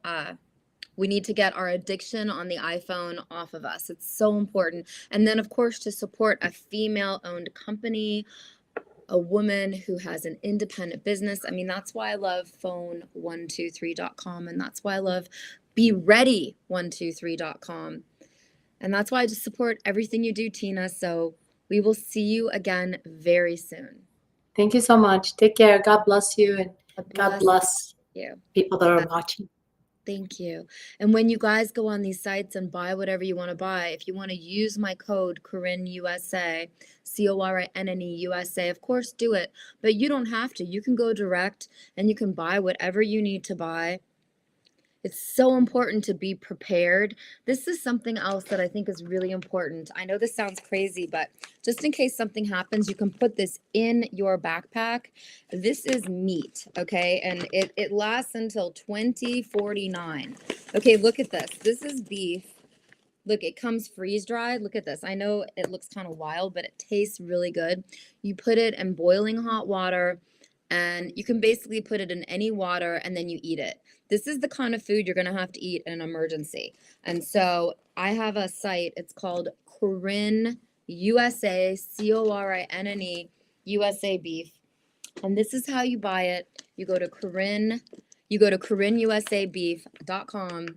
We need to get our addiction on the iPhone off of us. It's so important. And then, of course, to support a female-owned company, a woman who has an independent business. I mean, that's why I love phone123.com, and that's why I love beready123.com. And that's why I just support everything you do, Tina. So we will see you again very soon. Thank you so much. Take care. God bless you, and God bless you. People that are watching. Thank you. And when you guys go on these sites and buy whatever you want to buy, if you want to use my code Corinne USA, CORINNE USA, of course do it. But you don't have to. You can go direct and you can buy whatever you need to buy. It's so important to be prepared. This is something else that I think is really important. I know this sounds crazy, but just in case something happens, you can put this in your backpack. This is meat, okay? And it lasts until 2049. Okay, look at this. This is beef. Look, it comes freeze-dried. Look at this. I know it looks kind of wild, but it tastes really good. You put it in boiling hot water, and you can basically put it in any water, and then you eat it. This is the kind of food you're going to have to eat in an emergency. And so I have a site. It's called Corinne USA, CORINNE USA beef. And this is how you buy it. You go to CorinneUSAbeef.com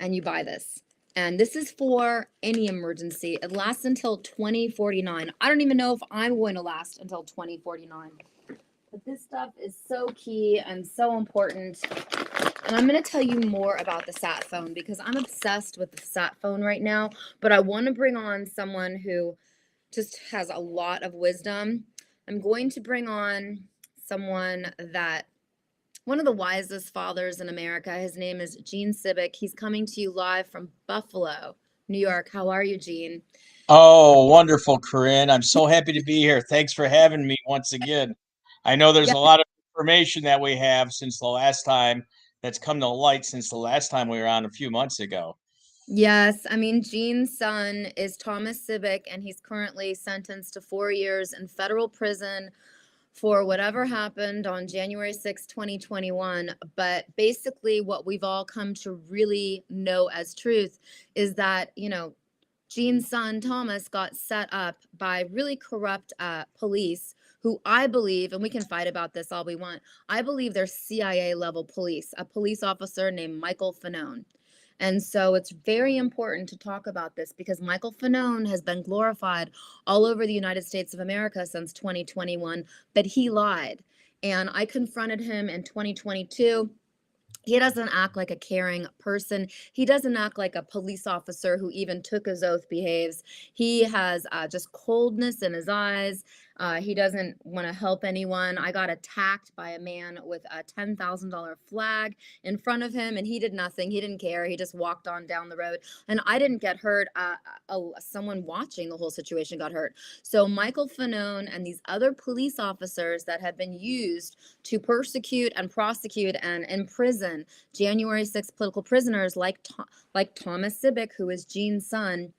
and you buy this. And this is for any emergency. It lasts until 2049. I don't even know if I'm going to last until 2049. But this stuff is so key and so important. And I'm going to tell you more about the sat phone because I'm obsessed with the sat phone right now. But I want to bring on someone who just has a lot of wisdom. I'm going to bring on someone that, one of the wisest fathers in America. His name is Gene Cibic. He's coming to you live from Buffalo, New York. How are you, Gene? Oh, wonderful, Corinne. I'm so happy to be here. Thanks for having me once again. I know there's a lot of information that we have since the last time that's come to light since the last time we were on a few months ago. Yes, I mean, Gene's son is Thomas Cibic, and he's currently sentenced to 4 years in federal prison for whatever happened on January 6, 2021. But basically what we've all come to really know as truth is that, Gene's son, Thomas, got set up by really corrupt police who I believe, and we can fight about this all we want, I believe they're CIA level police, a police officer named Michael Fanone. And so it's very important to talk about this because Michael Fanone has been glorified all over the United States of America since 2021, but he lied. And I confronted him in 2022. He doesn't act like a caring person. He doesn't act like a police officer who even took his oath behaves. He has just coldness in his eyes. He doesn't want to help anyone. I got attacked by a man with a $10,000 flag in front of him, and he did nothing. He didn't care. He just walked on down the road, and I didn't get hurt. Someone watching the whole situation got hurt. So Michael Fanone and these other police officers that have been used to persecute and prosecute and imprison January 6th political prisoners like Thomas Cibic, who is Gene's son,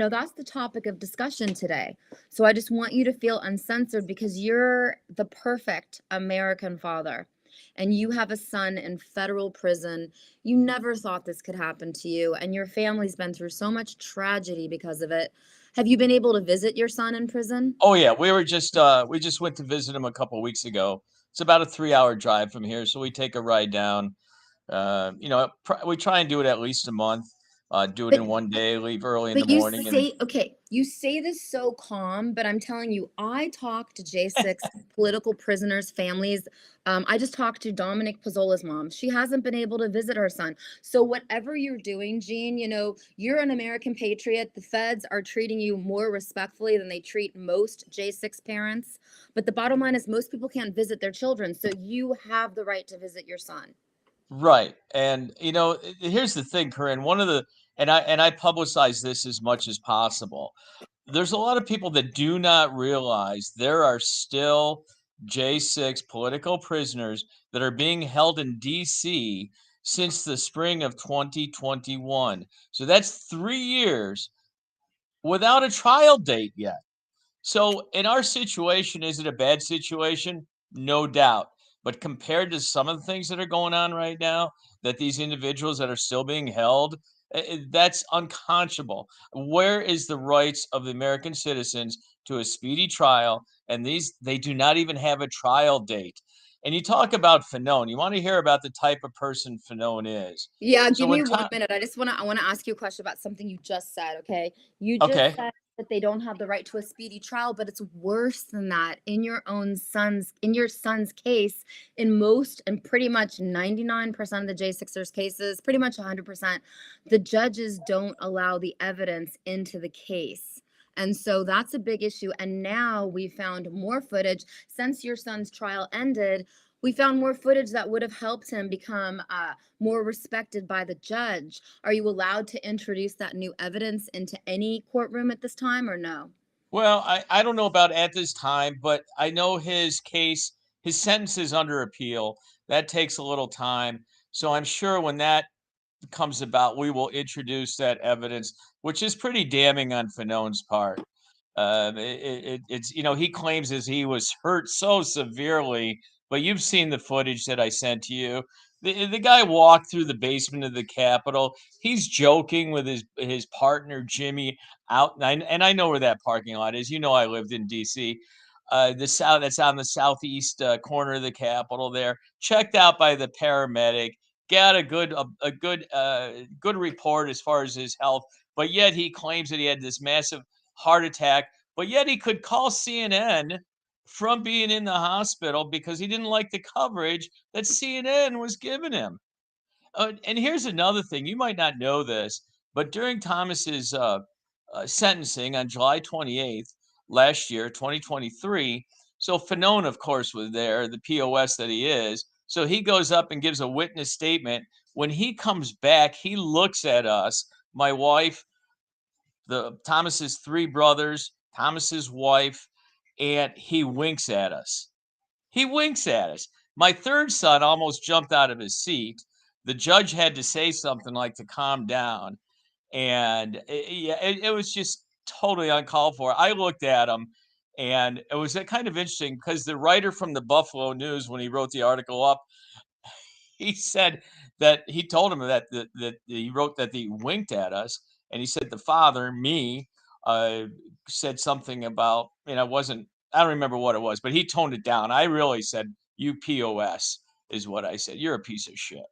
that's the topic of discussion today. So I just want you to feel uncensored because you're the perfect American father. and you have a son in federal prison. You never thought this could happen to you, and your family's been through so much tragedy because of it. Have you been able to visit your son in prison? Oh yeah, we just went to visit him a couple weeks ago. It's about a 3-hour drive from here, so we take a ride down. We try and do it at least a month. Do it But in one day, leave early in the But you morning, and say, okay, you say this so calm, but I'm telling you, I talk to J6 political prisoners' families. I just talked to Dominic Pizzola's mom. She hasn't been able to visit her son. So whatever you're doing, Jean, you're an American patriot. The feds are treating you more respectfully than they treat most J6 parents. But the bottom line is most people can't visit their children. So you have the right to visit your son. right. And here's the thing, Corinne. One of the and I publicize this as much as possible. There's a lot of people that do not realize there are still J6 political prisoners that are being held in DC since the spring of 2021. So that's 3 years without a trial date yet. So in our situation, is it a bad situation? No doubt. But compared to some of the things that are going on right now, that these individuals that are still being held, that's unconscionable. Where is the rights of the American citizens to a speedy trial? And they do not even have a trial date. And you talk about Fanone. You want to hear about the type of person Fanone is. Yeah, So give me when one time, minute. I want to ask you a question about something you just said, okay? You just okay. said that they don't have the right to a speedy trial, but it's worse than that. In your son's case, in most and pretty much 99% of the J6ers cases, pretty much 100%, the judges don't allow the evidence into the case. And so that's a big issue. And now we found more footage since your son's trial ended. We found more footage that would have helped him become more respected by the judge. Are you allowed to introduce that new evidence into any courtroom at this time or no? Well, I don't know about at this time, but I know his sentence is under appeal. That takes a little time. So I'm sure when that comes about, we will introduce that evidence, which is pretty damning on Fanone's part. It's he claims as he was hurt so severely, but you've seen the footage that I sent to you. The guy walked through the basement of the Capitol. He's joking with his partner Jimmy out, and I know where that parking lot is. I lived in D.C. That's on the southeast corner of the Capitol there. Checked out by the paramedic, got a good report as far as his health, but yet he claims that he had this massive heart attack, but yet he could call CNN from being in the hospital because he didn't like the coverage that CNN was giving him. And here's another thing. You might not know this, but during Thomas's sentencing on July 28th last year, 2023, so Fanone, of course, was there, the POS that he is. So he goes up and gives a witness statement. When he comes back, he looks at us, my wife, the Thomas's three brothers, Thomas's wife, and he winks at us. He winks at us. My third son almost jumped out of his seat. The judge had to say something like to calm down, and it was just totally uncalled for. I looked at him, and it was kind of interesting because the writer from the Buffalo News, when he wrote the article up, he said that he told him that he wrote that he winked at us, and he said the father, me, said something about, I don't remember what it was, but he toned it down. I really said, "You POS," is what I said. "You're a piece of shit,"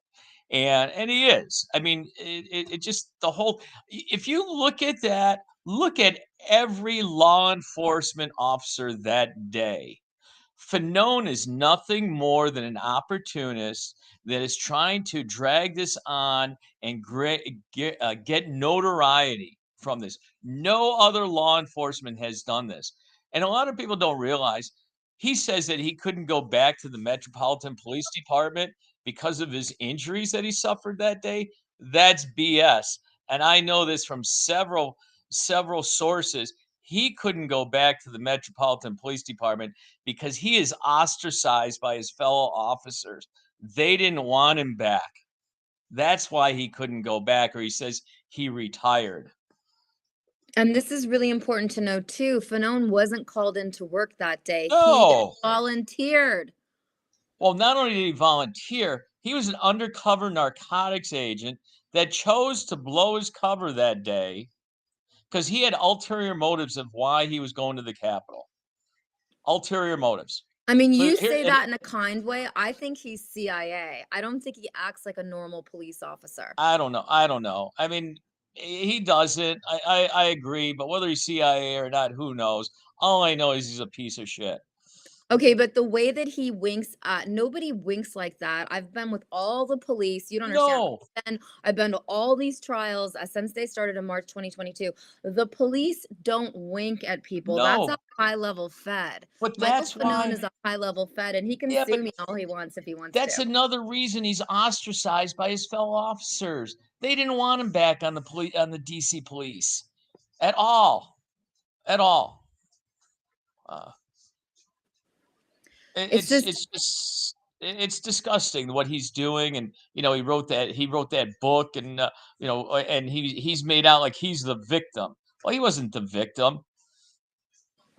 and he is. I mean, it just the whole. If you look at that, look at every law enforcement officer that day. Fanone is nothing more than an opportunist that is trying to drag this on and get notoriety from this. No other law enforcement has done this. And a lot of people don't realize he says that he couldn't go back to the Metropolitan Police Department because of his injuries that he suffered that day. That's BS. And I know this from several sources. He couldn't go back to the Metropolitan Police Department because he is ostracized by his fellow officers. They didn't want him back. That's why he couldn't go back, or he says he retired. And this is really important to know too. Fanone wasn't called into work that day. He No. volunteered. Well, not only did he volunteer, he was an undercover narcotics agent that chose to blow his cover that day because he had ulterior motives of why he was going to the Capitol. Ulterior motives. I mean, So you here, say and that in a kind way. I think he's CIA. I don't think he acts like a normal police officer. I don't know. I don't know. I mean, he doesn't. I agree, but whether he's CIA or not, who knows? All I know is he's a piece of shit. Okay, but the way that he winks at nobody winks like that. I've been with all the police. You don't understand. No, I've been to all these trials since they started in March 2022. The police don't wink at people. That's a no. high level fed. But Michael that's Fanone why. is a high level fed, and he can Yeah, sue but me all he wants if he wants that's to. another reason he's ostracized by his fellow officers. They didn't want him back on the police, on the DC police, at all, at all. Uh, It's just it's just it's disgusting what he's doing, and he wrote that book, and and he's made out like he's the victim. Well, he wasn't the victim.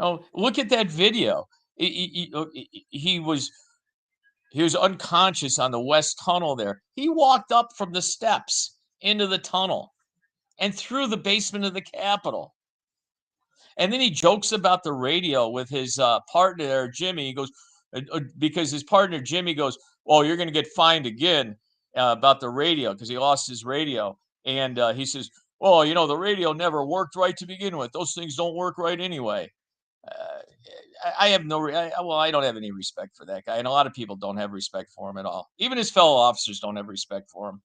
Oh, look at that video. He was unconscious on the west tunnel there. He walked up from the steps into the tunnel and through the basement of the Capitol. And then he jokes about the radio with his partner there, Jimmy. He goes, because his partner, Jimmy, goes, "Well, you're going to get fined again about the radio because he lost his radio." And he says, "Well, the radio never worked right to begin with. Those things don't work right anyway." Uh, I have I don't have any respect for that guy. And a lot of people don't have respect for him at all. Even his fellow officers don't have respect for him.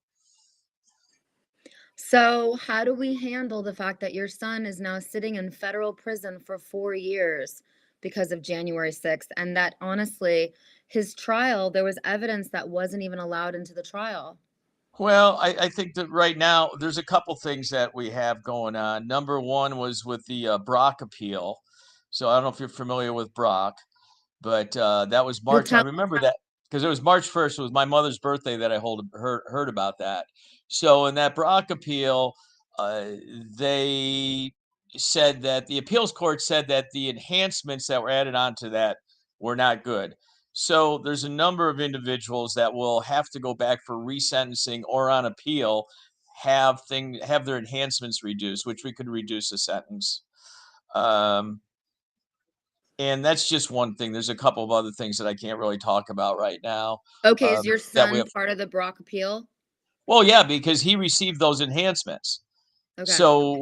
so how do we handle the fact that your son is now sitting in federal prison for 4 years because of January 6th? And that honestly, his trial, there was evidence that wasn't even allowed into the trial. Well, I think that right now there's a couple things that we have going on. Number one was with the Brock appeal. So I don't know if you're familiar with Brock, but that was You'll March. I tell remember that because it was March 1st. It was my mother's birthday that I heard about that. So in that Brock appeal, uh, they said that the appeals court said that the enhancements that were added onto that were not good. So there's a number of individuals that will have to go back for resentencing or on appeal have their enhancements reduced, which we could reduce the sentence. Um, and that's just one thing. There's a couple of other things that I can't really talk about right now. Okay, is your That we son have. part of the Brock appeal? Well, yeah, because he received those enhancements. Okay. So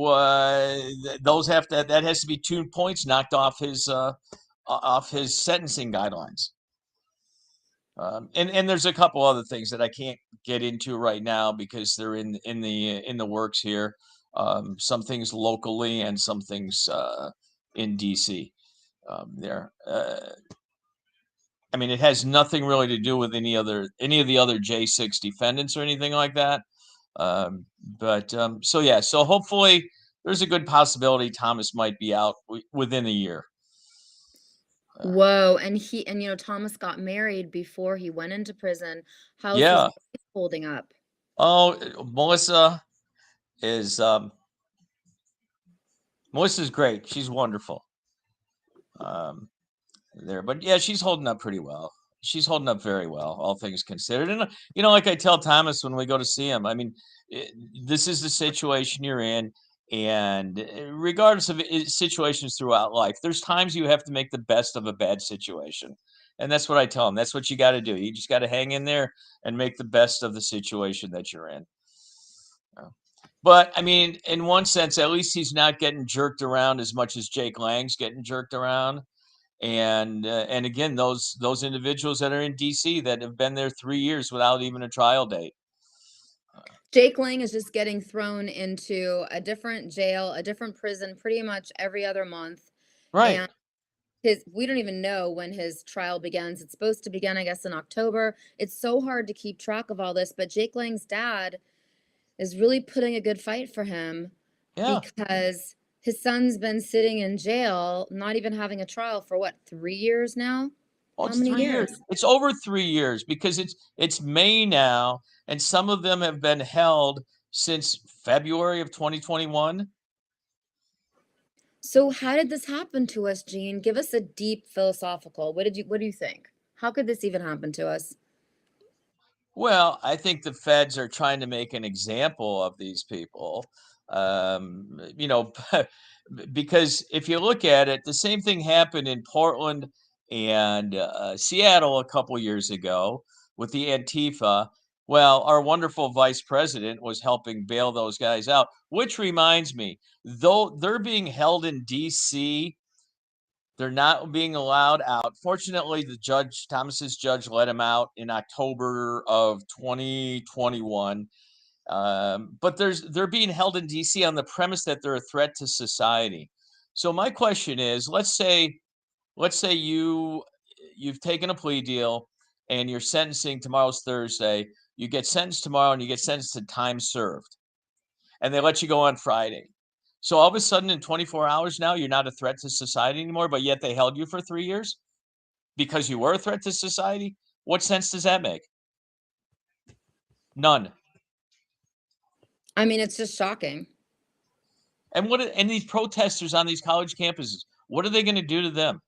those that has to be 2 points knocked off his sentencing guidelines. And there's a couple other things that I can't get into right now because they're in the works here. Some things locally and some things in DC. There. I mean, it has nothing really to do with any of the other J6 defendants or anything like that. So yeah, so hopefully there's a good possibility Thomas might be out within a year. Whoa, and Thomas got married before he went into prison. How's his Yeah. wife holding up? Oh, is Melissa's great. She's wonderful. But yeah, she's holding up pretty well. She's holding up very well, all things considered. And like I tell Thomas when we go to see him, I mean, this is the situation you're in, and regardless of situations throughout life, there's times you have to make the best of a bad situation, and that's what I tell him. That's what you got to do. You just got to hang in there and make the best of the situation that you're in. But I mean, in one sense, at least he's not getting jerked around as much as Jake Lang's getting jerked around. And again, those individuals that are in DC that have been there 3 years without even a trial date. Jake Lang is just getting thrown into a different jail, a different prison pretty much every other month. Right. And we don't even know when his trial begins. It's supposed to begin, I guess, in October. It's so hard to keep track of all this, but Jake Lang's dad is really putting a good fight for him Yeah. because his son's been sitting in jail, not even having a trial for what, 3 years now? Well, How it's many 3 years? years. It's over 3 years because it's May now, and some of them have been held since February of 2021. So how did this happen to us, Gene? Give us a deep philosophical. What do you think? How could this even happen to us? Well, I think the feds are trying to make an example of these people. You know, because if you look at it, the same thing happened in Portland and Seattle a couple years ago with the Antifa. Well, our wonderful vice president was helping bail those guys out, which reminds me, though they're being held in DC, they're not being allowed out. Fortunately, the judge, Thomas's judge, let him out in October of 2021. But they're being held in DC on the premise that they're a threat to society. So my question is, let's say you've taken a plea deal and you're sentencing, tomorrow's Thursday. You get sentenced tomorrow and you get sentenced to time served, and they let you go on Friday. So all of a sudden, in 24 hours now, you're not a threat to society anymore, but yet they held you for 3 years because you were a threat to society. What sense does that make? None. I mean, it's just shocking. And these protesters on these college campuses, what are they going to do to them?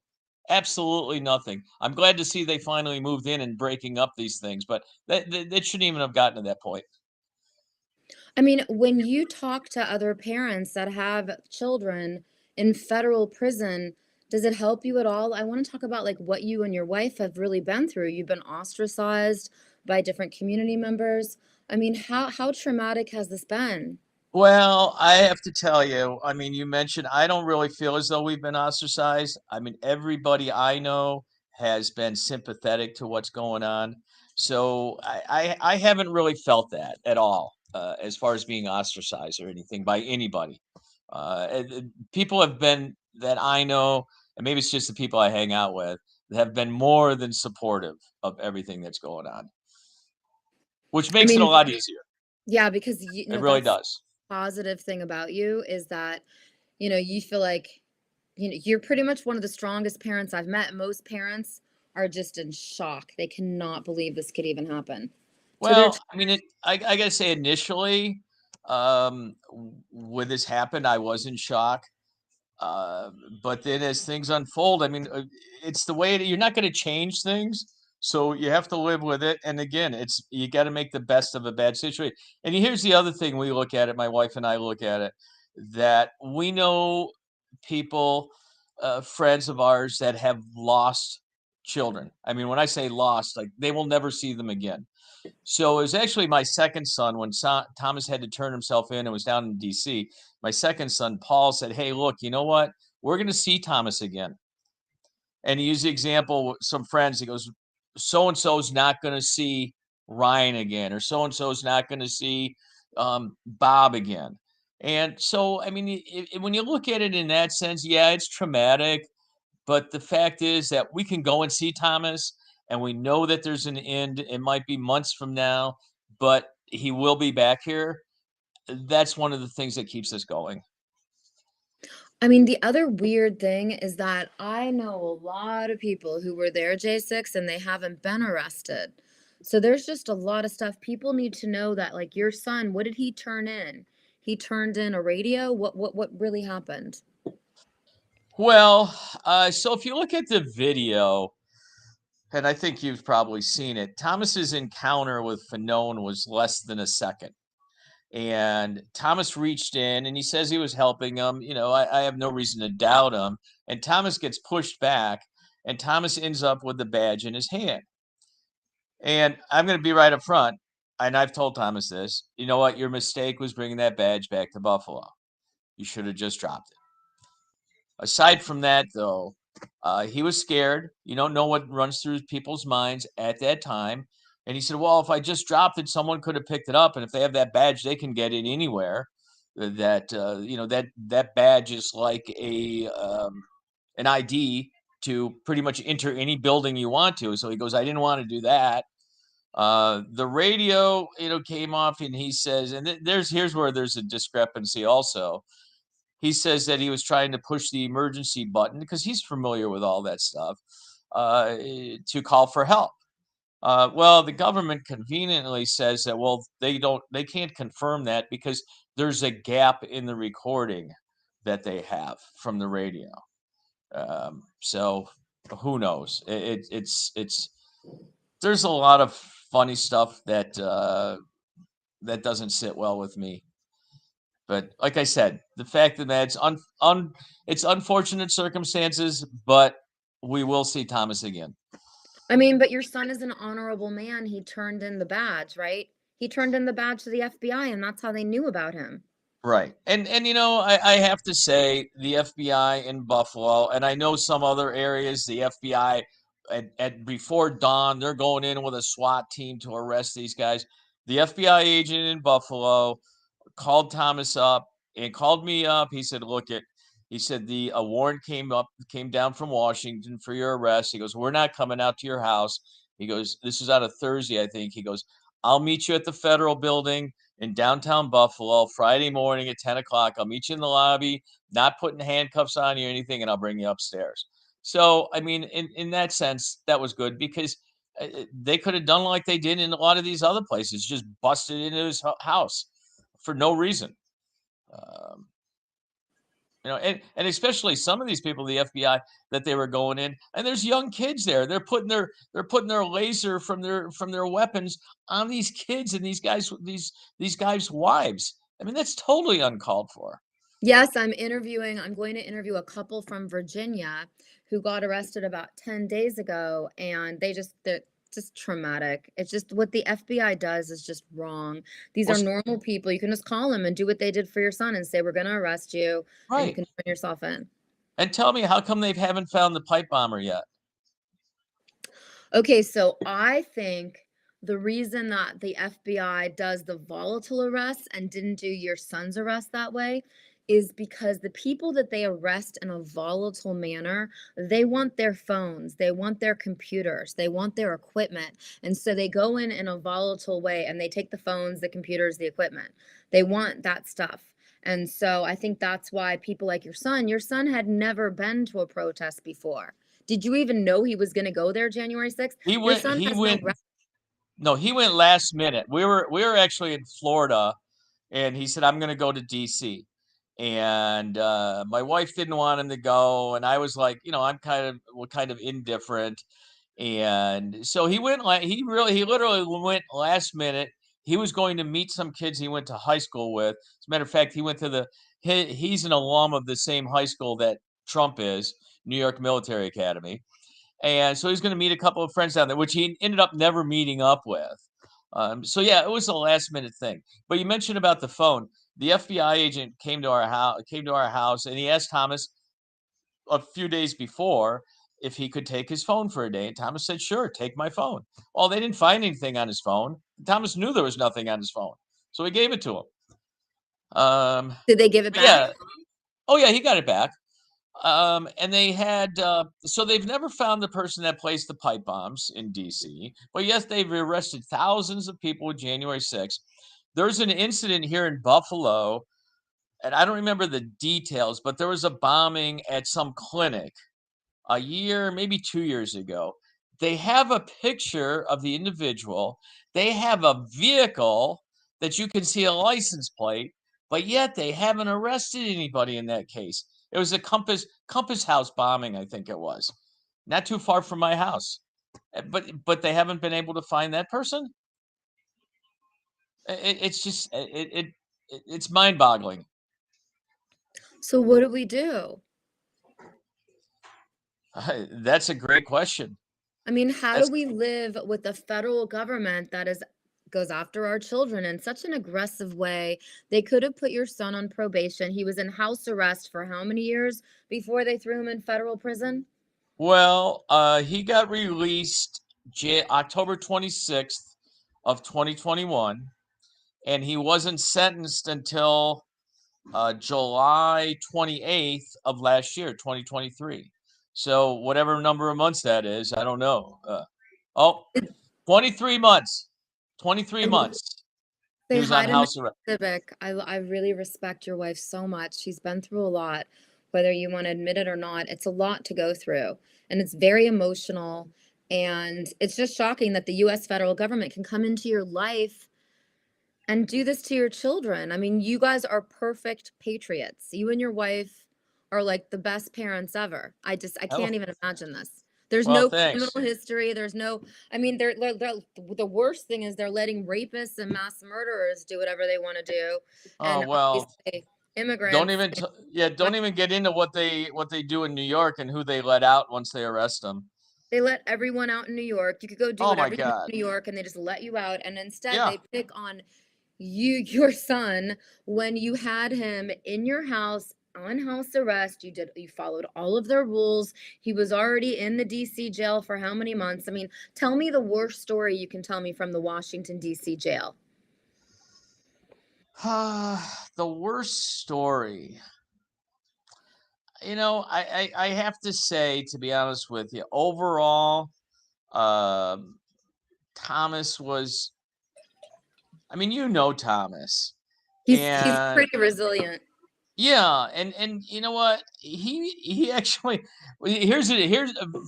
Absolutely nothing. I'm glad to see they finally moved in and breaking up these things, but that shouldn't even have gotten to that point. I mean, when you talk to other parents that have children in federal prison, does it help you at all? I want to talk about like what you and your wife have really been through. You've been ostracized by different community members. I mean, how traumatic has this been? Well, I have to tell you, I mean, you mentioned I don't really feel as though we've been ostracized. I mean, everybody I know has been sympathetic to what's going on. So I haven't really felt that at all, as far as being ostracized or anything by anybody. People have been that I know, and maybe it's just the people I hang out with, have been more than supportive of everything that's going on, which I makes it a mean, lot easier. yeah, because you It know really that's does. positive thing about you is that, you feel like, you're pretty much one of the strongest parents I've met. Most parents are just in shock. They cannot believe this could even happen to their Well, I mean, I gotta say, initially, when this happened, I was in shock. Uh, but then as things unfold, I mean, it's the way that you're not going to change things. So you have to live with it. And again, you got to make the best of a bad situation. And here's the other thing we look at it, my wife and I look at it, that we know people, friends of ours that have lost children. I mean, when I say lost, like they will never see them again. So it was actually my second son when Thomas had to turn himself in and was down in DC. My second son, Paul, said, "Hey, look, you know what? We're going to see Thomas again." And he used the example with some friends. He goes, "So and so's not going to see Ryan again, or so and so's not going to see Bob again." And so, I mean, when you look at it in that sense, yeah, it's traumatic. But the fact is that we can go and see Thomas, and we know that there's an end. It might be months from now, but he will be back here. That's one of the things that keeps us going. I mean, the other weird thing is that I know a lot of people who were there J6 and they haven't been arrested. So there's just a lot of stuff people need to know that like your son, what did he turn in? He turned in a radio? What really happened? Well, so if you look at the video, and I think you've probably seen it, Thomas's encounter with Fanone was less than a second. And Thomas reached in and he says he was helping him. I have no reason to doubt him. And Thomas gets pushed back, and Thomas ends up with the badge in his hand. And I'm going to be right up front. And I've told Thomas this. You know what? Your mistake was bringing that badge back to Buffalo. You should have just dropped it. Aside from that, though, he was scared. You don't know what runs through people's minds at that time. And he said, "Well, if I just dropped it, someone could have picked it up. And if they have that badge, they can get it anywhere. That badge is like an ID to pretty much enter any building you want to." So he goes, "I didn't want to do that." The radio, came off, and he says, and here's where there's a discrepancy also. He says that he was trying to push the emergency button because he's familiar with all that stuff, to call for help. Well, the government conveniently says that, well, they can't confirm that because there's a gap in the recording that they have from the radio. So who knows? there's a lot of funny stuff that that doesn't sit well with me. But like I said, the fact that it's unfortunate circumstances, but we will see Thomas again. I mean, but your son is an honorable man. He turned in the badge, right? He turned in the badge to the FBI, and that's how they knew about him. Right. And you know, I have to say the FBI in Buffalo, and I know some other areas, the FBI at before dawn, they're going in with a SWAT team to arrest these guys. The FBI agent in Buffalo called Thomas up and called me up. He said, "Look, he said the a warrant came down from Washington for your arrest." He goes, "We're not coming out to your house." He goes, "This is on a Thursday, I think." He goes, "I'll meet you at the Federal Building in downtown Buffalo Friday morning at 10 o'clock. I'll meet you in the lobby, not putting handcuffs on you or anything, and I'll bring you upstairs." So, I mean, in that sense, that was good because they could have done like they did in a lot of these other places, just busted into his house for no reason. Um, you know, and especially some of these people, the FBI, that they were going in, and there's young kids there. They're putting their laser from their weapons on these kids and these guys' wives. I mean, that's totally uncalled for. Yes, I'm going to interview a couple from Virginia who got arrested about 10 days ago, and they're just traumatic. It's just what the FBI does is just wrong. These are Well, normal people. You can just call them and do what they did for your son and say, "We're going to arrest you," and you right. can turn yourself in. And tell me, how come they haven't found the pipe bomber yet? Okay, so I think the reason that the FBI does the volatile arrests and didn't do your son's arrest that way is because the people that they arrest in a volatile manner, they want their phones, they want their computers, they want their equipment. And so they go in a volatile way and they take the phones, the computers, the equipment. They want that stuff. And so I think that's why people like your son had never been to a protest before. Did you even know he was going to go there January 6th? He Your went. son He has no went. No, he went last minute. We were actually in Florida, and he said, "I'm going to go to DC." And my wife didn't want him to go, and I was like, you know, I'm kind of indifferent. And so he went. He literally went last minute. He was going to meet some kids he went to high school with. As a matter of fact, he went to he's an alum of the same high school that Trump is, New York Military Academy. And so he's going to meet a couple of friends down there, which he ended up never meeting up with. So yeah, it was a last minute thing. But you mentioned about the phone. The FBI agent came to our house, and he asked Thomas a few days before if he could take his phone for a day. And Thomas said, "Sure, take my phone." Well, they didn't find anything on his phone. Thomas knew there was nothing on his phone, so he gave it to him. Did they give it But back? yeah, oh yeah, he got it back. And they had so they've never found the person that placed the pipe bombs in DC, but yes, they've arrested thousands of people with January 6th. There's an incident here in Buffalo, and I don't remember the details, but there was a bombing at some clinic a year, maybe 2 years ago. They have a picture of the individual. They have a vehicle that you can see a license plate, but yet they haven't arrested anybody in that case. It was a Compass House bombing, I think it was, not too far from my house. But they haven't been able to find that person. It's just it's mind-boggling. So what do we do? That's a great question. I mean, how do That's we live with a federal government that goes after our children in such an aggressive way? They could have put your son on probation. He was in house arrest for how many years before they threw him in federal prison? Well, he got released October 26th of 2021, and he wasn't sentenced until July 28th of last year, 2023. So whatever number of months that is, I don't know. Oh, 23 months. 23 And months. He they was on hide in the house arrest. civic. I really respect your wife so much. She's been through a lot, whether you want to admit it or not. It's a lot to go through, and it's very emotional. And it's just shocking that the US federal government can come into your life and do this to your children. I mean, you guys are perfect patriots. You and your wife are like the best parents ever. I Oh, can't even imagine this. There's Well, no thanks. criminal history. There's no, I mean, the worst thing is they're letting rapists and mass murderers do whatever they want to do. Oh, And well, obviously, don't immigrants, even, don't even get into what they do in New York and who they let out once they arrest them. they let everyone out in New York. You could go do Oh my whatever you want God. in New York and they just let you out. And instead, Yeah. they pick on your son, when you had him in your house on house arrest. You followed all of their rules. He was already in the DC jail for how many months? I mean, tell me the worst story you can tell me from the Washington DC jail. The worst story. You know, I have to say, to be honest with you, overall, Thomas was, I mean, you know Thomas. He's And pretty resilient. yeah, and you know what? He actually, here's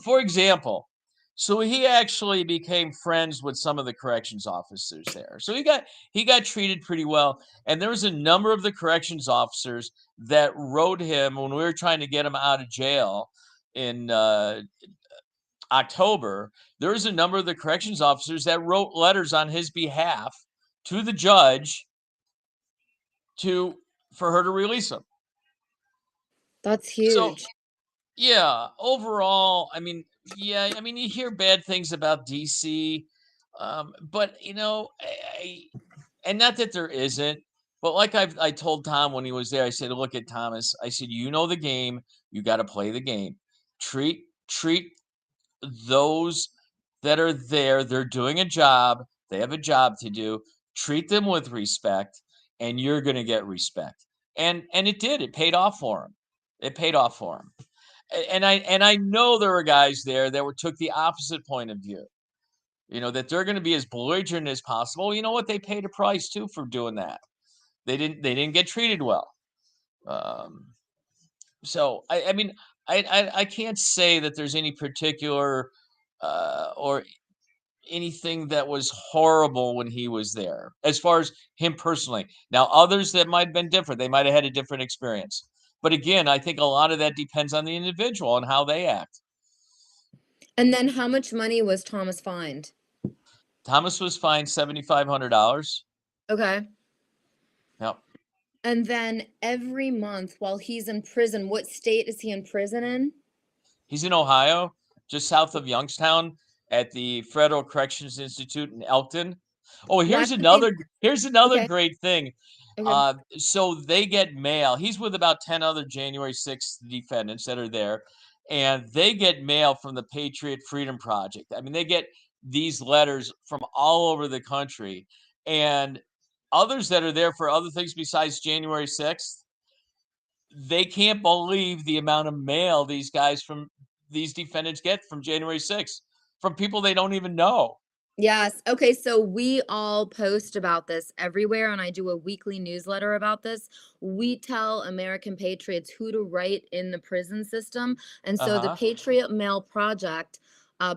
for example. So he actually became friends with some of the corrections officers there. So he got treated pretty well. And there was a number of the corrections officers that wrote him when we were trying to get him out of jail in October. There was a number of the corrections officers that wrote letters on his behalf to the judge for her to release him. That's So huge. yeah, overall, I mean, yeah, I mean, you hear bad things about DC, but you know, and not that there isn't, but like I told Tom when he was there, I said, look at Thomas, I said, you know the game, you got to play the game. Treat those that are there, they're doing a job, they have a job to do. Treat them with respect, and you're going to get respect. And it did. It paid off for him. It paid off for him. And I know there were guys there that took the opposite point of view. You know, that they're going to be as belligerent as possible. You know what? They paid a price too for doing that. They didn't get treated well. So I mean, I can't say that there's any particular or anything that was horrible when he was there, as far as him personally. Now, others that might have been different, they might have had a different experience. But again, I think a lot of that depends on the individual and how they act. And then how much money was Thomas fined? Thomas was fined $7,500. Okay. Yep. And then every month while he's in prison, what state is he in prison in? He's in Ohio, just south of Youngstown, at the Federal Corrections Institute in Elkton. Oh, here's another Okay. great thing. Okay. So they get mail. He's with about 10 other January 6th defendants that are there, and they get mail from the Patriot Freedom Project. I mean, they get these letters from all over the country, and others that are there for other things besides January 6th, they can't believe the amount of mail these defendants get from January 6th from people they don't even know. Yes. Okay. So we all post about this everywhere, and I do a weekly newsletter about this. We tell American patriots who to write in the prison system. And so the Uh-huh. Patriot Mail Project,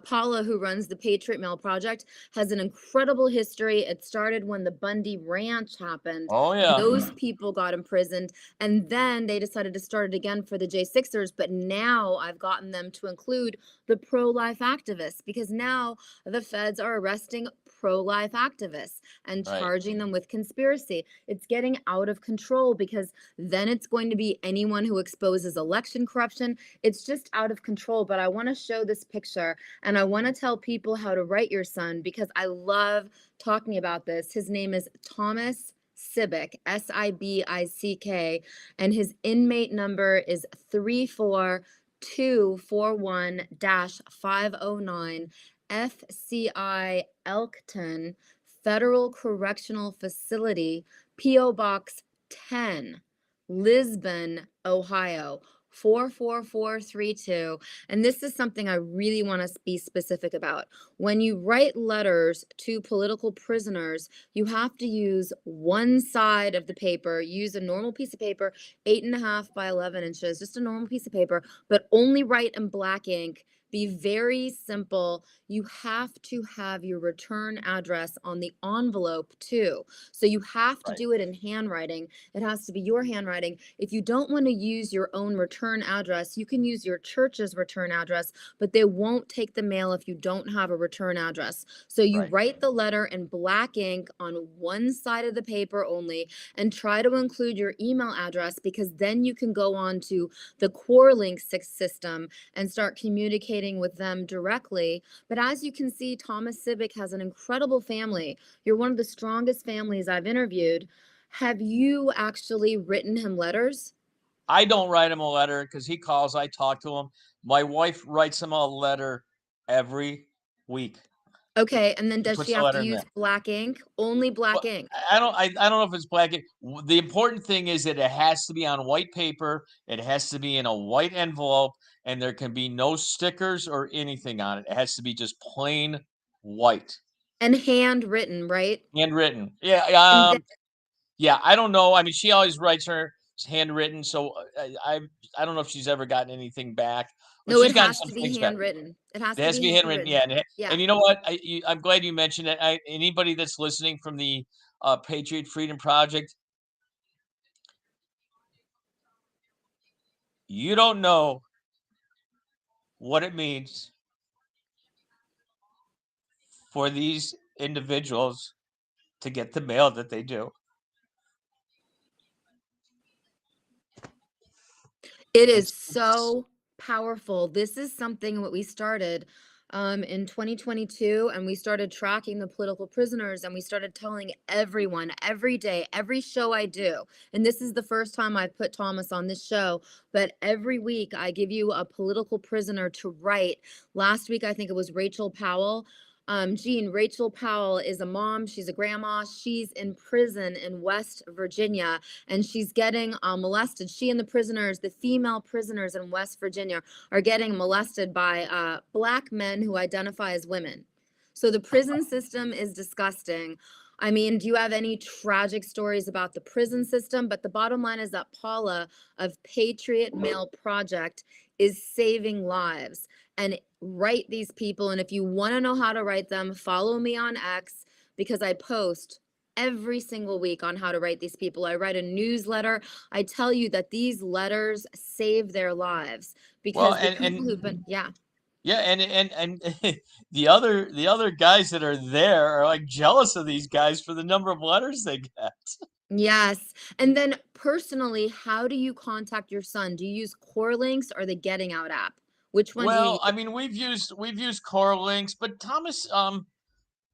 Paula, who runs the Patriot Mail Project, has an incredible history. It started when the Bundy Ranch happened. Oh yeah. Those people got imprisoned, and then they decided to start it again for the J6ers. But now I've gotten them to include the pro-life activists, because now the feds are arresting pro-life activists and Right. charging them with conspiracy. It's getting out of control, because then it's going to be anyone who exposes election corruption. It's just out of control. But I want to show this picture, and I want to tell people how to write your son, because I love talking about this. His name is Thomas Sibick, Sibick, and his inmate number is 34241-509, FCI Elkton Federal Correctional Facility, P.O. Box 10, Lisbon, Ohio, 44432. And this is something I really want to be specific about. When you write letters to political prisoners, you have to use one side of the paper. Use a normal piece of paper, 8.5 by 11 inches, just a normal piece of paper, but only write in black ink, be very simple. You have to have your return address on the envelope too. So you have to Right. do it in handwriting. It has to be your handwriting. If you don't want to use your own return address, you can use your church's return address, but they won't take the mail if you don't have a return address. So you Right. write the letter in black ink on one side of the paper only, and try to include your email address, because then you can go on to the CoreLink system and start communicating with them directly. But as you can see, Thomas Civic has an incredible family. You're one of the strongest families I've interviewed. Have you actually written him letters? I don't write him a letter because he calls. I talk to him. My wife writes him a letter every week. Okay, and then She does puts she the have letter to in use there. black ink? Only black Well, ink. I don't know if it's black. The important thing is that it has to be on white paper. It has to be in a white envelope, and there can be no stickers or anything on it. It has to be just plain white, And handwritten, right? handwritten. Yeah. And then, Yeah. I don't know. I mean, she always writes her handwritten, so I don't know if she's ever gotten anything back, but no, it she's gotten has some to be things back. handwritten. It has It to has to be be handwritten, handwritten. yeah, Yeah. and you know what? I'm glad you mentioned it. Anybody that's listening from the Patriot Freedom Project, you don't know what it means for these individuals to get the mail that they do. It is It's so powerful. This is something what we started in 2022, and we started tracking the political prisoners, and we started telling everyone every day, every show I do. And this is the first time I put Thomas on this show, but every week I give you a political prisoner to write. Last week, I think it was Rachel Powell. Jean, Rachel Powell is a mom. She's a grandma. She's in prison in West Virginia, and she's getting molested. She and the prisoners, the female prisoners in West Virginia, are getting molested by Black men who identify as women. So the prison system is disgusting. I mean, do you have any tragic stories about the prison system? But the bottom line is that Paula of Patriot Mail Project is saving lives. And write these people. And if you want to know how to write them, follow me on X, because I post every single week on how to write these people. I write a newsletter. I tell you that these letters save their lives, well, because the people who've been, yeah. yeah, and the other guys that are there are like jealous of these guys for the number of letters they get. Yes. And then personally, how do you contact your son? Do you use Core Links or the Getting Out app? Which one do you Well, I use? mean, we've used Core Links, but Thomas,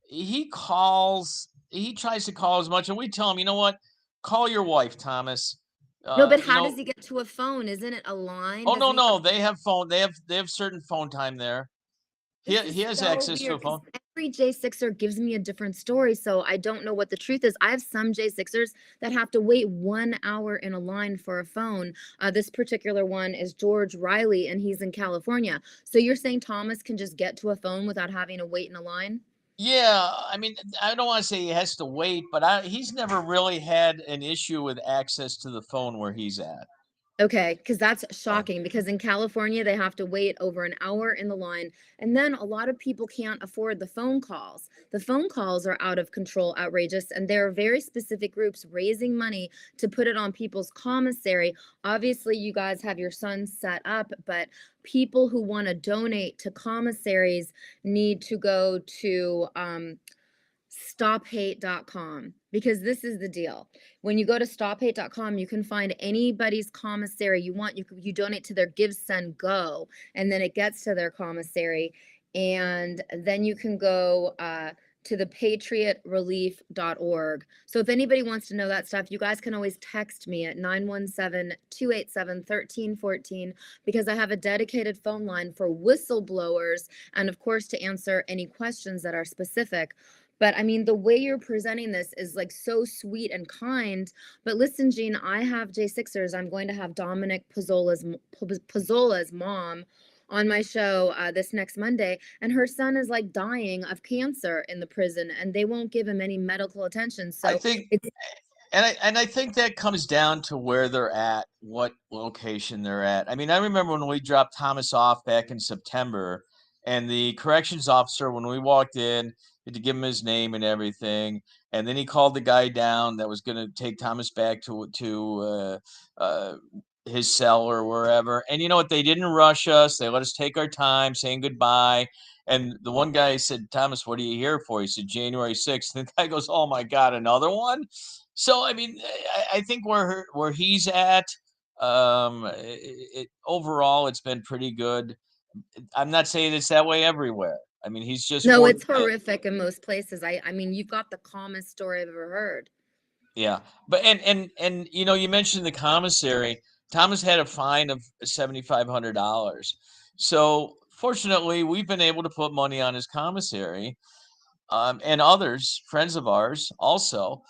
he calls, he tries to call as much, and we tell him, you know what, call your wife, Thomas. No, but You how know, does he get to a phone? Isn't it a line? oh no, Doesn't he have? no, they have phone, they have certain phone time there. This He is has so access to a weird, because phone. every J6er gives me a different story, so I don't know what the truth is. I have some J6ers that have to wait 1 hour in a line for a phone. This particular one is George Riley, and he's in California. So you're saying Thomas can just get to a phone without having to wait in a line? Yeah, I mean, I don't want to say he has to wait, but he's never really had an issue with access to the phone where he's at. Okay, because that's So, shocking, because in California, they have to wait over an hour in the line. And then a lot of people can't afford the phone calls. The phone calls are out of control, outrageous, and there are very specific groups raising money to put it on people's commissary. Obviously, you guys have your son set up, but people who want to donate to commissaries need to go to stophate.com, because this is the deal. When you go to stophate.com, you can find anybody's commissary you want. You donate to their Give, Send, Go, and then it gets to their commissary. And then you can go to the patriotrelief.org. So if anybody wants to know that stuff, you guys can always text me at 917-287-1314, because I have a dedicated phone line for whistleblowers, and of course to answer any questions that are specific. But I mean, the way you're presenting this is like so sweet and kind. But listen, Jean, I have J6ers. I'm going to have Dominic Pozzola's mom on my show this next Monday, and her son is like dying of cancer in the prison, and they won't give him any medical attention. I So think it's And I think that comes down to where they're at, what location they're at. I mean, I remember when we dropped Thomas off back in September, and the corrections officer, when we walked in, had to give him his name and everything, and then he called the guy down that was going to take Thomas back to his cell or wherever. And you know what? They didn't rush us. They let us take our time, saying goodbye. And the one guy said, "Thomas, what are you here for?" He said, "January 6th." And the guy goes, "Oh my God, another one?" So I mean, I think where he's at, overall, it's been pretty good. I'm not saying it's that way everywhere. I mean, he's just No, it's fortunate. horrific in most places. I mean, you've got the calmest story I've ever heard. Yeah, but and you know, you mentioned the commissary. Thomas had a fine of $7,500. So fortunately, we've been able to put money on his commissary, and others, friends of ours, also.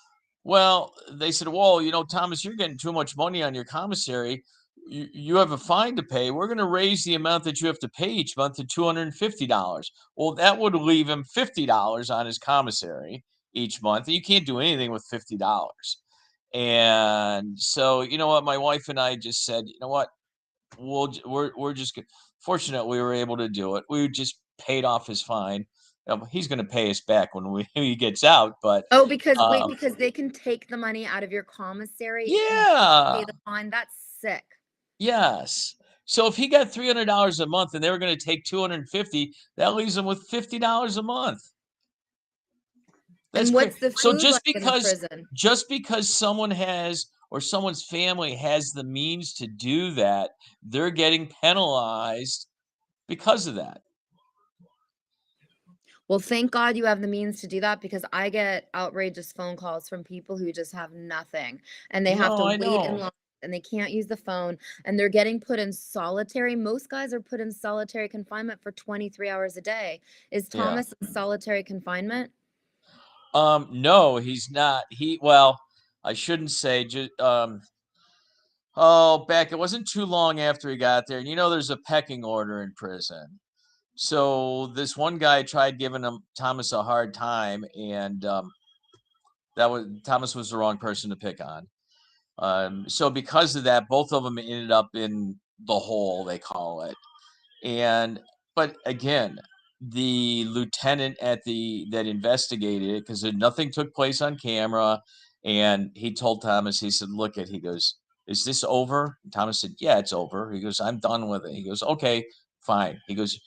Well, they said, "Well, you know, Thomas, you're getting too much money on your commissary. You have a fine to pay. We're going to raise the amount that you have to pay each month to $250." Well, that would leave him $50 on his commissary each month. And you can't do anything with $50. And so, you know what? My wife and I just said, you know what? We're just fortunate we were able to do it. We just paid off his fine. He's going to pay us back when he gets out. But Oh, because wait, um, because they can take the money out of your commissary if you pay yeah, the fine. That's sick. yes. So if he got $300 a month and they were going to take 250, that leaves him with $50 a month. That's And crazy. what's the So food like in the prison? just because someone has or someone's family has the means to do that, they're getting penalized because of that. Well, thank God you have the means to do that, because I get outrageous phone calls from people who just have nothing and they have No, to I wait in know. line and they can't use the phone and they're getting put in solitary. Most guys are put in solitary confinement for 23 hours a day. Is Yeah. Thomas in solitary confinement? No, he's not. Well, I shouldn't say just oh, back it wasn't too long after he got there. And you know there's a pecking order in prison. So this one guy tried giving Thomas a hard time, and Thomas was the wrong person to pick on. So because of that, both of them ended up in the hole, they call it. And but again, the lieutenant that investigated it, because nothing took place on camera, and he told Thomas, he said, "Look at," he goes, "Is this over?" And Thomas said, "Yeah, it's over." He goes, "I'm done with it." He goes, "Okay, fine." He goes,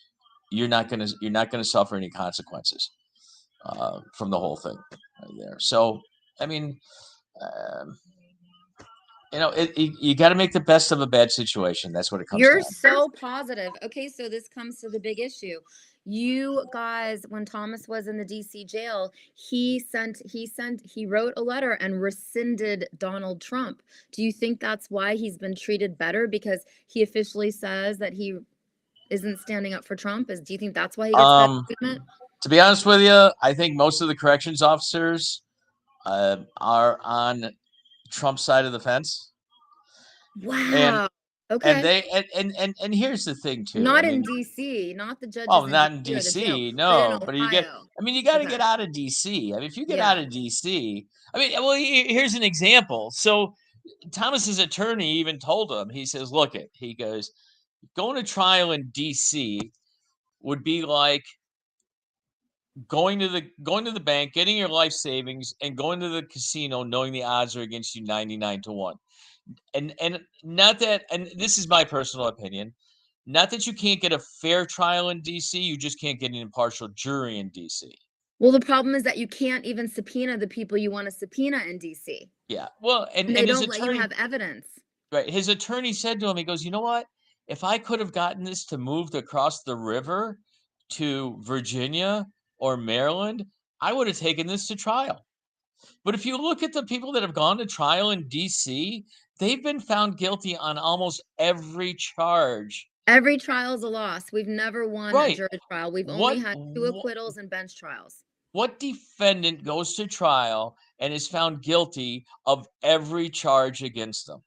"You're not gonna suffer any consequences from the whole thing right there." So I mean, um, you got to make the best of a bad situation. That's what it comes You're down to. so positive. Okay, so this comes to the big issue. You guys, when Thomas was in the DC jail, he wrote a letter and rescinded Donald Trump. Do you think that's why he's been treated better? Because he officially says that he isn't standing up for Trump? Do you think that's why he gets better treatment? To be honest with you, I think most of the corrections officers are on Trump's side of the fence, and Wow. and Okay. they and here's the thing too. I Not in mean, DC, not the judges oh, in not in DC or the jail, DC, but in no. But Ohio. you got to Okay. get out of DC. I mean, if you get Yeah. out of DC, I mean, well, here's an example. So Thomas's attorney even told him, he says, he goes, going to trial in DC would be like going to the bank, getting your life savings, and going to the casino knowing the odds are against you 99 to 1. And not that, and this is my personal opinion, not that you can't get a fair trial in DC, you just can't get an impartial jury in DC. Well, the problem is that you can't even subpoena the people you want to subpoena in DC. Yeah. Well, And and they his don't let you attorney, have evidence. right, his attorney said to him, he goes, "You know what? If I could have gotten this to move across the river to Virginia or Maryland, I would have taken this to trial." But if you look at the people that have gone to trial in DC, they've been found guilty on almost every charge. Every trial is a loss. We've never won a Right. jury trial. We've only had 2 acquittals and bench trials. What defendant goes to trial and is found guilty of every charge against them?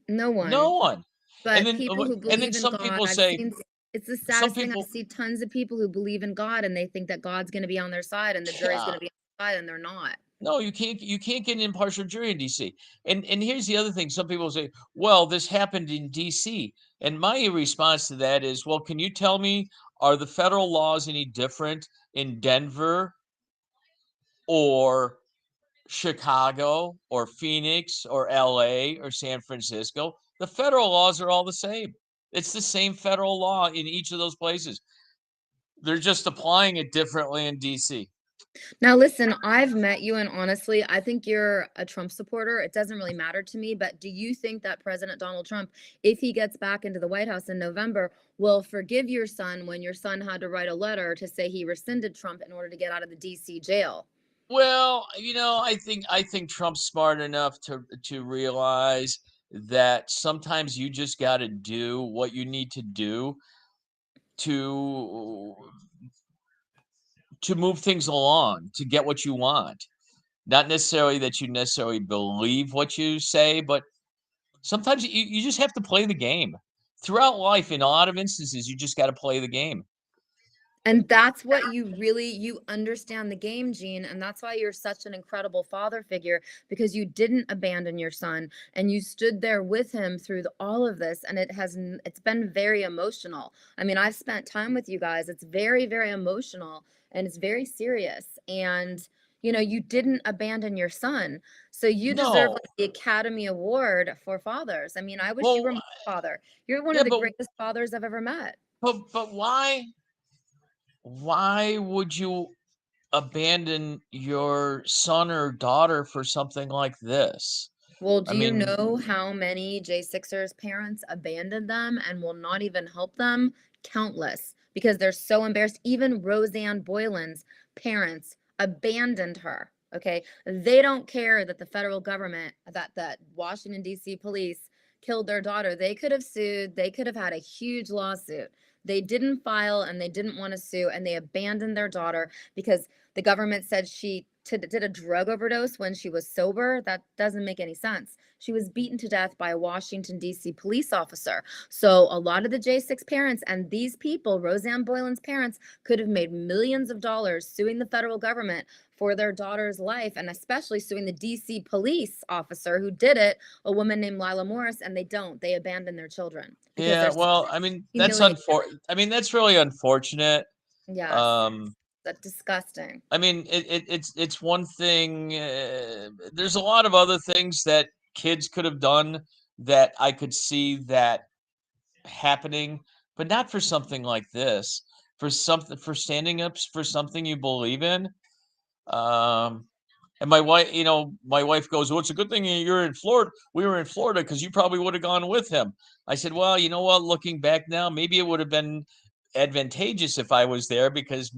No one. No one. But people who And believe then in some God, people say, it's the some saddest thing. I people, see tons of people who believe in God and they think that God's going to be on their side and the jury's going to be on their side, and they're not. No, you can't. You can't get an impartial jury in D.C. And here's the other thing. Some people say, "Well, this happened in D.C." And my response to that is, "Well, can you tell me, are the federal laws any different in Denver or Chicago or Phoenix or LA or San Francisco? The federal laws are all the same. It's the same federal law in each of those places. They're just applying it differently in DC." Now, listen, I've met you, and honestly, I think you're a Trump supporter. It doesn't really matter to me, but do you think that President Donald Trump, if he gets back into the White House in November, will forgive your son when your son had to write a letter to say he rescinded Trump in order to get out of the DC jail? Well, I think Trump's smart enough to realize that sometimes you just got to do what you need to do to move things along, to get what you want. Not necessarily that you necessarily believe what you say, but sometimes you just have to play the game. Throughout life, in a lot of instances, you just got to play the game. And that's what you understand the game, Gene, and that's why you're such an incredible father figure, because you didn't abandon your son and you stood there with him through all of this, and it's been very emotional. I mean, I've spent time with you guys. It's very, very emotional and it's very serious. And you didn't abandon your son. So you deserve No. like the Academy Award for fathers. I mean, I wish you Well, were my father. You're one yeah, of the greatest fathers I've ever met. but why would you abandon your son or daughter for something like this? Well, I do you mean, know how many J6ers parents abandoned them and will not even help them? Countless, because they're so embarrassed. Even Roseanne Boylan's parents abandoned her. Okay. They don't care that the federal government, that Washington, D.C. police killed their daughter. They could have sued, they could have had a huge lawsuit. They didn't file and they didn't want to sue, and they abandoned their daughter because the government said she did a drug overdose when she was sober. That doesn't make any sense. She was beaten to death by a Washington, D.C. police officer. So a lot of the J6 parents and these people, Roseanne Boylan's parents, could have made millions of dollars suing the federal government for their daughter's life, and especially suing the D.C. police officer who did it, a woman named Lila Morris, and they don't. They abandon their children because yeah, they're well, I mean, that's humiliated. that's really unfortunate. Yes, Um, that's disgusting. I mean, it's one thing. There's a lot of other things that kids could have done that I could see that happening, but not for something like this. For standing up for something you believe in. Um, and my wife goes, "Well, it's a good thing you're in Florida. We were in Florida because you probably would have gone with him." I said, "Well, you know what? Looking back now, maybe it would have been advantageous if I was there because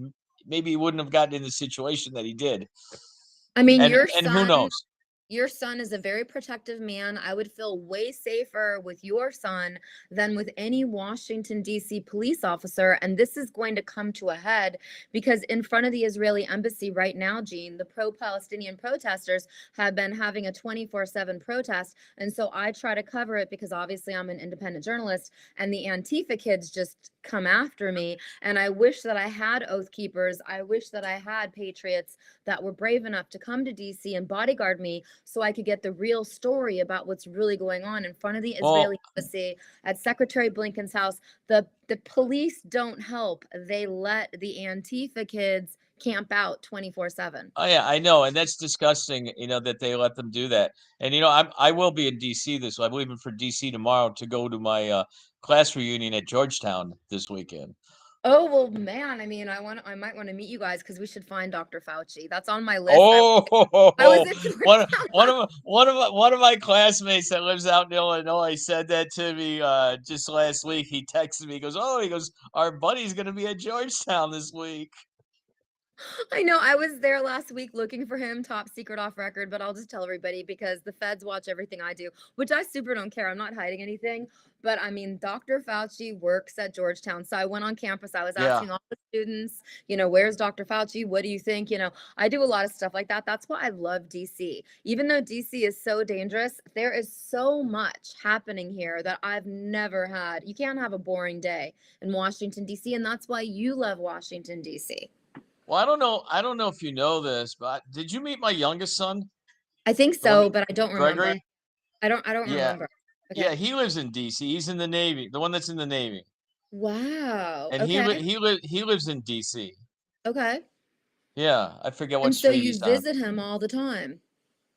maybe he wouldn't have gotten in the situation that he did." I mean, And who knows? your son is a very protective man. I would feel way safer with your son than with any Washington, D.C. police officer. And this is going to come to a head because in front of the Israeli embassy right now, Gene, the pro-Palestinian protesters have been having a 24/7 protest. And so I try to cover it because obviously I'm an independent journalist, and the Antifa kids just come after me. And I wish that I had oath keepers. I wish that I had patriots that were brave enough to come to DC and bodyguard me so I could get the real story about what's really going on in front of the Well, Israeli embassy at Secretary Blinken's house. The police don't help. They let the Antifa kids camp out 24/7. oh yeah, I know, and that's disgusting. That they let them do that. And I will be in DC this. I'm leaving for DC tomorrow to go to my class reunion at Georgetown this weekend. Oh, well, man, I mean, I might want to meet you guys because we should find Dr. Fauci. That's on my list. I was at One of my classmates that lives out in Illinois said that to me just last week. He texted me. He goes, our buddy's going to be at Georgetown this week. I know. I was there last week looking for him, top secret off record, but I'll just tell everybody because the feds watch everything I do, which I super don't care. I'm not hiding anything. But I mean, Dr. Fauci works at Georgetown. So I went on campus. I was Yeah. asking all the students, where's Dr. Fauci? What do you think? I do a lot of stuff like that. That's why I love DC. Even though DC is so dangerous, there is so much happening here that I've never had. You can't have a boring day in Washington, DC. And that's why you love Washington, DC. Well, I don't know. I don't know if you know this, but did you meet my youngest son, I think the one so, that, but I don't remember. Gregory? I don't Yeah, remember. yeah. Okay. He lives in DC. He's in the Navy. The one that's in the Navy, Wow. and Okay. he lives in DC. Okay. Yeah, I forget what And so street you he's on. visit him all the time.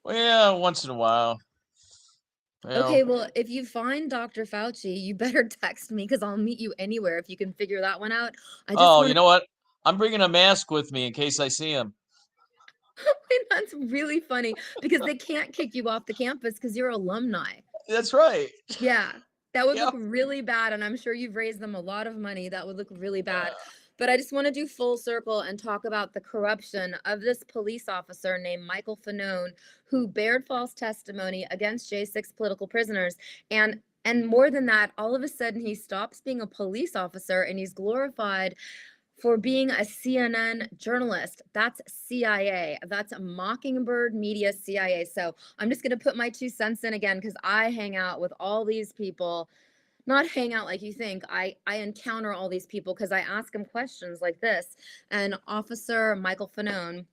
Well, yeah, once in a while. You Okay, know. well, if you find Dr. Fauci, you better text me because I'll meet you anywhere if you can figure that one out. I just Oh, want you to, know what? I'm bringing a mask with me in case I see him. that's really funny because they can't kick you off the campus because you're alumni. That's right. Yeah, that would look Yep. really bad, and I'm sure you've raised them a lot of money. That would look really bad. Uh, But I just want to do full circle and talk about the corruption of this police officer named Michael Fanone, who bared false testimony against J6 political prisoners. And more than that, all of a sudden he stops being a police officer and he's glorified for being a CNN journalist. That's CIA. That's a Mockingbird Media CIA. So I'm just going to put my 2 cents in again because I hang out with all these people. Not hang out like you think. I encounter all these people because I ask them questions like this. And Officer Michael Fanone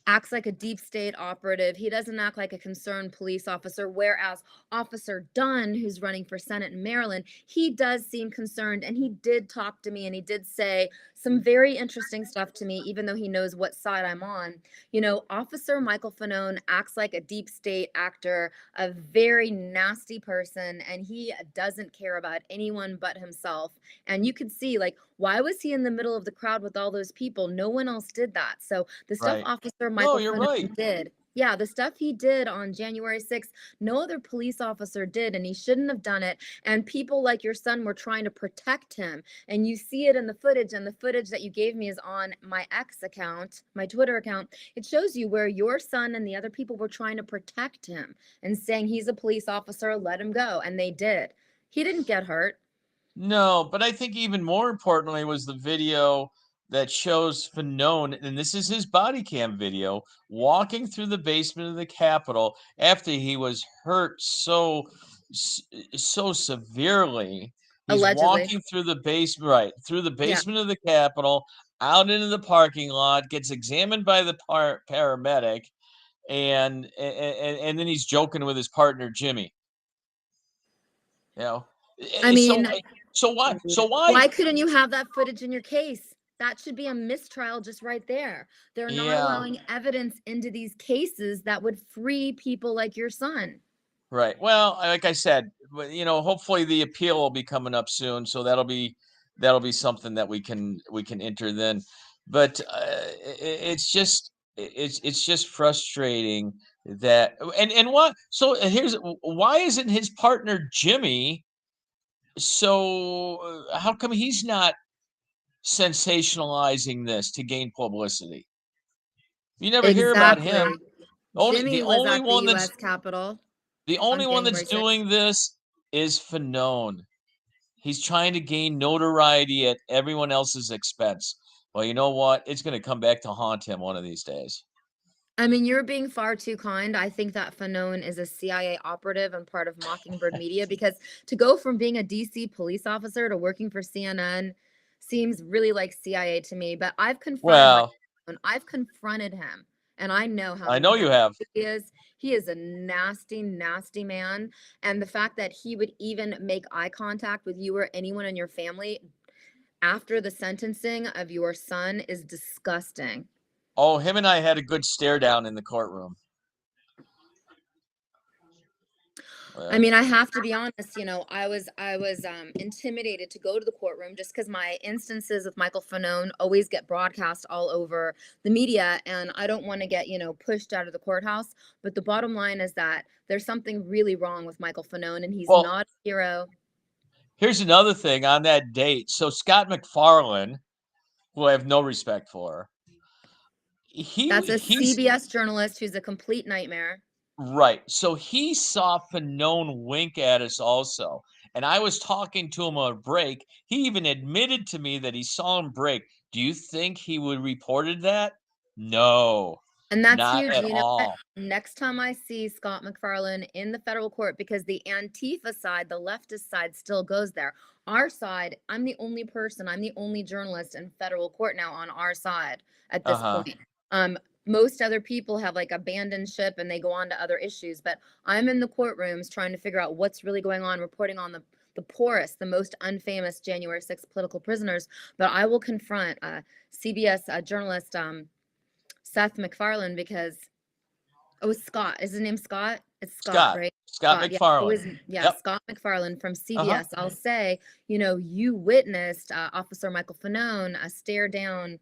acts like a deep state operative. He doesn't act like a concerned police officer. Whereas Officer Dunn, who's running for Senate in Maryland, he does seem concerned and he did talk to me and he did say some very interesting stuff to me, even though he knows what side I'm on. You know, Officer Michael Fanone acts like a deep state actor, a very nasty person, and he doesn't care about anyone but himself. And you could see, like, why was he in the middle of the crowd with all those people? No one else did that. So the stuff right. Officer No, Michael you're right. Fanone did, yeah, the stuff he did on January 6th, no other police officer did, and he shouldn't have done it. And people like your son were trying to protect him. And you see it in the footage, and the footage that you gave me is on my X account, my Twitter account. It shows you where your son and the other people were trying to protect him and saying he's a police officer, let him go. And they did. He didn't get hurt. No, but I think even more importantly was the video that shows Fanone, and this is his body cam video, walking through the basement of the Capitol after he was hurt so severely. He's Allegedly. walking through the basement, right, through the Yeah. basement of the Capitol, out into the parking lot, gets examined by the paramedic, and then he's joking with his partner Jimmy. You know, I so mean, so why so why why couldn't you have that footage in your case? That should be a mistrial just right there. They're not yeah. allowing evidence into these cases that would free people like your son. Right. Well, like I said, hopefully the appeal will be coming up soon, so that'll be something that we can enter then. But it's just frustrating that and what so here's why isn't his partner Jimmy so how come he's not sensationalizing this to gain publicity? You never hear about him. Exactly. Only the Jimmy was only at the one US that's Capitol The on only one that's January 6th. doing this is Fanone. He's trying to gain notoriety at everyone else's expense. Well, you know what? It's going to come back to haunt him one of these days. I mean, you're being far too kind. I think that Fanone is a CIA operative and part of Mockingbird Media because to go from being a DC police officer to working for CNN seems really like CIA to me. But I've confronted Well, I've confronted him, and I know how I know you nasty have. he is. He is a nasty, nasty man. And the fact that he would even make eye contact with you or anyone in your family after the sentencing of your son is disgusting. Oh, him and I had a good stare down in the courtroom. I mean, I have to be honest, I was intimidated to go to the courtroom just because my instances of Michael Fanone always get broadcast all over the media, and I don't want to get, pushed out of the courthouse. But the bottom line is that there's something really wrong with Michael Fanone, and he's Well, not a hero. here's another thing on that date. So Scott McFarlane, who I have no respect for, That's a he's CBS journalist who's a complete nightmare. right. So he saw Fanone wink at us also. And I was talking to him on a break. He even admitted to me that he saw him break. Do you think he would reported that? No. And that's Not huge. at You know what? all. Next time I see Scott McFarlane in the federal court, because the Antifa side, the leftist side, still goes there. Our side, I'm the only person, I'm the only journalist in federal court now on our side at this Uh-huh. point. Most other people have like abandoned ship and they go on to other issues, but I'm in the courtrooms trying to figure out what's really going on, reporting on the poorest, the most unfamous January 6th political prisoners. But I will confront CBS journalist Seth MacFarlane because Scott. Is his name Scott? It's Scott, Scott. right? Scott Yeah. McFarlane. Yep. Scott MacFarlane from Uh-huh. CBS. I'll say, you witnessed Officer Michael Fanone stare down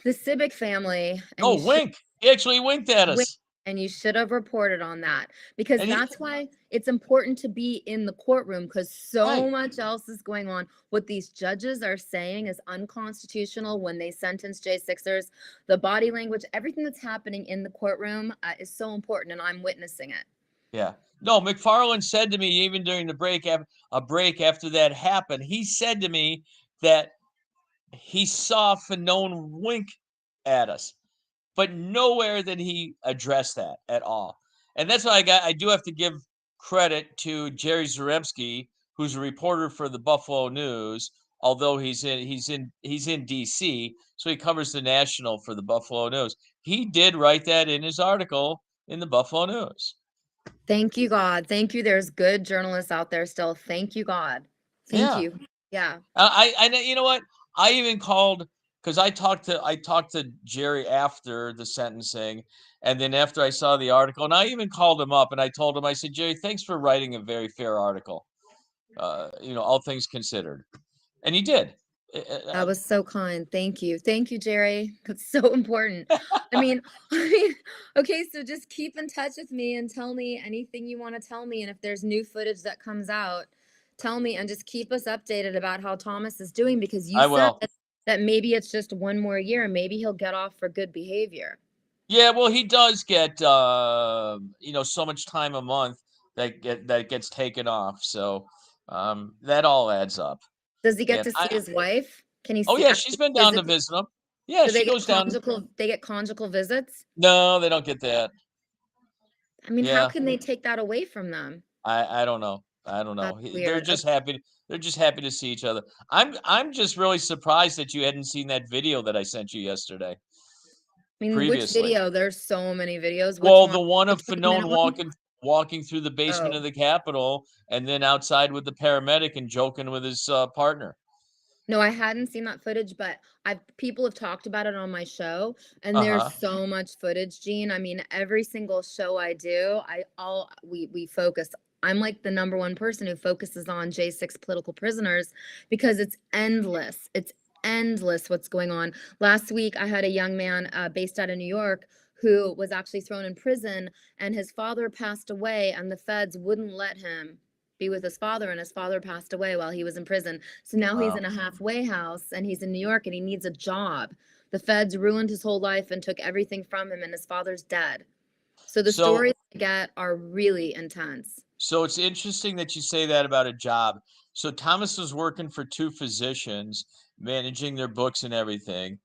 the Civic family, and Oh, wink. He actually winked at win- us. and you should have reported on that, because And he, that's why it's important to be in the courtroom, because so Right. much else is going on. What these judges are saying is unconstitutional when they sentence J6ers. The body language, everything that's happening in the courtroom is so important, and I'm witnessing it. yeah. No, McFarlane said to me, even during the break after that happened, he said to me that he saw Fanone wink at us, but nowhere did he address that at all. And that's why I do have to give credit to Jerry Zaremski, who's a reporter for the Buffalo News, although he's in DC, so he covers the national for the Buffalo News. He did write that in his article in the Buffalo News. Thank you, God. Thank you. There's good journalists out there still. Thank you, God. Thank Yeah. you. Yeah. I you know what? I even called because I talked to Jerry after the sentencing, and then after I saw the article, and I even called him up and I told him, I said, Jerry, thanks for writing a very fair article. All things considered, and he did. That was so kind. Thank you. Thank you, Jerry. That's so important. I mean, okay, so just keep in touch with me and tell me anything you want to tell me. And if there's new footage that comes out, tell me, and just keep us updated about how Thomas is doing, because you I said will. that maybe it's just one more year and maybe he'll get off for good behavior. Yeah, well, he does get so much time a month that gets taken off. So that all adds up. Does he get And to see his wife? Can he oh see yeah, she's actually been down to visit? visit him. Yeah, Do she they get goes down. conjugal visits? No, they don't get that. I mean, how Yeah, can they take that away from them? I don't know. I don't That's know. They're weird. just happy. They're just happy to see each other. I'm just really surprised that you hadn't seen that video that I sent you yesterday. I mean, which Previously. video? There's so many videos. Which Well, one? the one of The 20-minute Fanone one? walking through the basement Oh. of the Capitol, and then outside with the paramedic and joking with his partner. No, I hadn't seen that footage, but people have talked about it on my show, and Uh-huh. there's so much footage, Gene. I mean, every single show I do, we focus. I'm like the number one person who focuses on J6 political prisoners, because it's endless. It's endless what's going on. Last week, I had a young man based out of New York who was actually thrown in prison, and his father passed away, and the feds wouldn't let him be with his father, and his father passed away while he was in prison. So now he's Wow. in a halfway house and he's in New York and he needs a job. The feds ruined his whole life and took everything from him, and his father's dead. So the So stories I get are really intense. so it's interesting that you say that about a job. So Thomas was working for two physicians, managing their books and everything,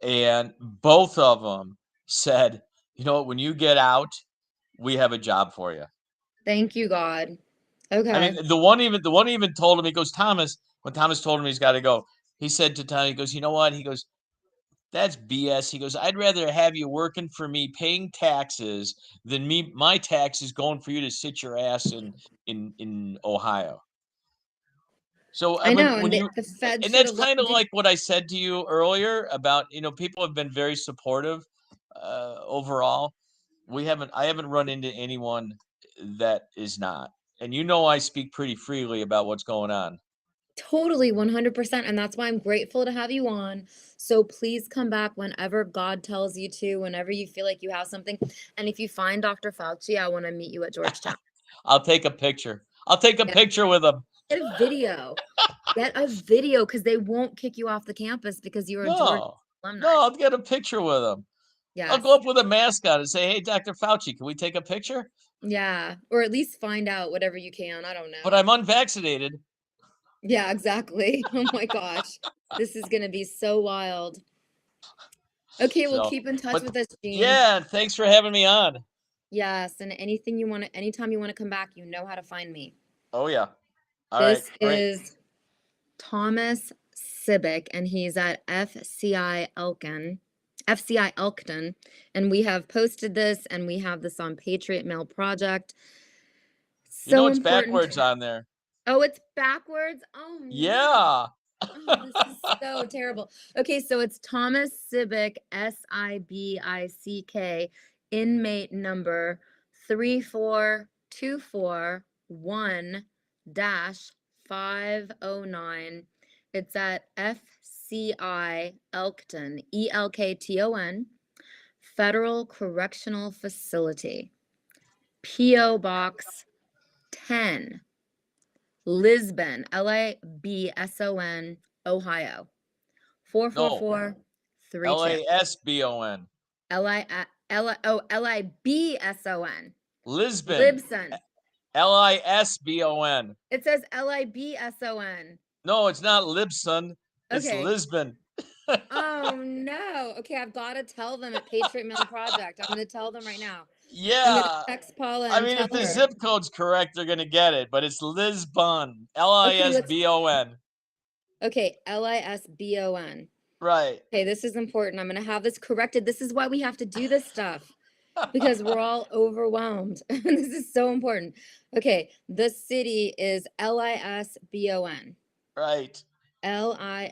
and both of them said, "You know what? When you get out, we have a job for you." Thank you, God. I Okay. mean, the one even told him, he goes, Thomas, when Thomas told him he's got to go, he said to Tom, he goes, you know what? He goes, that's BS. He goes, I'd rather have you working for me, paying taxes, than my taxes going for you to sit your ass in Ohio. So I know, when and you the feds and should that's have let kind of him. like what I said to you earlier about, people have been very supportive overall. I haven't run into anyone that is not. And I speak pretty freely about what's going on. Totally, 100%. And that's why I'm grateful to have you on. So please come back whenever God tells you to, whenever you feel like you have something. And if you find Dr. Fauci, I want to meet you at Georgetown. I'll take a picture. I'll take a Yeah. picture with him. Get a video. Get a video, because they won't kick you off the campus because you're a Georgia alumni. No, I'll get a picture with him. I'll Yes. go up with a mask on and say, hey, Dr. Fauci, can we take a picture? Yeah. Or at least find out whatever you can. I don't know. But I'm unvaccinated. Yeah, exactly. Oh my gosh. This is going to be so wild. Okay, we'll So, keep in touch but with us, Jean. yeah, thanks for having me on. Yes, and anytime you want to come back, you know how to find me. Oh yeah. All right, This great. is Thomas Sibic, and he's at FCI Elkton, and we have posted this, and we have this on Patriot Mail Project. You know So it's important. backwards on there. Oh, it's backwards. Oh no. Yeah. Oh, this is so terrible. Okay, so it's Thomas Sibic, Sibick, inmate number 34241-509. It's at FCI Elkton, Elkton, Federal Correctional Facility, P.O. Box 10. Lisbon, Libson, Ohio. No. 44432. LASBON. Libson. Lisbon. Libson. LISBON. It says Libson. No, it's not Libson. It's Okay. Lisbon. Oh no. Okay, I've got to tell them at Patriot Mail Project. I'm going to tell them right now. I'm Yeah. going to text Paula and I mean, tell if the her. zip code's correct, they're gonna get it. But it's Lisbon. LISBON. Okay, Lisbon. Right. Okay, this is important. I'm going to have this corrected. This is why we have to do this stuff, because we're all overwhelmed. This is so important. Okay, the city is Lisbon. Right. Lisbon.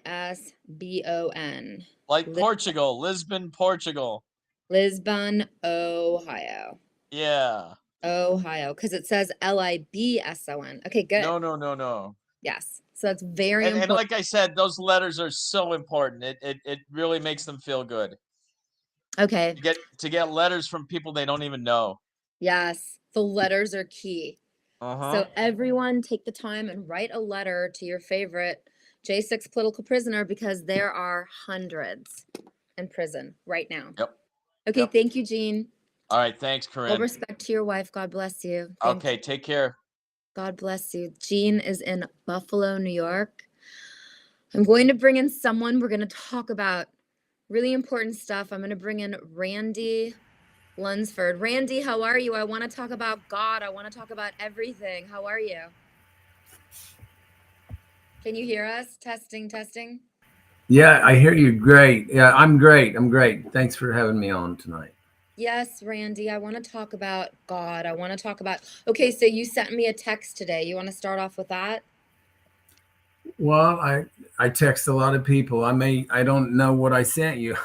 Like Portugal, Lisbon, Portugal. Lisbon, Ohio. Yeah. Ohio, because it says Libson. Okay, good. No. Yes, so that's very And important. like I said, those letters are so important. It really makes them feel good Okay, to get letters from people they don't even know. yes, the letters are key. Uh-huh. So everyone take the time and write a letter to your favorite J6 political prisoner, because there are hundreds in prison right now. Yep. Okay, Yep. thank you, Jean. All right, thanks, All Corinne. respect to your wife. God bless you. Thank Okay, you. take care. God bless you. Jean is in Buffalo, New York. I'm going to bring in someone. We're going to talk about really important stuff. I'm going to bring in Randy Lunsford. Randy, how are you? I want to talk about God. I want to talk about everything. How are you? Can you hear us? Testing. Yeah, I hear you. Great. Yeah, I'm great. Thanks for having me on tonight. Yes, Randy, I want to talk about God. Okay, so you sent me a text today. You want to start off with that? Well, I text a lot of people. I don't know what I sent you.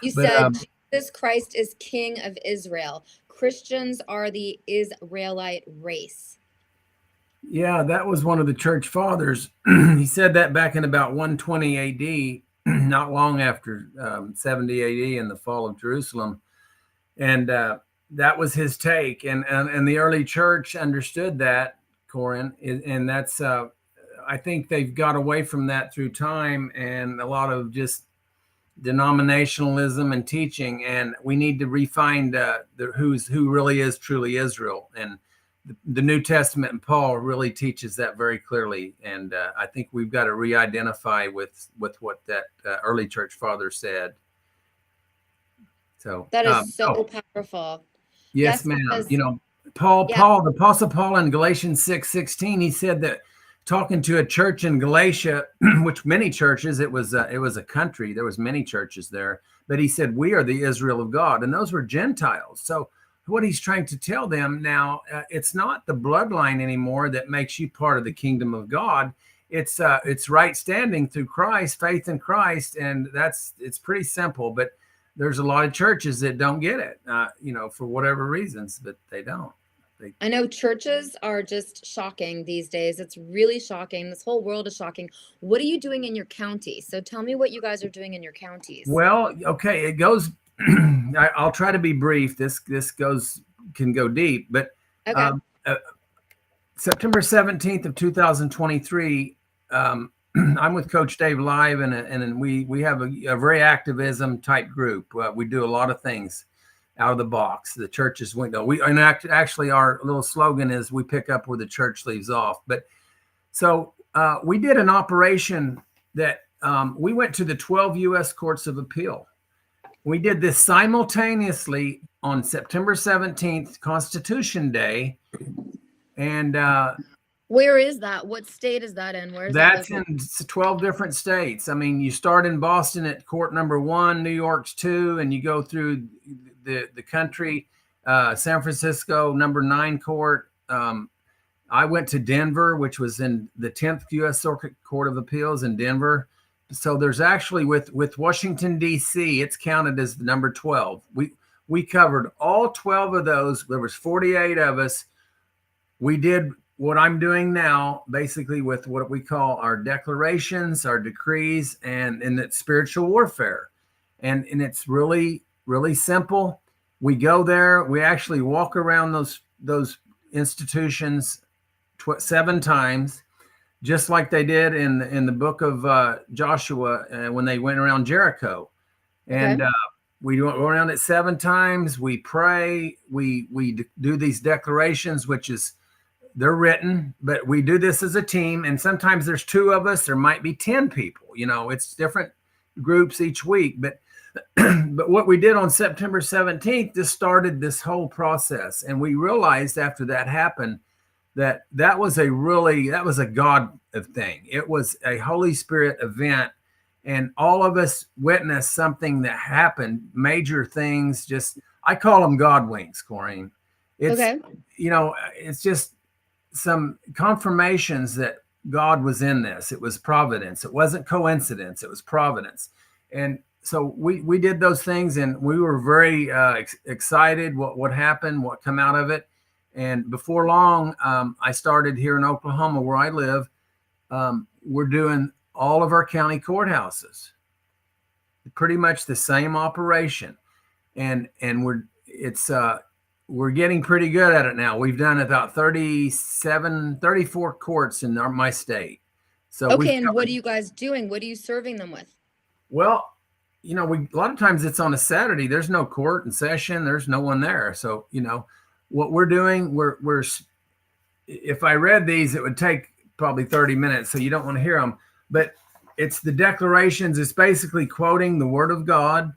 You but, said Jesus Christ is King of Israel. Christians are the Israelite race. Yeah, that was one of the church fathers. He said that back in about 120 AD, not long after 70 AD and the fall of Jerusalem. And that was his take. And the early church understood that, Corinne. And that's, I think they've got away from that through time and a lot of just denominationalism and teaching. And we need to refine who really is truly Israel. And the New Testament and Paul really teaches that very clearly. And I think we've got to re-identify with what that early church father said. So that is so powerful. Yes, ma'am. Because, you know, Paul, the Apostle Paul in Galatians 6:16, he said that talking to a church in Galatia, which many churches, it was a country, there was many churches there, but he said, we are the Israel of God, and those were Gentiles. So what he's trying to tell them now, it's not the bloodline anymore that makes you part of the kingdom of God. It's right standing through Christ, faith in Christ, and it's pretty simple. But there's a lot of churches that don't get it, for whatever reasons, but they don't. I know churches are just shocking these days. It's really shocking. This whole world is shocking. What are you doing in your county? So tell me what you guys are doing in your counties. Well, okay, it goes. I'll try to be brief. This can go deep, but okay. September 17th of 2023. I'm with Coach Dave Live, and we have a very activism type group. We do a lot of things out of the box. The church's window. Actually our little slogan is we pick up where the church leaves off. But so we did an operation that we went to the 12 U.S. courts of appeal, we did this simultaneously on September 17th, Constitution Day. And Where is that? What state is that in? Where is that that's located? in 12 different states. I mean, you start in Boston at court number 1, New York's 2, and you go through the country. San Francisco, number 9 court. I went to Denver, which was in the 10th U.S. Circuit Court of Appeals in Denver. So there's actually with Washington, D.C., it's counted as the number 12. We covered all 12 of those. There was 48 of us. We did what I'm doing now, basically with what we call our declarations, our decrees, and it's spiritual warfare. And it's really, really simple. We go there. We actually walk around those institutions 7 times, just like they did in the book of Joshua when they went around Jericho. And we go around it 7 times. We pray. We do these declarations, which is they're written, but we do this as a team. And sometimes there's 2 of us. There might be 10 people. You know, it's different groups each week. But but what we did on September 17th, this started this whole process. And we realized after that happened that was a God thing. It was a Holy Spirit event. And all of us witnessed something that happened, major things. Just, I call them God winks, Corinne. It's, you know, it's just some confirmations that God was in this. It was providence. It wasn't coincidence. It was providence. And so we did those things, and we were very excited what happened, what come out of it. And before long, I started here in Oklahoma, where I live. We're doing all of our county courthouses, pretty much the same operation, and we're getting pretty good at it now. We've done about 34 courts in my state. So and what are you guys doing? What are you serving them with? Well, you know, a lot of times it's on a Saturday. There's no court in session. There's no one there. So, you know, what we're doing, we're if I read these, it would take probably 30 minutes. So you don't want to hear them, but it's the declarations. It's basically quoting the word of God.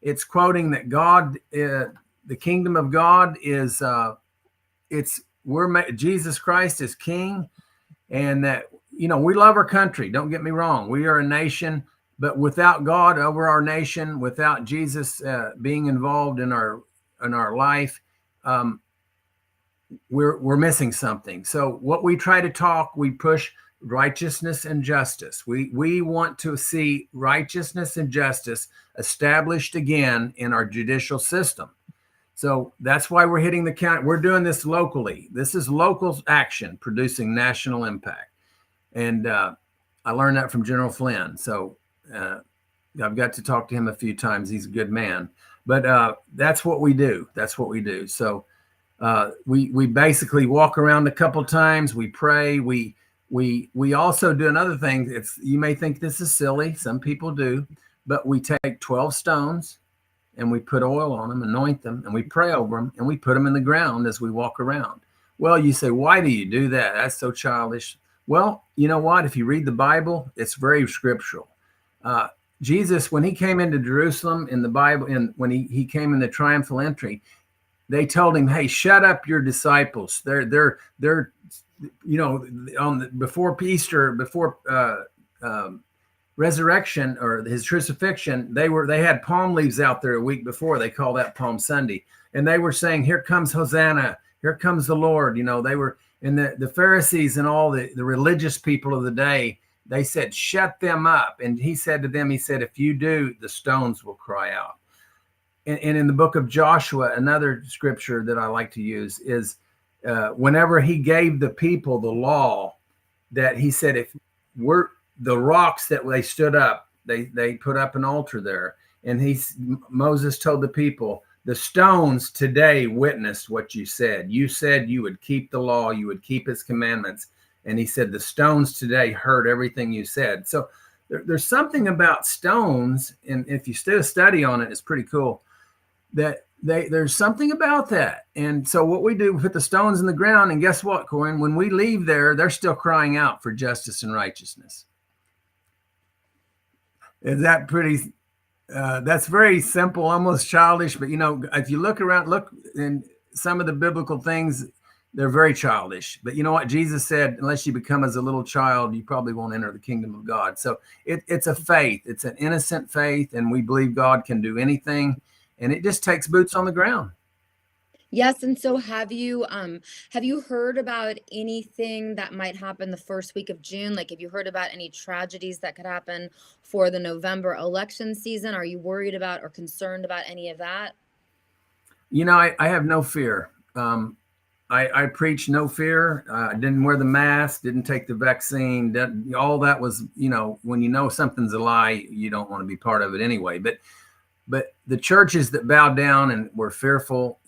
It's quoting that God, the kingdom of God is, Jesus Christ is king, and that, you know, we love our country. Don't get me wrong. We are a nation, but without God over our nation, without Jesus being involved in our life, we're missing something. So what we try to talk, we push righteousness and justice. We want to see righteousness and justice established again in our judicial system. So that's why we're hitting the county. We're doing this locally. This is local action producing national impact. And I learned that from General Flynn. So I've got to talk to him a few times. He's a good man. But that's what we do. That's what we do. So we basically walk around a couple times. We pray. We also do another thing. You may think this is silly. Some people do. But we take 12 stones and we put oil on them, anoint them, and we pray over them, and we put them in the ground as we walk around. Well, you say, why do you do that? That's so childish. Well, you know what? If you read the Bible, it's very scriptural. Jesus, when he came into Jerusalem in the Bible, and when he came in the triumphal entry, they told him, "Hey, shut up your disciples. They're you know, before Easter, before resurrection or his crucifixion, they had palm leaves out there a week before. They call that Palm Sunday, and they were saying, 'Here comes Hosanna, here comes the Lord.'" You know, they were, and the Pharisees and all the religious people of the day, they said, "Shut them up." And he said to them, he said, "If you do, the stones will cry out." And in the book of Joshua, another scripture that I like to use is whenever he gave the people the law, that he said, if we're the rocks that they stood up, they put up an altar there. And Moses told the people, the stones today witnessed what you said. You said you would keep the law, you would keep his commandments. And he said, the stones today heard everything you said. So there's something about stones, and if you do a study on it, it's pretty cool, that there's something about that. And so what we do, we put the stones in the ground, and guess what, Corinne? When we leave there, they're still crying out for justice and righteousness. Is that pretty That's very simple, almost childish. But if you look around, look in some of the biblical things, they're very childish. But you know what Jesus said? Unless you become as a little child, you probably won't enter the kingdom of God. So it's a faith. It's an innocent faith, and we believe God can do anything. And it just takes boots on the ground. Yes, and so have you heard about anything that might happen the first week of June? Like, have you heard about any tragedies that could happen for the November election season? Are you worried about or concerned about any of that? I have no fear. I preach no fear. I didn't wear the mask, didn't take the vaccine. All that was, when you know something's a lie, you don't want to be part of it anyway. But the churches that bowed down and were fearful,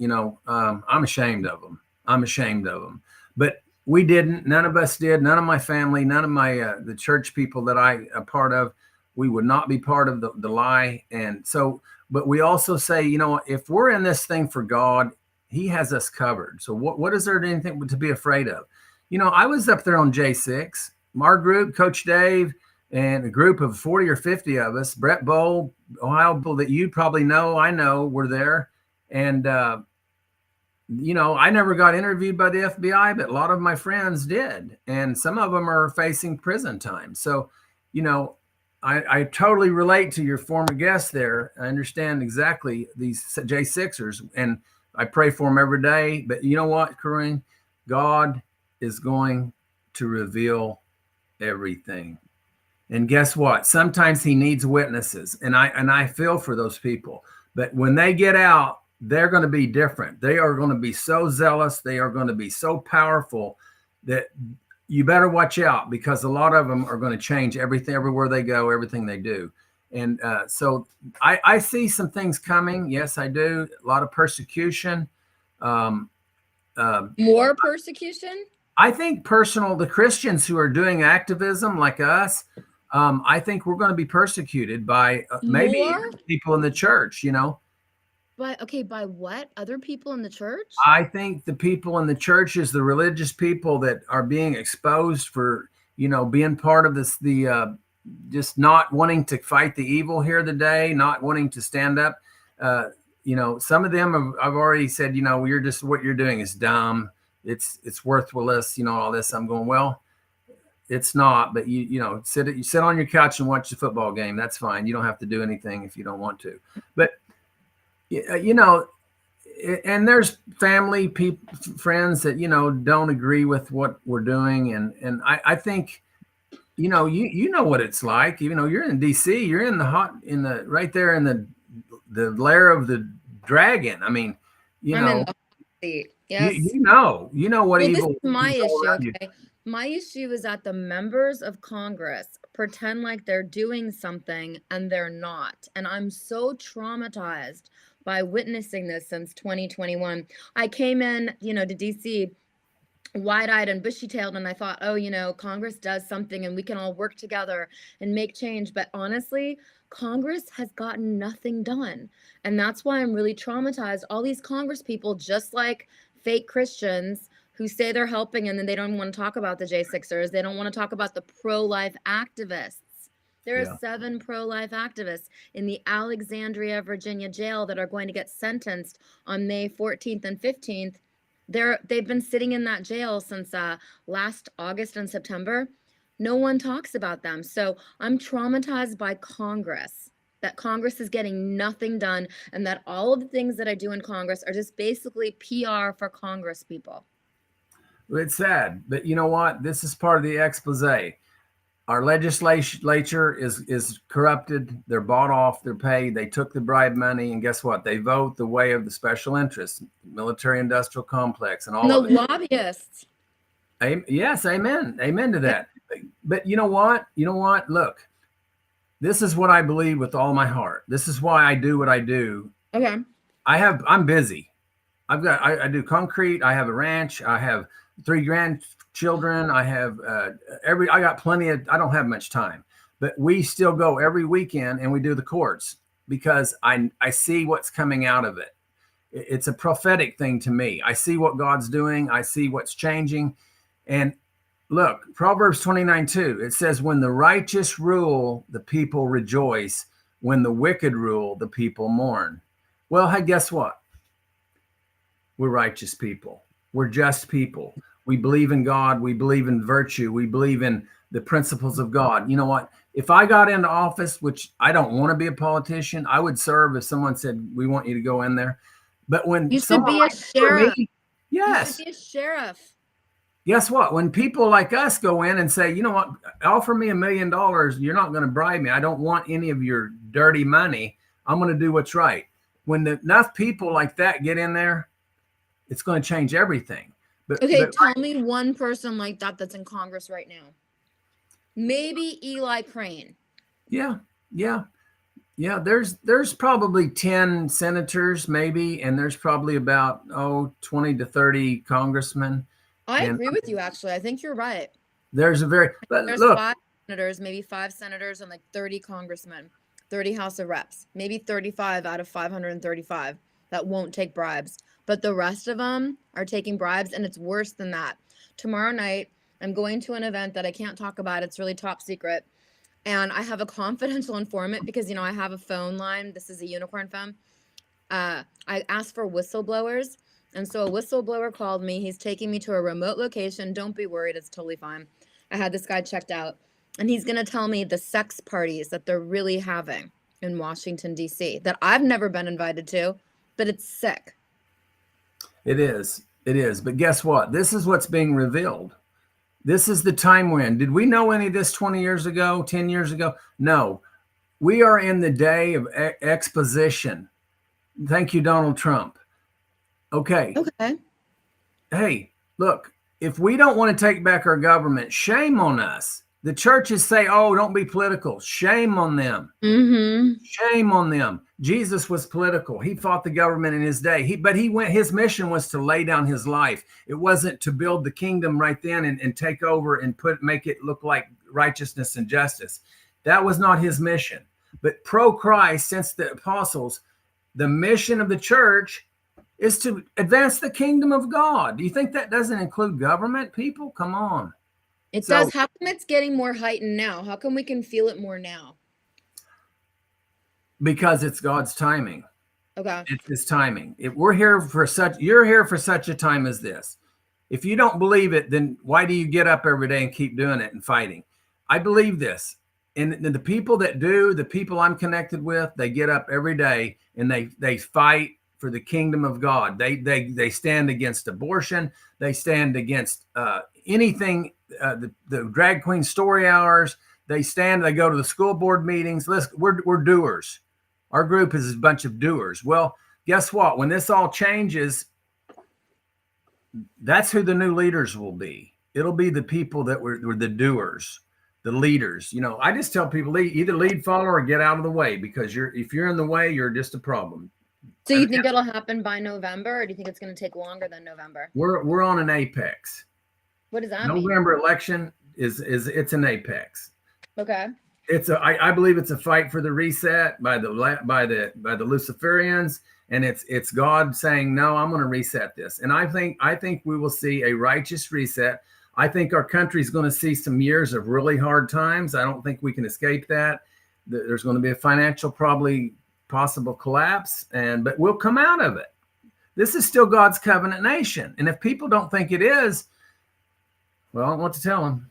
I'm ashamed of them. I'm ashamed of them. But we didn't. None of us did. None of my family, none of my the church people that I'm a part of, we would not be part of the lie. And so, but we also say, if we're in this thing for God, He has us covered. So what is there anything to be afraid of? I was up there on J6, our group, Coach Dave, and a group of 40 or 50 of us, Brett Bowl, Ohio people that you probably know, I know, were there. And, I never got interviewed by the FBI, but a lot of my friends did. And some of them are facing prison time. So, I totally relate to your former guest there. I understand exactly these J6ers, and I pray for them every day. But you know what, Corinne? God is going to reveal everything. And guess what? Sometimes He needs witnesses, and I feel for those people. But when they get out, they're going to be different. They are going to be so zealous. They are going to be so powerful that you better watch out, because a lot of them are going to change everything, everywhere they go, everything they do. And so I see some things coming. Yes, I do. A lot of persecution. More persecution? I think the Christians who are doing activism like us, I think we're going to be persecuted by maybe More? people in the church, By what? Other people in the church? I think the people in the churches, the religious people that are being exposed for, being part of this, just not wanting to fight the evil here today, not wanting to stand up. Some of them I've already said, you're just, what you're doing is dumb. It's worthless, all this. I'm going, well, it's not, but you sit on your couch and watch the football game. That's fine. You don't have to do anything if you don't want to. But and there's family, friends that don't agree with what we're doing, and I think you know what it's like. You're in DC, you're in the right there in the lair of the dragon. I mean, I'm in the hot seat. Yes. you know what Well, evil this is my is all issue. around you. Okay. My issue is that the members of Congress pretend like they're doing something and they're not. And I'm so traumatized by witnessing this since 2021. I came in, to DC wide-eyed and bushy-tailed, and I thought, oh, Congress does something and we can all work together and make change. But honestly, Congress has gotten nothing done. And that's why I'm really traumatized. All these Congress people, just like fake Christians who say they're helping, and then they don't want to talk about the J6ers. They don't want to talk about the pro-life activists. There are 7 pro-life activists in the Alexandria, Virginia jail that are going to get sentenced on May 14th and 15th. They've been sitting in that jail since last August and September. No one talks about them. So I'm traumatized by Congress, that Congress is getting nothing done, and that all of the things that I do in Congress are just basically PR for Congress people. It's sad, but you know what? This is part of the expose. Our legislature is corrupted. They're bought off. They're paid. They took the bribe money, and guess what? They vote the way of the special interests, military-industrial complex, and all And of the lobbyists. Yes, amen. Amen to that. But you know what? Look, this is what I believe with all my heart. This is why I do what I do. Okay. I'm busy. I do concrete. I have a ranch. I have 3 grandchildren. I have I got plenty I don't have much time, but we still go every weekend and we do the courts because I see what's coming out of it. It's a prophetic thing to me. I see what God's doing. I see what's changing. And look, Proverbs 29:2, it says, when the righteous rule, the people rejoice, When the wicked rule, the people mourn. Well, hey, guess what? We're righteous people. We're just people. We believe in God. We believe in virtue. We believe in the principles of God. You know what? If I got into office, which I don't want to be a politician, I would serve if someone said, we want you to go in there. But when You should someone be a like sheriff. me, You yes. should be a sheriff. Guess what? When people like us go in and say, you know what, offer me $1 million, you're not going to bribe me. I don't want any of your dirty money. I'm going to do what's right. When enough people like that get in there, it's going to change everything. Okay, tell me one person like that that's in Congress right now. Maybe Eli Crane. Yeah. There's probably 10 senators, maybe, and there's probably about 20 to 30 congressmen. I agree with you, actually. I think you're right. There's There's look, 5 senators, maybe 5 senators, and like 30 congressmen, 30 House of Reps, maybe 35 out of 535 that won't take bribes. But the rest of them are taking bribes, and it's worse than that. Tomorrow night, I'm going to an event that I can't talk about. It's really top secret. And I have a confidential informant because, I have a phone line. This is a unicorn phone. I asked for whistleblowers. And so a whistleblower called me. He's taking me to a remote location. Don't be worried. It's totally fine. I had this guy checked out. And he's going to tell me the sex parties that they're really having in Washington, D.C. that I've never been invited to, but it's sick. It is. But guess what? This is what's being revealed. This is the time when. Did we know any of this 20 years ago, 10 years ago? No. We are in the day of exposition. Thank you, Donald Trump. Okay. Hey, look, if we don't want to take back our government, shame on us. The churches say, don't be political. Shame on them. Mm-hmm. Shame on them. Jesus was political. He fought the government in his day. His mission was to lay down his life. It wasn't to build the kingdom right then and take over and make it look like righteousness and justice. That was not his mission. But pro-Christ, since the apostles, the mission of the church is to advance the kingdom of God. Do you think that doesn't include government people? Come on. It does. How come it's getting more heightened now? How come we can feel it more now? Because it's God's timing. Okay. It's his timing. You're here for such a time as this. If you don't believe it, then why do you get up every day and keep doing it and fighting? I believe this. And the people that do, the people I'm connected with, they get up every day and they fight for the kingdom of God. They stand against abortion. They stand against anything, the drag queen story hours. They go to the school board meetings. Listen, we're doers. Our group is a bunch of doers. Well, guess what? When this all changes, that's who the new leaders will be. It'll be the people that were the doers, the leaders. I just tell people either lead, follow, or get out of the way, because if you're in the way, you're just a problem. So you think it'll happen by November, or do you think it's going to take longer than November? We're on an apex. What does that mean? November election it's an apex. Okay. I believe it's a fight for the reset by the Luciferians, and it's God saying, no, I'm going to reset this. And I think we will see a righteous reset. I think our country is going to see some years of really hard times. I don't think we can escape that. There's going to be a financial possible collapse, but we'll come out of it. This is still God's covenant nation. And if people don't think it is, well, I don't know what to tell them.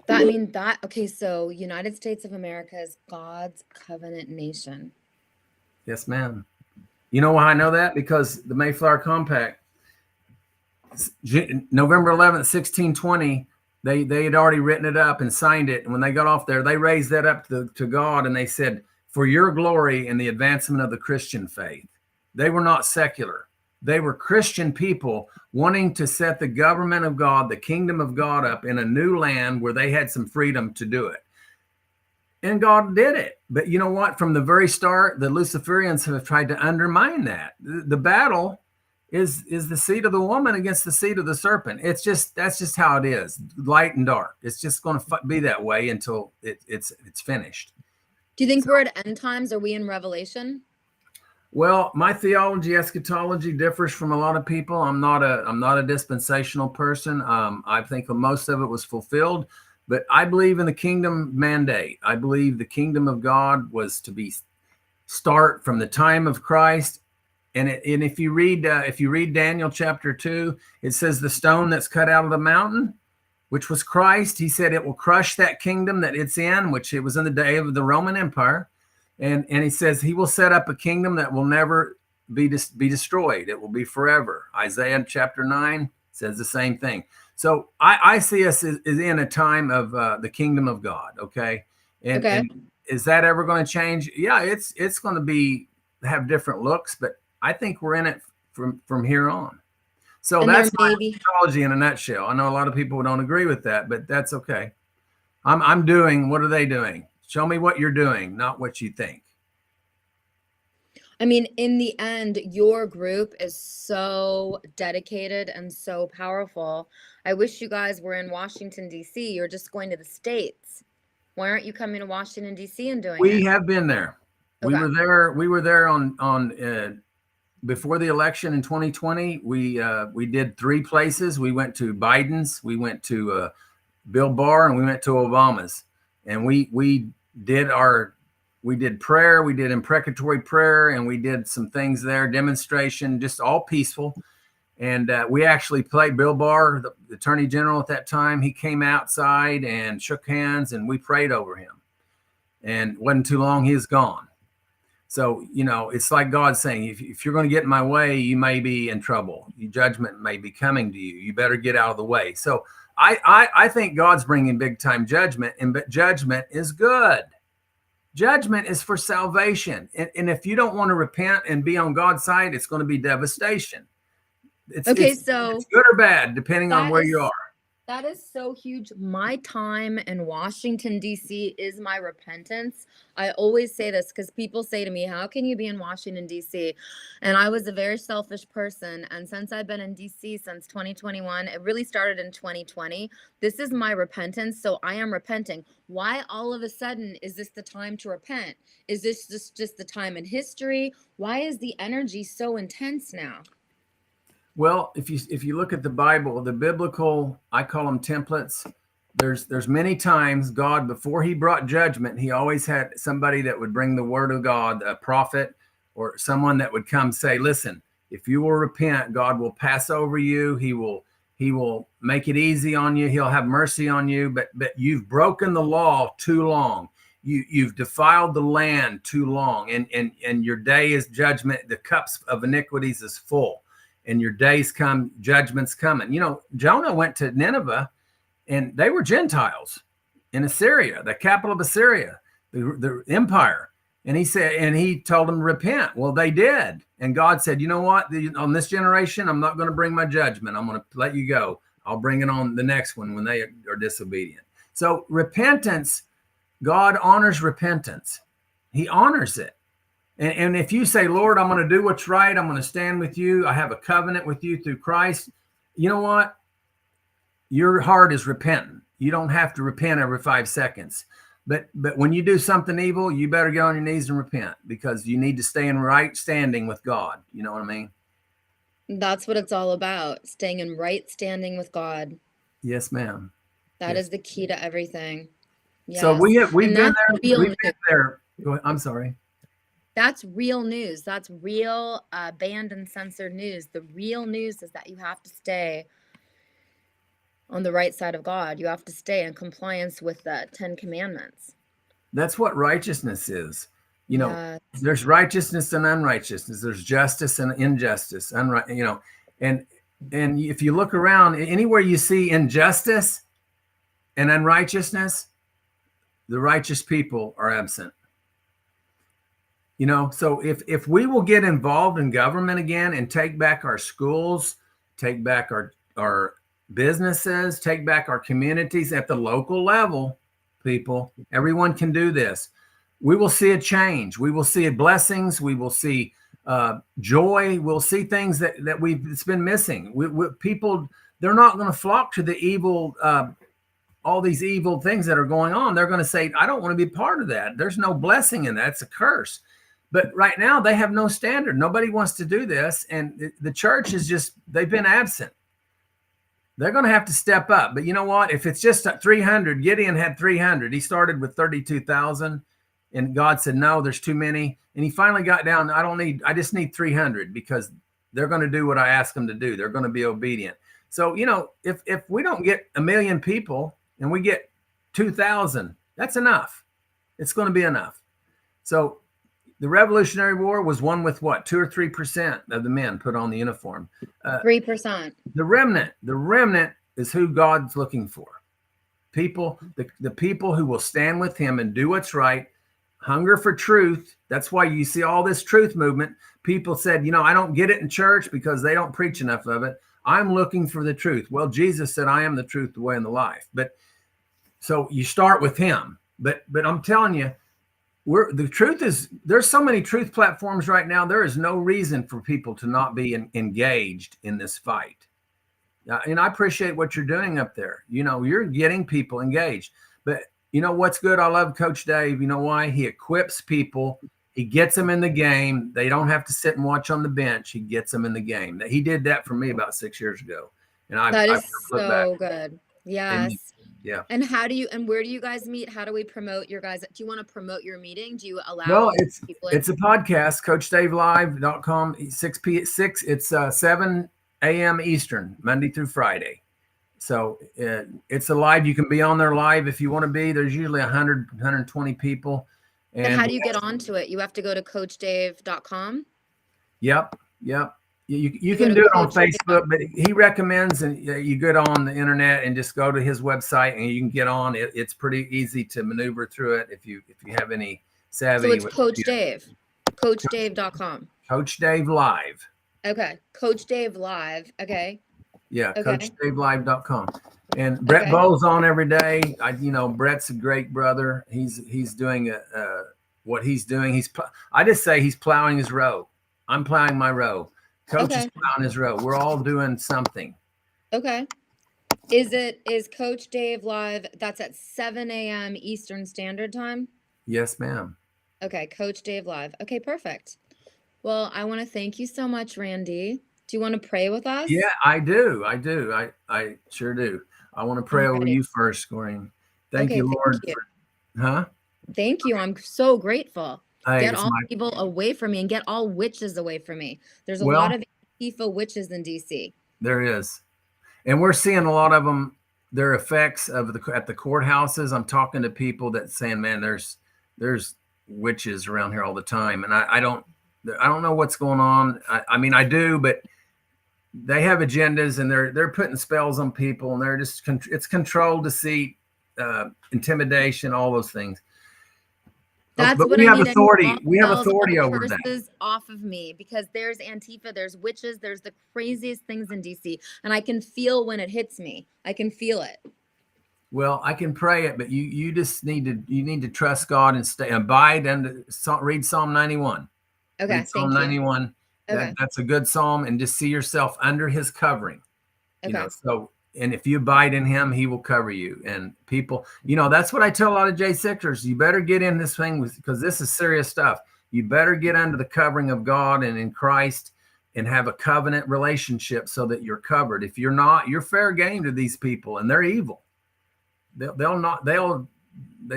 Okay, so United States of America is God's covenant nation. Yes, ma'am. You know why I know that? Because the Mayflower Compact, November 11th, 1620, they had already written it up and signed it. And when they got off there, they raised that up to God, and they said, for your glory and the advancement of the Christian faith. They were not secular. They were Christian people wanting to set the government of God, the kingdom of God, up in a new land where they had some freedom to do it. And God did it. But you know what? From the very start, the Luciferians have tried to undermine that. The battle is the seed of the woman against the seed of the serpent. That's just how it is, light and dark. It's just going to be that way until it's finished. Do you think we're at end times? Are we in Revelation? Well, my theology, eschatology differs from a lot of people. I'm not a dispensational person. I think most of it was fulfilled. But I believe in the kingdom mandate. I believe the kingdom of God was to be start from the time of Christ. And if you read Daniel chapter 2, it says the stone that's cut out of the mountain, which was Christ, he said it will crush that kingdom that it's in, which it was in the day of the Roman Empire. And he says he will set up a kingdom that will never be destroyed. It will be forever. Isaiah chapter 9 says the same thing. So I see us as in a time of the kingdom of God. Okay. And is that ever going to change? Yeah, it's going to have different looks, but I think we're in it from here on. So And that's there my may be theology in a nutshell. I know a lot of people don't agree with that, but that's okay. I'm doing, what are they doing? Show me what you're doing, not what you think. I mean, in the end, your group is so dedicated and so powerful. I wish you guys were in Washington, D.C. You're just going to the States. Why aren't you coming to Washington, D.C. and doing We it? have been there. Okay. We were there on before the election in 2020. We did 3 places. We went to Biden's, we went to Bill Barr, and we went to Obama's. And we did prayer, we did imprecatory prayer, and we did some things there, demonstration, just all peaceful. And we actually played Bill Barr, the Attorney General at that time. He came outside and shook hands, and we prayed over him. And it wasn't too long, he was gone. So, it's like God saying, if you're going to get in my way, you may be in trouble. Your judgment may be coming to you. You better get out of the way. So I think God's bringing big time judgment, but judgment is good. Judgment is for salvation. And if you don't want to repent and be on God's side, it's going to be devastation. It's good or bad, depending on where you are. That is so huge. My time in Washington, D.C. is my repentance. I always say this because people say to me, how can you be in Washington, D.C.? And I was a very selfish person. And since I've been in D.C. since 2021, it really started in 2020. This is my repentance. So I am repenting. Why all of a sudden is this the time to repent? Is this just the time in history? Why is the energy so intense now? Well, if you look at the Bible, the biblical, I call them templates. There's many times God, before he brought judgment, he always had somebody that would bring the word of God, a prophet or someone that would come say, listen, if you will repent, God will pass over you. He will make it easy on you. He'll have mercy on you, but you've broken the law too long. You've defiled the land too long, and your day is judgment. The cups of iniquities is full. And your days come, judgment's coming. Jonah went to Nineveh, and they were Gentiles in Assyria, the capital of Assyria, the empire. And he told them to repent. Well, they did. And God said, you know what? On this generation, I'm not going to bring my judgment. I'm going to let you go. I'll bring it on the next one when they are disobedient. So repentance, God honors repentance. He honors it. And if you say, Lord, I'm going to do what's right, I'm going to stand with you, I have a covenant with you through Christ, you know what? Your heart is repentant. You don't have to repent every 5 seconds. But when you do something evil, you better get on your knees and repent, because you need to stay in right standing with God. You know what I mean? That's what it's all about, staying in right standing with God. Yes, ma'am. That is the key to everything. Yes. So we've been there. We've been there. Go ahead. I'm sorry. That's real news. That's real banned and censored news. The real news is that you have to stay on the right side of God. You have to stay in compliance with the 10 Commandments. That's what righteousness is. There's righteousness and unrighteousness. There's justice and injustice. And if you look around, anywhere you see injustice and unrighteousness, the righteous people are absent. So if we will get involved in government again and take back our schools, take back our businesses, take back our communities at the local level, people, everyone can do this. We will see a change. We will see blessings. We will see joy. We'll see things that it's been missing. People, they're not going to flock to the evil, all these evil things that are going on. They're going to say, I don't want to be part of that. There's no blessing in that. It's a curse. But right now they have no standard. Nobody wants to do this. And the church is they've been absent. they're going to have to step up. But you know what? If it's just 300, Gideon had 300. He started with 32,000, and God said, no, there's too many. And he finally got down. I just need 300 because they're going to do what I ask them to do. They're going to be obedient. So, if we don't get 1 million people and we get 2,000, that's enough. It's going to be enough. So the Revolutionary War was won with what? 2 or 3% of the men put on the uniform. 3%. The remnant is who God's looking for. People, the people who will stand with him and do what's right, hunger for truth. That's why you see all this truth movement. People said, I don't get it in church because they don't preach enough of it. I'm looking for the truth. Well, Jesus said, I am the truth, the way, and the life. But so you start with him. But I'm telling you, the truth is, there's so many truth platforms right now. There is no reason for people to not be engaged in this fight. And I appreciate what you're doing up there. You're getting people engaged. But what's good? I love Coach Dave. You know why? He equips people. He gets them in the game. They don't have to sit and watch on the bench. He gets them in the game. He did that for me about 6 years ago. And That is so good. Yes. Yeah. And where do you guys meet? How do we promote your guys? Do you want to promote your meeting? Do you allow Well, people? It's a podcast, CoachDaveLive.com, 6 it's 7 a.m. Eastern, Monday through Friday. So it's a live. You can be on there live if you want to be. There's usually 100, 120 people. And how do you get onto it? You have to go to CoachDave.com. Yep. You can do it on Facebook, but he recommends and you get on the internet and just go to his website and you can get on it. It's pretty easy to maneuver through it if you have any savvy. So it's Coach Dave. CoachDave.com. Coach Dave Live. Okay. Coach Dave Live. Okay. Yeah, okay. CoachDaveLive.com. And Brett Bowles on every day. Brett's a great brother. He's doing what he's doing. I just say he's plowing his row. I'm plowing my row. Coach is plowing his row. We're all doing something. Okay. Is Coach Dave Live? That's at 7 a.m. Eastern Standard Time? Yes, ma'am. Okay, Coach Dave Live. Okay, perfect. Well, I want to thank you so much, Randy. Do you want to pray with us? Yeah, I do. I sure do. I want to pray over you first, Corinne. Thank you, Lord. Thank you. I'm so grateful. Hey, get all people away from me and get all witches away from me. There's a lot of Antifa witches in DC. There is. And we're seeing a lot of them, their effects at the courthouses. I'm talking to people that saying, man, there's witches around here all the time. And I don't know what's going on. I mean, I do, but they have agendas and they're putting spells on people and they're just, it's control, deceit, intimidation, all those things. That's but what we I have need. authority. We have authority over that. Off of me, because there's Antifa, there's witches, there's the craziest things in DC, and I can feel when it hits me. I can feel it. Well, I can pray it, but you just need to trust God and abide and read Psalm 91. Okay, read Psalm 91. Okay. That's a good psalm, and just see yourself under His covering. Okay. And if you abide in Him, He will cover you. And people, that's what I tell a lot of J6ers. You better get in this thing because this is serious stuff. You better get under the covering of God and in Christ and have a covenant relationship so that you're covered. If you're not, you're fair game to these people, and they're evil. They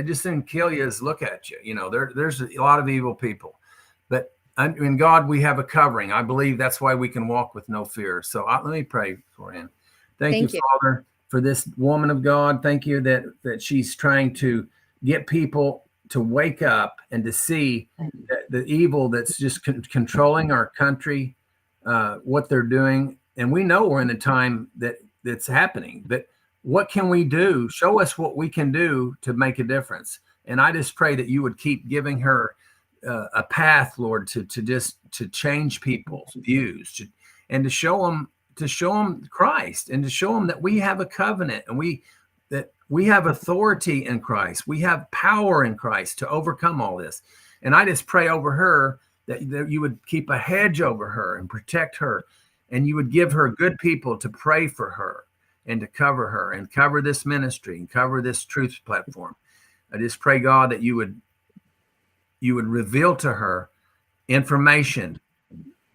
just didn't kill you as look at you. There's a lot of evil people, but in God we have a covering. I believe that's why we can walk with no fear. So let me pray for him. Thank you, Father, for this woman of God. Thank you that she's trying to get people to wake up and to see the evil that's just controlling our country, what they're doing. And we know we're in a time that's happening, but what can we do? Show us what we can do to make a difference. And I just pray that you would keep giving her a path, Lord, to change people's views and to show them Christ, and to show them that we have a covenant and that we have authority in Christ. We have power in Christ to overcome all this. And I just pray over her that you would keep a hedge over her and protect her, and you would give her good people to pray for her and to cover her and cover this ministry and cover this truth platform. I just pray, God, that you would reveal to her information,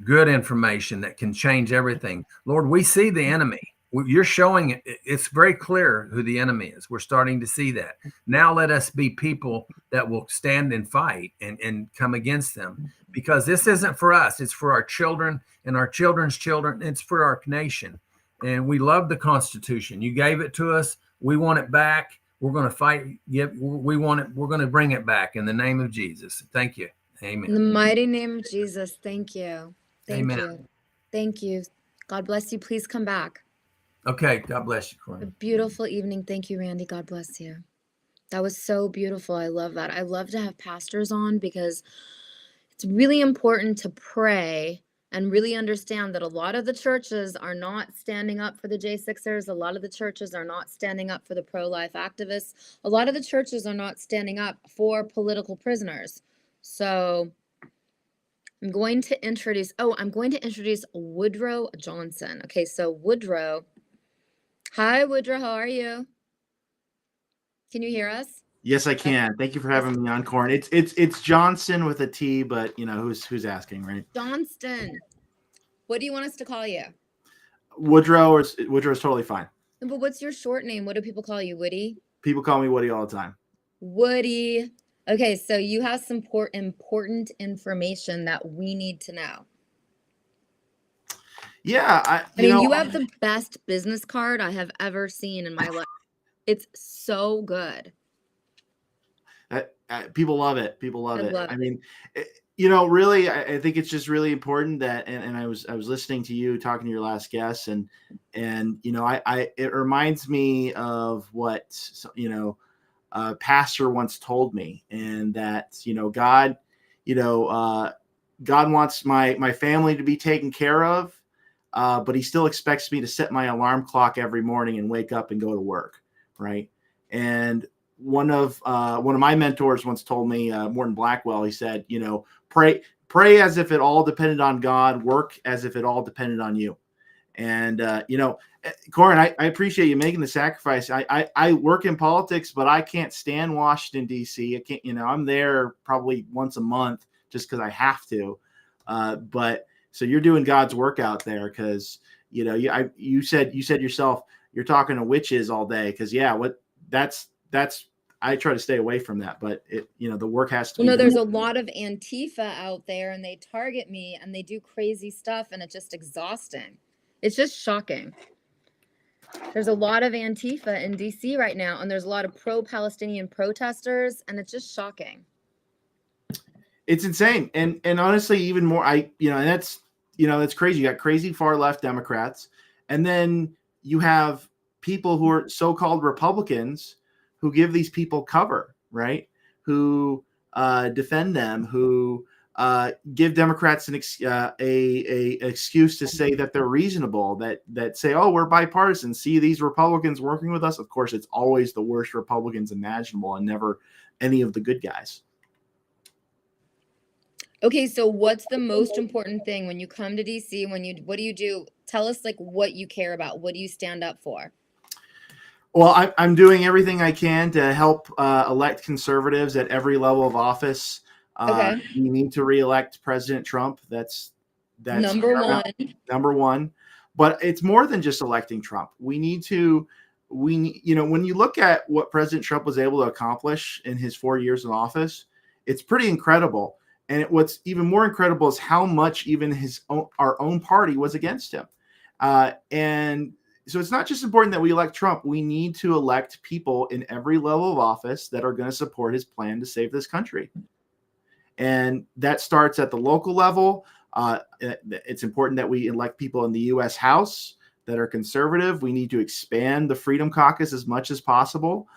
good information that can change everything. Lord, we see the enemy. You're showing it. It's very clear who the enemy is. We're starting to see that. Now let us be people that will stand and fight and come against them, because this isn't for us. It's for our children and our children's children. It's for our nation. And we love the Constitution. You gave it to us. We want it back. We're going to fight. We want it. We're going to bring it back in the name of Jesus. Thank you. Amen. In the mighty name of Jesus, thank you. Thank Amen. you. Thank you. God bless you. Please come back. Okay. God bless you, A Corinne. beautiful evening. Thank you, Randy. God bless you. That was so beautiful. I love that. I love to have pastors on because it's really important to pray and really understand that a lot of the churches are not standing up for the J6ers. A lot of the churches are not standing up for the pro-life activists. A lot of the churches are not standing up for political prisoners. So I'm going to introduce Woodrow Johnson. Okay, so Woodrow. Hi, Woodrow. How are you? Can you hear us? Yes, I can. Thank you for having me on, Corin. It's Johnson with a T, but you know who's asking, right? Johnston. What do you want us to call you? Woodrow is totally fine. But what's your short name? What do people call you? Woody? People call me Woody all the time. Woody. Okay, so you have some important information that we need to know. Yeah, you have the best business card I have ever seen in my life. It's so good. People love it. People love it. Love I mean, really, I think it's just really important that, and I was listening to you talking to your last guest, and it reminds me of what a pastor once told me, and that God wants my family to be taken care of, but He still expects me to set my alarm clock every morning and wake up and go to work, right? And one of my mentors once told me, Morton Blackwell, he said, pray as if it all depended on God, work as if it all depended on you. And, Corin, I appreciate you making the sacrifice. I work in politics, but I can't stand Washington, D.C. I can't, I'm there probably once a month just because I have to. But so you're doing God's work out there because, you said yourself, you're talking to witches all day because, that's I try to stay away from that, but the work has to be done. There's a lot of Antifa out there and they target me and they do crazy stuff and it's just exhausting. It's just shocking. There's a lot of Antifa in DC right now and there's a lot of pro-Palestinian protesters and it's just shocking. It's insane. And honestly, even more, and that's crazy. You got crazy far left Democrats, and then you have people who are so-called Republicans who give these people cover, right? Who defend them, who give Democrats an excuse to say that they're reasonable, that say, oh, we're bipartisan. See these Republicans working with us. Of course, it's always the worst Republicans imaginable and never any of the good guys. Okay, so what's the most important thing when you come to DC? What do you do? Tell us what you care about. What do you stand up for? Well, I'm doing everything I can to help elect conservatives at every level of office. Okay. We need to reelect President Trump. That's number one. Number one. But it's more than just electing Trump. When you look at what President Trump was able to accomplish in his 4 years in office, it's pretty incredible. And what's even more incredible is how much even our own party was against him. And so it's not just important that we elect Trump. We need to elect people in every level of office that are going to support his plan to save this country. And that starts at the local level. It's important that we elect people in the U.S. House that are conservative. We need to expand the Freedom Caucus as much as possible.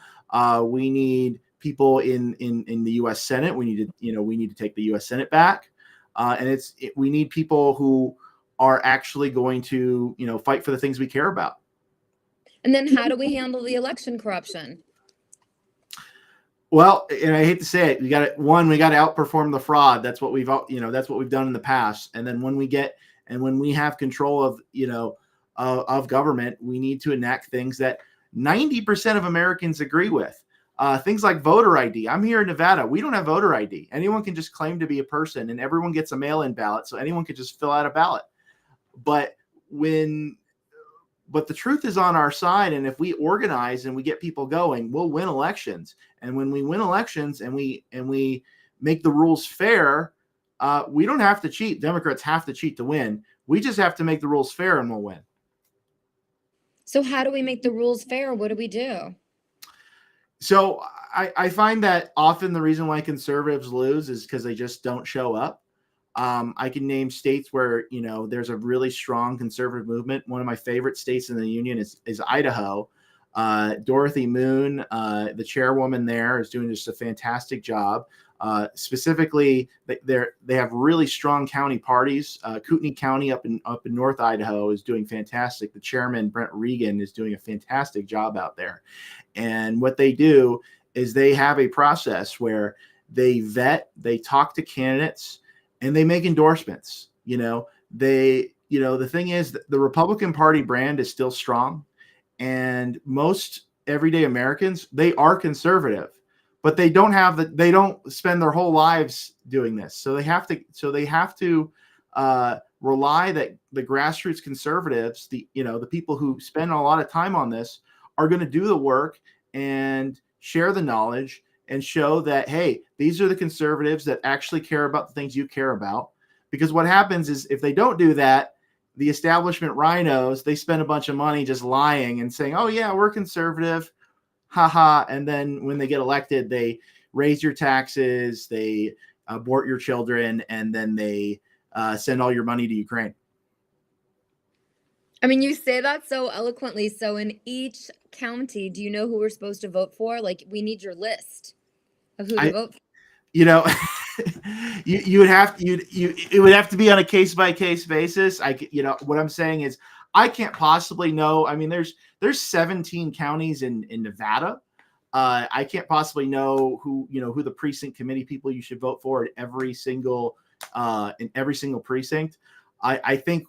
We need people in the U.S. Senate. We need to take the U.S. Senate back. And we need people who are actually going to, fight for the things we care about. And then how do we handle the election corruption? Well, and I hate to say it, we got to outperform the fraud. That's what we've done in the past. And then when we have control of government, we need to enact things that 90% of Americans agree with. Things like voter ID. I'm here in Nevada. We don't have voter ID. Anyone can just claim to be a person and everyone gets a mail-in ballot. So anyone can just fill out a ballot. But when but the truth is on our side. And if we organize and we get people going, we'll win elections. And when we win elections and we make the rules fair, we don't have to cheat. Democrats have to cheat to win. We just have to make the rules fair and we'll win. So how do we make the rules fair? What do we do? So I find that often the reason why conservatives lose is because they just don't show up. I can name states where, there's a really strong conservative movement. One of my favorite states in the union is Idaho. Dorothy Moon, the chairwoman there, is doing just a fantastic job. Specifically, they have really strong county parties. Kootenai County up in North Idaho is doing fantastic. The chairman, Brent Regan, is doing a fantastic job out there. And what they do is they have a process where they vet, they talk to candidates, and they make endorsements. The thing is that the Republican Party brand is still strong, and most everyday Americans, they are conservative, but they don't spend their whole lives doing this. So they have to rely that the grassroots conservatives, the people who spend a lot of time on this, are going to do the work and share the knowledge and show that, hey, these are the conservatives that actually care about the things you care about. Because what happens is if they don't do that, the establishment rhinos, they spend a bunch of money just lying and saying, oh yeah, we're conservative, haha. And then when they get elected, they raise your taxes, they abort your children, and then they send all your money to Ukraine. I mean, you say that so eloquently. So in each county, do you know who we're supposed to vote for? Like, we need your list of who to vote for. You would have it would have to be on a case by case basis. What I'm saying is I can't possibly know. I mean, there's 17 counties in Nevada. I can't possibly know who the precinct committee people you should vote for in every single precinct. I think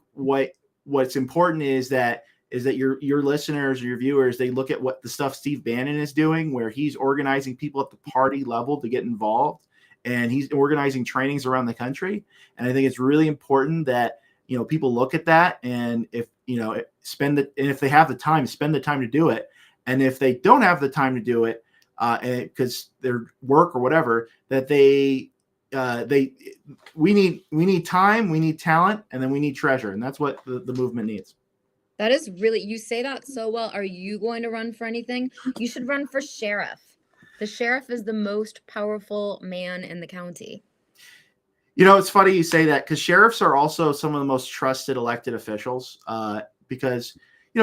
what's important is that your listeners or your viewers, they look at what the stuff Steve Bannon is doing, where he's organizing people at the party level to get involved, and he's organizing trainings around the country. And I think it's really important that people look at that, and if they have the time, spend the time to do it. And if they don't have the time to do it, because their work or whatever, that we need time, we need talent, and then we need treasure, and that's what the movement needs. That is really, you say that so well. Are you going to run for anything? You should run for sheriff. The sheriff is the most powerful man in the county. It's funny you say that, because sheriffs are also some of the most trusted elected officials, because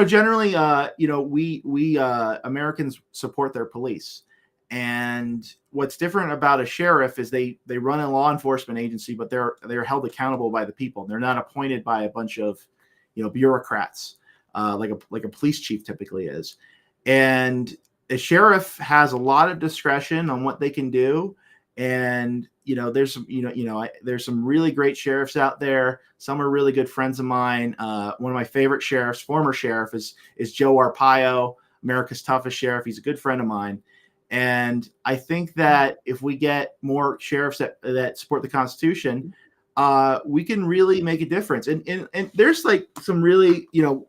generally we Americans support their police. And what's different about a sheriff is they run a law enforcement agency, but they're held accountable by the people. They're not appointed by a bunch of bureaucrats, like a police chief typically is. And a sheriff has a lot of discretion on what they can do. And there's some really great sheriffs out there. Some are really good friends of mine. One of my favorite sheriffs, former sheriff, is Joe Arpaio, America's toughest sheriff. He's a good friend of mine. And I think that if we get more sheriffs that support the Constitution, we can really make a difference. And there's like some really,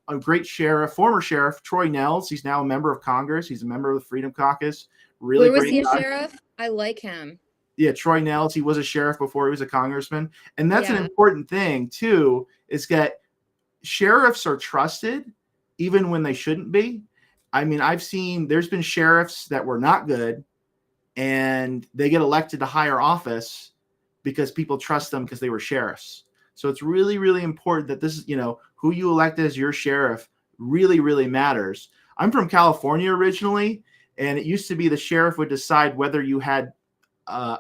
a great sheriff, former sheriff, Troy Nels. He's now a member of Congress. He's a member of the Freedom Caucus. Really Where was great he a guy. sheriff? I like him. Yeah, Troy Nels. He was a sheriff before he was a congressman. And that's an important thing too, is that sheriffs are trusted even when they shouldn't be. I mean, there's been sheriffs that were not good, and they get elected to higher office because people trust them because they were sheriffs. So it's really, really important that this is, who you elect as your sheriff really, really matters. I'm from California originally, and it used to be the sheriff would decide whether you had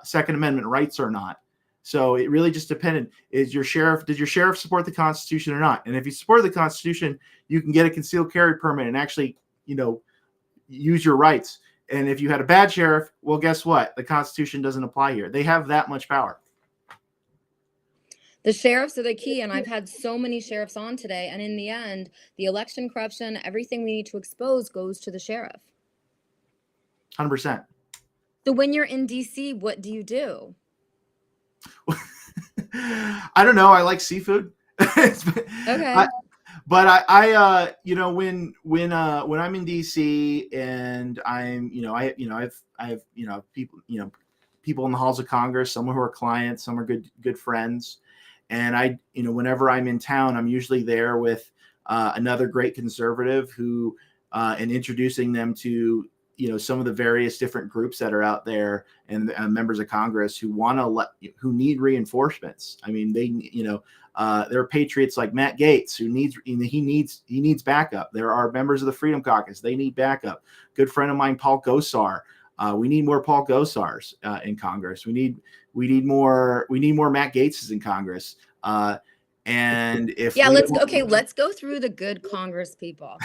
Second Amendment rights or not. So it really just depended. Did your sheriff support the Constitution or not? And if you support the Constitution, you can get a concealed carry permit and actually, use your rights. And if you had a bad sheriff, well, guess what? The Constitution doesn't apply here. They have that much power. The sheriffs are the key, and I've had so many sheriffs on today, and in the end, the election corruption, everything we need to expose goes to the sheriff. 100%. So when you're in DC, what do you do? I don't know. I like seafood. Okay. But I when I'm in DC and I'm, I've people in the halls of Congress, some who are clients, some are good friends. And whenever I'm in town, I'm usually there with another great conservative who, and introducing them to, some of the various different groups that are out there and members of Congress who who need reinforcements. I mean, there are patriots like Matt Gaetz who he needs backup. There are members of the Freedom Caucus. They need backup. Good friend of mine, Paul Gosar. We need more Paul Gosars in Congress. We need more Matt Gaetzes in Congress. And if let's go through the good Congress people.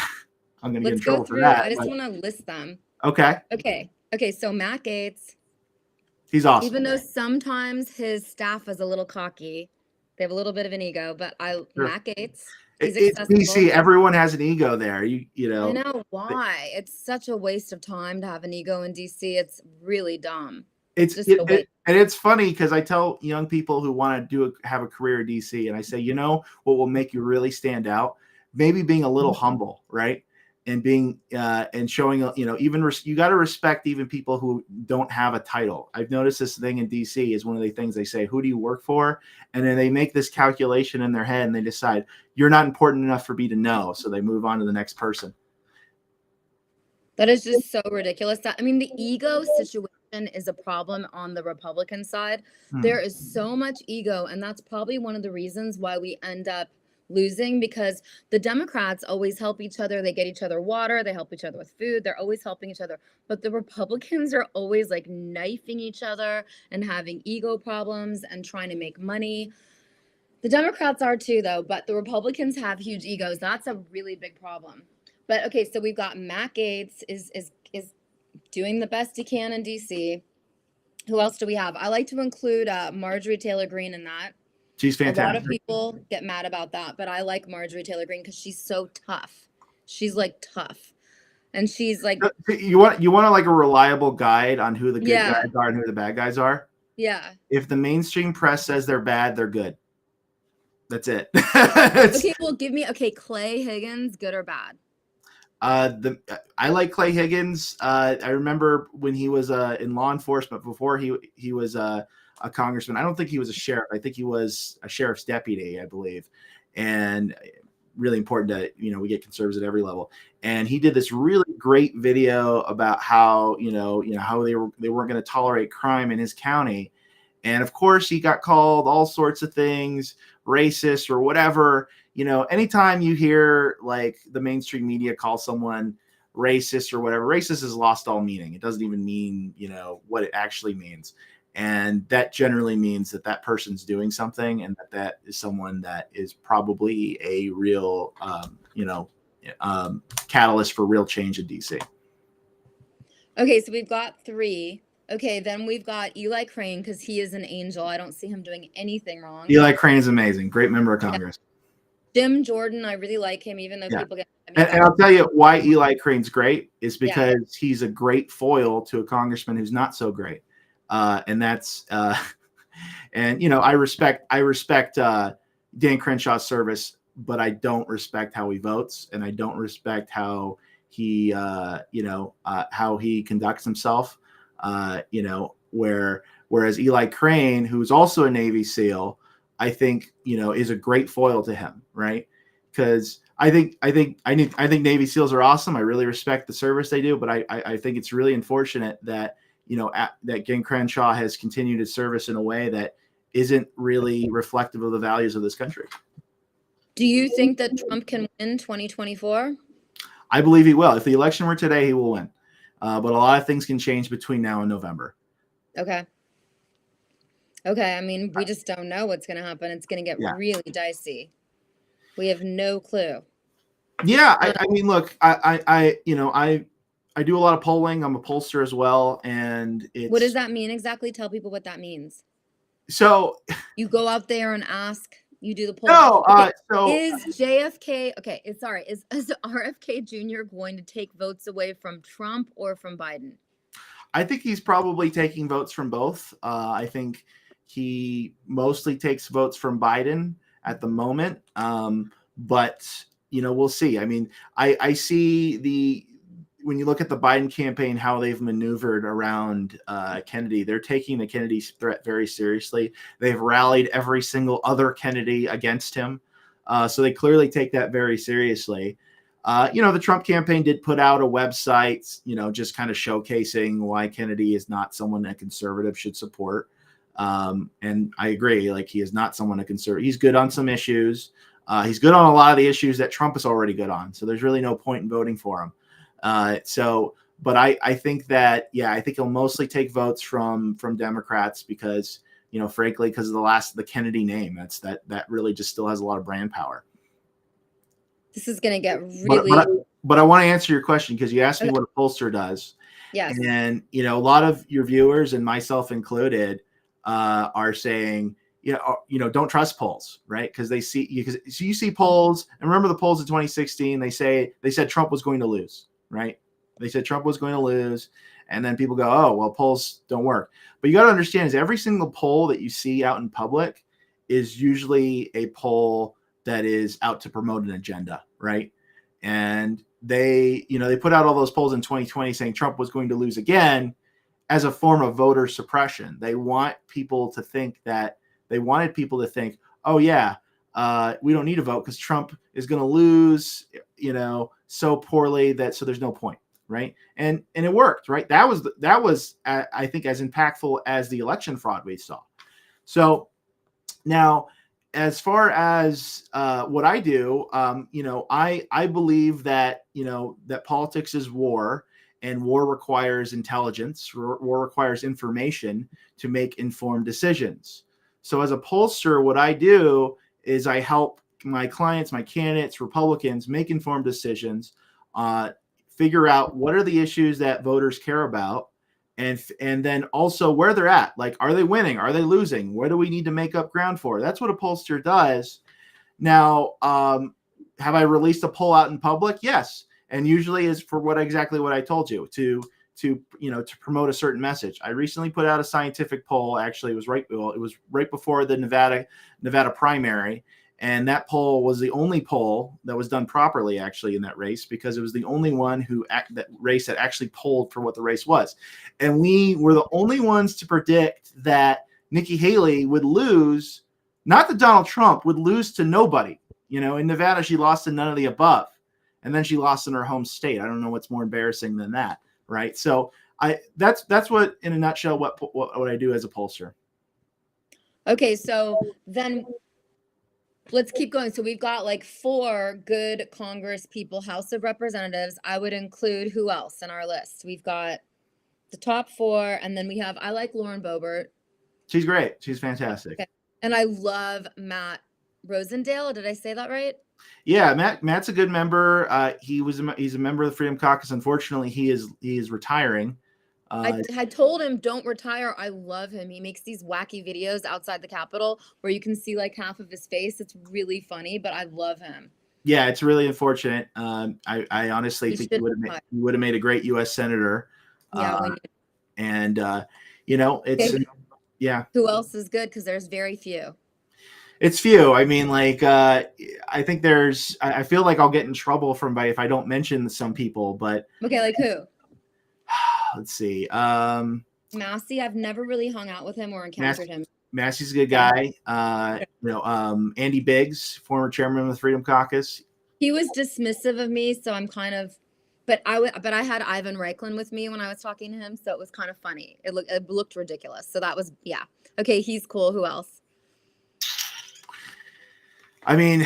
I'm going to get in Let's go trouble for through. that. I just want to list them. Okay. Okay. So Matt Gaetz, He's awesome. even though sometimes his staff is a little cocky, they have a little bit of an ego, but Matt Gaetz, he's It's accessible. DC. Everyone has an ego there. You know. I know why. It's such a waste of time to have an ego in DC. It's really dumb. And it's funny because I tell young people who want to have a career in DC, and I say, what will make you really stand out? Maybe being a little humble, right? And being and showing, you got to respect even people who don't have a title. I've noticed this thing in DC is one of the things they say, who do you work for? And then they make this calculation in their head and they decide you're not important enough for me to know. So they move on to the next person. That is just so ridiculous. The ego situation is a problem on the Republican side. There is so much ego, and that's probably one of the reasons why we end up losing, because the Democrats always help each other. They get each other water. They help each other with food. They're always helping each other. But the Republicans are always like knifing each other and having ego problems and trying to make money. The Democrats are too, though, but the Republicans have huge egos. That's a really big problem. But okay, so we've got Matt Gaetz is doing the best he can in DC. Who else do we have? I like to include Marjorie Taylor Greene in that. She's fantastic. A lot of people get mad about that, but I like Marjorie Taylor Greene because she's so tough. She's like tough, and she's like. You want like a reliable guide on who the good guys are and who the bad guys are. Yeah. If the mainstream press says they're bad, they're good. That's it. Okay, well, give me Clay Higgins, good or bad? I like Clay Higgins. I remember when he was in law enforcement before he was a congressman. I don't think he was a sheriff. I think he was a sheriff's deputy, I believe. And really important that, we get conservatives at every level. And he did this really great video about how, how they weren't going to tolerate crime in his county. And of course he got called all sorts of things, racist or whatever. Anytime you hear like the mainstream media call someone racist or whatever, racist has lost all meaning. It doesn't even mean, what it actually means. And that generally means that person's doing something, and that is someone that is probably a real, catalyst for real change in DC. Okay, so we've got 3. Okay, then we've got Eli Crane, because he is an angel. I don't see him doing anything wrong. Eli Crane is amazing. Great member of Congress. Jim Jordan, I really like him, even though people get. And I'll tell you why Eli Crane's great is because he's a great foil to a congressman who's not so great. And that's, I respect Dan Crenshaw's service, but I don't respect how he votes, and I don't respect how he, how he conducts himself. Whereas Eli Crane, who's also a Navy SEAL, I think, is a great foil to him, right? Because I think Navy SEALs are awesome. I really respect the service they do, but I think it's really unfortunate that that Dan Crenshaw has continued his service in a way that isn't really reflective of the values of this country. Do you think that Trump can win 2024? I believe he will. If the election were today, he will win. But a lot of things can change between now and November. Okay. We just don't know what's going to happen. It's going to get really dicey. We have no clue. Yeah, look, I do a lot of polling. I'm a pollster as well, and what does that mean exactly? Tell people what that means. So you go out there and ask. You do the poll. No, is JFK is RFK Jr. going to take votes away from Trump or from Biden? I think he's probably taking votes from both. I think he mostly takes votes from Biden at the moment. But we'll see. I mean, I see when you look at the Biden campaign, how they've maneuvered around Kennedy, they're taking the Kennedy threat very seriously. They've rallied every single other Kennedy against him. So they clearly take that very seriously. The Trump campaign did put out a website, just kind of showcasing why Kennedy is not someone a conservative should support. And I agree, like, he is not someone a conservative. He's good on some issues. He's good on a lot of the issues that Trump is already good on. So there's really no point in voting for him. But I think that, I think he'll mostly take votes from Democrats because, frankly, because of the Kennedy name, that really just still has a lot of brand power. This is going to get really. But I want to answer your question because you asked me what a pollster does. Yes. And, a lot of your viewers, and myself included, are saying, don't trust polls, right? Because they see you see polls, and remember the polls in 2016. They said Trump was going to lose, right? They said Trump was going to lose, and then people go, oh, well, polls don't work. But you got to understand is every single poll that you see out in public is usually a poll that is out to promote an agenda, right? And they put out all those polls in 2020 saying Trump was going to lose again as a form of voter suppression. They wanted people to think, oh yeah, we don't need to vote because Trump is going to lose, so poorly so there's no point, right? And it worked, right? That was I think as impactful as the election fraud we saw. So now, as far as what I do, I believe that that politics is war. And war requires intelligence, war requires information to make informed decisions. So as a pollster, what I do is I help my clients, my candidates, Republicans make informed decisions, figure out what are the issues that voters care about, and then also where they're at. Like, are they winning? Are they losing? What do we need to make up ground for? That's what a pollster does. Now, have I released a poll out in public? Yes. And usually is for exactly what I told you, to promote a certain message. I recently put out a scientific poll. Actually, it was right before the Nevada primary, and that poll was the only poll that was done properly actually in that race, because it was the only one that race that actually polled for what the race was. And we were the only ones to predict that Nikki Haley would lose, not that Donald Trump would lose to nobody. In Nevada, she lost to none of the above. And then she lost in her home state. I don't know what's more embarrassing than that, right? So that's what, in a nutshell, what I do as a pollster. Okay, so then let's keep going. So we've got like 4 good Congress people, House of Representatives. I would include who else in our list? We've got the top 4, and then I like Lauren Boebert. She's great. She's fantastic. Okay. And I love Matt Rosendale. Did I say that right? Yeah, Matt's a good member. He's a member of the Freedom Caucus. Unfortunately, he is retiring. I told him don't retire. I love him. He makes these wacky videos outside the Capitol where you can see like half of his face. It's really funny, but I love him. Yeah, it's really unfortunate. I honestly think he would have made a great U.S. senator. Yeah, it's yeah. Who else is good? Because there's very few. It's few. I mean, like, I think I feel like I'll get in trouble if I don't mention some people, but. Okay, like who? Let's see. Massey, I've never really hung out with him or encountered him. Massey's a good guy. Andy Biggs, former chairman of the Freedom Caucus. He was dismissive of me, so I'm kind of, but I had Ivan Reichland with me when I was talking to him, so it was kind of funny. It looked ridiculous. So that was, yeah. Okay, he's cool. Who else? I mean,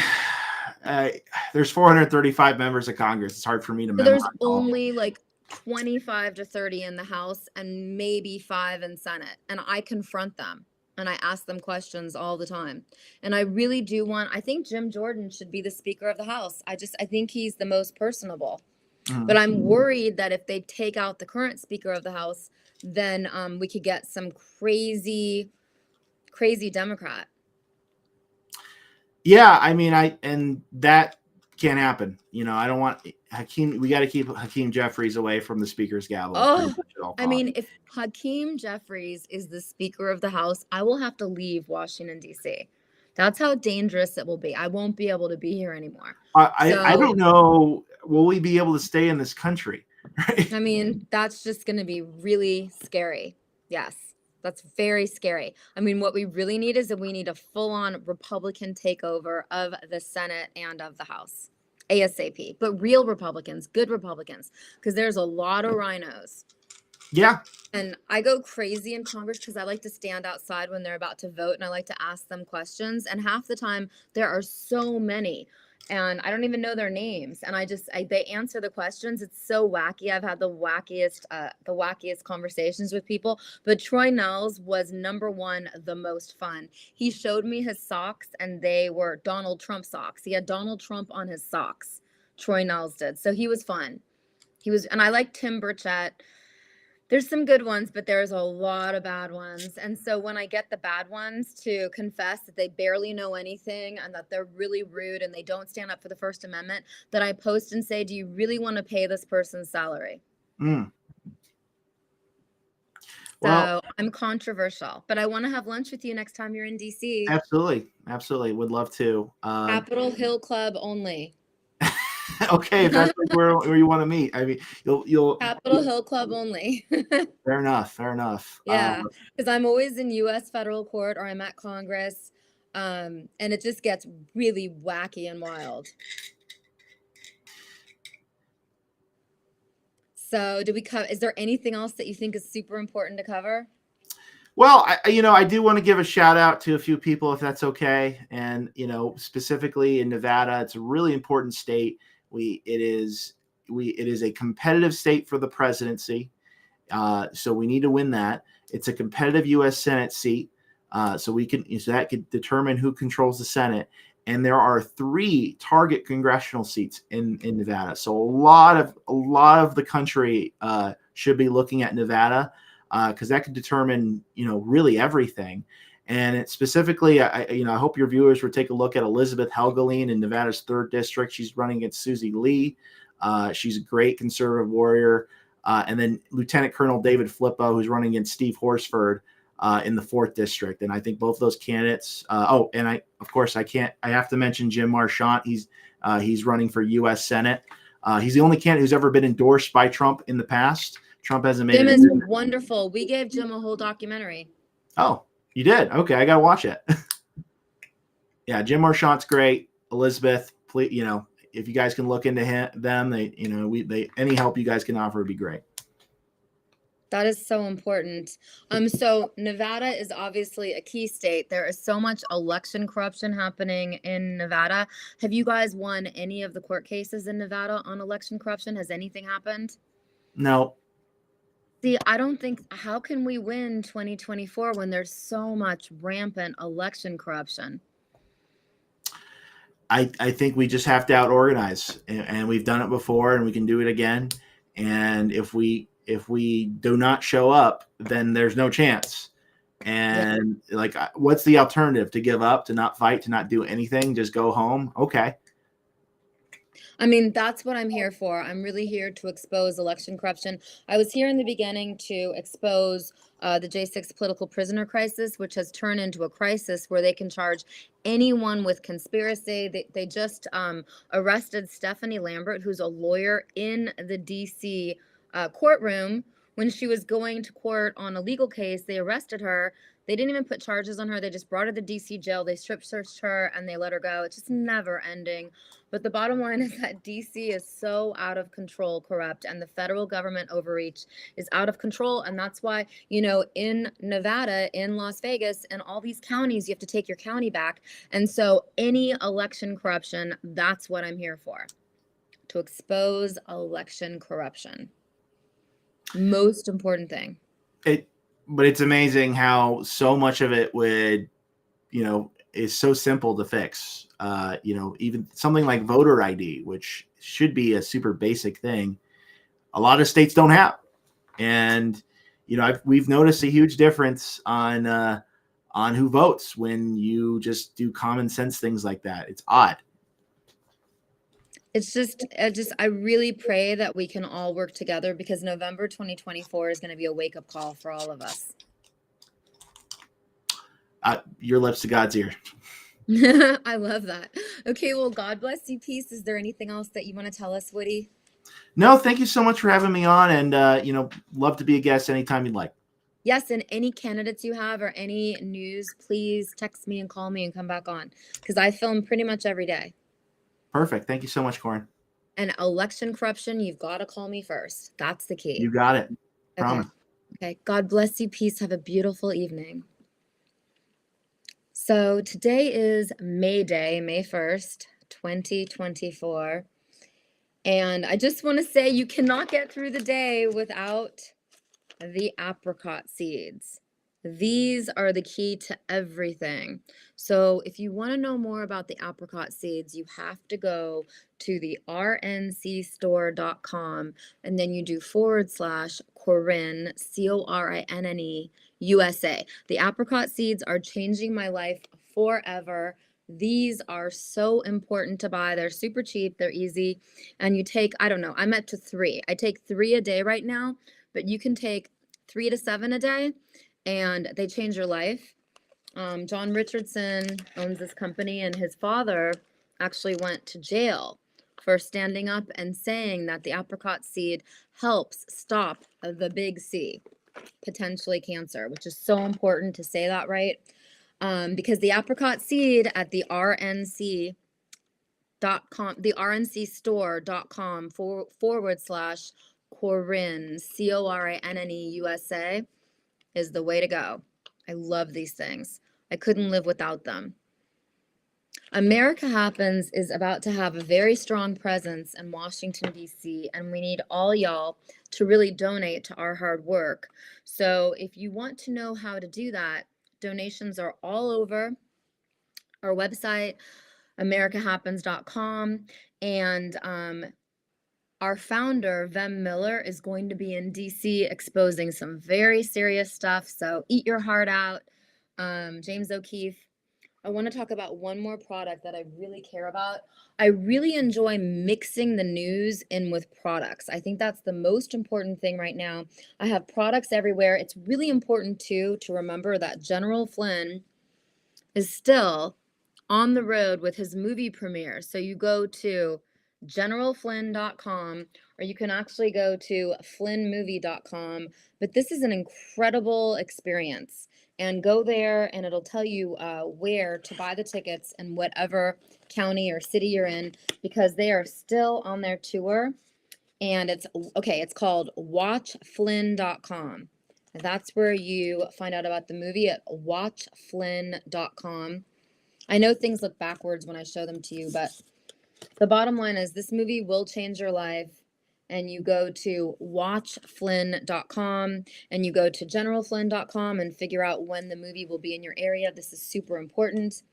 there's 435 members of Congress. It's hard for me to memorize. There's only like 25 to 30 in the House and maybe 5 in Senate. And I confront them and I ask them questions all the time. And I really do I think Jim Jordan should be the Speaker of the House. I think he's the most personable. Mm-hmm. But I'm worried that if they take out the current Speaker of the House, then we could get some crazy Democrat. Yeah, I mean, and that can't happen. I don't want Hakeem. We got to keep Hakeem Jeffries away from the Speaker's gavel. Oh, I mean, if Hakeem Jeffries is the Speaker of the House, I will have to leave Washington, D.C. That's how dangerous it will be. I won't be able to be here anymore. I don't know. Will we be able to stay in this country? Right? I mean, that's just going to be really scary. Yes, that's very scary. I mean, what we really need is that we need a full-on Republican takeover of the Senate and of the House ASAP, but real Republicans, good Republicans, because there's a lot of rhinos. Yeah. And I go crazy in Congress because I like to stand outside when they're about to vote and I like to ask them questions. And half the time there are so many and I don't even know their names. And they answer the questions. It's so wacky. I've had the wackiest conversations with people. But Troy Nels was number one, the most fun. He showed me his socks and they were Donald Trump socks. He had Donald Trump on his socks. Troy Nels did. So he was fun. And I like Tim Burchett. There's some good ones, but there's a lot of bad ones. And so when I get the bad ones to confess that they barely know anything and that they're really rude and they don't stand up for the First Amendment, then I post and say, do you really want to pay this person's salary? Mm. So I'm controversial, but I want to have lunch with you next time you're in DC. Absolutely. Absolutely. Would love to. Capitol Hill Club only. Okay, if that's like where you want to meet. I mean, you'll Capitol Hill Club only. Fair enough. Fair enough. Yeah, because I'm always in U.S. federal court or I'm at Congress, and it just gets really wacky and wild. So, is there anything else that you think is super important to cover? Well, I do want to give a shout out to a few people, if that's okay. And, specifically in Nevada, it's a really important state. It is a competitive state for the presidency. So we need to win that. It's a competitive U.S. Senate seat. So that could determine who controls the Senate. And there are 3 target congressional seats in Nevada. So a lot of the country should be looking at Nevada because that could determine, really everything. And it specifically, I hope your viewers would take a look at Elizabeth Helgeline in Nevada's 3rd district. She's running against Susie Lee. She's a great conservative warrior. And then Lieutenant Colonel David Flippo, who's running against Steve Horsford in the 4th district. And I think both those candidates. I have to mention Jim Marchant. He's running for U.S. Senate. He's the only candidate who's ever been endorsed by Trump in the past. Trump hasn't made Jim it. is wonderful. We gave Jim a whole documentary. Oh, you did? Okay, I gotta watch it. Yeah, Jim Marchant's great. Elizabeth, please, if you guys can look into them, any help you guys can offer would be great. That is so important. So Nevada is obviously a key state. There is so much election corruption happening in Nevada. Have you guys won any of the court cases in Nevada on election corruption? Has anything happened? No. See, I don't think, how can we win 2024 when there's so much rampant election corruption? I think we just have to out-organize, and we've done it before, and we can do it again. And if we do not show up, then there's no chance. And what's the alternative? To give up, to not fight, to not do anything, just go home? Okay. I mean, that's what I'm here for. I'm really here to expose election corruption. I was here in the beginning to expose the J6 political prisoner crisis, which has turned into a crisis where they can charge anyone with conspiracy. They just arrested Stephanie Lambert, who's a lawyer in the DC courtroom. When she was going to court on a legal case, they arrested her. They didn't even put charges on her. They just brought her to the DC jail. They strip searched her and they let her go. It's just never ending. But the bottom line is that DC is so out of control corrupt, and the federal government overreach is out of control. And that's why, in Nevada, in Las Vegas, and all these counties, you have to take your county back. And so any election corruption, that's what I'm here for, to expose election corruption. Most important thing. But it's amazing how so much of it would, is so simple to fix. Even something like voter ID, which should be a super basic thing, a lot of states don't have. And, we've noticed a huge difference on who votes when you just do common sense things like that. It's odd. It's I really pray that we can all work together, because November 2024 is going to be a wake-up call for all of us. Your lips to God's ear. I love that. Okay, well, God bless you, peace. Is there anything else that you want to tell us, Woody? No, thank you so much for having me on, and love to be a guest anytime you'd like. Yes, and any candidates you have or any news, please text me and call me and come back on, because I film pretty much every day. Perfect. Thank you so much, Corin. And election corruption, you've got to call me first. That's the key. You got it. Okay. Promise. Okay. God bless you. Peace. Have a beautiful evening. So today is May Day, May 1st, 2024. And I just want to say you cannot get through the day without the apricot seeds. These are the key to everything. So if you want to know more about the apricot seeds, you have to go to the rncstore.com and then you do /Corinne, CORINNE, USA. The apricot seeds are changing my life forever. These are so important to buy. They're super cheap. They're easy. And you take, I don't know, I'm up to 3. I take 3 a day right now, but you can take 3 to 7 a day, and they change your life. John Richardson owns this company, and his father actually went to jail for standing up and saying that the apricot seed helps stop the big C, potentially cancer, which is so important to say that right. Because the apricot seed at the rncstore.com, the rncstore.com /Corinne, CORINNE, USA is the way to go. I love these things. I couldn't live without them. America Happens is about to have a very strong presence in Washington, D.C., and we need all y'all to really donate to our hard work. So if you want to know how to do that, donations are all over our website, americahappens.com, and our founder, Vem Miller, is going to be in DC exposing some very serious stuff. So eat your heart out. James O'Keefe. I want to talk about one more product that I really care about. I really enjoy mixing the news in with products. I think that's the most important thing right now. I have products everywhere. It's really important too to remember that General Flynn is still on the road with his movie premiere. So you go to generalflynn.com, or you can actually go to flynnmovie.com. But this is an incredible experience. And go there and it'll tell you where to buy the tickets in whatever county or city you're in, because they are still on their tour. And it's called watchflynn.com. That's where you find out about the movie at watchflynn.com. I know things look backwards when I show them to you, but the bottom line is this movie will change your life. And you go to watchflynn.com and you go to generalflynn.com and figure out when the movie will be in your area. This is super important.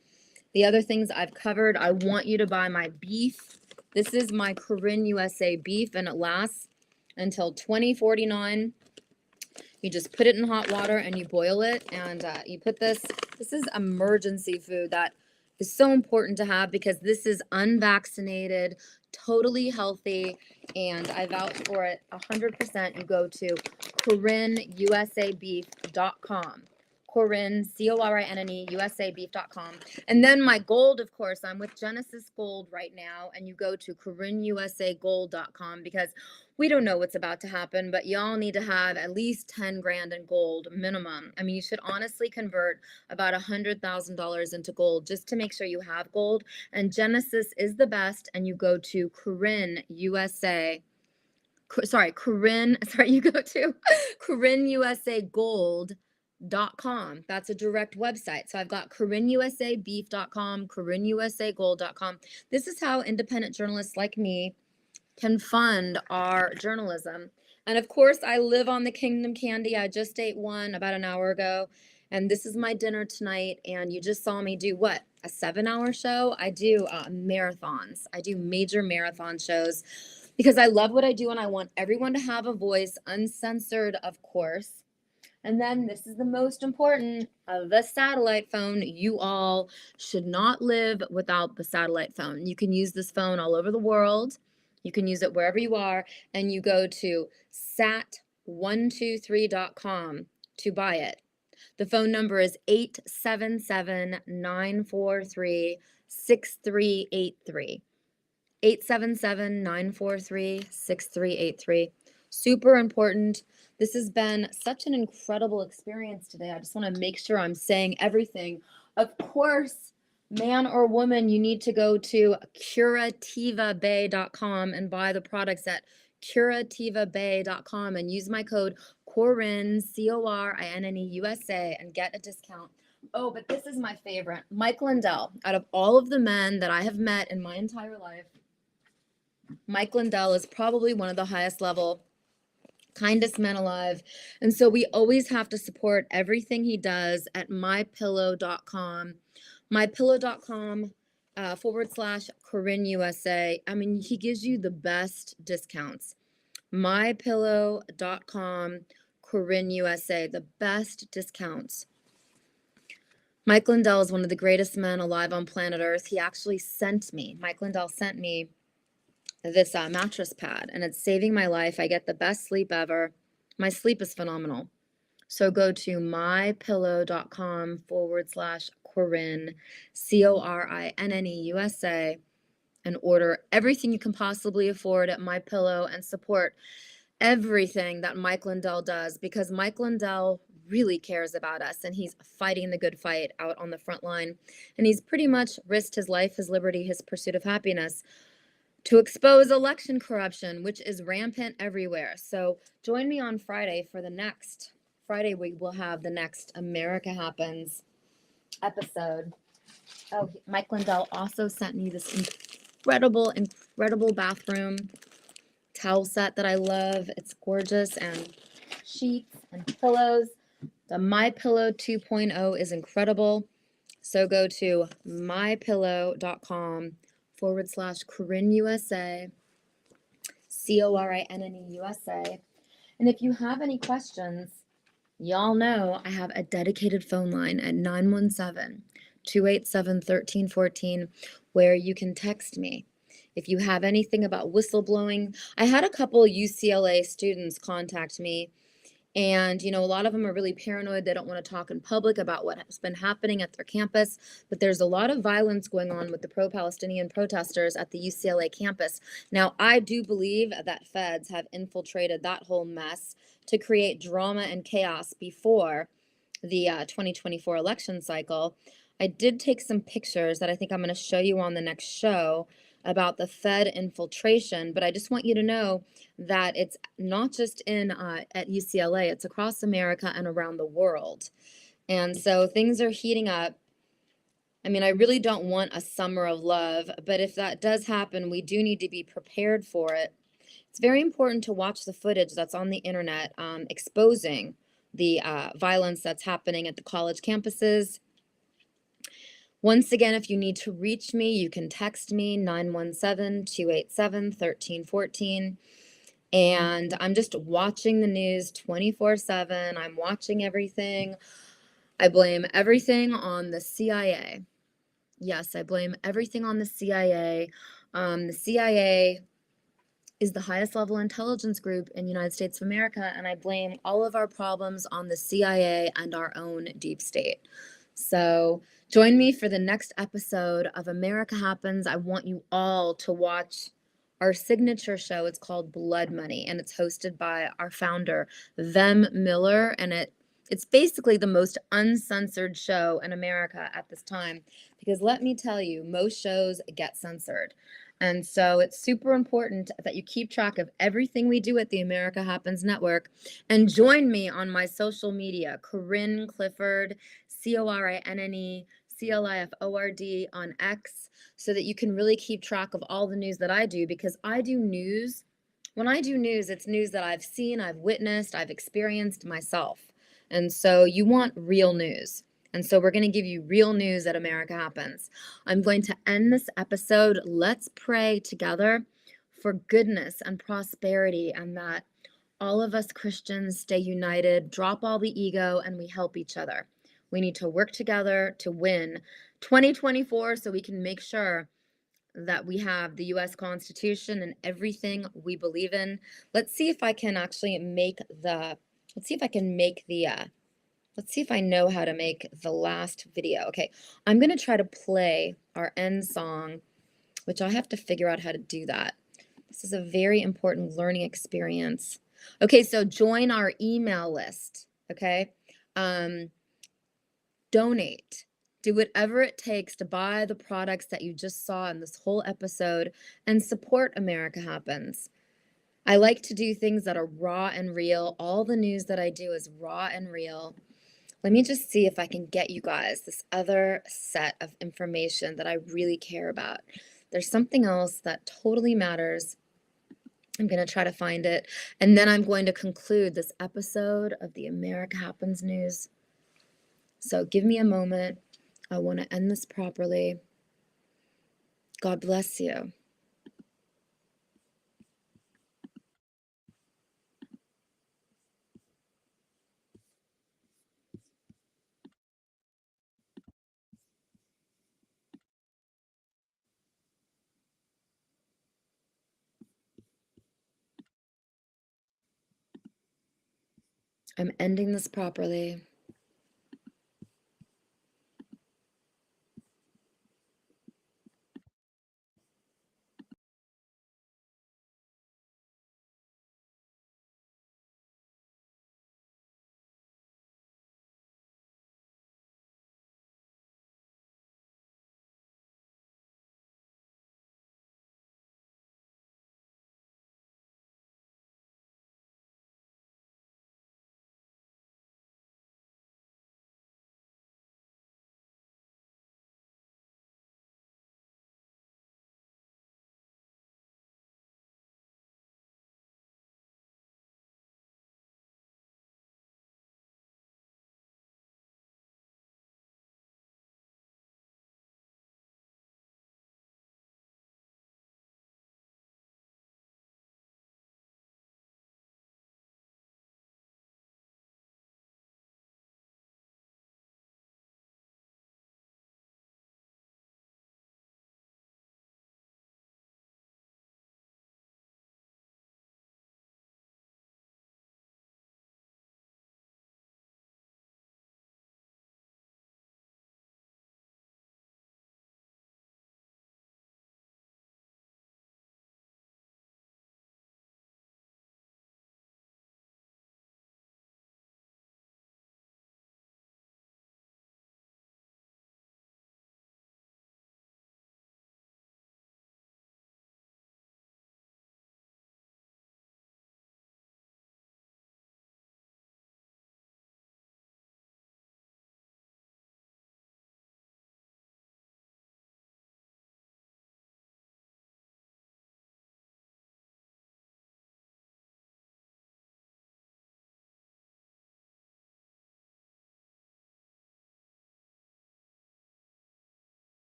The other things I've covered, I want you to buy my beef. This is my Corinne USA beef, and it lasts until 2049. You just put it in hot water and you boil it, and you put this is emergency food that is so important to have because this is unvaccinated, totally healthy, and I vouch for it 100%. You go to CorinneUSABeef.com. Corinne, CORINNE, USABeef.com. And then my gold, of course, I'm with Genesis Gold right now, and you go to CorinneUSAGold.com because we don't know what's about to happen, but y'all need to have at least 10 grand in gold minimum. I mean, you should honestly convert about $100,000 into gold just to make sure you have gold. And Genesis is the best, and you go to you go to CorinneUSAGold.com. That's a direct website. So I've got CorinneUSABeef.com, CorinneUSAGold.com. This is how independent journalists like me can fund our journalism. And of course, I live on the Kingdom Candy. I just ate one about an hour ago, and this is my dinner tonight. And you just saw me do what? A 7-hour show? I do marathons. I do major marathon shows because I love what I do and I want everyone to have a voice, uncensored, of course. And then this is the most important, the satellite phone. You all should not live without the satellite phone. You can use this phone all over the world. You can use it wherever you are, and you go to sat123.com to buy it. The phone number is 877-943-6383. 877-943-6383. Super important. This has been such an incredible experience today. I just want to make sure I'm saying everything. Of course, man or woman, you need to go to curativabay.com and buy the products at curativabay.com and use my code Corinne, CORINNE USA, and get a discount. Oh, but this is my favorite. Mike Lindell. Out of all of the men that I have met in my entire life, Mike Lindell is probably one of the highest level, kindest men alive. And so we always have to support everything he does at mypillow.com. Mypillow.com /Corinne USA. I mean, he gives you the best discounts. Mypillow.com Corinne USA, the best discounts. Mike Lindell is one of the greatest men alive on planet Earth. He actually Mike Lindell sent me this mattress pad, and it's saving my life. I get the best sleep ever. My sleep is phenomenal. So go to mypillow.com /Corinne, CORINNE USA, and order everything you can possibly afford at My Pillow and support everything that Mike Lindell does, because Mike Lindell really cares about us, and he's fighting the good fight out on the front line. And he's pretty much risked his life, his liberty, his pursuit of happiness to expose election corruption, which is rampant everywhere. So join me on Friday for the next Friday. We will have the next America Happens episode. Oh, Mike Lindell also sent me this incredible bathroom towel set that I love. It's gorgeous, and sheets and pillows. The My Pillow 2.0 is incredible. So go to mypillow.com /Corinne USA, CORINNE USA. And if you have any questions, y'all know I have a dedicated phone line at 917-287-1314 where you can text me. If you have anything about whistleblowing, I had a couple UCLA students contact me. And, a lot of them are really paranoid. They don't want to talk in public about what has been happening at their campus. But there's a lot of violence going on with the pro-Palestinian protesters at the UCLA campus. Now, I do believe that feds have infiltrated that whole mess to create drama and chaos before the 2024 election cycle. I did take some pictures that I think I'm going to show you on the next show about the Fed infiltration, but I just want you to know that it's not just at UCLA, it's across America and around the world. And so things are heating up. I mean, I really don't want a summer of love, but if that does happen, we do need to be prepared for it. It's very important to watch the footage that's on the internet exposing the violence that's happening at the college campuses. Once again, if you need to reach me, you can text me 917-287-1314. And I'm just watching the news 24/7. I'm watching everything. I blame everything on the CIA. Yes, I blame everything on the CIA. The CIA is the highest level intelligence group in the United States of America, and I blame all of our problems on the CIA and our own deep state. So join me for the next episode of America Happens. I want you all to watch our signature show. It's called Blood Money, and it's hosted by our founder, Vem Miller, and it's basically the most uncensored show in America at this time, because let me tell you, most shows get censored. And so it's super important that you keep track of everything we do at the America Happens Network, and join me on my social media, Corinne Clifford, CORINNE CLIFORD on X, so that you can really keep track of all the news that I do, because I do news. When I do news, it's news that I've seen, I've witnessed, I've experienced myself. And so you want real news. And so we're going to give you real news at America Happens. I'm going to end this episode. Let's pray together for goodness and prosperity, and that all of us Christians stay united, drop all the ego, and we help each other. We need to work together to win 2024 so we can make sure that we have the U.S. Constitution and everything we believe in. Let's see if I can actually make the Let's see if I know how to make the last video. Okay, I'm going to try to play our end song, which I have to figure out how to do that. This is a very important learning experience. Okay, so join our email list, okay? Donate. Do whatever it takes to buy the products that you just saw in this whole episode and support America Happens. I like to do things that are raw and real. All the news that I do is raw and real. Let me just see if I can get you guys this other set of information that I really care about. There's something else that totally matters. I'm going to try to find it. And then I'm going to conclude this episode of the America Happens news. So give me a moment. I want to end this properly. God bless you. I'm ending this properly.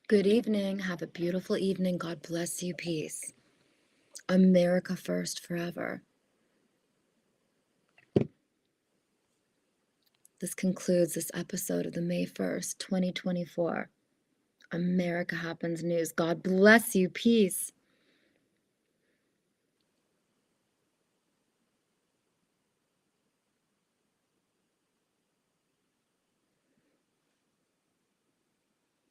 Good evening. Have a beautiful evening. God bless you. Peace. America first forever. This concludes this episode of the May 1st, 2024 America Happens news. God bless you. Peace.